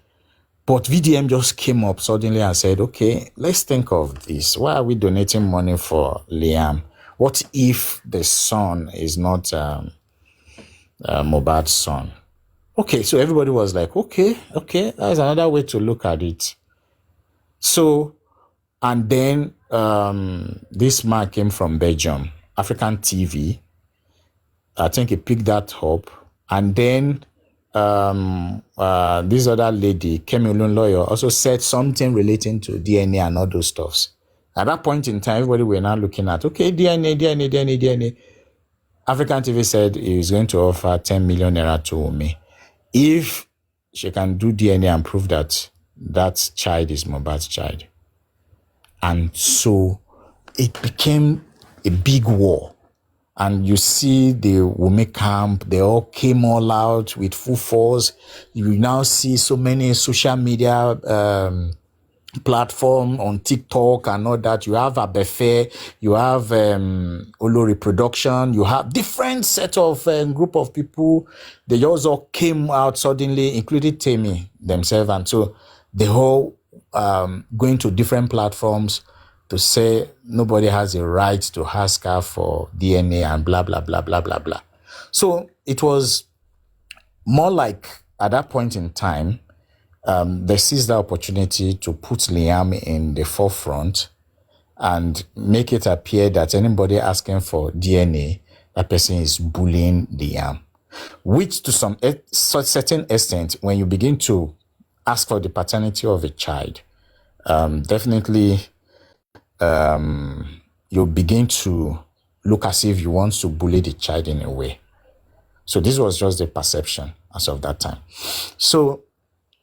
But VDM just came up suddenly and said, okay, let's think of this. Why are we donating money for Liam? What if the son is not Mohbad's son? Okay, so everybody was like, okay, that's another way to look at it. So, and then this man came from Belgium, African TV. I think he picked that up. And then this other lady, Kemi Olunloyo, also said something relating to DNA and all those stuffs. At that point in time, everybody were now looking at, okay, DNA. African TV said he was going to offer 10 million naira to Wumi if she can do DNA and prove that that child is Mohbad's child. And so it became a big war. And you see the Wumi camp, they all came all out with full force. You now see so many social media platform on TikTok and all that. You have Abefe, you have Olori Production, you have different set of group of people. They also came out suddenly, including Temi themselves. And so they all going to different platforms to say nobody has a right to ask her for DNA and blah, blah, blah, blah, blah, blah. So it was more like at that point in time, they seized the opportunity to put Liam in the forefront and make it appear that anybody asking for DNA, that person is bullying Liam. Which to some certain extent, when you begin to ask for the paternity of a child, definitely you begin to look as if you want to bully the child in a way. So this was just the perception as of that time. So,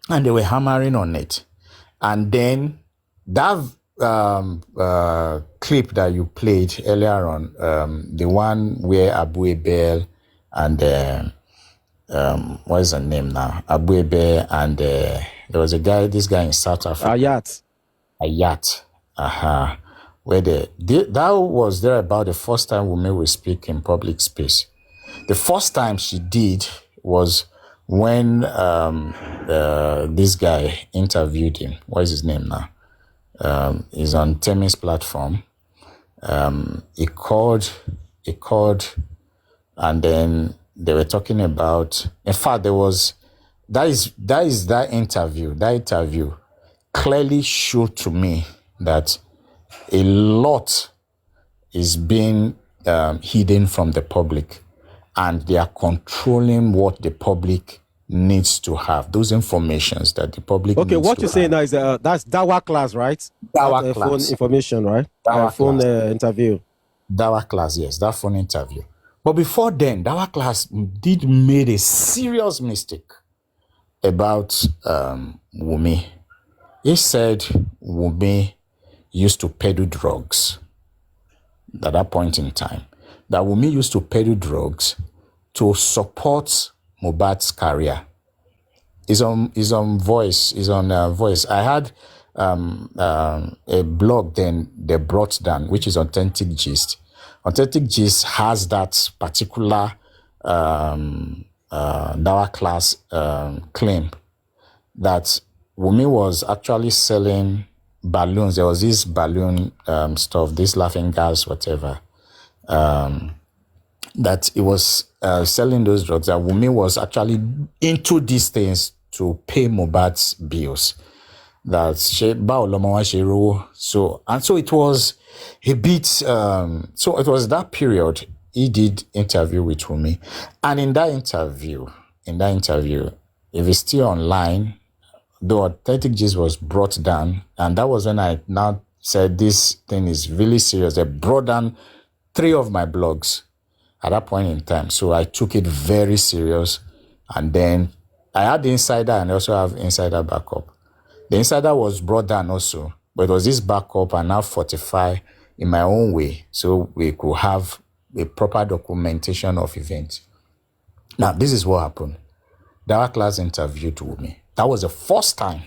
and they were hammering on it. And then that clip that you played earlier on, the one where Abu Ebel and what is her name now? Abu Ebel and there was this guy in South Africa. Ayat. Where that was there about the first time Wumi will speak in public space. The first time she did was when this guy interviewed him. What is his name now? He's on Temi's platform. He called, and then they were talking about. In fact, that interview. That interview clearly showed to me that a lot is being hidden from the public. and they are controlling what the public needs to have. Those informations that the public Okay, needs what to you're saying now is that's Dawa class, right? Dawa That, phone class. information, right? Dawa Phone class. interview. Dawa class, yes, that phone interview. But before then, Dawa class did made a serious mistake about Wumi. He said Wumi used to peddle drugs at that point in time. That Wumi used to peddle drugs to support Mohbad's career. Is on voice. I had a blog then they brought down, which is Authentic Gist. Authentic Gist has that particular Dawa class claim that Wumi was actually selling balloons. There was this balloon stuff, this laughing gas, whatever. That it was selling those drugs. That Wumi was actually into these things to pay Mohbad's bills. That so it was a bit. So it was that period he did interview with Wumi, and in that interview, if it's still online, the Authentic Gist was brought down, and that was when I now said this thing is really serious. They brought down 3 of my blogs at that point in time. So I took it very serious. And then I had the insider and I also have insider backup. The insider was brought down also, but it was this backup and now fortify in my own way so we could have a proper documentation of events. Now, this is what happened. Dawa class interviewed Wumi. That was the first time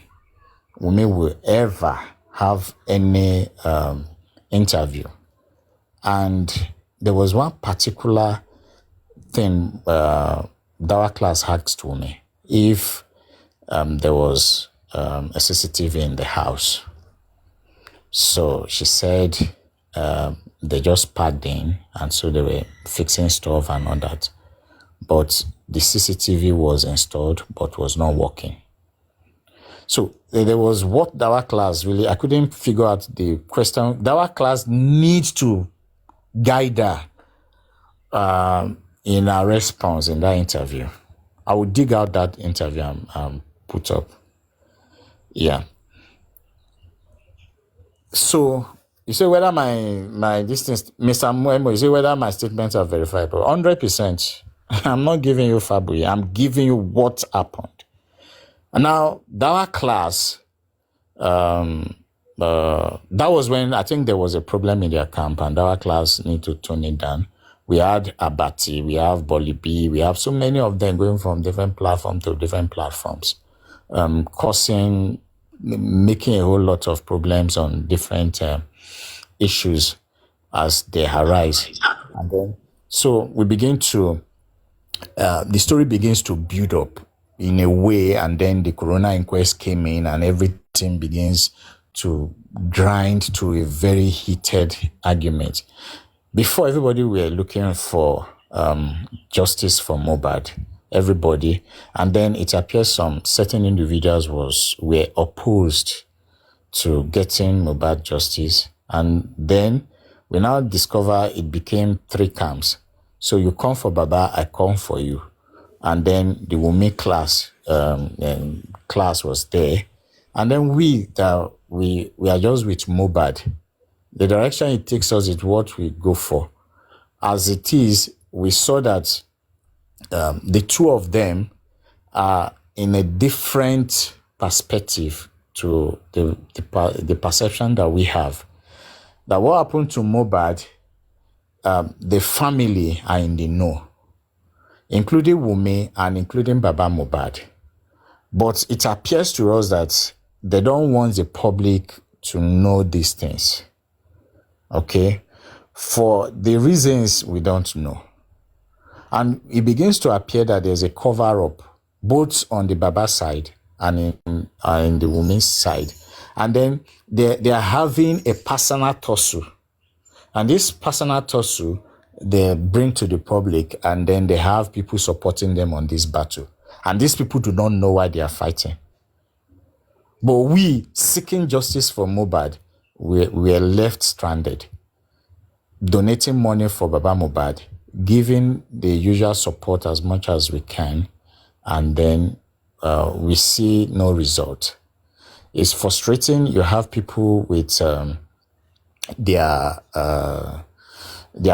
Wumi will ever have any interview. And there was one particular thing Dawa class asked Wumi if there was a CCTV in the house. So she said they just packed in, and so they were fixing stuff and all that. But the CCTV was installed but was not working. So there was what Dawa class really, I couldn't figure out the question. Dawa class needs to guide her in her response in that interview. I will dig out that interview and put up. Yeah. So you say whether my distance, Mr. Mwemo, you say whether my statements are verifiable. 100%. I'm not giving you fabu. I'm giving you what happened. And now, Dawa class, that was when I think there was a problem in their camp, and Dawa class need to tone it down. We had Abati, we have Bolibi, we have so many of them going from different platform to different platforms, making a whole lot of problems on different issues as they arise. And then, so we begin to, the story begins to build up in a way, and then the Corona inquest came in and everything begins to grind to a very heated argument. Before, everybody were looking for justice for Mohbad, everybody, and then it appears some certain individuals were opposed to getting Mohbad justice, and then we now discover it became 3 camps. So you come for Baba, I come for you. And then the Wumi class was there. And then we are just with Mohbad. The direction it takes us is what we go for. As it is, we saw that the 2 of them are in a different perspective to the perception that we have. That what happened to Mohbad, the family are in the know, including Wumi and including Baba Mohbad. But it appears to us that they don't want the public to know these things. Okay? For the reasons we don't know. And it begins to appear that there's a cover-up, both on the Baba side and in the Wumi's side. And then they are having a personal tussle. And this personal tussle, they bring to the public, and then they have people supporting them on this battle. And these people do not know why they are fighting. But we, seeking justice for Mohbad, we are left stranded. Donating money for Baba Mohbad, giving the usual support as much as we can, and then we see no result. It's frustrating. You have people with their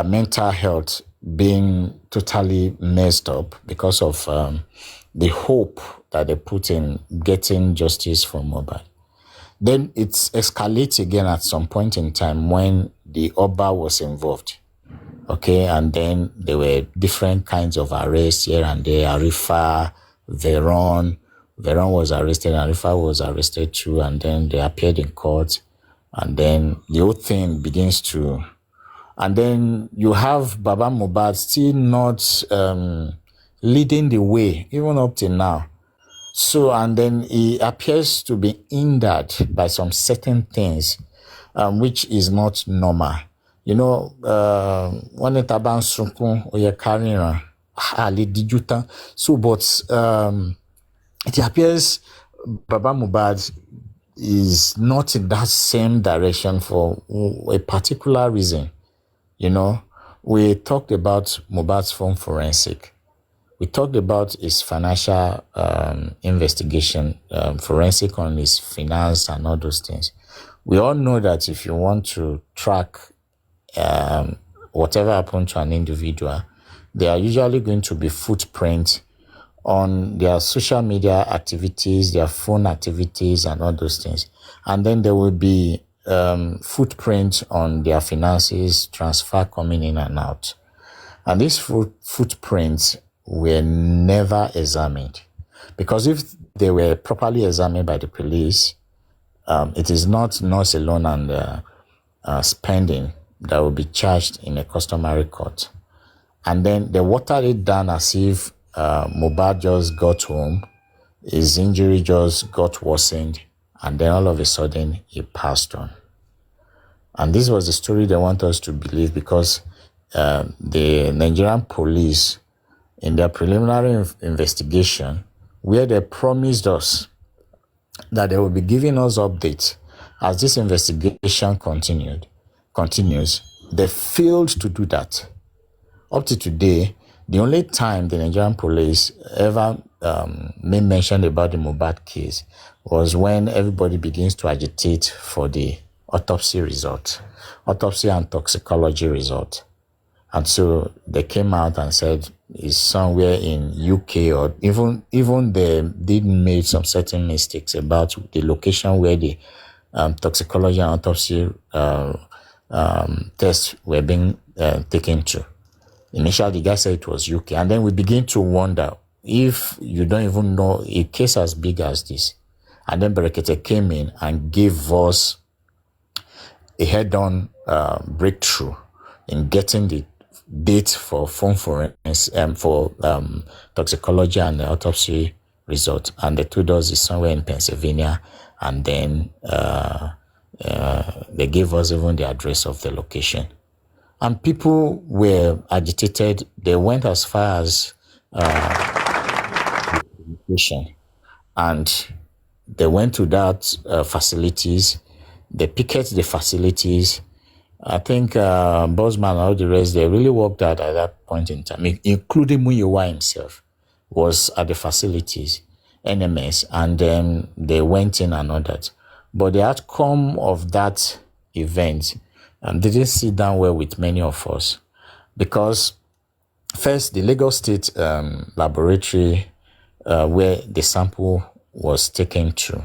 mental health being totally messed up because of the hope that they put in getting justice for Mohbad. Then it escalates again at some point in time when the Oba was involved. Okay, and then there were different kinds of arrests here and there. Arifa, Veron was arrested, Arifa was arrested too, and then they appeared in court, and then the whole thing begins to, and then you have Baba Mohbad still not leading the way, even up till now. So, and then he appears to be hindered by some certain things, which is not normal. You know, when it about sunkun or your carrying so, but it appears Baba Mohbad is not in that same direction for a particular reason. You know, we talked about Mohbad's phone forensic. We talked about his financial investigation, forensic on his finance and all those things. We all know that if you want to track whatever happened to an individual, there are usually going to be footprints on their social media activities, their phone activities, and all those things. And then there will be footprints on their finances, transfer coming in and out. And these footprints were never examined. Because if they were properly examined by the police, it is not noise alone and spending that will be charged in a customary court. And then they watered it down as if Mohbad just got home, his injury just got worsened, and then all of a sudden he passed on. And this was the story they want us to believe, because the Nigerian police, in their preliminary investigation, where they promised us that they will be giving us updates as this investigation continues, they failed to do that. Up to today, the only time the Nigerian police ever made mention about the Mohbad case was when everybody begins to agitate for the autopsy and toxicology result. And so they came out and said it's somewhere in UK, or even they did make some certain mistakes about the location where the toxicology and autopsy tests were being taken to. Initially, the guy said it was UK, and then we begin to wonder if you don't even know a case as big as this. And then Berekete came in and gave us a head-on breakthrough in getting the date for phone forensic for toxicology and the autopsy result, and they told us it's somewhere in Pennsylvania, and then they gave us even the address of the location. And people were agitated. They went as far as the location, and they went to that facilities. They picketed the facilities. I think Bosman and all the rest, they really worked out at that point in time, including Muyiwa himself was at the facilities, NMS, and then they went in and all that. But the outcome of that event didn't sit down well with many of us, because first, the Lagos State laboratory where the sample was taken to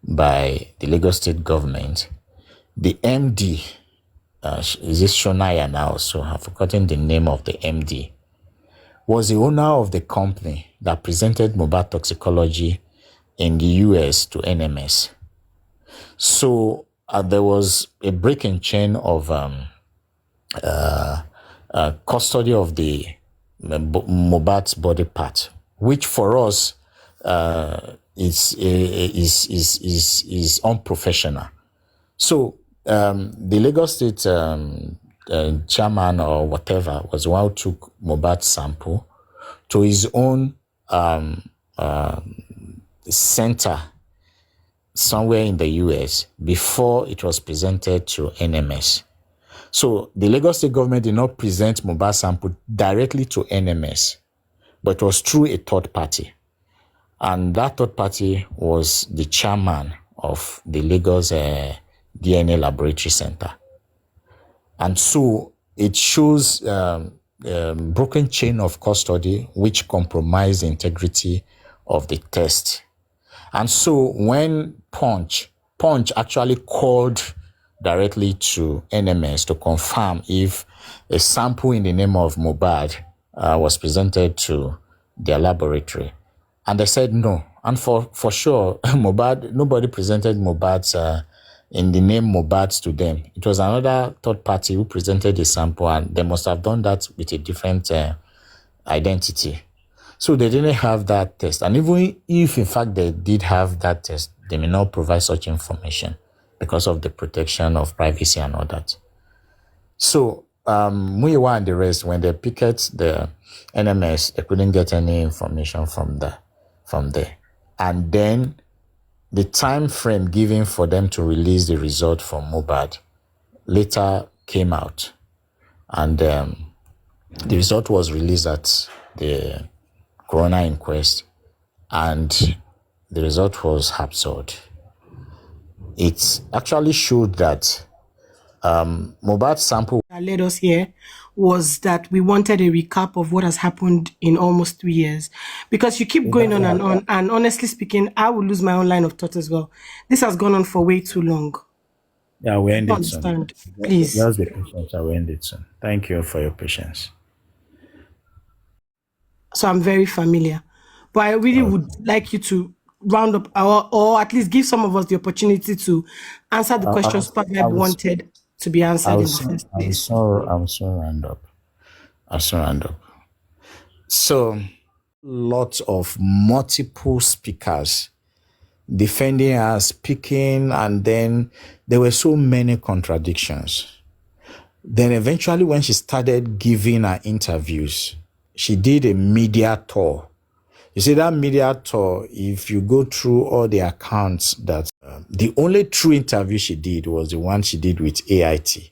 by the Lagos State government, the MD, is this Shonaya now? So I've forgotten the name of the MD, was the owner of the company that presented Mohbad toxicology in the US to NMS. So there was a breaking chain of custody of the Mohbad's body part, which for us is unprofessional. So the Lagos State chairman or whatever was the one who took Mohbad's sample to his own center somewhere in the US before it was presented to NMS. So the Lagos State government did not present Mohbad sample directly to NMS, but was through a third party. And that third party was the chairman of the Lagos DNA Laboratory Center. And so it shows broken chain of custody, which compromised the integrity of the test. And so when Punch actually called directly to NMS to confirm if a sample in the name of Mohbad was presented to their laboratory, and they said no. And for sure, nobody presented Mohbad's in the name Mohbad to them. It was another third party who presented the sample, and they must have done that with a different identity. So they didn't have that test. And even if, in fact, they did have that test, they may not provide such information because of the protection of privacy and all that. So Muyiwa and the rest, when they picket the NMS, they couldn't get any information from there. And then the time frame given for them to release the result from Mohbad later came out. And the result was released at the coroner inquest, and the result was absurd. It actually showed that Mohbad's sample that led us here was that we wanted a recap of what has happened in almost 3 years, because you keep going on, and honestly speaking, I will lose my own line of thought as well. This has gone on for way too long. Yeah, we end it soon. Understand, please. Just be patient. I will end it soon. Thank you for your patience. So I'm very familiar, but I really would like you to round up or at least give some of us the opportunity to answer the questions Supervibez wanted to be answered in the first place. I'll soon round up. So, lots of multiple speakers defending her, speaking, and then there were so many contradictions. Then eventually when she started giving her interviews, she did a media tour. You see, that media tour, if you go through all the accounts, that the only true interview she did was the one she did with AIT,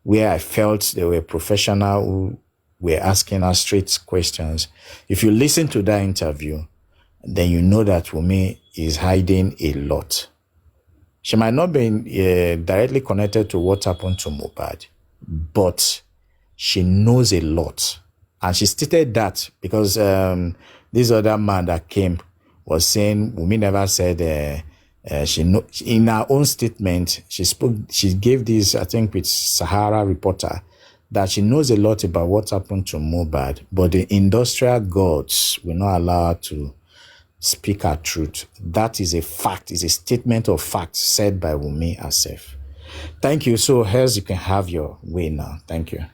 where I felt they were professional who were asking her straight questions. If you listen to that interview, then you know that Wunmi is hiding a lot. She might not be directly connected to what happened to Mohbad, but she knows a lot. And she stated that because this other man that came was saying Wunmi never said in her own statement she gave this, I think, with Sahara Reporter, that she knows a lot about what happened to Mohbad, but the industrial gods will not allow her to speak her truth. That is a fact, is a statement of fact said by Wunmi herself. Thank you. So here's, you can have your way now. Thank you.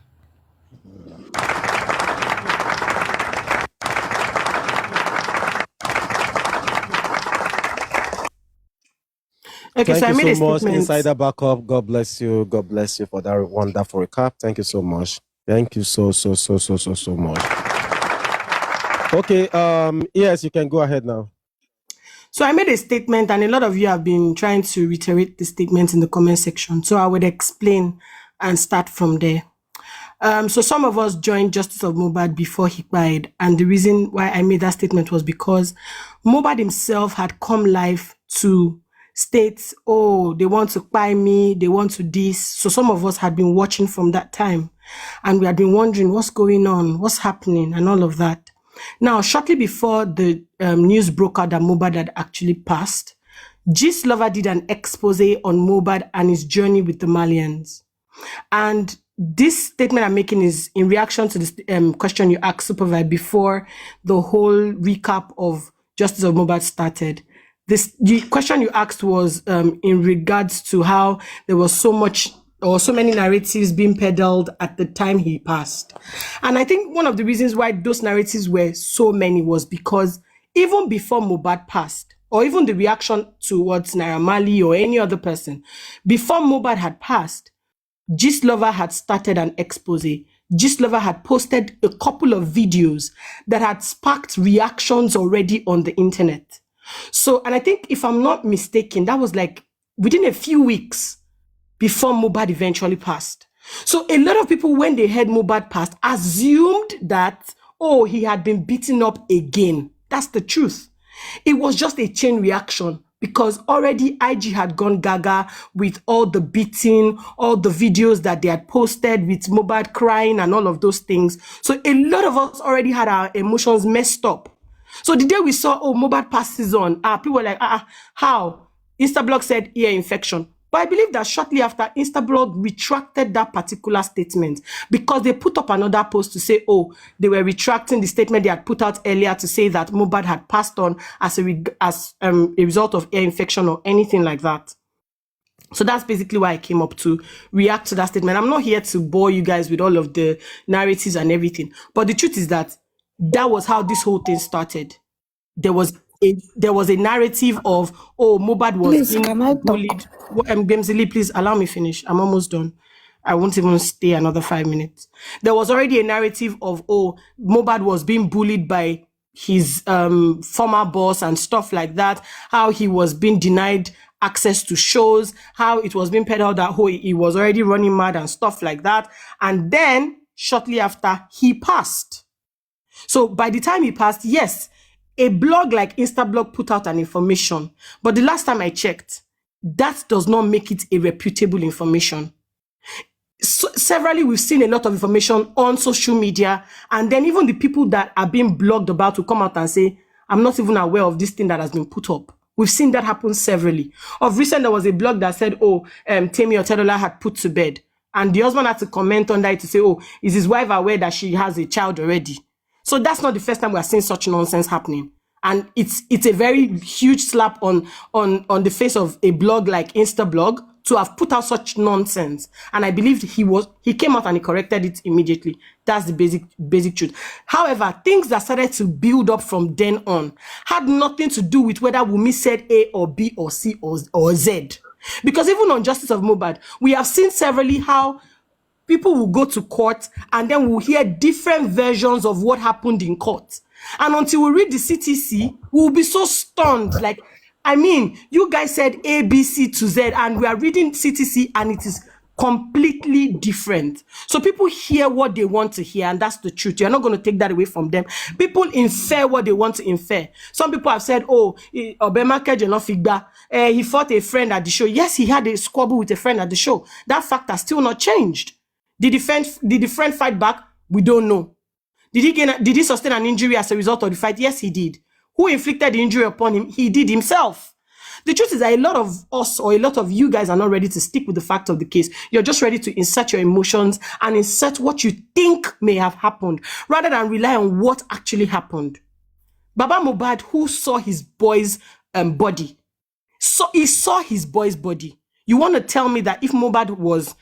Okay, Thank so I made you a so much, statement. Insider Backup. God bless you. God bless you for that wonderful recap. Thank you so much. Thank you so much. Okay, yes, you can go ahead now. So I made a statement, and a lot of you have been trying to reiterate the statement in the comment section. So I would explain and start from there. So some of us joined Justice of Mohbad before he died, and the reason why I made that statement was because Mohbad himself had come live to state, oh, they want to buy me, they want to this. So some of us had been watching from that time, and we had been wondering what's going on, what's happening, and all of that. Now, shortly before the news broke out that Mohbad had actually passed, Gist Lover did an expose on Mohbad and his journey with the Malians. And this statement I'm making is in reaction to this question you asked Supervibez before the whole recap of Justice of Mohbad started. The question you asked was in regards to how there was so much or so many narratives being peddled at the time he passed. And I think one of the reasons why those narratives were so many was because even before Mohbad passed, or even the reaction towards Naira Marley or any other person, before Mohbad had passed, Gist Lover had started an expose. Gist Lover had posted a couple of videos that had sparked reactions already on the internet. So, and I think if I'm not mistaken, that was like within a few weeks before Mohbad eventually passed. So a lot of people, when they heard Mohbad passed, assumed that, oh, he had been beaten up again. That's the truth. It was just a chain reaction because already IG had gone gaga with all the beating, all the videos that they had posted with Mohbad crying and all of those things. So a lot of us already had our emotions messed up. So the day we saw, oh, Mohbad passes on, people were like, how? Instablog said ear infection. But I believe that shortly after, Instablog retracted that particular statement because they put up another post to say, oh, they were retracting the statement they had put out earlier to say that Mohbad had passed on as a result of ear infection or anything like that. So that's basically why I came up to react to that statement. I'm not here to bore you guys with all of the narratives and everything. But the truth is that was how this whole thing started. There was a narrative of, oh, Mohbad was being bullied. Gemzili, please allow me finish. I'm almost done. I won't even stay another 5 minutes. There was already a narrative of, oh, Mohbad was being bullied by his former boss and stuff like that, how he was being denied access to shows, how it was being peddled that he was already running mad and stuff like that. And then shortly after, he passed. So by the time he passed, yes, a blog like Instablog put out an information, but the last time I checked, that does not make it a reputable information. So, severally, we've seen a lot of information on social media, and then even the people that are being blogged about will come out and say, I'm not even aware of this thing that has been put up. We've seen that happen severally. Of recent, there was a blog that said, oh, Temi Otedola had put to bed, and the husband had to comment on that to say, oh, is his wife aware that she has a child already? So that's not the first time we are seeing such nonsense happening. And it's a very huge slap on the face of a blog like Instablog to have put out such nonsense. And I believe he came out and he corrected it immediately. That's the basic truth. However, things that started to build up from then on had nothing to do with whether Wunmi said A or B or C or Z. Because even on Justice of Mohbad, we have seen severally how people will go to court and then we'll hear different versions of what happened in court. And until we read the CTC, we'll be so stunned. Like, I mean, you guys said A, B, C to Z, and we are reading CTC and it is completely different. So people hear what they want to hear, and that's the truth. You're not going to take that away from them. People infer what they want to infer. Some people have said, oh, he fought a friend at the show. Yes, he had a squabble with a friend at the show. That fact has still not changed. Did the friend fight back? We don't know. Did he sustain an injury as a result of the fight? Yes, he did. Who inflicted the injury upon him? He did himself. The truth is that a lot of us or a lot of you guys are not ready to stick with the fact of the case. You're just ready to insert your emotions and insert what you think may have happened rather than rely on what actually happened. Baba Mohbad, who saw his boy's body, so he saw his boy's body. You want to tell me that if Mohbad was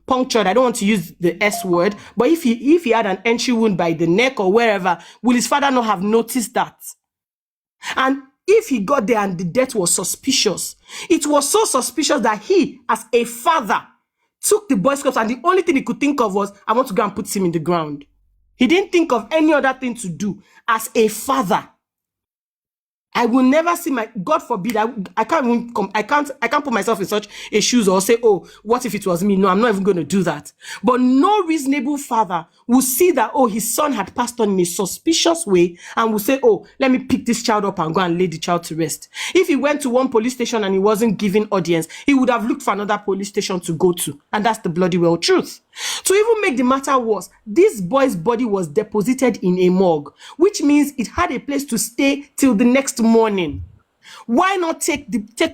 punctured, I don't want to use the S word, but if he had an entry wound by the neck or wherever, will his father not have noticed that? And if he got there and the death was suspicious, it was so suspicious that he, as a father, took the boy's corpse and the only thing he could think of was, I want to go and put him in the ground. He didn't think of any other thing to do as a father. I will never see God forbid, I can't put myself in such a shoes or say, oh, what if it was me? No, I'm not even going to do that. But no reasonable father will see that, oh, his son had passed on in a suspicious way and will say, oh, let me pick this child up and go and lay the child to rest. If he went to one police station and he wasn't given audience, he would have looked for another police station to go to. And that's the bloody well truth. To even make the matter worse, this boy's body was deposited in a morgue, which means it had a place to stay till the next morning. Why not take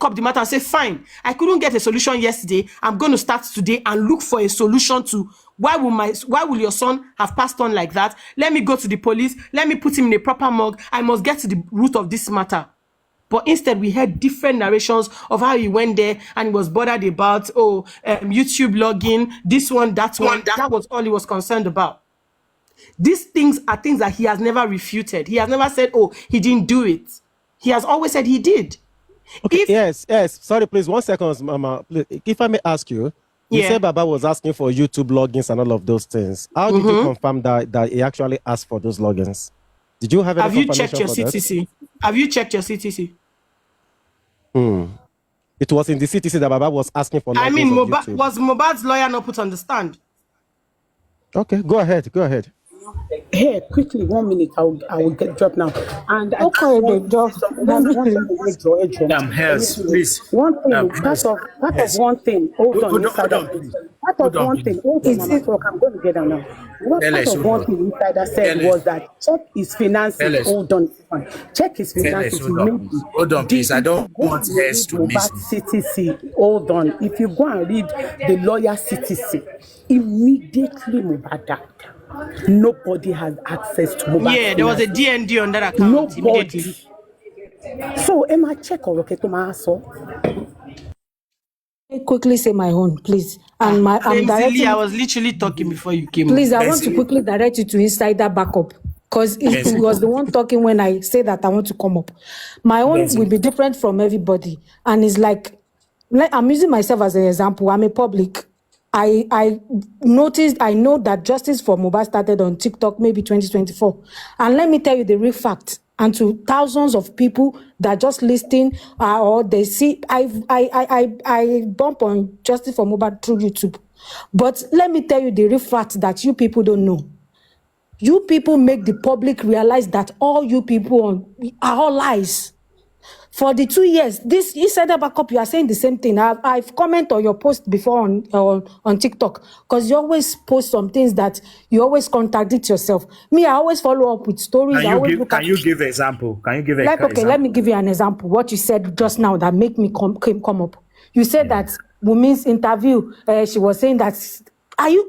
up the matter and say, fine, I couldn't get a solution yesterday. I'm going to start today and look for a solution to why will your son have passed on like that? Let me go to the police. Let me put him in a proper morgue. I must get to the root of this matter. But instead, we heard different narrations of how he went there and he was bothered about, YouTube login, this one, that one. That was all he was concerned about. These things are things that he has never refuted. He has never said, oh, he didn't do it. He has always said he did. Okay, yes. Sorry, please, 1 second, Mama. If I may ask you, you said Baba was asking for YouTube logins and all of those things. How did you confirm that he actually asked for those logins? Did you have any confirmation for that? Have you checked your CTC? It was in the CTC that Baba was asking for I logins mean, of YouTube. was Mohbad's lawyer not put on the stand? Okay, go ahead. Here, quickly, 1 minute. I will get dropped now. And I just Okay, want babe, to say something. One second, Health, please. One thing, Health, part of yes. one thing, hold on, Hold Insider. on, please. Part Hold of on, one please. thing, hold on, Mama Talk, I'm going to get down now. Part of one thing Insider said was that check his finances. Hold on, check his finances. Maybe Hold on, please. I don't go want and Health read to miss Mohbad me. CTC. Hold on. If you go and read the lawyer CTC, immediately Mohbad died. Nobody has access to Mohbad's Yeah, there was a finances. DND on that account immediately. Nobody. So, Emma, check or okay to my answer. quickly say my own, please. And I'm Zili, directing. I was literally talking before you came. Please, I want to quickly direct you to Insider Backup because he was the one talking when I say that I want to come up. My own will be different from everybody, and it's like I'm using myself as an example. I'm a public. I noticed, I know that Justice for Mohbad started on TikTok maybe 2024. And let me tell you the real fact. And to thousands of people that just listening or they see, I bump on Justice for Mohbad through YouTube. But let me tell you the real fact that you people don't know. You people make the public realize that all you people are all lies. For the 2 years, this Insider Backup, you are saying the same thing. I've commented on your post before on TikTok because you always post some things that you always contradict yourself. Me, I always follow up with stories. Can you give example? Can you give okay, example? let me give you an example. What you said just now that make me come up. You said that Wumi's interview, she was saying that. Do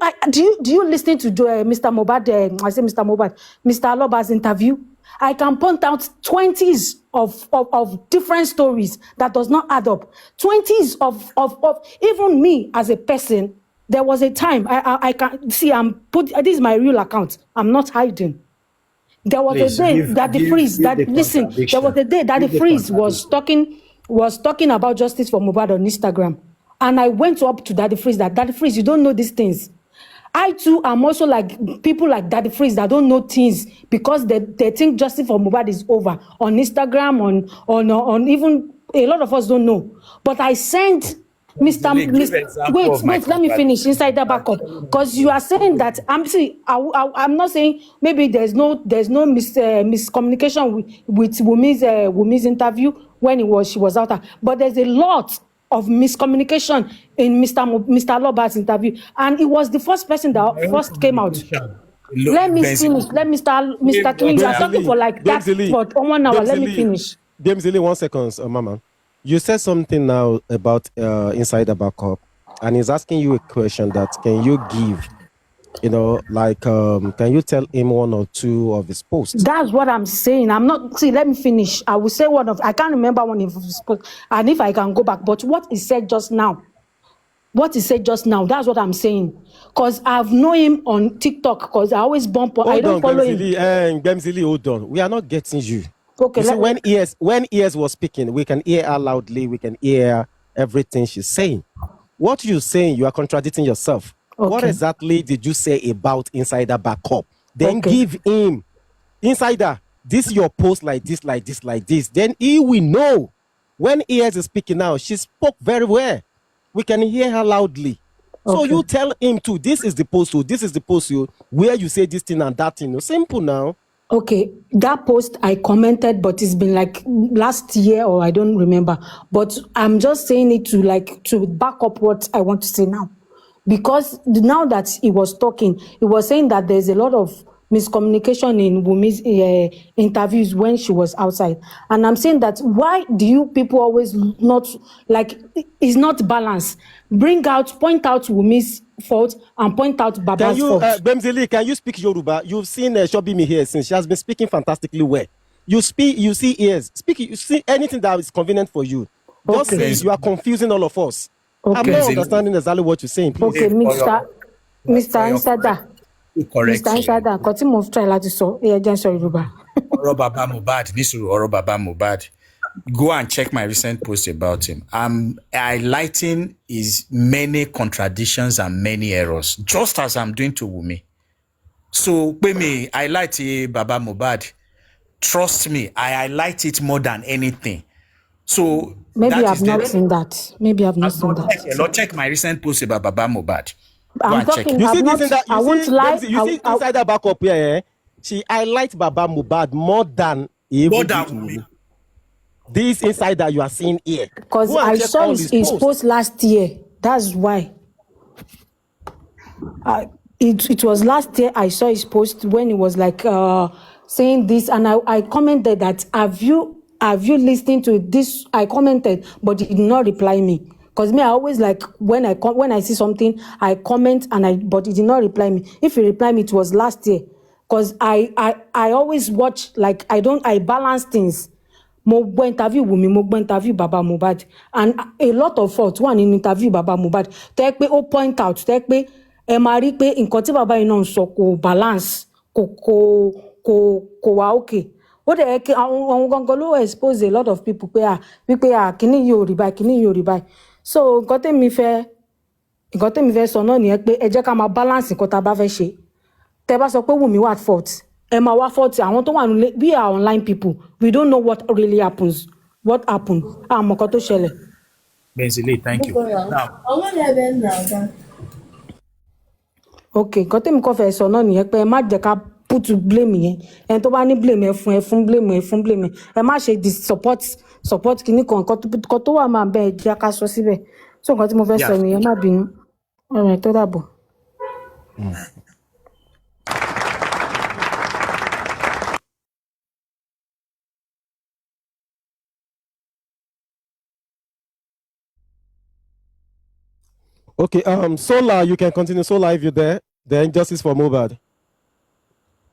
you listen to Mr. Mohbad? I say Mr. Mohbad, Mr. Aloba's interview. I can point out 20s of different stories that does not add up. 20s of even me as a person. There was a time I can see. This is my real account. I'm not hiding. There was a day that the freeze that listen. There was a day that the freeze was talking about Justice for Mohbad on Instagram, and I went up to Daddy Freeze. Daddy Freeze, you don't know these things. I too am also like people like Daddy Freeze that don't know things because they think Justice for Mohbad is over on Instagram, on even a lot of us don't know. But I sent Mr. Wait, let me finish Insider Backup because you are saying that I'm not saying maybe there's no miscommunication with Wumi's interview when she was out there, but there's a lot of miscommunication in Mr. Aloba's interview, and it was the first person that first came out. Let me finish. Let Mr. King, you are talking for like that for 1 hour. Let me finish. Demzili, 1 second, Mama. You said something now about Insider Backup, and he's asking you a question that can you give, can you tell him 1 or 2 of his posts? That's what I'm saying. I'm not, let me finish. I will say I can't remember one of his posts, and if I can go back, but what he said just now, that's what I'm saying. Because I've known him on TikTok, because I always bump, I don't follow him. Gemzili, hold on. We are not getting you. Okay, you see, when ES was speaking, we can hear her loudly, we can hear everything she's saying. What you're saying, you are contradicting yourself. Okay. What exactly did you say about Insider Backup? Then give him, Insider, this your post like this. Then he will know. When ES is speaking now, she spoke very well. We can hear her loudly. Okay. So you tell him too, this is the post, where you say this thing and that thing. Simple now. Okay, that post I commented, but it's been like last year or I don't remember. But I'm just saying it to back up what I want to say now. Because now that he was talking, he was saying that there's a lot of miscommunication in Wumi's interviews when she was outside. And I'm saying that why do you people always not, it's not balanced? Point out Wumi's fault and point out Baba's fault. Bemzili, can you speak Yoruba? You've seen Shobimi here since she has been speaking fantastically well. You see ears. You see anything that is convenient for you. Just say you are confusing all of us. Okay. I'm not understanding exactly what you're saying, please. Okay, Mr. Insada. Correct. Mr. Insada, continue to try to so Yoruba. Ọ̀rọ̀ Baba Mohbad, nísùúrù ọ̀rọ̀ Baba Mohbad. Go and check my recent post about him. I'm highlighting his many contradictions and many errors, just as I'm doing to Wumi. So, when me highlight Baba Mohbad, trust me, I highlight it more than anything. So, Maybe That I've is the not seen that. Maybe I've not seen Lord that. check, Lord check my recent post about Baba Mohbad. Go I'm and check talking. it. You I've see this not. in that. I You won't see, lie. Babes, you see inside that backup here. She highlight Baba Mohbad more than he More even do than to me. Wunmi. This inside that you are seeing here. Because Go and I check saw all his, his his posts. post last year. That's why. It was last year I saw his post when he was like saying this, and I commented that have you listened to this? I commented, but he did not reply me. Because me, I always like when I see something, I comment but he did not reply me. If he replied me, it was last year. Because I always watch, like I balance things. Mo gbọ́ interview Wunmi, mo gbọ́ interview Baba Mohbad, and a lot of fault wà nínú interview Baba Mohbad tẹ́ pé ó point out tẹ́ pé ẹ máa rí pé nǹkan tí bàbá yìí náà ń sọ kò balance kò wá okay. Ó dẹ̀ yẹ kí àwọn gangan ló expose a lot of people pé wípé kíní yìí ò rí báyìí, kíní yìí ò rí báyìí. So nǹkan tèmi fẹ́ sọ náà nìyẹn pé ẹ jẹ́ ká máa balance nǹkan tá a bá fẹ́ ṣe. Tẹ́ bá sọ pé Wunmi wà at fault, ẹ máa wá fault àwọn tó wà nílé. We are online people, we don't know what really happens. What happened? Àmọ́ nǹkan tó ṣẹlẹ̀. Benzile, thank you. Now, Okay, nǹkan tèmi kàn fẹ́ sọ náà nìyẹn pé ẹ má jẹ́ ká put blame yẹn. Ẹni tó bá ní blame ẹ fún blame ẹ fún blame ẹ. Ẹ má ṣe support kìíní kan nǹkan tó wà máa bẹ́ẹ̀ jẹ́ ká sọ síbẹ̀. So nǹkan tí mo fẹ́ sọ nìyẹn, má bínú. Ọ̀rọ̀ tó dàbọ̀. Okay, Sola, you can continue. Sola, if you're there, then justice for Mohbad.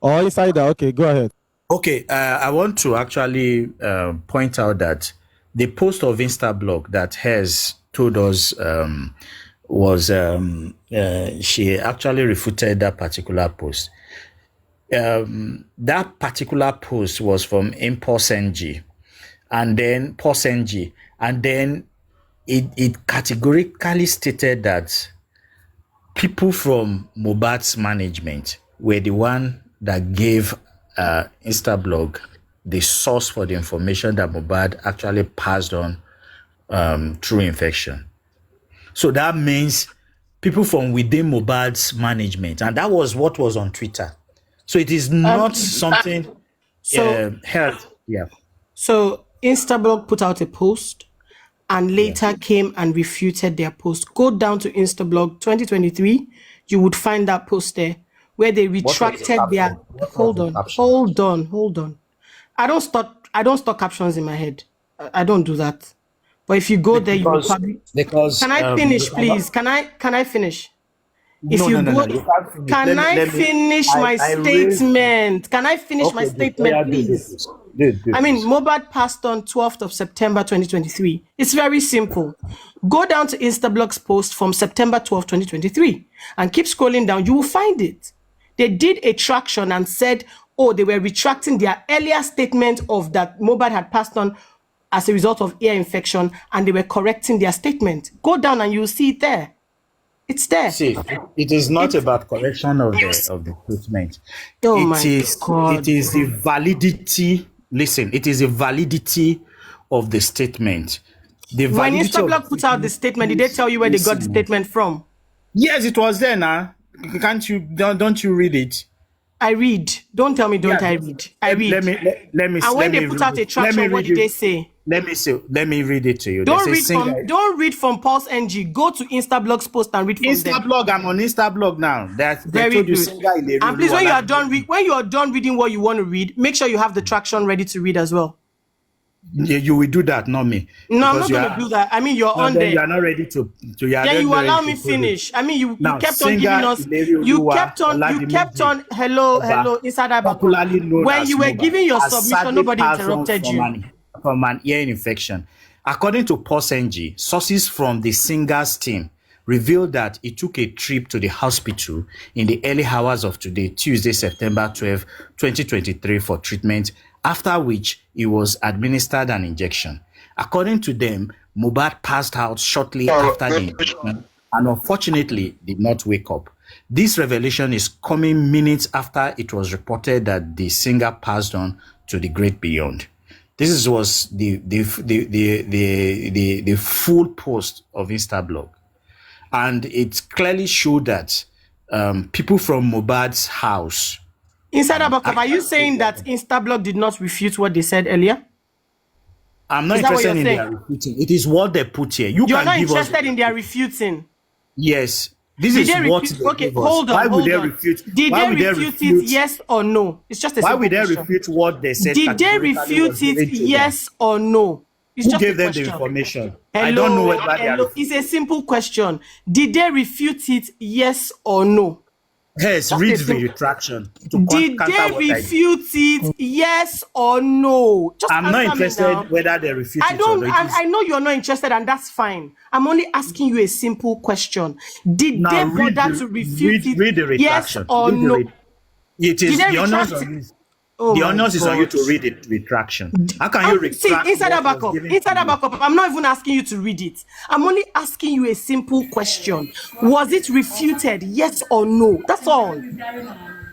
Or Insider, okay, go ahead. okay, I want to actually point out that the post of Instablog that has told us was she actually refuted that particular post. That particular post was from Impulse NG, and then Pulse NG, and then it categorically stated that people from Mohbad's management were the one that gave Instablog the source for the information that Mohbad actually passed on through infection. So that means people from within Mohbad's management, and that was what was on Twitter. So it is not something held. Yeah. So Instablog put out a post and later came and refuted their post. Go down to Instablog 2023, you would find that post there where they retracted their. Hold on. I don't stock captions in my head. I don't do that. But if you go there, you will probably. Can I finish, please? Can I finish? If you go, can I finish my statement? Can I finish my statement, please? I mean, Mohbad passed on 12th of September 2023. It's very simple. Go down to Instablog's post from September 12, 2023 and keep scrolling down. You will find it. They did a traction and said, oh, they were retracting their earlier statement of that Mohbad had passed on as a result of ear infection, and they were correcting their statement. Go down and you'll see it there. It's there. See, it is not about correction of the statement. Oh my God. It is the validity. Listen, it is the validity of the statement. When Instablog put out the statement, did they tell you where they got the statement from? Yes, it was there now. Don't you read it? I read. Don't tell me I read. I read. Let me. And when they put out a traction, what did they say? Let me read it to you. Don't read from Pulse NG. Go to Instablog's post and read from Instablog. I'm on Instablog now. Very good. And please, when you are done reading what you want to read, make sure you have the traction ready to read as well. You will do that, not me. No, I'm not going to do that. I mean, you're on there. You are not ready to. Then you allow me finish. I mean, you kept on giving us. You kept on. Hello, Insider. When you were giving your submission, nobody interrupted you. From an ear infection. According to Pulse NG, sources from the singer's team revealed that he took a trip to the hospital in the early hours of today, Tuesday, September 12, 2023, for treatment, after which he was administered an injection. According to them, Mohbad passed out shortly after the injection and unfortunately did not wake up. This revelation is coming minutes after it was reported that the singer passed on to the great beyond. This was the full post of Instablog, and it clearly showed that people from Mohbad's house. Insider Backup, are you saying that Instablog did not refute what they said earlier? I'm not interested in their refuting. It is what they put here. You're not interested in their refuting. Yes. This is what they okay, hold on. Why would they refute? Did they refute it, yes or no? It's just a why simple would they question. refute what they said? Did they refute it, yes or no? It's Who just gave a them the question. information? Hello, I don't know whether they are. It's a simple question. Did they refute it, yes or no? Yes, read the retraction. Did they refute it, yes or no? Just I'm not interested whether they refute it or not. I know you're not interested, and that's fine. I'm only asking you a simple question. Did they bother to refute it, read the retraction. Yes or no? It is the honors on you. The honors is on you to read the retraction. How can you retract? See, Insider Backup, I'm not even asking you to read it. I'm only asking you a simple question. Was it refuted, yes or no? That's all.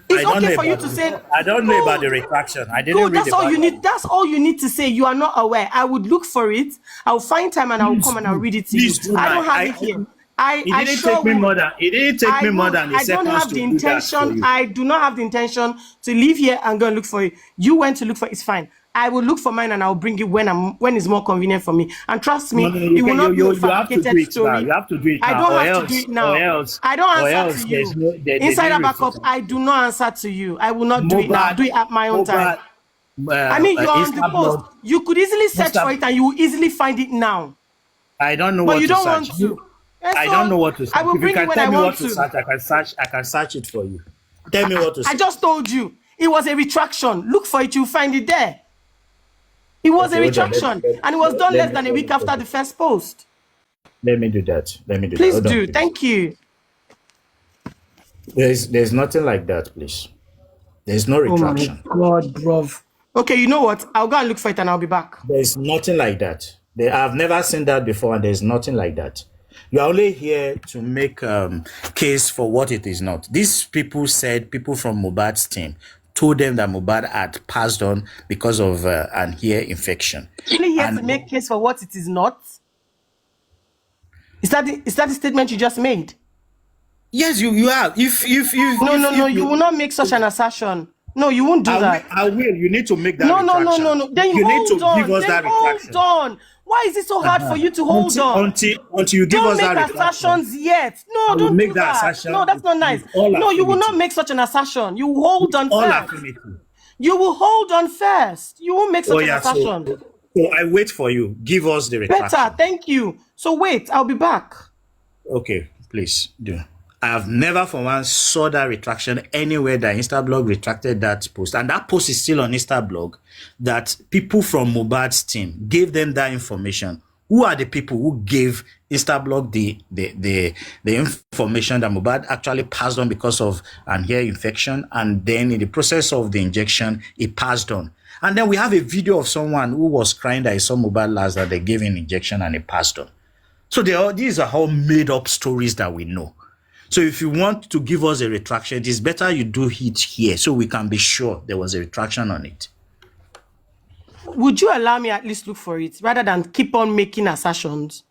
It's okay for you to say. I don't know about the retraction. I didn't read that's all you need. That's all you need to say. You are not aware. I would look for it. I'll find time and I'll come and I'll read it to you. I don't have it here. It didn't take me more than a second. I do not have the intention to leave here and go and look for it. You went to look for it, it's fine. I will look for mine and I'll bring it when it's more convenient for me. And trust me, it will not be a fabricated story. You have to do it now. I don't have to do it now. I don't answer to you. Insider Backup, I do not answer to you. I will not do it now. Do it at my own time. I mean, you're on the post. You could easily search for it and you will easily find it now. I don't know what to search. But you don't want to. I don't know what to search. I will if bring you can it when tell I me want what to search, I can search it for you. Tell me what to search. I just told you. It was a retraction. Look for it, you'll find it there. It was a retraction. And it was done less than a week after the first post. Let me do that. Please do. Thank you. There's nothing like that, please. There's no retraction. Oh my God, bruv. Okay, you know what? I'll go and look for it and I'll be back. There's nothing like that. I've never seen that before, and there's nothing like that. You are only here to make case for what it is not. These people said, people from Mohbad's team told them that Mohbad had passed on because of an ear infection. Only here to make case for what it is not? Is that the statement you just made? Yes, you have. If No, you will not make such an assertion. No, you won't do that. I will. You need to make that retraction. No. Then you need to give us that retraction. Hold on. Why is it so hard for you to hold on? Until you give us that retraction. Don't make assertions yet. No, don't make that. Assertion. No, that's not nice. No, you will not make such an assertion. You will hold on first. You will hold on first. You won't make such an assertion. So I wait for you. Give us the retraction. Better, thank you. So wait, I'll be back. Okay, please do. I have never for once saw that retraction anywhere that Instablog retracted that post. And that post is still on Instablog, that people from Mohbad's team gave them that information. Who are the people who gave Instablog the information that Mohbad actually passed on because of an ear infection, and then in the process of the injection, it passed on. And then we have a video of someone who was crying that he saw Mohbad last, that they gave him injection and it passed on. So these are all made up stories that we know. So if you want to give us a retraction, it is better you do it here so we can be sure there was a retraction on it. Would you allow me at least look for it rather than keep on making assertions?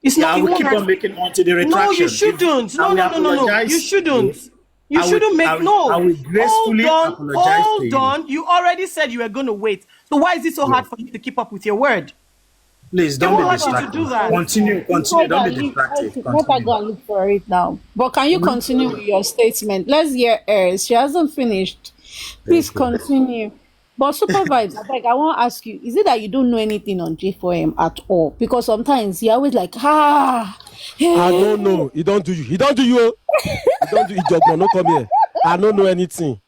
It's not. I will keep on making until the retraction. No, you shouldn't. No. You shouldn't. You shouldn't make. I will gracefully apologize. Hold on. You already said you were going to wait. So why is it so hard for you to keep up with your word? Please don't be distracted. Continue. Don't be distracted. Let her go and look for it now. But can you continue with your statement? Let's hear hers. She hasn't finished. Please continue. But Supervibez, I want to ask you, is it that you don't know anything on J4M at all? Because sometimes you're always like, I don't know. He don't do you. He don't do you. He don't do you. Job, no come here. I don't know anything.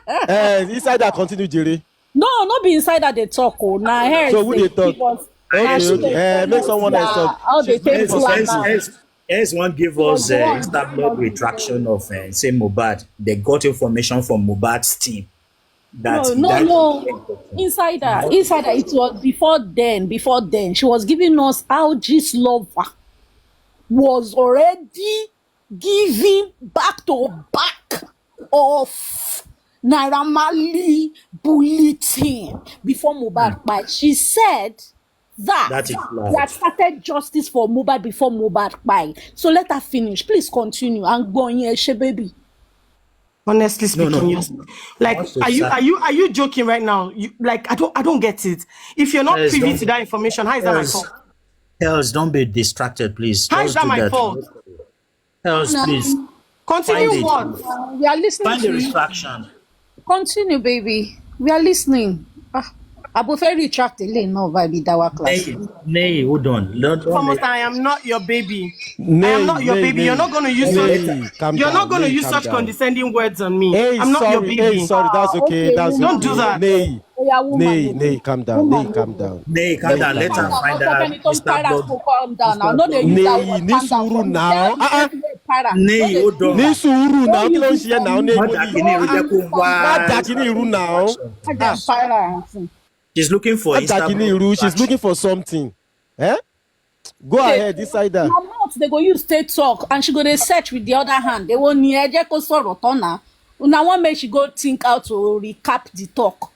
Inside that continue, Jerry. No, not be inside that they talk. Oh, nah, here. So who they talk? Okay. Make someone else talk. How they take As one give us Instablog retraction of say Mohbad. They got information from Mohbad's team. No. Insider. It was before then. She was giving us how G's lover was already giving back to back of Naira Marley bulletin before Mohbad died. She said that is they had started justice for Mohbad before Mohbad died. So let her finish. Please continue. And go on here, baby. Honestly speaking, like, are you joking right now? I don't get it. If you're not privy to that information, how is that my fault? Hells, don't be distracted, please. How is that my fault? Hells, please. Continue what? We are listening. Find the distraction. Continue, baby. We are listening. I prefer retract the lane now by the Dawa class. Nay, hold on. I am not your baby. I am not your baby. You're not going to use such condescending words on me. Hey, I'm not your baby. Hey, sorry, that's okay. That's don't okay. do that. Nay, calm down. Nay, calm down. Nay, calm down. Let her find out. Calm down now. Not the Nay, ni suru now. Nay, hold on. Ni suru now. Kilo share now. Nay, now. She's looking for She's looking for something. Eh? Go ahead, decide that. Her mouth, they go use state talk, and she go to search with the other hand. They won't near Rotona. Now one may she go think how to recap the talk.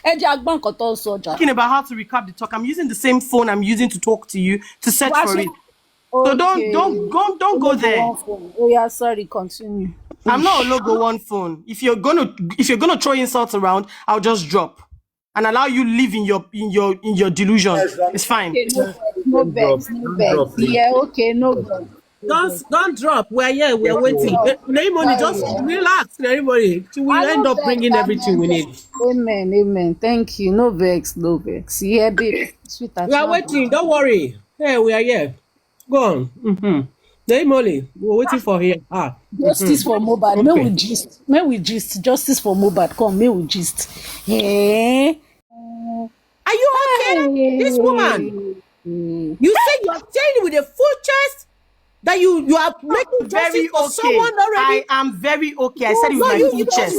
Talking about how to recap the talk. I'm using the same phone I'm using to talk to you to search for it. So don't go there. Oh yeah, sorry, continue. I'm not a logo one phone. If you're gonna throw insults around, I'll just drop and allow you live in your delusion. It's fine. Okay, no vex. Yeah, okay, no vex. Don't drop. We're here. We're waiting. Naimoni, just relax. Naimoni, we will end up bringing everything we need. Amen. Thank you. No vex. Yeah, babe. We are waiting. Don't worry. Hey, we are here. Go on. Naimoni, we're waiting for here. Justice for Mohbad. Okay. May we gist. Justice for Mohbad. Come, may we gist. Are you okay? This woman. You say you are saying with a full chest that you are making justice for someone already? I am very okay. I said it with my full chest.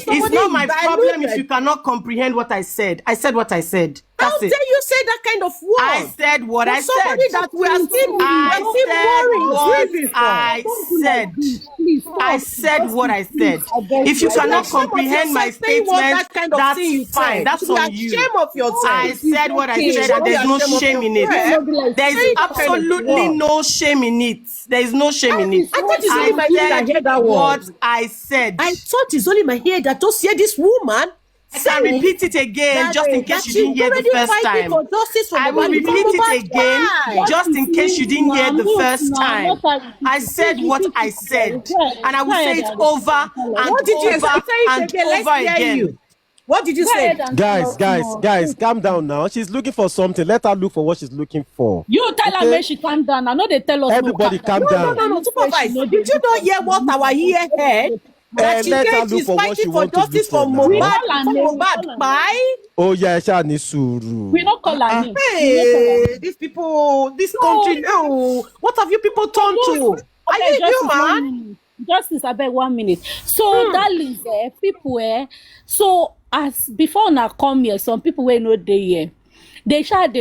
It's not my problem if you cannot comprehend what I said. I said what I said. How dare you say that kind of word? I said what I said. Somebody that we are still I said what I said. If you cannot comprehend my statement, that's fine. That's on you. Shame of yourself. I said what I said, and there's no shame in it. There is absolutely no shame in it. There is no shame in it. I thought it's only my ear that heard that word. What I said. I thought it's only my ear that just hear this woman. I can repeat it again just in case you didn't hear the first time. I will repeat it again just in case you didn't hear the first time. I said what I said, and I will say it over and over again. What did you say? Guys, calm down now. She's looking for something. Let her look for what she's looking for. You tell her when she calm down. I know they tell us. Everybody calm down. No, Supervise. Did you not hear what our ear heard? That she's fighting for justice for Mohbad. Bye. Oh yeah, Shani Suru. We don't call her name. Hey, these people, this country. Oh, what have you people turned to? Are you human? Justice, I beg 1 minute. So that is people so as before now come here, some people were not there here. They talk.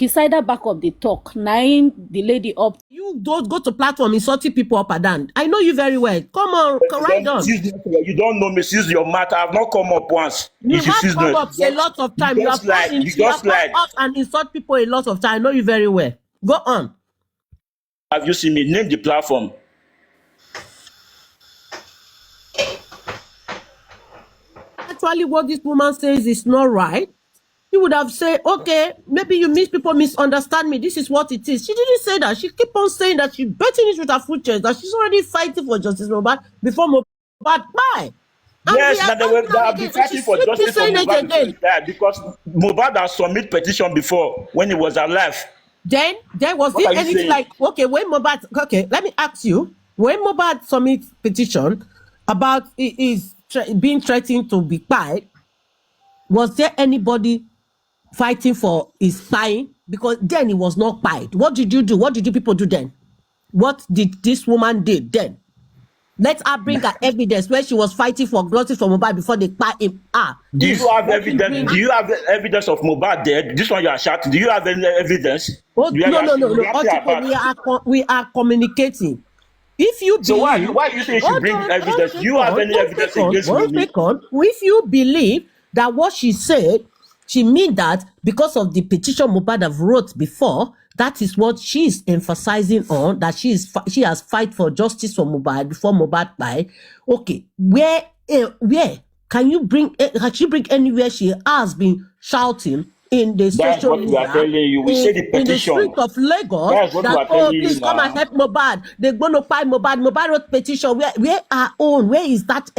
It's either back up the talk. Nine the lady up. You don't go to platform insulting people up and down. I know you very well. Come on, right on. You don't know me. Since your matter, I've not come up once. You have come up a lot of time. You have come up and insult people a lot of time. I know you very well. Go on. Have you seen me? Name the platform. Actually, what this woman says is not right. You would have said, okay, maybe people misunderstand me. This is what it is. She didn't say that. She keep on saying that she's betting it with her full chest, that she's already fighting for justice Mohbad before Mohbad died. Yes, that they have been fighting for justice for Mohbad because Mohbad has submitted petition before when he was alive. Then was there anything like, okay, let me ask you, when Mohbad submit petition about being threatened to be fired, was there anybody fighting for his spying? Because then he was not spied. What did you do? What did you people do then? What did this woman do then? Let her bring her evidence where she was fighting for justice for Mohbad before they spy him. Do you have evidence? Do you have evidence of Mohbad dead? This one you are shouting. Do you have any evidence? No. We are communicating. If you believe, So why you say she bring evidence? Do you have any evidence against me? If you believe that what she said, she mean that because of the petition Mohbad have wrote before, that is what she is emphasizing on, that she has fight for justice for Mohbad before Mohbad died. Okay, where can you bring? Can she bring anywhere she has been shouting in the That's social what we are media, telling you. We say the in the petition. street of Lagos, That's what we that are telling please you come and now. help Mohbad. They're going to buy Mohbad. Mohbad wrote petition. Where our own? Where is that?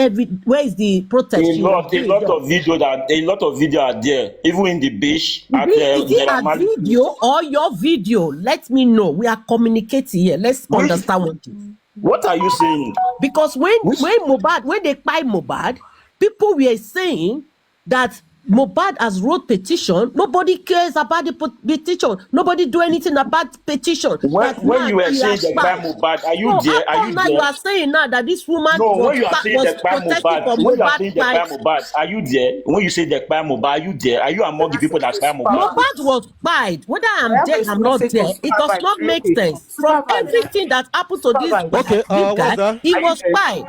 Where is the protest? A lot of video are there, even in the beach. At Is it a Naira video or your video? Let me know. We are communicating here. Let's understand what it is. What are you saying? Because when they buy Mohbad, people were saying that Mohbad has wrote petition. Nobody cares about the petition. Nobody do anything about petition. When you were saying they buy Mohbad, are you there? Are you now there? you are saying now that this woman No, when was you are saying they buy protesting for Mohbad, when you are Mohbad saying they buy Mohbad, are you there? When you say they buy Mohbad, are you there? Are you among the people that buy Mohbad? Mohbad was buyed. Whether I'm there, I'm not there. It does not make sense. From everything that happened to this guy, he was buyed.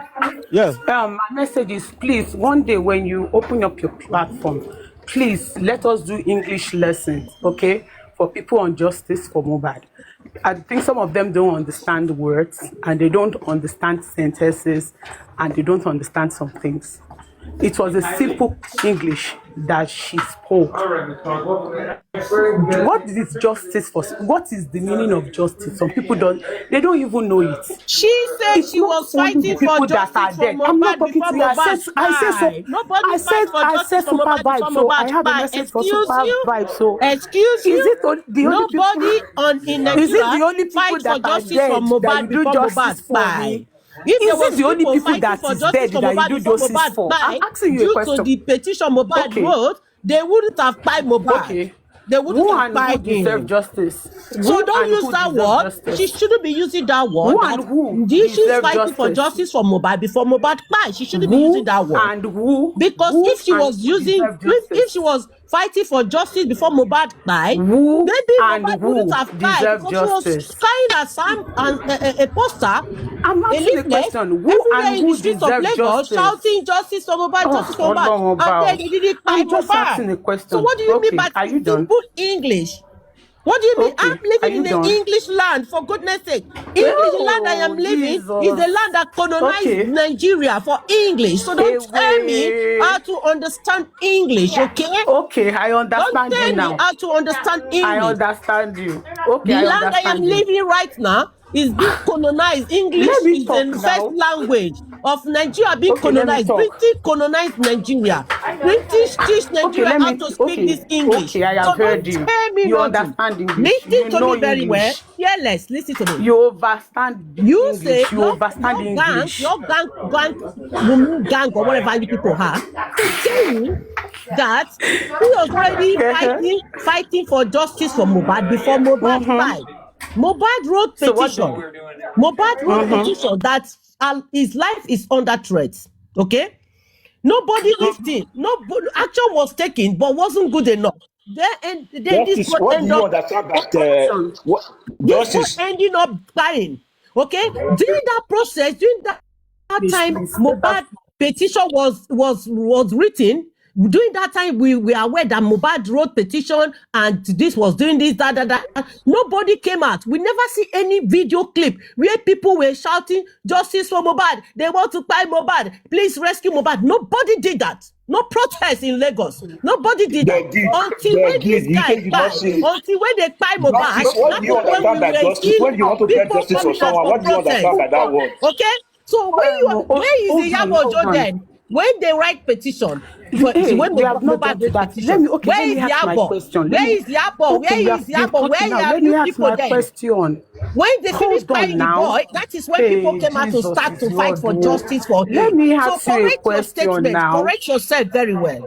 Yeah. My message is, please, one day when you open up your platform, please let us do English lessons, okay, for people on justice for Mohbad. I think some of them don't understand words, and they don't understand sentences, and they don't understand some things. It was a simple English that she spoke. What is justice for? What is the meaning of justice? Some people don't even know it. She said she was fighting for justice for Mohbad before Mohbad died. Nobody fight for justice for Mohbad before Mohbad died. Excuse you? Excuse you? Nobody in Nigeria fight for justice for Mohbad before Mohbad died. If there was people fighting for justice for Mohbad before Mohbad died, due to the petition Mohbad wrote, they wouldn't have buy Mohbad. They wouldn't have buy him. Justice. So don't use that word. She shouldn't be using that word. She's fighting for justice for Mohbad before Mohbad died. She shouldn't be using that word. And who? Because if she was she was fighting for justice before Mohbad died, maybe Mohbad wouldn't have died because she was carrying a poster, I'm asking a question. Who everywhere and in who the streets of deserve Lagos justice? shouting justice for Mohbad, justice for Mohbad, and then they didn't buy I'm just asking a Mohbad. question. So what do you mean by Are you done? simple English? What do you mean? I'm living in an English land, for goodness sake. English land I am living is the land that colonized Nigeria for English. So don't tell me how to understand English, okay? Okay, I understand you now. Don't tell me how to understand English. I understand you. Okay, the land I am living right now is being colonized. English is the first language of Nigeria being colonized. British colonized Nigeria. British teach Nigeria how to speak this English. Okay, I have heard you. Tell me you nothing. Understand English. Listen to me very well. Yeah, listen to me. You understand you English. Say you understand English. Your gang or whatever you people have, saying that he was already fighting for justice for Mohbad before Mohbad died. Mohbad wrote petition. Mohbad wrote petition that his life is under threat. Okay? Nobody listened. No action was taken, but wasn't good enough. Then this got ended up. This ending up dying. Okay? During that process, during that time, Mohbad petition was written. During that time, we were aware that Mohbad wrote petition and this was doing this, that. Nobody came out. We never see any video clip where people were shouting, justice for Mohbad. They want to buy Mohbad. Please rescue Mohbad. Nobody did that. No protest in Lagos. Nobody did that. Until when this guy died. Until when they buy Mohbad. What do you understand by justice? When you want to get justice for someone, what do you understand by that word? Okay? So where is the Iyabo Ojo then? When they write petition, when Mohbad write petition, where is Iyabo? Where is Iyabo? Where is Iyabo? Where are you people then? When they finish buying the boy, that is when people came out to start to fight for justice for him. Let me ask you a question statement. now. Correct yourself very well.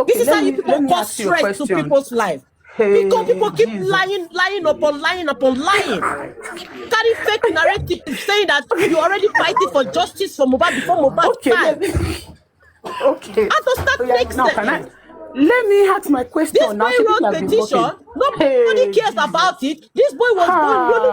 This is how you people cause stress to people's life. Because people keep lying upon lying. Carry fake narrative saying that you're already fighting for justice for Mohbad before Mohbad died. Okay. How does that make sense? Let me ask my question. This boy wrote petition. Nobody cares about it. This boy was born.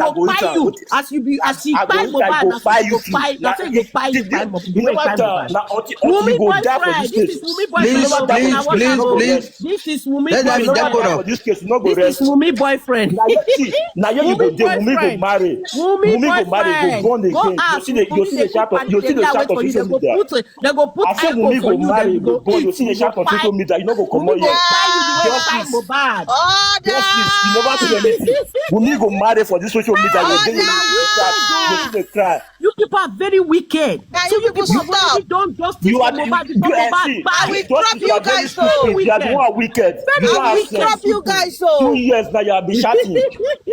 I go go buy eat you am. as she I buy go eat am, Mohbad, go na so buy she you go too. buy, na so you go buy You the way you never buy tell Mohbad. na until Wumi you go die for this boyfriend, this is case. Wumi You boyfriend. Please, never Oh, die for now this please, case, what you I please, no go go. rest. please. This is Wumi Let If there you be never boyfriend. die for decorum. this case, you no go This is rest. Wumi boyfriend. Now you Wumi go there, Wumi go boyfriend. marry. Wumi Wumi go marry, go boyfriend. born Go again. ask Wumi, You see they the cook shout on and they shout wait on for you. social media. They go put I say echo Wumi for go you. Then marry, you go go born. eat. You see the You go shout on buy. social media, you no go come Wumi out go here. buy you the way you buy Justice, Mohbad. justice, you never see anything. Wumi go marry for this social media, you Now dey, Wumi you see do the cry. you You people are very wicked. Can So you you people people have stop? already done justice You for are Mohbad you before Mohbad see. I died. will Justice, drop you you are very guys stupid. so. You are the Wicked. one wicked. You Very don't I have will wicked sense. drop you people. guys 2 so. years now you have been shouting.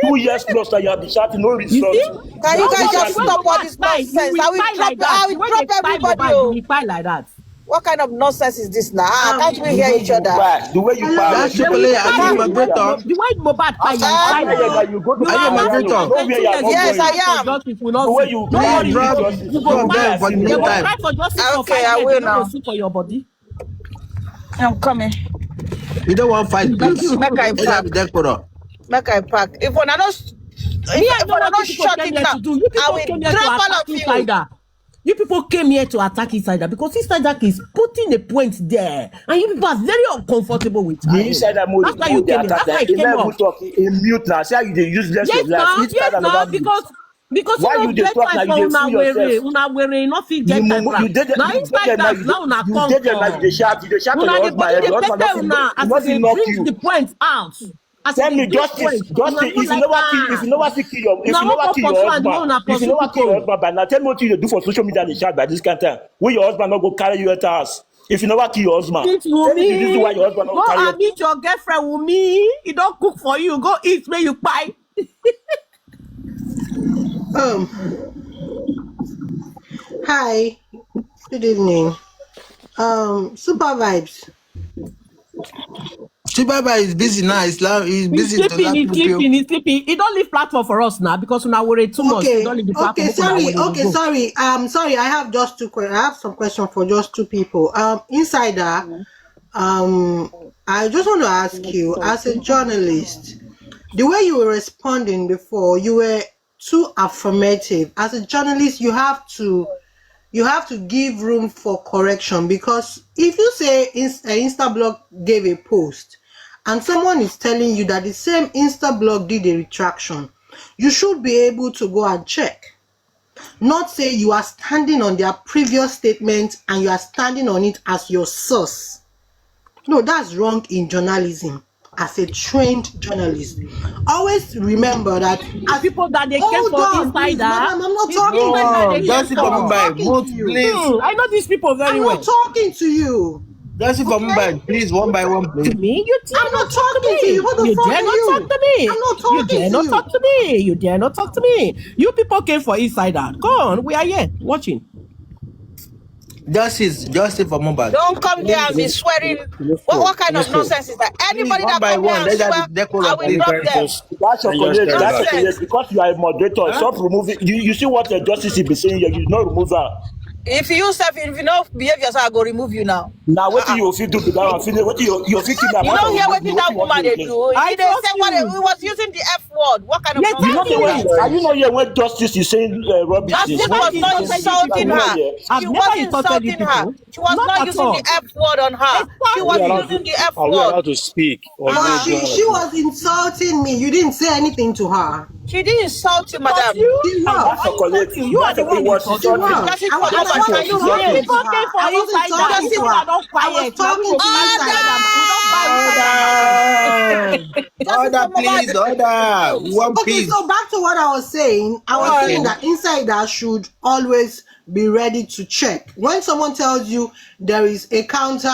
2 years plus now you have been shouting. No You see? result. Can You you have Don't been guys worry, just when shouting. stop all Mohbad this die, you nonsense? will cry like that. I The will way drop they cry everybody. Mohbad, you Oh. will cry like that. What kind of nonsense is this now? Can't we The hear way each you other? cry, the way you cry Hello. was They very will Ashipole, are cry you a you. pathetic. moderator? The way Mohbad cry, you will cry After like here that. now, you go to You Are you a are Canada, asking moderator? for no where 20 you are years, not you will Yes, going. cry for I am. justice, will not The way see. you Don't cry, Please worry, you need drop justice. you You go no two of be cry. them like for the you, They go oh. meantime. cry for justice for Okay, 5 I years. They will know they now. sue for your body. I'm coming. You don't want fight, please. Make I Let that pack. be decoro. Make I pack. Me, I If know I what you don't people shut came it here now, to do. You I people will came here to drop all attack of you. Insider. You people came here to attack Insider because Insider is putting a point there. And you people are very uncomfortable with The him. insider That's why you mode they came here. attack That's why them. it He came never up. even talk in mute now. See how you dey useless your life. Yes Insider now, never mute. because you Why know you dey get talk time now? You for dey fool yourself. una were not fit get time for am. Now You dey inside there now. that now una You come dey there now. You come. dey shout. You dey shout on Una your the husband body head. dey Your husband pepper una he as not it fit they knock brings you. the point out. As it Tell they me, bring justice, point, una justice. no like If you am. never kill your, if Una you won't never come kill pursue your and the way husband, una if you pursue never kill your people. husband, by now tell me what you dey do for social media and dey shout by this kind of time. When your husband not go carry you at house. If you never kill your husband, Meet tell me the reason why Wumi. your husband not Go go carry you. and meet your girlfriend Wumi. He don't cook for you. Go eat where you buy. Hi, good evening. Supervibes. Chibaba is busy now. He's He's busy to sleeping, lap he's people. sleeping, he's sleeping. He don't leave platform for us now because una worry too much. He don't leave the platform. Make una worry go. Sorry. Sorry. I have just two. I have some questions for just two people. Insider. I just want to ask you, as a journalist, the way you were responding before, you were too affirmative. As a journalist, you have to give room for correction, because if you say Instablog gave a post and someone is telling you that the same Instablog did a retraction, you should be able to go and check. Not say you are standing on their previous statement and you are standing on it as your source. No, that's wrong in journalism. As a trained journalist, always remember that as people that they came hold for on, Insider, please, madam, I'm not it's talking to Insider you. they came Just for. I'm not Mumbai, talking to vote, you. please. I know these people very I'm well. not talking to you. Just for Mumbai, please, one by one, please. To me, you dare I'm not not talk to talking to me. you. Who the You fuck dare are not talk you? to me. I'm not You talking dare to not you. talk to me. You dare not talk to me. You people came for Insider. Go on, we are here watching. Justice for Mumbai. Don't come here and be swearing. What kind of nonsense is that? Please, Anybody one that by come here one, and let that be swear, I decoro, will please. drop them. That's your colleague. That's your colleague. Nonsense. Because you are a moderator, Huh? stop removing. You see what the justice is be saying here. You not remove her. If you don't behave yourself, I go remove you now. Now what you fit do to that one? What you fit kill You apart don't from hear remove what me? What that you want woman to do they again? do. I He they say trust what he you. was using the F word. What kind of Yes, You nonsense know is the tell way. me. that? Are you not here when justice is saying rubbish things? Justice Never was not insulted you Are insulting you people. not her. here? I've She never wasn't insulted you insulting her. people. She was Not not at using the all. F word on her. She was Exactly. using the F Are we word. allowed to speak or you But know go she on she like this? was insulting me. You didn't say anything to her. She didn't insult you, Insult madam. you? She I That's never was. your insult colleague. you. You are the It one was She insulting insulting. me. was. Justice for That And justice Mobad, I can was you wasn't You behave? insulting. talking to people her. came for I wasn't Insider. talking to Justice her. Insider don't I was quiet. Now we talking go to carry Insider. Insider. We don't buy Insider Order! market. Justice Order, for Mobad. please, order. We want Okay, so peace. back to what I was saying. I Go was on. saying that Insider should always be ready to check. When someone tells you there is a counter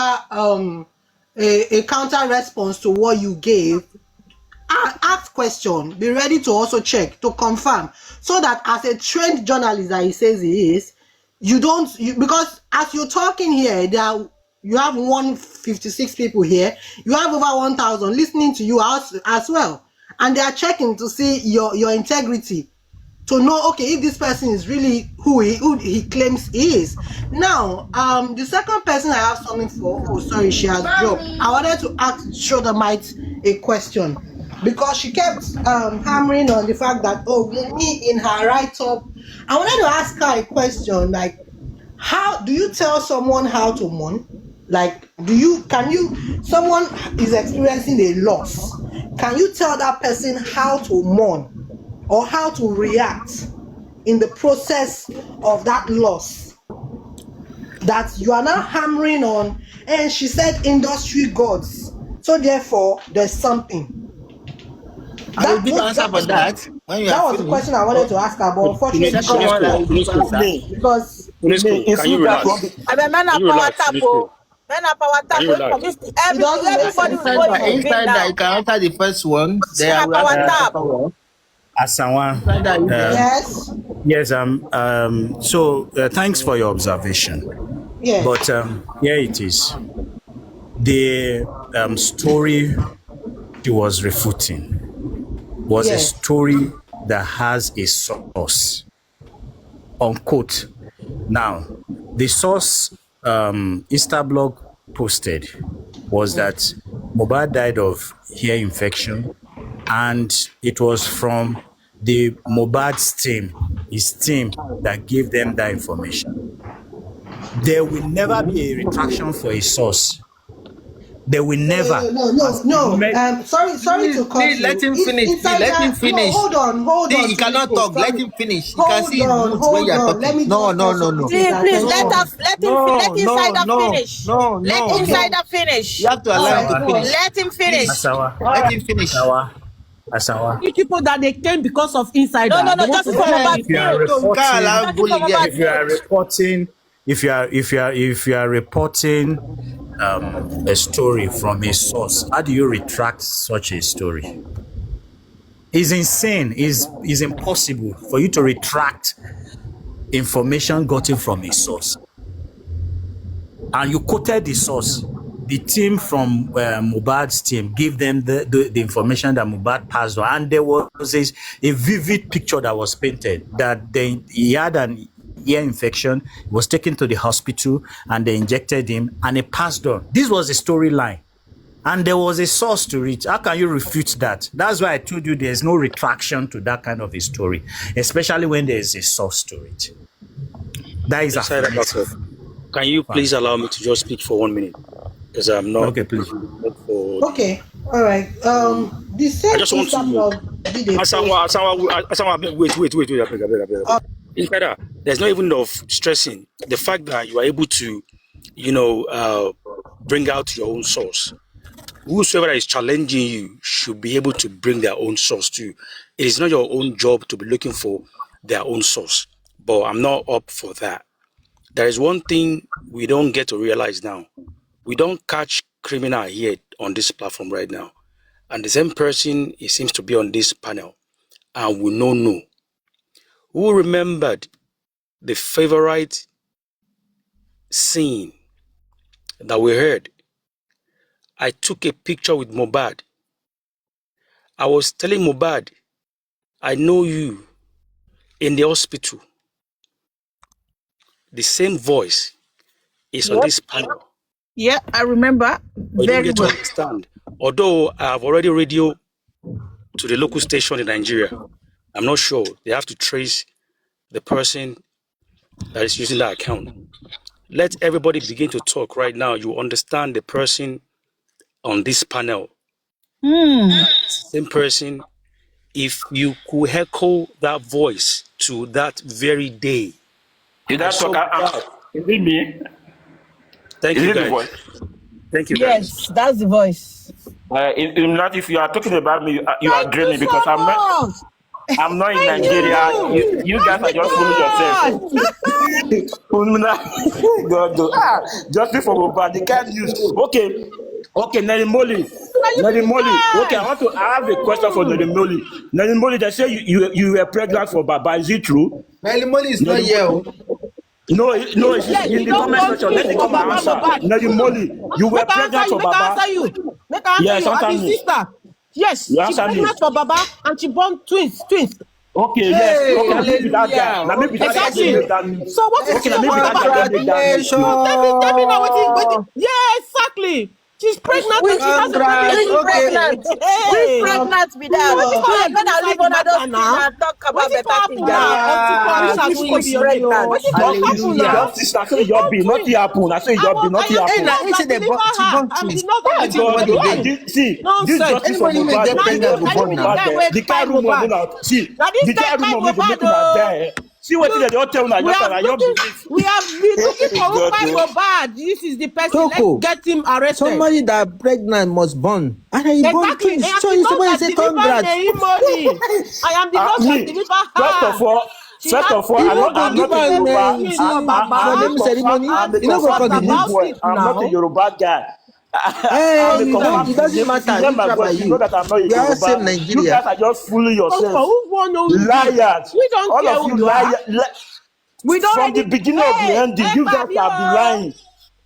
a counter response to what you gave, ask question, be ready to also check to confirm, so that as a trained journalist that he says he is, because as you're talking here, you have 156 people here, you have over 1,000 listening to you as well, and they are checking to see your integrity, to know, okay, if this person is really who he claims he is. Now, the second person I have something for. Oh, sorry, she has dropped. I wanted to ask Shodamite a question, because she kept hammering on the fact that, oh, me in her write-up. I wanted to ask her a question, like, how do you tell someone how to mourn? Like, someone is experiencing a loss, can you tell that person how to mourn or how to react in the process of that loss that you are now hammering on? And she said industry gods, so therefore there's something I will give answer for that. When you That are was the finished, question I wanted to ask her, but unfortunately she second has one to I go. will answer. Because If you guys want to, I mean, men are power tap. Men are power tap. it doesn't make Everybody sense. will go in vain Inside that, now. you can answer the first one. Then Men I are will power answer the tap. second one. Asawa. Inside that, you there? Yes. Yes, so thanks for your observation. Yes. But here it is. The story she was refuting was a Yes. story that has a source. Unquote. Now, the source Instablog posted was that Mohbad died of ear infection, and it was from the Mohbad's team, his team, that gave them that information. There will never be a retraction for a source. There will never. No. Sorry to cut Please you. let him finish. Inside Let him that, finish. no, hold See, on. he cannot Tumisco, talk. Let sorry. him finish. You can see his moods when you are talking. Let me No. Please, let insider finish. No. Let insider finish. You have to allow him to Asawa. finish. Let him finish. Asawa. Let him finish. Asawa. You people that they came because of insider. No, They want just to for say Mohbad If you are build. reporting, if you are reporting a story from a source, how do you retract such a story? It's insane. It's impossible for you to retract information gotten from a source. And you quoted the source. The team from Mohbad's team gave them the information that Mohbad passed on, and there was a vivid picture that was painted that he had an ear infection, was taken to the hospital, and they injected him, and it passed on. This was the storyline, and there was a source to it. How can you refute that? That's why I told you there's no retraction to that kind of a story, especially when there is a source to it. That is affirmative. Can you please allow me to just speak for 1 minute? Because I'm not. Okay, please. Okay, all right. The same I just want to. did a Asawa, wait. Uh, Insider, there's not even enough stressing the fact that you are able to, bring out your own source. Whosoever is challenging you should be able to bring their own source to you. It is not your own job to be looking for their own source. But I'm not up for that. There is one thing we don't get to realize now. We don't catch criminal here on this platform right now. And the same person, it seems to be on this panel. And we don't know. Who remembered the favorite scene that we heard? I took a picture with Mohbad. I was telling Mohbad, I know you in the hospital. The same voice is on this panel. Yeah, I remember But very you don't get well. to understand. Although I have already radioed to the local station in Nigeria, I'm not sure. They have to trace the person that is using that account. Let everybody begin to talk right now. You understand the person on this panel. Same person. If you could echo that voice to that very day. Did that talk? Is it me? Thank Is you, it the guys. voice? Thank you, guys. Yes, that's the voice. If you are talking about me, you are Thank dreaming you because so much. I'm not in Thank Nigeria. You guys are just fooling yourself. Just for Mohbad, the kind news. Okay, Nelly Molly. Okay, I have a question for Nelly Molly. Nelly Molly, they say you were pregnant for Baba. Is it true? Nelly Molly is not here. No, it's in the comment section. Let me come and answer. Nelly Molly, you were pregnant for Baba. Make I answer Yes, you. answer I'm me. his sister. Yes, You she answer me. pregnant for Baba and she born twins. Okay, yes. Okay, now maybe that guy. Now maybe that guy Exactly. make that news. So what is Okay, now maybe that guy make that news. Tell me now what. Yeah, exactly. She's pregnant and she has a baby. Which pregnant? Which pregnant be that? When I live on adult and talk about better things. Justice, I say your be, not the happen. I say your be, not the happen. See, this justice for Mohbad, the kind rumor, see, the kind rumor make people there. See what they don't tell me. We have been looking for who buy Mohbad. This is the person. Coco, Let's get him arrested. somebody that pregnant must born. And I born Exactly. twins. I am So the you nurse somebody that say deliver congrats. money. I am the nurse that deliver her. First of all, I'm not a Yoruba. For them ceremony, I'm a you know go confirmed continue. Benin boy. I'm not a Yoruba guy. Hey, I'm a confirmed it doesn't Benin. If you matter hear which my tribe are voice, you know you. that I'm not a We are same Yoruba. You Nigeria. guys are just fooling yourselves. Who won't know you? Liars. We don't All care of who you you are. liars. We don't From the already. beginning of the ending, you guys have been lying.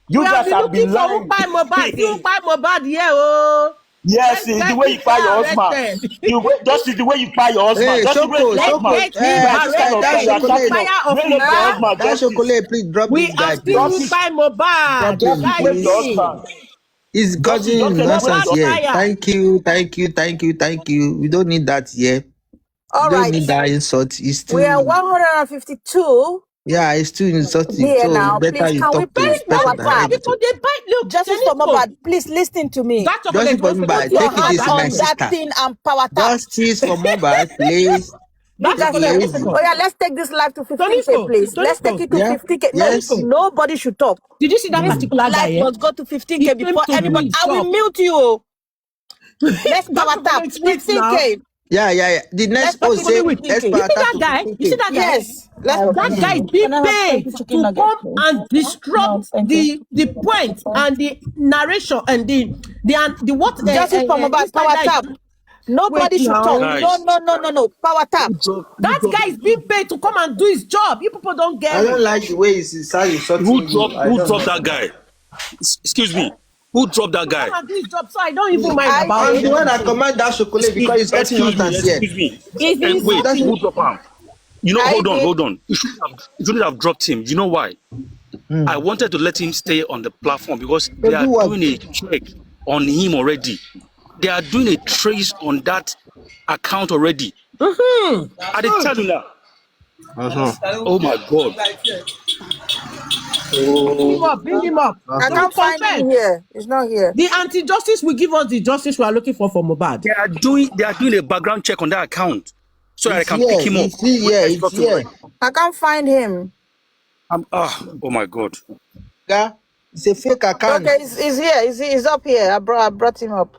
You We have guys been have been looking for who lying. buy Mohbad. See who buy Mohbad here, oh. Yes, Let's the get way this you buy your guy husband. arrested. Just the way you buy your husband. Hey, Just the way Shoko, your Let's husband. get him You guys, this kind of that thing, you are arrested. shouting chocolate, up. Fire of Bring his up your mouth. husband, that justice. chocolate, please drop We this guy, have seen who please. Justice. buy Mohbad. Drop him, Justice, where's Guys, your please. husband? He's Justice, causing don't tell me where's Mohbad nonsense your here. fire. Thank you, thank you, thank you, thank you. We don't need that here. We All don't right. need that insult. It's We are too, 152 yeah, it's too insulting. here So it's now. better Please, you can we talk to press the person power Very tab? people directly. they buy. Look, Justice for Janisco. Mohbad, please listen to me. That chocolate Justice for one second. Mumbai, Put your take it That hand easy, that my on chocolate. that sister. thing and power tap. Justice for Mumbai, please. That Big Take Daddy, it chocolate one easy. oh second. yeah, let's take this live to 15K, Janisco. please. Let's take Janisco. it to Yeah, 15K. No, yes. Janisco. nobody should talk. Did you see that This particular guy? life Eh? must go to He 15K came before to do anybody. his I will job. mute you. Oh. Let's That power tap chocolate wait now. 15K. Yeah. The Let's next take post it to say, Chocolate wait. let's 15K. You power see tap that to guy? You see 50K. that guy? Yes. Let's That guy is being Can I have paid 20 chicken to nuggets, come please? and No, disrupt thank you. the point and the narration and the what Justice for Mohbad, inside power that. tap. Wait Nobody should talk. now. No, Guys, no, no, no, no. Power tap. That guy is being paid to come and do his job. You people don't I get don't it. like the way it's how you who sorting you. dropped I who don't dropped know. that guy? Excuse me. Who dropped that To come guy? and do his job, so I don't even mind I about I'm did. the one that anything. command that chocolate because he's sorting Excuse me, nonsense here. excuse me. He's been He Wait, insulting. who doesn't. dropped him? You know, I did. hold on. You shouldn't have dropped him. You know why? I wanted to let him stay on the platform because So they do are what? doing a check on him already. They are doing a trace on that account already. I did tell you now. Oh my God. Bring him up, bring him up. I They will can't find confess. him here. He's not here. The anti-justice will give us the justice we are looking for Mohbad. They are doing a background check on that account so that I It's can pick here. him up. It's here. It's here. I can't find him. Oh my God. Yeah. It's a fake account. Okay, he's here. He's up here. I brought him up.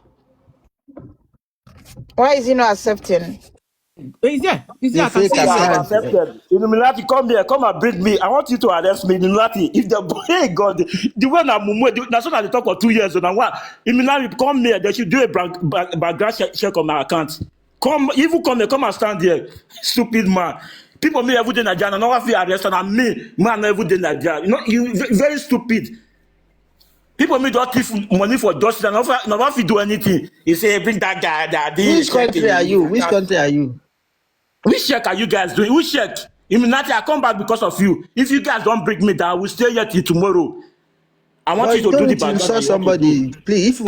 Why is he not accepting? He's there. He's there. I The can fake see him. I've account. accepted. Illuminati, come here, come and bring me. I want you to arrest me, Illuminati. If the hey God, the way na mumu, that's what I talk for 2 years. So now what? Illuminati, come here. They should do a background check on my account. Come here, come and stand here, stupid man. People me every day in Nigeria, no one feel arrested, and me, man, every day in Nigeria. You know, you very stupid. People me just give money for justice and no one feel do anything. You say bring that guy, Which country are you? Which country are you? Which check are you guys doing? Which check? Illuminati, I come back because of you. If you guys don't bring me down, I will stay here till tomorrow. I want But you you to don't do the need to background insult you want to somebody. do. Please, if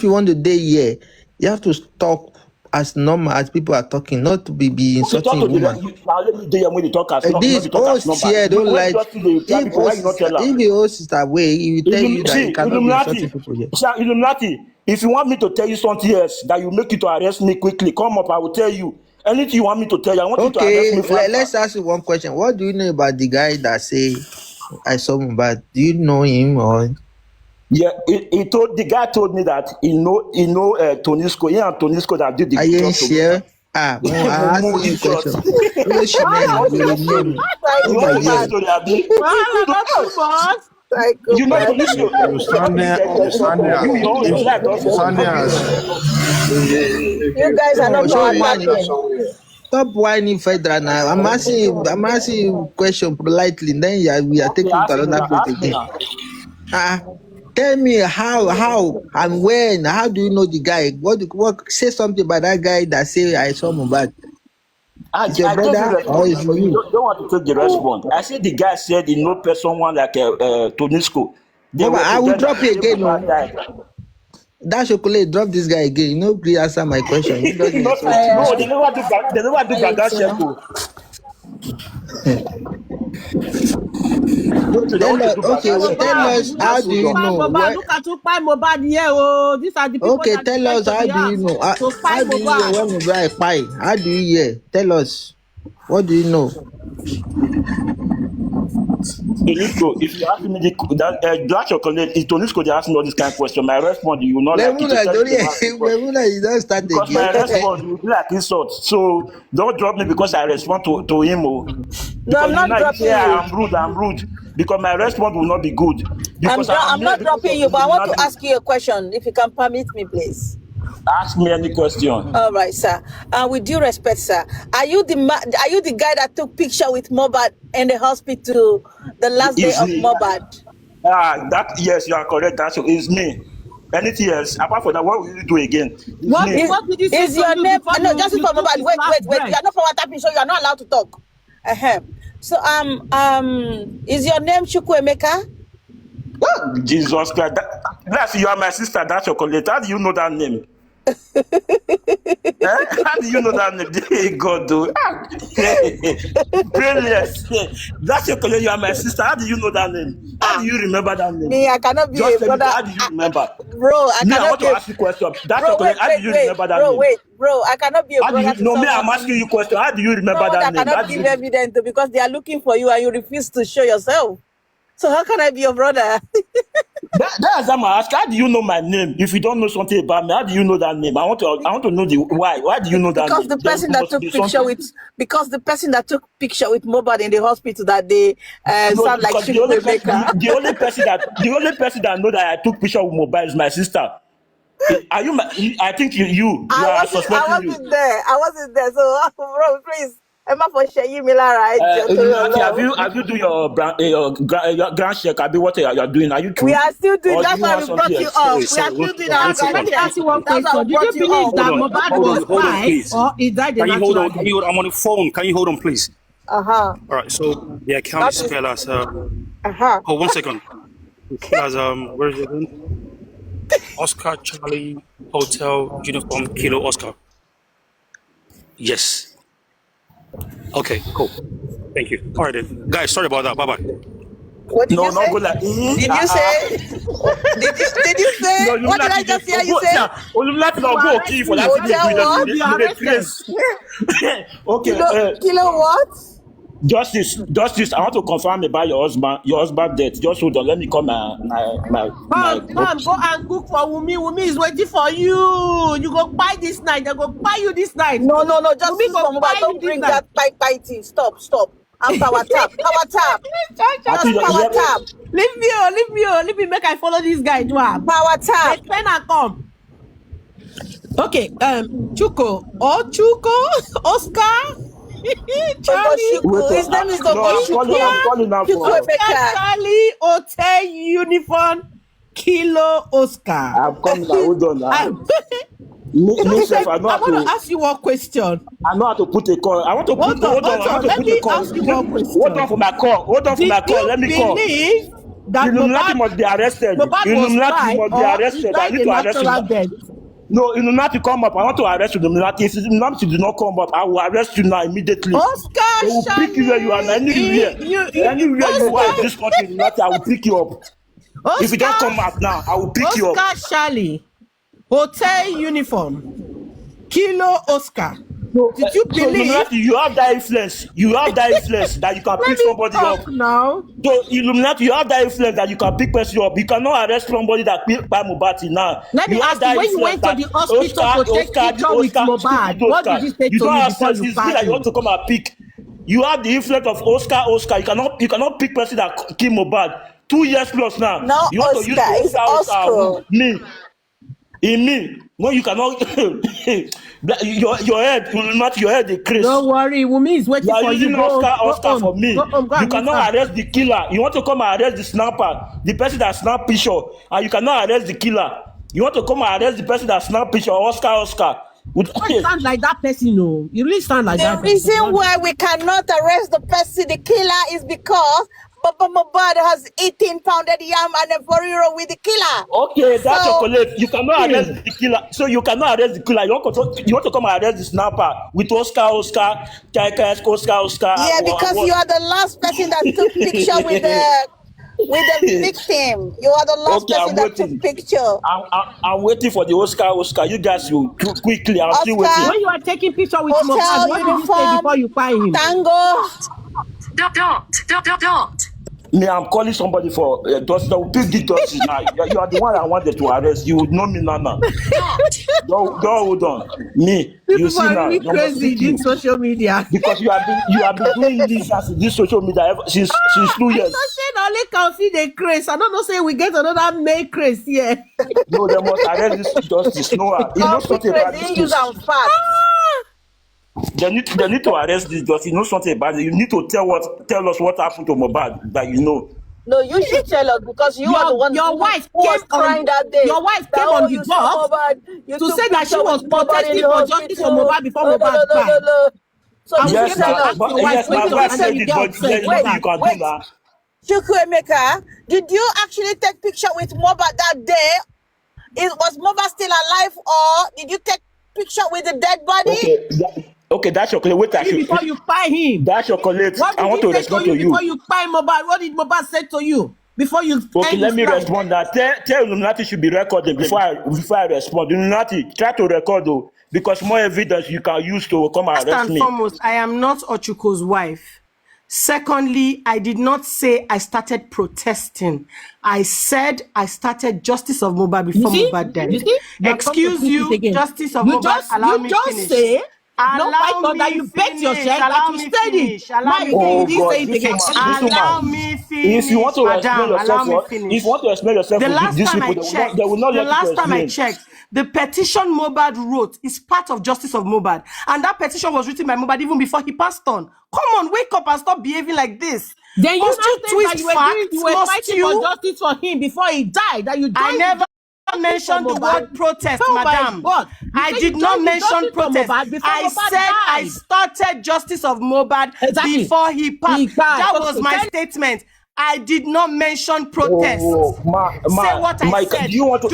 you want to day here, you have to talk as normal as people are talking, not to be Okay, insulting talk a to the woman. now let me do you when you talk as not This the talk as host number. here don't When like. just see the reply If before, why you not tell her? the host is away, he will tell you that you See, cannot be insulting Illuminati, people here. Illuminati, if you want me to tell you something else that you make you to arrest me quickly, come up, I will tell you. Anything you want me to tell you, I want you to arrest Okay, me fast. let's ask you one question. What do you know about the guy that say I saw him bad? Do you know him or? Yeah, the guy told me that he know Tonisco. He and Tonisco that did the Are you job sure? together. I asked Mumu, you a in short. question. You should You want to hear know. story? You Oh want my to hear God. story, Abi? Well, not too much. You know Psychopath. Tonisco. You Okay, you your own story like us. You guys are Oh, not so power you tapping. stop whining Fedra now. I'm asking you question politely. Then we are Okay, taking you to ask me another now. place Ask me again. now. Tell me how and when. How do you know the guy? What say something about that guy that say I saw Mohbad? Is your I gave you brother or response is before. You you? don't want to take the response. I said the guy said he know someone like Tonisco. They Mama, were I will together. drop you They again. Mohbad No. died. That chocolate, drop this guy again. You know, please answer my question. You doesn't insult you. No, they never do. They never do background check. They want to do Okay, background well, check. tell Mohbad, us we how have do to you buy know? Mohbad. What? Look at who buy Mohbad here. Oh, these are the people Okay, that tell decide us to how the do you house know? to buy How do you hear Mohbad. when Mohbad pie? How do you hear? Tell us. What do you know? Tonisco, if you ask me that's your colleague, if Tonisco they ask me all this kind of question, my response you will not like it. Memuna, you don't start Because again. my response will be like insult. So don't drop me because I respond to him. Because I'm not you dropping say you. I'm rude. Because my response will not be good. Because I'm not here dropping you, but I want to ask you a question, if you can permit me, please. ask me any question. All right, sir. With due respect, sir, are you the guy that took picture with Mobad in the hospital the last day It's of me. Mobad? Yes, you are correct. It's me. Anything else apart from that, what will you do again? It's What me. did you say Is to your you name? before No, you, just you for took Mobad. his Wait. last You breath? are not forward tapping, so you are not allowed to talk. So is your name Chukwuemeka? Jesus Christ. That's you are my sister. That's your colleague. How do you know that name? How do you know that name? Hey, God, do. Brilliant. That's your colleague. You are my sister. How do you know that name? How do you remember that name? Me, I cannot be Just a tell me, brother. how do you remember? Bro, I Me, I cannot want be to a ask you a question. That's bro. your colleague. How do you remember that name? Bro. I cannot be a How do brother you? to No, me, someone. I'm asking you a question. How do you remember Someone that that name? How cannot do give you? evidence because they are looking for you and you refuse to show yourself. So how can I be your brother? That's what I'm asking. How do you know my name? If you don't know something about me, how do you know that name? I want to know the why. Why do you know that Because name? the There person that must took be picture something. with Mobad in the hospital that they No, sound like because the only person, Chukwuemeka. the only person that know that I took picture with mobile is my sister. Are you? I think you are suspecting you. I wasn't there. So bro, please, Emma for sharing me right. Illuminati, have you do your grand check? Have you what you are doing? Are you true? We are still doing. Or do That's you why want we brought something you else? up. We Sorry, are still doing one our Okay, grand let second. me check. ask you one That's why question. we Did you brought you believe up. that Hold on, Mohbad hold on, was hold on, quiet please. or he died a Can you hold natural on? Can death? you hold on? I'm on the phone. Can you hold on, please? Uh-huh. All right. So the account is That is spelled as uh-huh. oh, 1 second. It's spelled as where is it again? Oscar Charlie Hotel Uniform Kilo Oscar. Yes. Okay. Cool. Thank you. All right, then. Guys. Sorry about that. Bye bye. What did No, you not say? go like. Did you say? Did you say? No, What did I Illuminati, just hear you go, say? Illuminati, They will now go arrest key for you. that thing they Very do Hotel soon that you thing. will what? be You the arrested. place. Okay, Kilo what? Justice. I want to confirm about your husband death. Just hold on. Let me call my Come, go and cook for Wumi. Wumi is waiting for you. You go buy this night. They go buy you this night. No. Wumi Just go for Mobad. buy you Don't this bring night. that thing. Stop. I'm power tap. Power tap. I Just think power tap. Leave me. Make I follow this guy. Do am. Power tap. Let Pena come. Okay. Chuko, Oscar, Charlie, wait. Ogoshiku. His name is No, I'm Ogoshiku. calling now for. Oscar, Chukwuemeka. Charlie, Hotel Uniform, Kilo, Oscar. I'm coming now. Hold on now. I, Me self, I want to ask you one question. I know how to put a call. I want to put. Hold on. I want to Let put a me call. ask you one Hold on question. for my call. Did you Let me call. believe that Illuminati must be arrested. Mohbad was Illuminati quiet must be or he arrested. I died need a to arrest him. natural death? No, Illuminati come up. I want to arrest Illuminati. If Illuminati do not come up, I will arrest you now immediately. Oscar They will pick you where you are. Anywhere you are in Oscar, this country, Illuminati, I will pick you up. If you don't come out now, I will pick you up. Oscar Charlie, Hotel Uniform, Kilo Oscar. Did you So believe? Illuminati, you have that influence. You have that influence that you can Let pick me somebody up. talk now. So Illuminati, you have that influence that you can pick person up. You cannot arrest somebody that pick by Mobati now. Let me You have ask you, that when you influence went to that the hospital to take picture with Mohbad, stupid what Oscar. did you say You to don't me have before sense. you It's fired like you want him? to come and pick. You have the influence of Oscar. You cannot pick person that kill Mohbad. 2 years plus now. No, You want to use Oscar. It's Oscar who? Oscar. Me. In me, when you cannot, your head, Illuminati, your head decrease. Don't worry, Wumi is You waiting are for you. using Go Oscar for home. me. Go home. Go You and meet her. cannot arrest the killer. You want to come and arrest the snapper, the person that snap picture, and you cannot arrest the killer. You want to come and arrest the person that snap picture, Oscar. You don't sound like that person, no. You really sound like that The person. reason why we cannot arrest the person, the killer, is because Papa Mohbad has 18 pounded yam and a burrito with the killer. Okay, that's your So, colleague. You cannot arrest the killer. So you cannot arrest the killer. You want to come and arrest the snapper with Oscar, yeah, because you are the last person that took picture with the victim. You are the last Okay, person I'm that took waiting. picture. I'm waiting for the Oscar. You guys will quickly. I'm still Oscar, waiting. When you are taking picture with Mohbad, hotel what did you say uniform, before you find him? tango. Me, I'm calling somebody for justice. Please give justice now. You are the one I wanted to arrest. You would know me now. Don't hold on. Me, you People see are now. really They must crazy pick in you this social media. because you have been doing this social media since 2 I years. not saying only can feed a craze. I don't know say we get another May craze here. No, they must arrest this justice. No, he knows Coffee something about crazy, this use case. and fat. They need to arrest this justice. You know something about it. You need to tell us what happened to Mohbad that you know. No, you should tell us because you are the one Your who wife was came crying on that day. your wife That, came oh, on the you saw box Mohbad, you to took say that she picture with was Mohbad in protesting the for justice for hospital. Mohbad before No, no, no, Mohbad no, no, died. no. So And you we Yes, should came to tell now, us. ask but your wife yes, now, question, God Wait, and then said you it, get but upset there's for nothing that. you can do wait, now. Chukwuemeka, did you actually take picture with Mohbad that day? Was Mohbad still alive or did you take picture with the dead body? Okay, that's your colleague. Wait, Before you buy him, that's your colleague. what I did want he to say to respond to you before you. you buy Mohbad? What did Mohbad say to you before you Okay, end let his me life? respond that. Tell Illuminati should be recording before I respond. Illuminati, try to record though, because more evidence you can use to come and First arrest and me. foremost, I am not Ochuko's wife. Secondly, I did not say I started protesting. I said I started justice of Mohbad before Mohbad died. You see, you have come to Excuse twist it you, again. justice of Mohbad, allow You me just finish. say no fight Allow on that me you bet your finish. chest that Allow you me said it. finish. Allow Now me again, you Oh didn't finish. God, say it this again. woman, Allow me If you want finish, to explain madam. yourself, Allow me finish. if you want to explain yourself The with last these time people, I checked, they will not let you explain. the petition Mohbad wrote is part of justice of Mohbad, and that petition was written by Mohbad even before he passed on. Come on, wake up and stop behaving like this. Then you Must now you say twist that you facts? were Must fighting for you? justice for him before he died. That you joined I never justice for mentioned the Mohbad. word protest, Oh my madam. God! You I say did you not joined the mention justice for protest. Mohbad before I Mohbad said I died. started justice of Mohbad Exactly. before he passed. He died. That was Okay, my tell statement. I did not mention protest. Oh, Say what I Mike, said. do you want to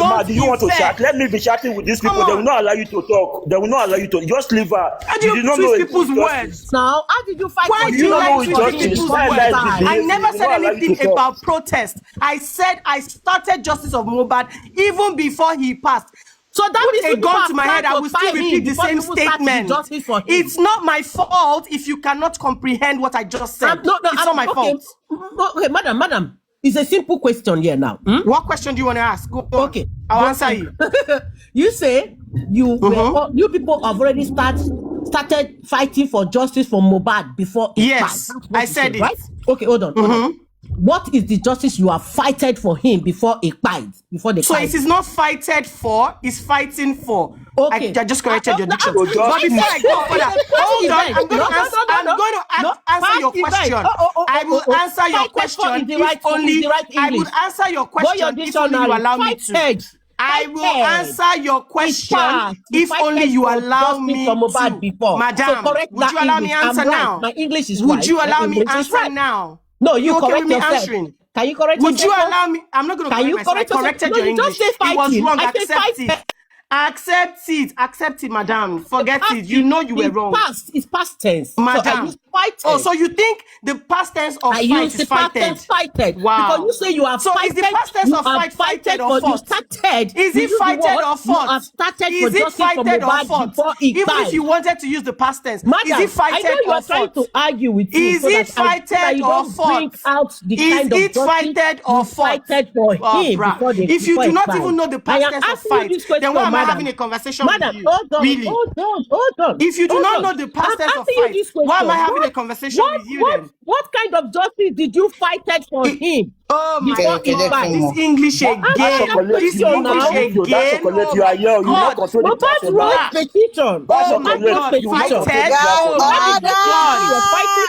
Infer. chat? Let me be chatting with these Come people. They will on. not allow you to talk. They will not allow you to. Just leave her. How do you not know twist it's people's justice. words? Now, how did you fight Why for do you don't know like it's twisting justice. people's Why words? lie I behaving? never They said will not allow you anything to talk. about protest. I said I started justice of Mohbad even before he passed. So that Put means a you people gun have to my planned head, I to will still tie him repeat the before same you even start to do statement. justice for him. It's not my fault if you cannot comprehend what I just said. It's not my fault. Okay, madam. It's a simple question here now. What question do you want to ask? Go on. Okay, I'll answer you. You say you people have already started fighting for justice for Mohbad before he died. Yes, I said it. Right? Okay, hold on. What is the justice you have fighted for him before he died? So it is not fighted for, it's fighting for. Okay. I just corrected your diction. But before I go further, hold on. I'm going to answer your question. I will answer your question if only I will answer your question if only you allow me to. I will answer your question if only you allow me to. Madam, would you allow me answer now? My English is Would you allow me answer now? No, you okay correct with me yourself. answering? Can you correct Would yourself? you allow me? I'm not going to correct myself. I corrected your English. It was wrong. Accept it. Accept it, madam. Forget it. You know you were wrong. It's past tense. Madam. So so you think the past tense of fight is fighted? Wow. Because you say you have fighted. So is the past tense of fight fighted or fought? Is it fighted or fought? Is it fighted or fought? Even if you wanted to use the past tense, is it fighted or fought? To argue with you. Is it fighted or fought? Is it fighted or fought? If you do not even know the past tense of fight, then why am I having a conversation with you? Really? Hold on. If you do not know the past tense of fight, why am I having a conversation with you then? What kind of justice did you fight for him? Oh my God. This English again. This English again. You are young. You not control the platform. What petition? Oh my God. Fighted.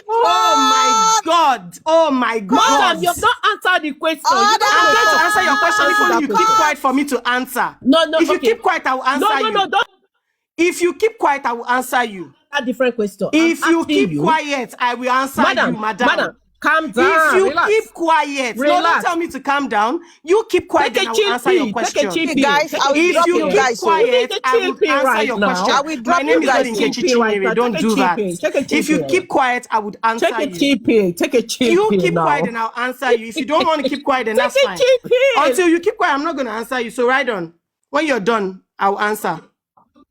Oh my God. Oh my God. Madam, you have not answered the question. I'm going to answer your question if only you keep quiet for me to answer. No. If you keep quiet, I will answer you. No, don't. If you keep quiet, I will answer you. A different question. If you keep quiet, I will answer you, madam. Madam, calm down. If you keep quiet, no, don't tell me to calm down. You keep quiet, and I will answer your question. Guys, I will if drop you you keep guys. quiet, I will answer your question. I will drop My name you is not guys. Nkechi Chinyere. Don't do that. If you keep quiet, I would answer you. Take a chip. You keep quiet, and I'll answer you. If you don't want to keep quiet, then that's fine. Until you keep quiet, I'm not going to answer you. So ride on. When you're done, I'll answer.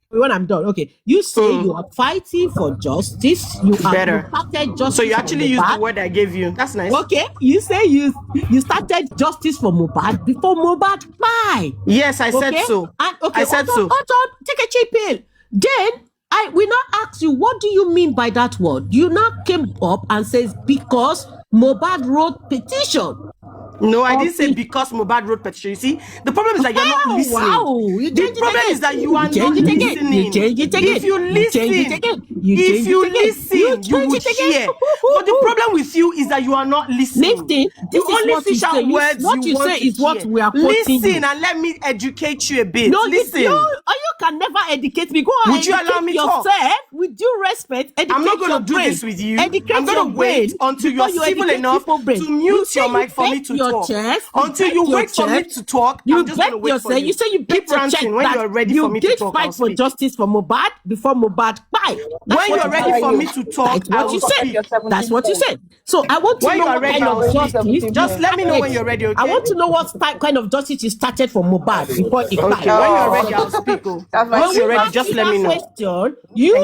when I'm done. Okay, you say you are fighting for justice. You Better. started justice. So you actually used the Mohbad. word I gave you. That's nice. Okay, you say you started justice for Mohbad before Mohbad died. Yes, I said so. And okay, I said hold on, take a cheap pill. Then I will not ask you, what do you mean by that word? You now came up and says because Mohbad wrote petition. No, I didn't say because Mohbad wrote petition. You see, the problem is that you're not listening. Wow, The problem is that you are not listening. You change it again. If you listen, you would share. But the problem with you is that you are not listening. You only fish out words what you say is what we are quoting. Listen and let me educate you a bit. No, listen. you can never educate me. Go ahead. Would you allow me yourself talk? With due respect, educate I'm not going to do brain. this with you. Educate I'm going to wait until you're civil enough to mute your mic for me to talk. Until you wait for me to talk, I'm just going to wait for you. You say you keep ranting when you're ready for me to talk. You did fight for justice for Mohbad before Mohbad died. When you're ready for me to talk, that's what you said. That's what you said. So I want to know what kind of justice. Just let me know when you're ready. Okay? I want to know what kind of justice you started for Mohbad before it died. Okay, when you're ready, I'll speak. Once you're ready, just let me know.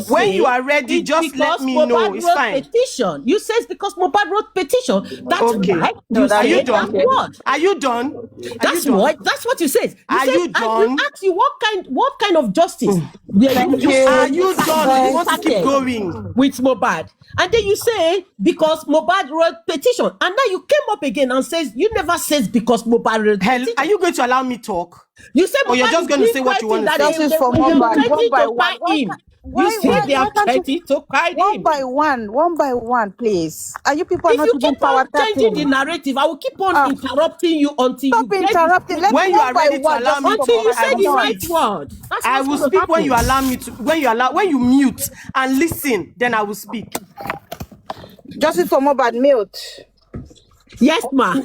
When you are ready, just let me know. It's fine. Petition. You says because Mohbad wrote petition. That's why. Are you done? Are you done? That's what you said. Are you done? I asked you what kind of justice. Are you done? You want to keep going with Mohbad, and then you say because Mohbad wrote petition, and now you came up again and says you never says because Mohbad wrote petition. Are you going to allow me talk? You said, or you're just going to say what you want to say? Justice for Mohbad. One by one. You say they are ready to fight him. One by one, please. Are you people not even power tapping? Changing the narrative, I will keep on interrupting you until stop you interrupting. When you are ready to allow me to until you talk, say the right word. I will speak when you allow me to. When you mute and listen, then I will speak. Justice for Mohbad, mute. Yes, ma.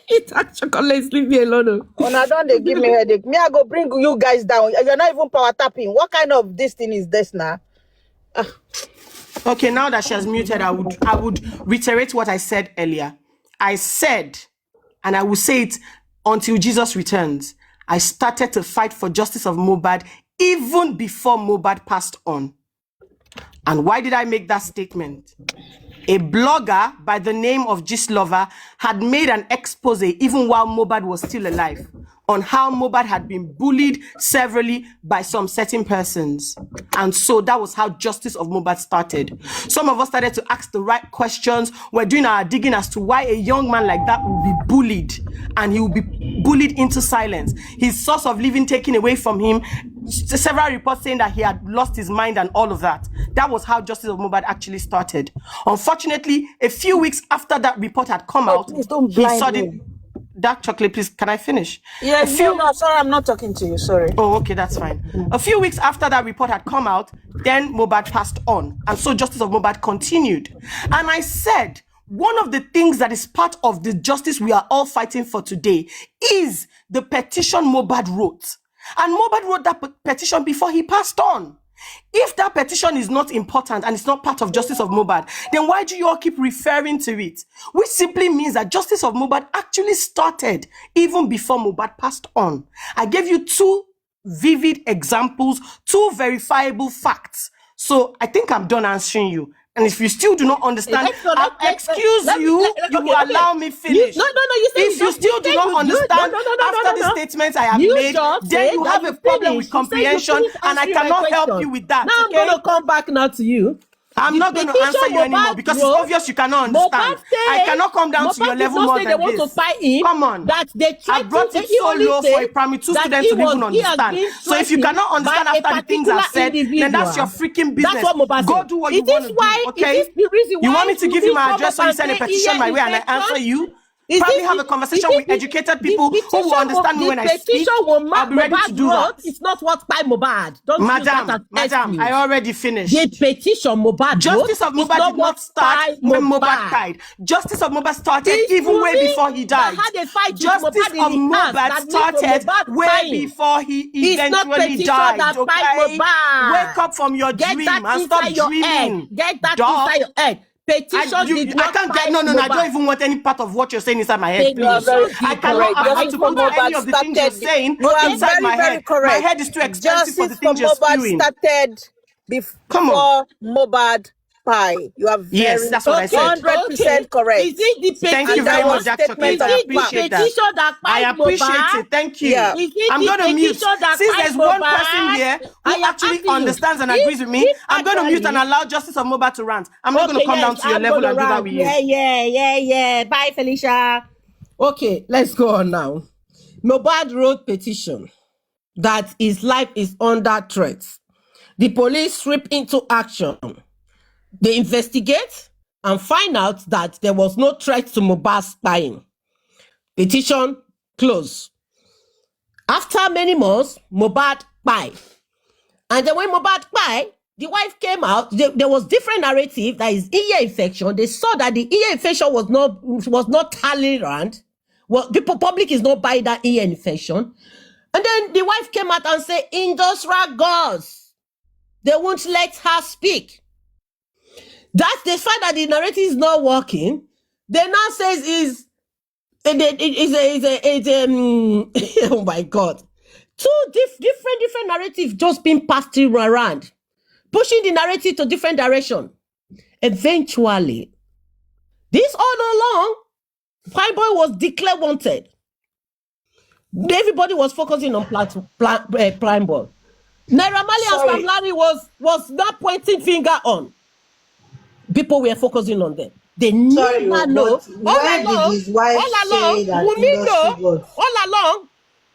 It's actually leave me alone. Oh, now don't they give me headache. Me, I go bring you guys down. You're not even power tapping. What kind of this thing is this now? Okay, now that she has muted, I would reiterate what I said earlier. I said, and I will say it until Jesus returns, I started to fight for justice of Mohbad even before Mohbad passed on. And why did I make that statement? A blogger by the name of Gistlover had made an expose even while Mohbad was still alive on how Mohbad had been bullied severally by some certain persons. And so that was how justice of Mohbad started. Some of us started to ask the right questions. We're doing our digging as to why a young man like that would be bullied, and he would be bullied into silence. His source of living taken away from him. Several reports saying that he had lost his mind and all of that. That was how justice of Mohbad actually started. Unfortunately, a few weeks after that report had come out, he saw it. Dark chocolate, please, can I finish? Yeah, sorry, I'm not talking to you, sorry. Oh, okay, that's fine. A few weeks after that report had come out, then Mohbad passed on. And so justice of Mohbad continued. And I said, one of the things that is part of the justice we are all fighting for today is the petition Mohbad wrote. And Mohbad wrote that petition before he passed on. If that petition is not important and it's not part of justice of Mohbad, then why do you all keep referring to it? Which simply means that justice of Mohbad actually started even before Mohbad passed on. I gave you two vivid examples, two verifiable facts. So I think I'm done answering you. And if you still do not understand, I'll excuse you. You will allow me finish. No. If you still do not understand after the statements I have made, then you have a problem with comprehension, and I cannot help you with that. Now I'm going to come back now to you. I'm not going to answer you anymore because it's obvious you cannot understand. I cannot come down to your level more than this. Come on. I brought it so low for a primary 2 student to even understand. So if you cannot understand after the things I've said, then that's your freaking business. Go do what you want to do, okay? You want me to give you my address so you send a petition my way and I answer you? Probably have a conversation with educated people who will understand me when I speak. I'll be ready to do that. It's not what by Mohbad. Madam, I already finished. The petition Mohbad. Justice of Mohbad did not start when Mohbad died. Justice of Mohbad started even way before he died. Justice of Mohbad started way before he eventually died. Okay? Wake up from your dream and stop dreaming. Get that inside your head. Petition did not can't get, fight no, I Mohbad. don't even want any part of what you're saying inside my head, You are please. very I cannot incorrect. afford to put any of the things you're saying inside my head. My head is too expensive for the Justice for things you're Mohbad spewing. started Come on. before Mohbad pie. You are Yes, very that's what I said. 100% correct. Is it the Thank you petition? very much, Jack Is Chocolate. I it the appreciate that. petition that I fight appreciate Mohbad? it. Thank you. Yeah. Is it I'm the going to mute. petition that Since fight there's one Mohbad? person here who I am actually asking you, understands and agrees with me, I'm going to mute and allow Justice of Mohbad to rant. I'm not going to come down to your level and do that with you. Yeah. Bye, Felicia. Okay, let's go on now. Mohbad wrote petition that his life is under threat. The police sweep into action. They investigate and find out that there was no threat to Mohbad's spying. Petition closed. After many months, Mohbad spied. And then when Mohbad spied, the wife came out. There was different narrative that is ear infection. They saw that the ear infection was not tolerant. Well, the public is not buying that ear infection. And then the wife came out and said, industrial gods, they won't let her speak. That's the fact that the narrative is not working. They now says oh my God. Two different narratives just being passed around, pushing the narrative to different direction. Eventually, this all along, Prime Boy was declared wanted. Everybody was focusing on Prime Boy. Naira Marley and Sam Larry was not pointing finger on. People were focusing on them. They never know. Why did his wife say that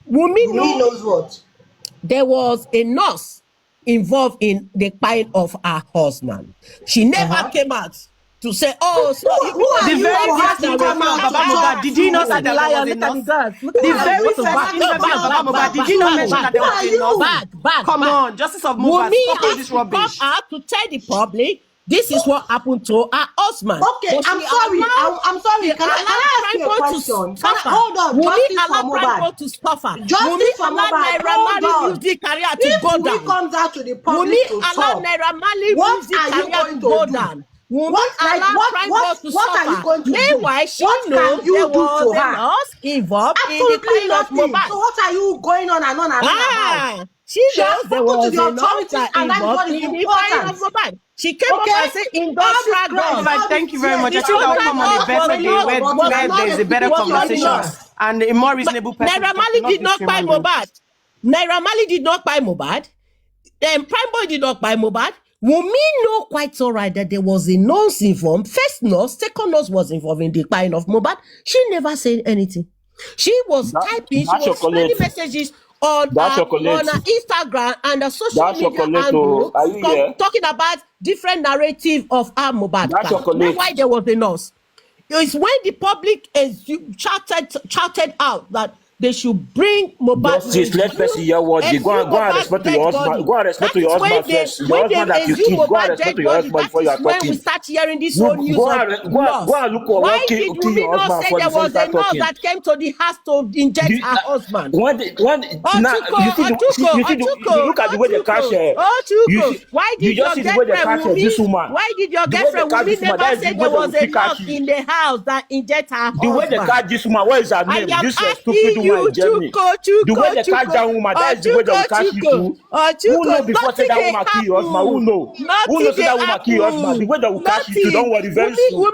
Wunmi knows what? There was a nurse involved in the spying of her husband. She never came out to say, oh, so the very first thing about Mohbad, did you not say that there was a nurse? The very first thing about Mohbad, did you not mention that there was a nurse? Come on, Justice of Mohbad, stop all this rubbish. Come out to tell the public this is what happened to her husband. Okay, I'm sorry. I'm sorry. Can I ask you a question? Hold on. Justice for Mohbad. To suffer. Justice for Mohbad. Hold on. Music career to go down. If comes out to the public to talk, what are you going to do? What are you going to do? Meanwhile, she what knows can you there do was to a her? nurse involved Absolutely in the killing of nothing. Mohbad. So what are you going on and on and on about? She knows there was a nurse involved in the killing of Mohbad. She came up and said, industrial girls. Thank you very much. I think I'll come on a better day where there's a better conversation and a more reasonable person. Naira Marley did not buy Mohbad. Naira Marley did not buy Mohbad. Prime Boy did not buy Mohbad. Wunmi know quite all right that there was a nurse involved. First nurse, second nurse was involved in the buying of Mohbad. She never said anything. She was typing, she was sending messages on her Instagram and the social media handle, talking about different narrative of our Mohbad. That's why there was a nurse. It's when the public shouted out that they should bring Mohbad. Justice, let person hear what they go and respect to your husband. Go and respect to your husband first. Your husband that you killed. Go and respect to your husband before you are talking. When we start hearing this whole news go and look for why what did kill your husband say for there before was you a start nurse talking? that came to the house to inject her husband? You look at the way they catch her. Why did your girlfriend Wunmi never say there was a nurse in the house that inject her husband? The way they catch this woman, what is her name? This stupid woman in Germany. The way they catch that woman, that is the way they will catch you too. Who know before say that woman kill your husband? Who know? Who knows that woman kill your husband? The way they will catch you too, don't worry, very soon.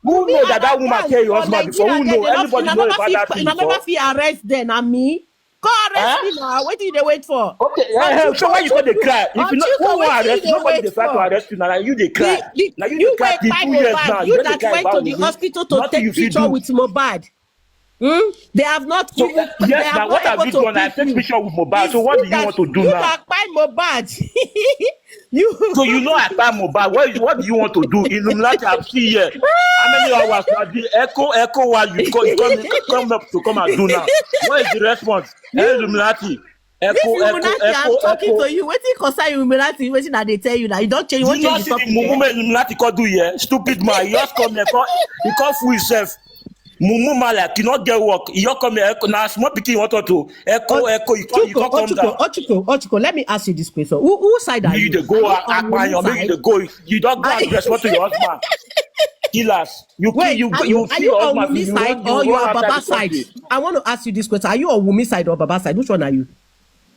Who know that woman kill your husband before? Who know? Anybody know about that thing before? Never feel arrest then, and me. Go arrest me now. What did they wait for? Okay, so why you go to cry? If you know who will arrest you, nobody dey try to arrest you. Now you dey cry. Now you dey cry. 2 years now. You that went to the hospital to take picture with Mohbad. They have not. So, yes, now what have you done? I take picture with Mohbad. So what do you want to do now? You are buy Mohbad. So you know I buy Mohbad. What do you want to do? Illuminati, I'm still here. How many hours now? The echo while you come up to come and do now. What is the response? Illuminati. I'm talking to you. What do you concern Illuminati? What did they tell you now? You don't change. You don't see the movement Illuminati can do here. Stupid man. He just come here. He can't fool himself. Mumu Mala cannot get work. You come here now. Small pikin want to echo. You can't come down. Ochiko, let me ask you this question. Who side are you? You go Akpan, or maybe you go. You don't go and respond to your husband. Killers. You Wait, kill are you you kill your on husband. Wumi's You side run or you are outside Baba the side? country. I want to ask you this question. Are you on Wumi's side or Baba side? Which one are you?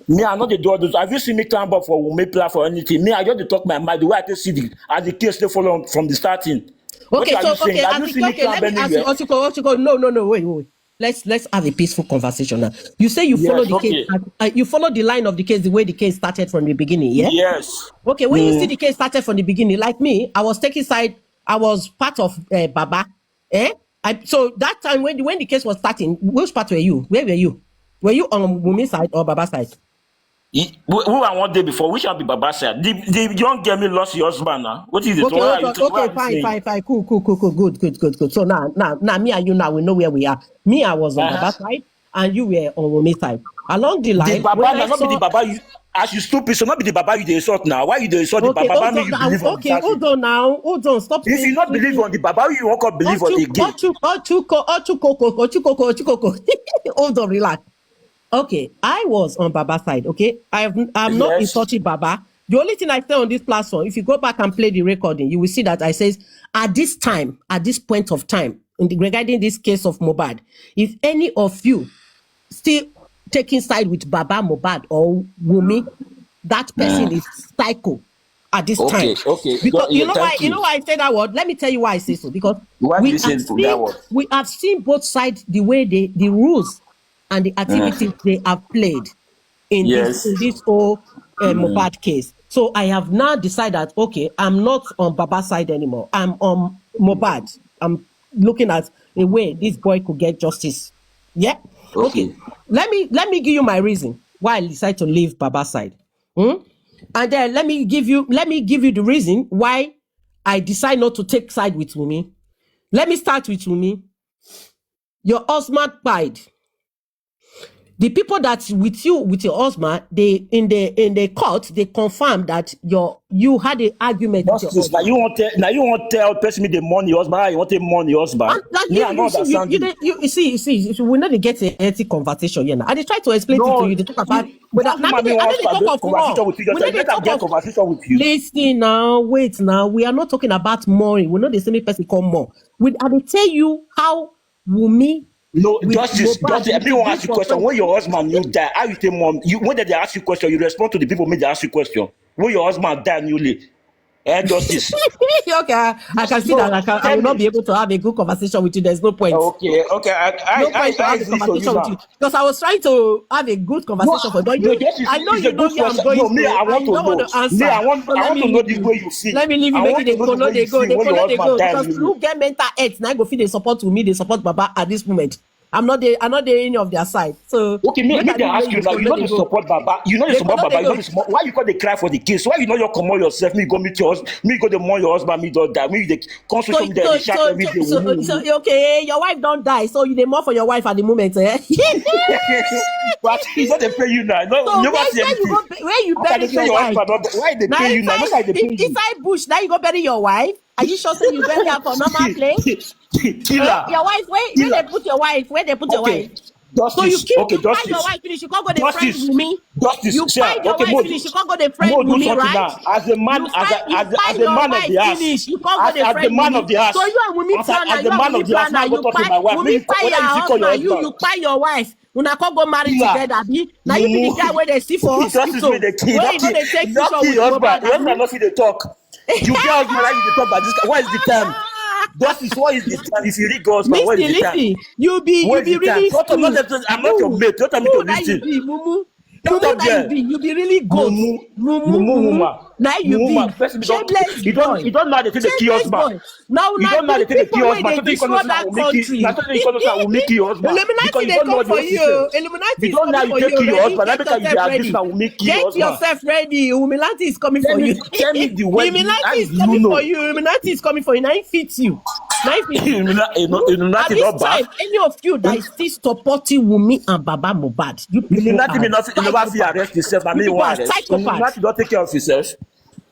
Me, I not the do all those. Have you seen me climb up for Wunmi plan for anything? Me, I just dey talk my mind. The way I take see the as the case they follow from the starting. What Okay, are so you saying? Have you seen me climb let me ask you, anywhere? Ochiko, no, wait. Let's have a peaceful conversation now. You say you follow Yes, the case, okay. you follow the line of the case the way the case started from the beginning, yeah? Yes. Okay, when you see the case started from the beginning, like me, I was taking side, I was part of Baba, eh? So that time when the case was starting, which part were you? Where were you? Were you on Wumi's side or Baba's side? Who I one day before, we shall be Baba said. The young girl me lost your husband now. What is it? Okay, What hold are on. what Okay, are you saying? fine. Cool. Good. So now, me and you now we know where we are. Me, I was on Baba's side, and you were on Wumi's side. Along the line, The Baba when I now, not be the saw. Baba you as you stupid, so not be the Baba you dey insult now. Why you dey insult the Okay, Baba? Baba hold me on you now. believe on Okay, the hold on now. Hold on. Stop If you not believe on the Baba, you won't come believe on again. Ochukoko. Hold on, relax. Okay, I was on Baba's side. Okay, I'm not Yes. insulting Baba. The only thing I say on this platform, if you go back and play the recording, you will see that I says at this point of time, regarding this case of Mohbad, if any of you still taking side with Baba Mohbad or Wumi, that person is psycho at this time. Okay. Because you know why? Thank You know why I say that word? Let me tell you why I say so. Because Why do you say that word? we have seen both sides, the way the rules and the activities they have played in Yes. this whole Mohbad case. So I have now decided, okay, I'm not on Baba's side anymore. I'm on Mohbad. I'm looking at a way this boy could get justice. Yeah. Okay. Let me give you my reason why I decided to leave Baba's side. And then let me give you the reason why I decide not to take side with Wumi. Let me start with Wumi. Your husband died. The people that with your husband, they in the court, they confirmed that you had an argument with your husband. Now you want tell person me the money husband, you want the money husband. Me, I don't understand You see, we not get a healthy conversation here now. I dey try to explain it to you. They talk about that's now. I me don't talk of conversation more. with you. Just let them get conversation with you. Listen now, wait now. We are not talking about more. We're not the same person called more. I will tell you how Wumi. No, justice. Everyone ask you question. When your husband you die, how you say mom? When they ask you question, you respond to the people when they ask you question. When your husband die newly, justice. Okay, I can see that I will not be able to have a good conversation with you. There's no point. Okay. No point to have a conversation with you because I was trying to have a good conversation for you. I know you know where I'm going. No, me, I want to know. Answer. Me, I want to know the way you feel. Let me leave you. Make it they go. Because you get mental health. Now go feel they support to me. They support Baba at this moment. I'm not there any of their side. So okay, me they ask you now. You know they support Baba. You know they support Baba. Why you got the cry for the case? Why you know you come on yourself? Me go meet your husband. Me go the mourn your husband. Me don't die. Me the constitution there. They shout every day. So okay, your wife don't die. So you dey more for your wife at the moment, eh? But he's not they pay you now. No, so never see anything. Where you bury your wife? Why they pay you now? Inside bush. Now you go bury your wife. Are you sure say you bury her for normal place? Your wife, where they put your wife? Where they put your wife? Justice. So you find justice. your wife finish, you can't go the friend with me. Justice. You find your wife finish, you can't go the friend with me, right? Now. As a man, as a man of the house, finish, you can't go the as friend the man with of the house. So you and Wumi plan, as the man of the house, now go talk to my wife. Wumi find your husband, you find your wife. Una can't go marry together, be? Now you be the guy where they see for hospital. Where you know they take picture with your husband. Your husband not see the talk. You get husband, you talk about this. What is the time? Justice, what is the time? If you read God's man, what is the time? You be really good. I'm not your mate. Don't tell me to listen. You be really good. Mumu. Now you be shameless boy. You don't know how to take the key husband. Now you don't know how to take the key husband. They destroy that country. Illuminati they come for you. Illuminati is coming for you. Get yourself ready. Illuminati is coming for you. Tell me the way. Illuminati is coming for you. Illuminati is coming for you. Now it fits you. At this time, any of you that is still supporting Wumi and Baba Mohbad, you people never be arrested yourself. I mean, why arrest? Illuminati don't take care of yourself.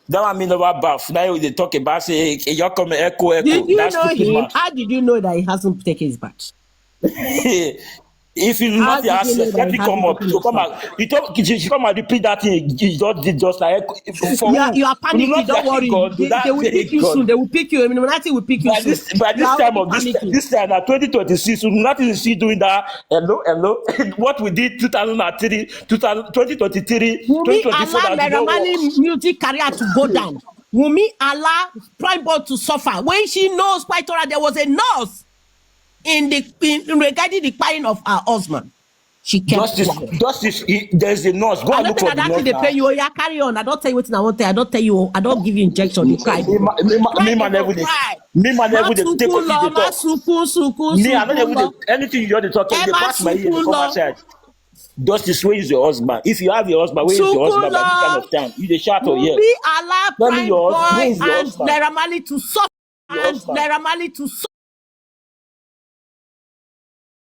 That one mean never bath. Now they talk about say you come echo. Did you know him? How did you know that he hasn't taken his bath? If you do How not did you know accept, that let he me had a come up. bottle So of come scotch? out. She come and repeat that thing. He just did just like for You are, who? you are You do panicking. not Don't actually worry. gone to They that will pick day you soon. gone. They will pick you. Illuminati will pick you soon. By You this are time already of panicking. this time now 2026, nothing is she doing that. Hello. What we did 2003, 2023, Wumi 2024 allow that did Naira not Marley work. music career to go down. Wumi allow Prime Boy to suffer. When she knows quite alright, there was a nurse in regarding the crying of her husband. She kept quiet. There's a nurse. Go I and don't look think for that the that thing nurse they pay now. you. Oh, yeah, carry on. I don't tell you what I want to. I don't tell you. I don't give you injection. They cry. They go. Cry. Me They man go every day. cry. Me man Ma every day. Take sunkún what they lọ, ma talk. Me, I not sunkún even lọ. anything you just talk. Ẹ They má pass my ear. They sunkún come lọ. outside. Justice, where is your husband? If you have your husband, where is your Sunkún husband by this kind lọ. of time? You dey shout or yes. Wunmi allow Tell me Prime your husband. Boy Where is your and husband? Naira Marley to suffer. Your husband.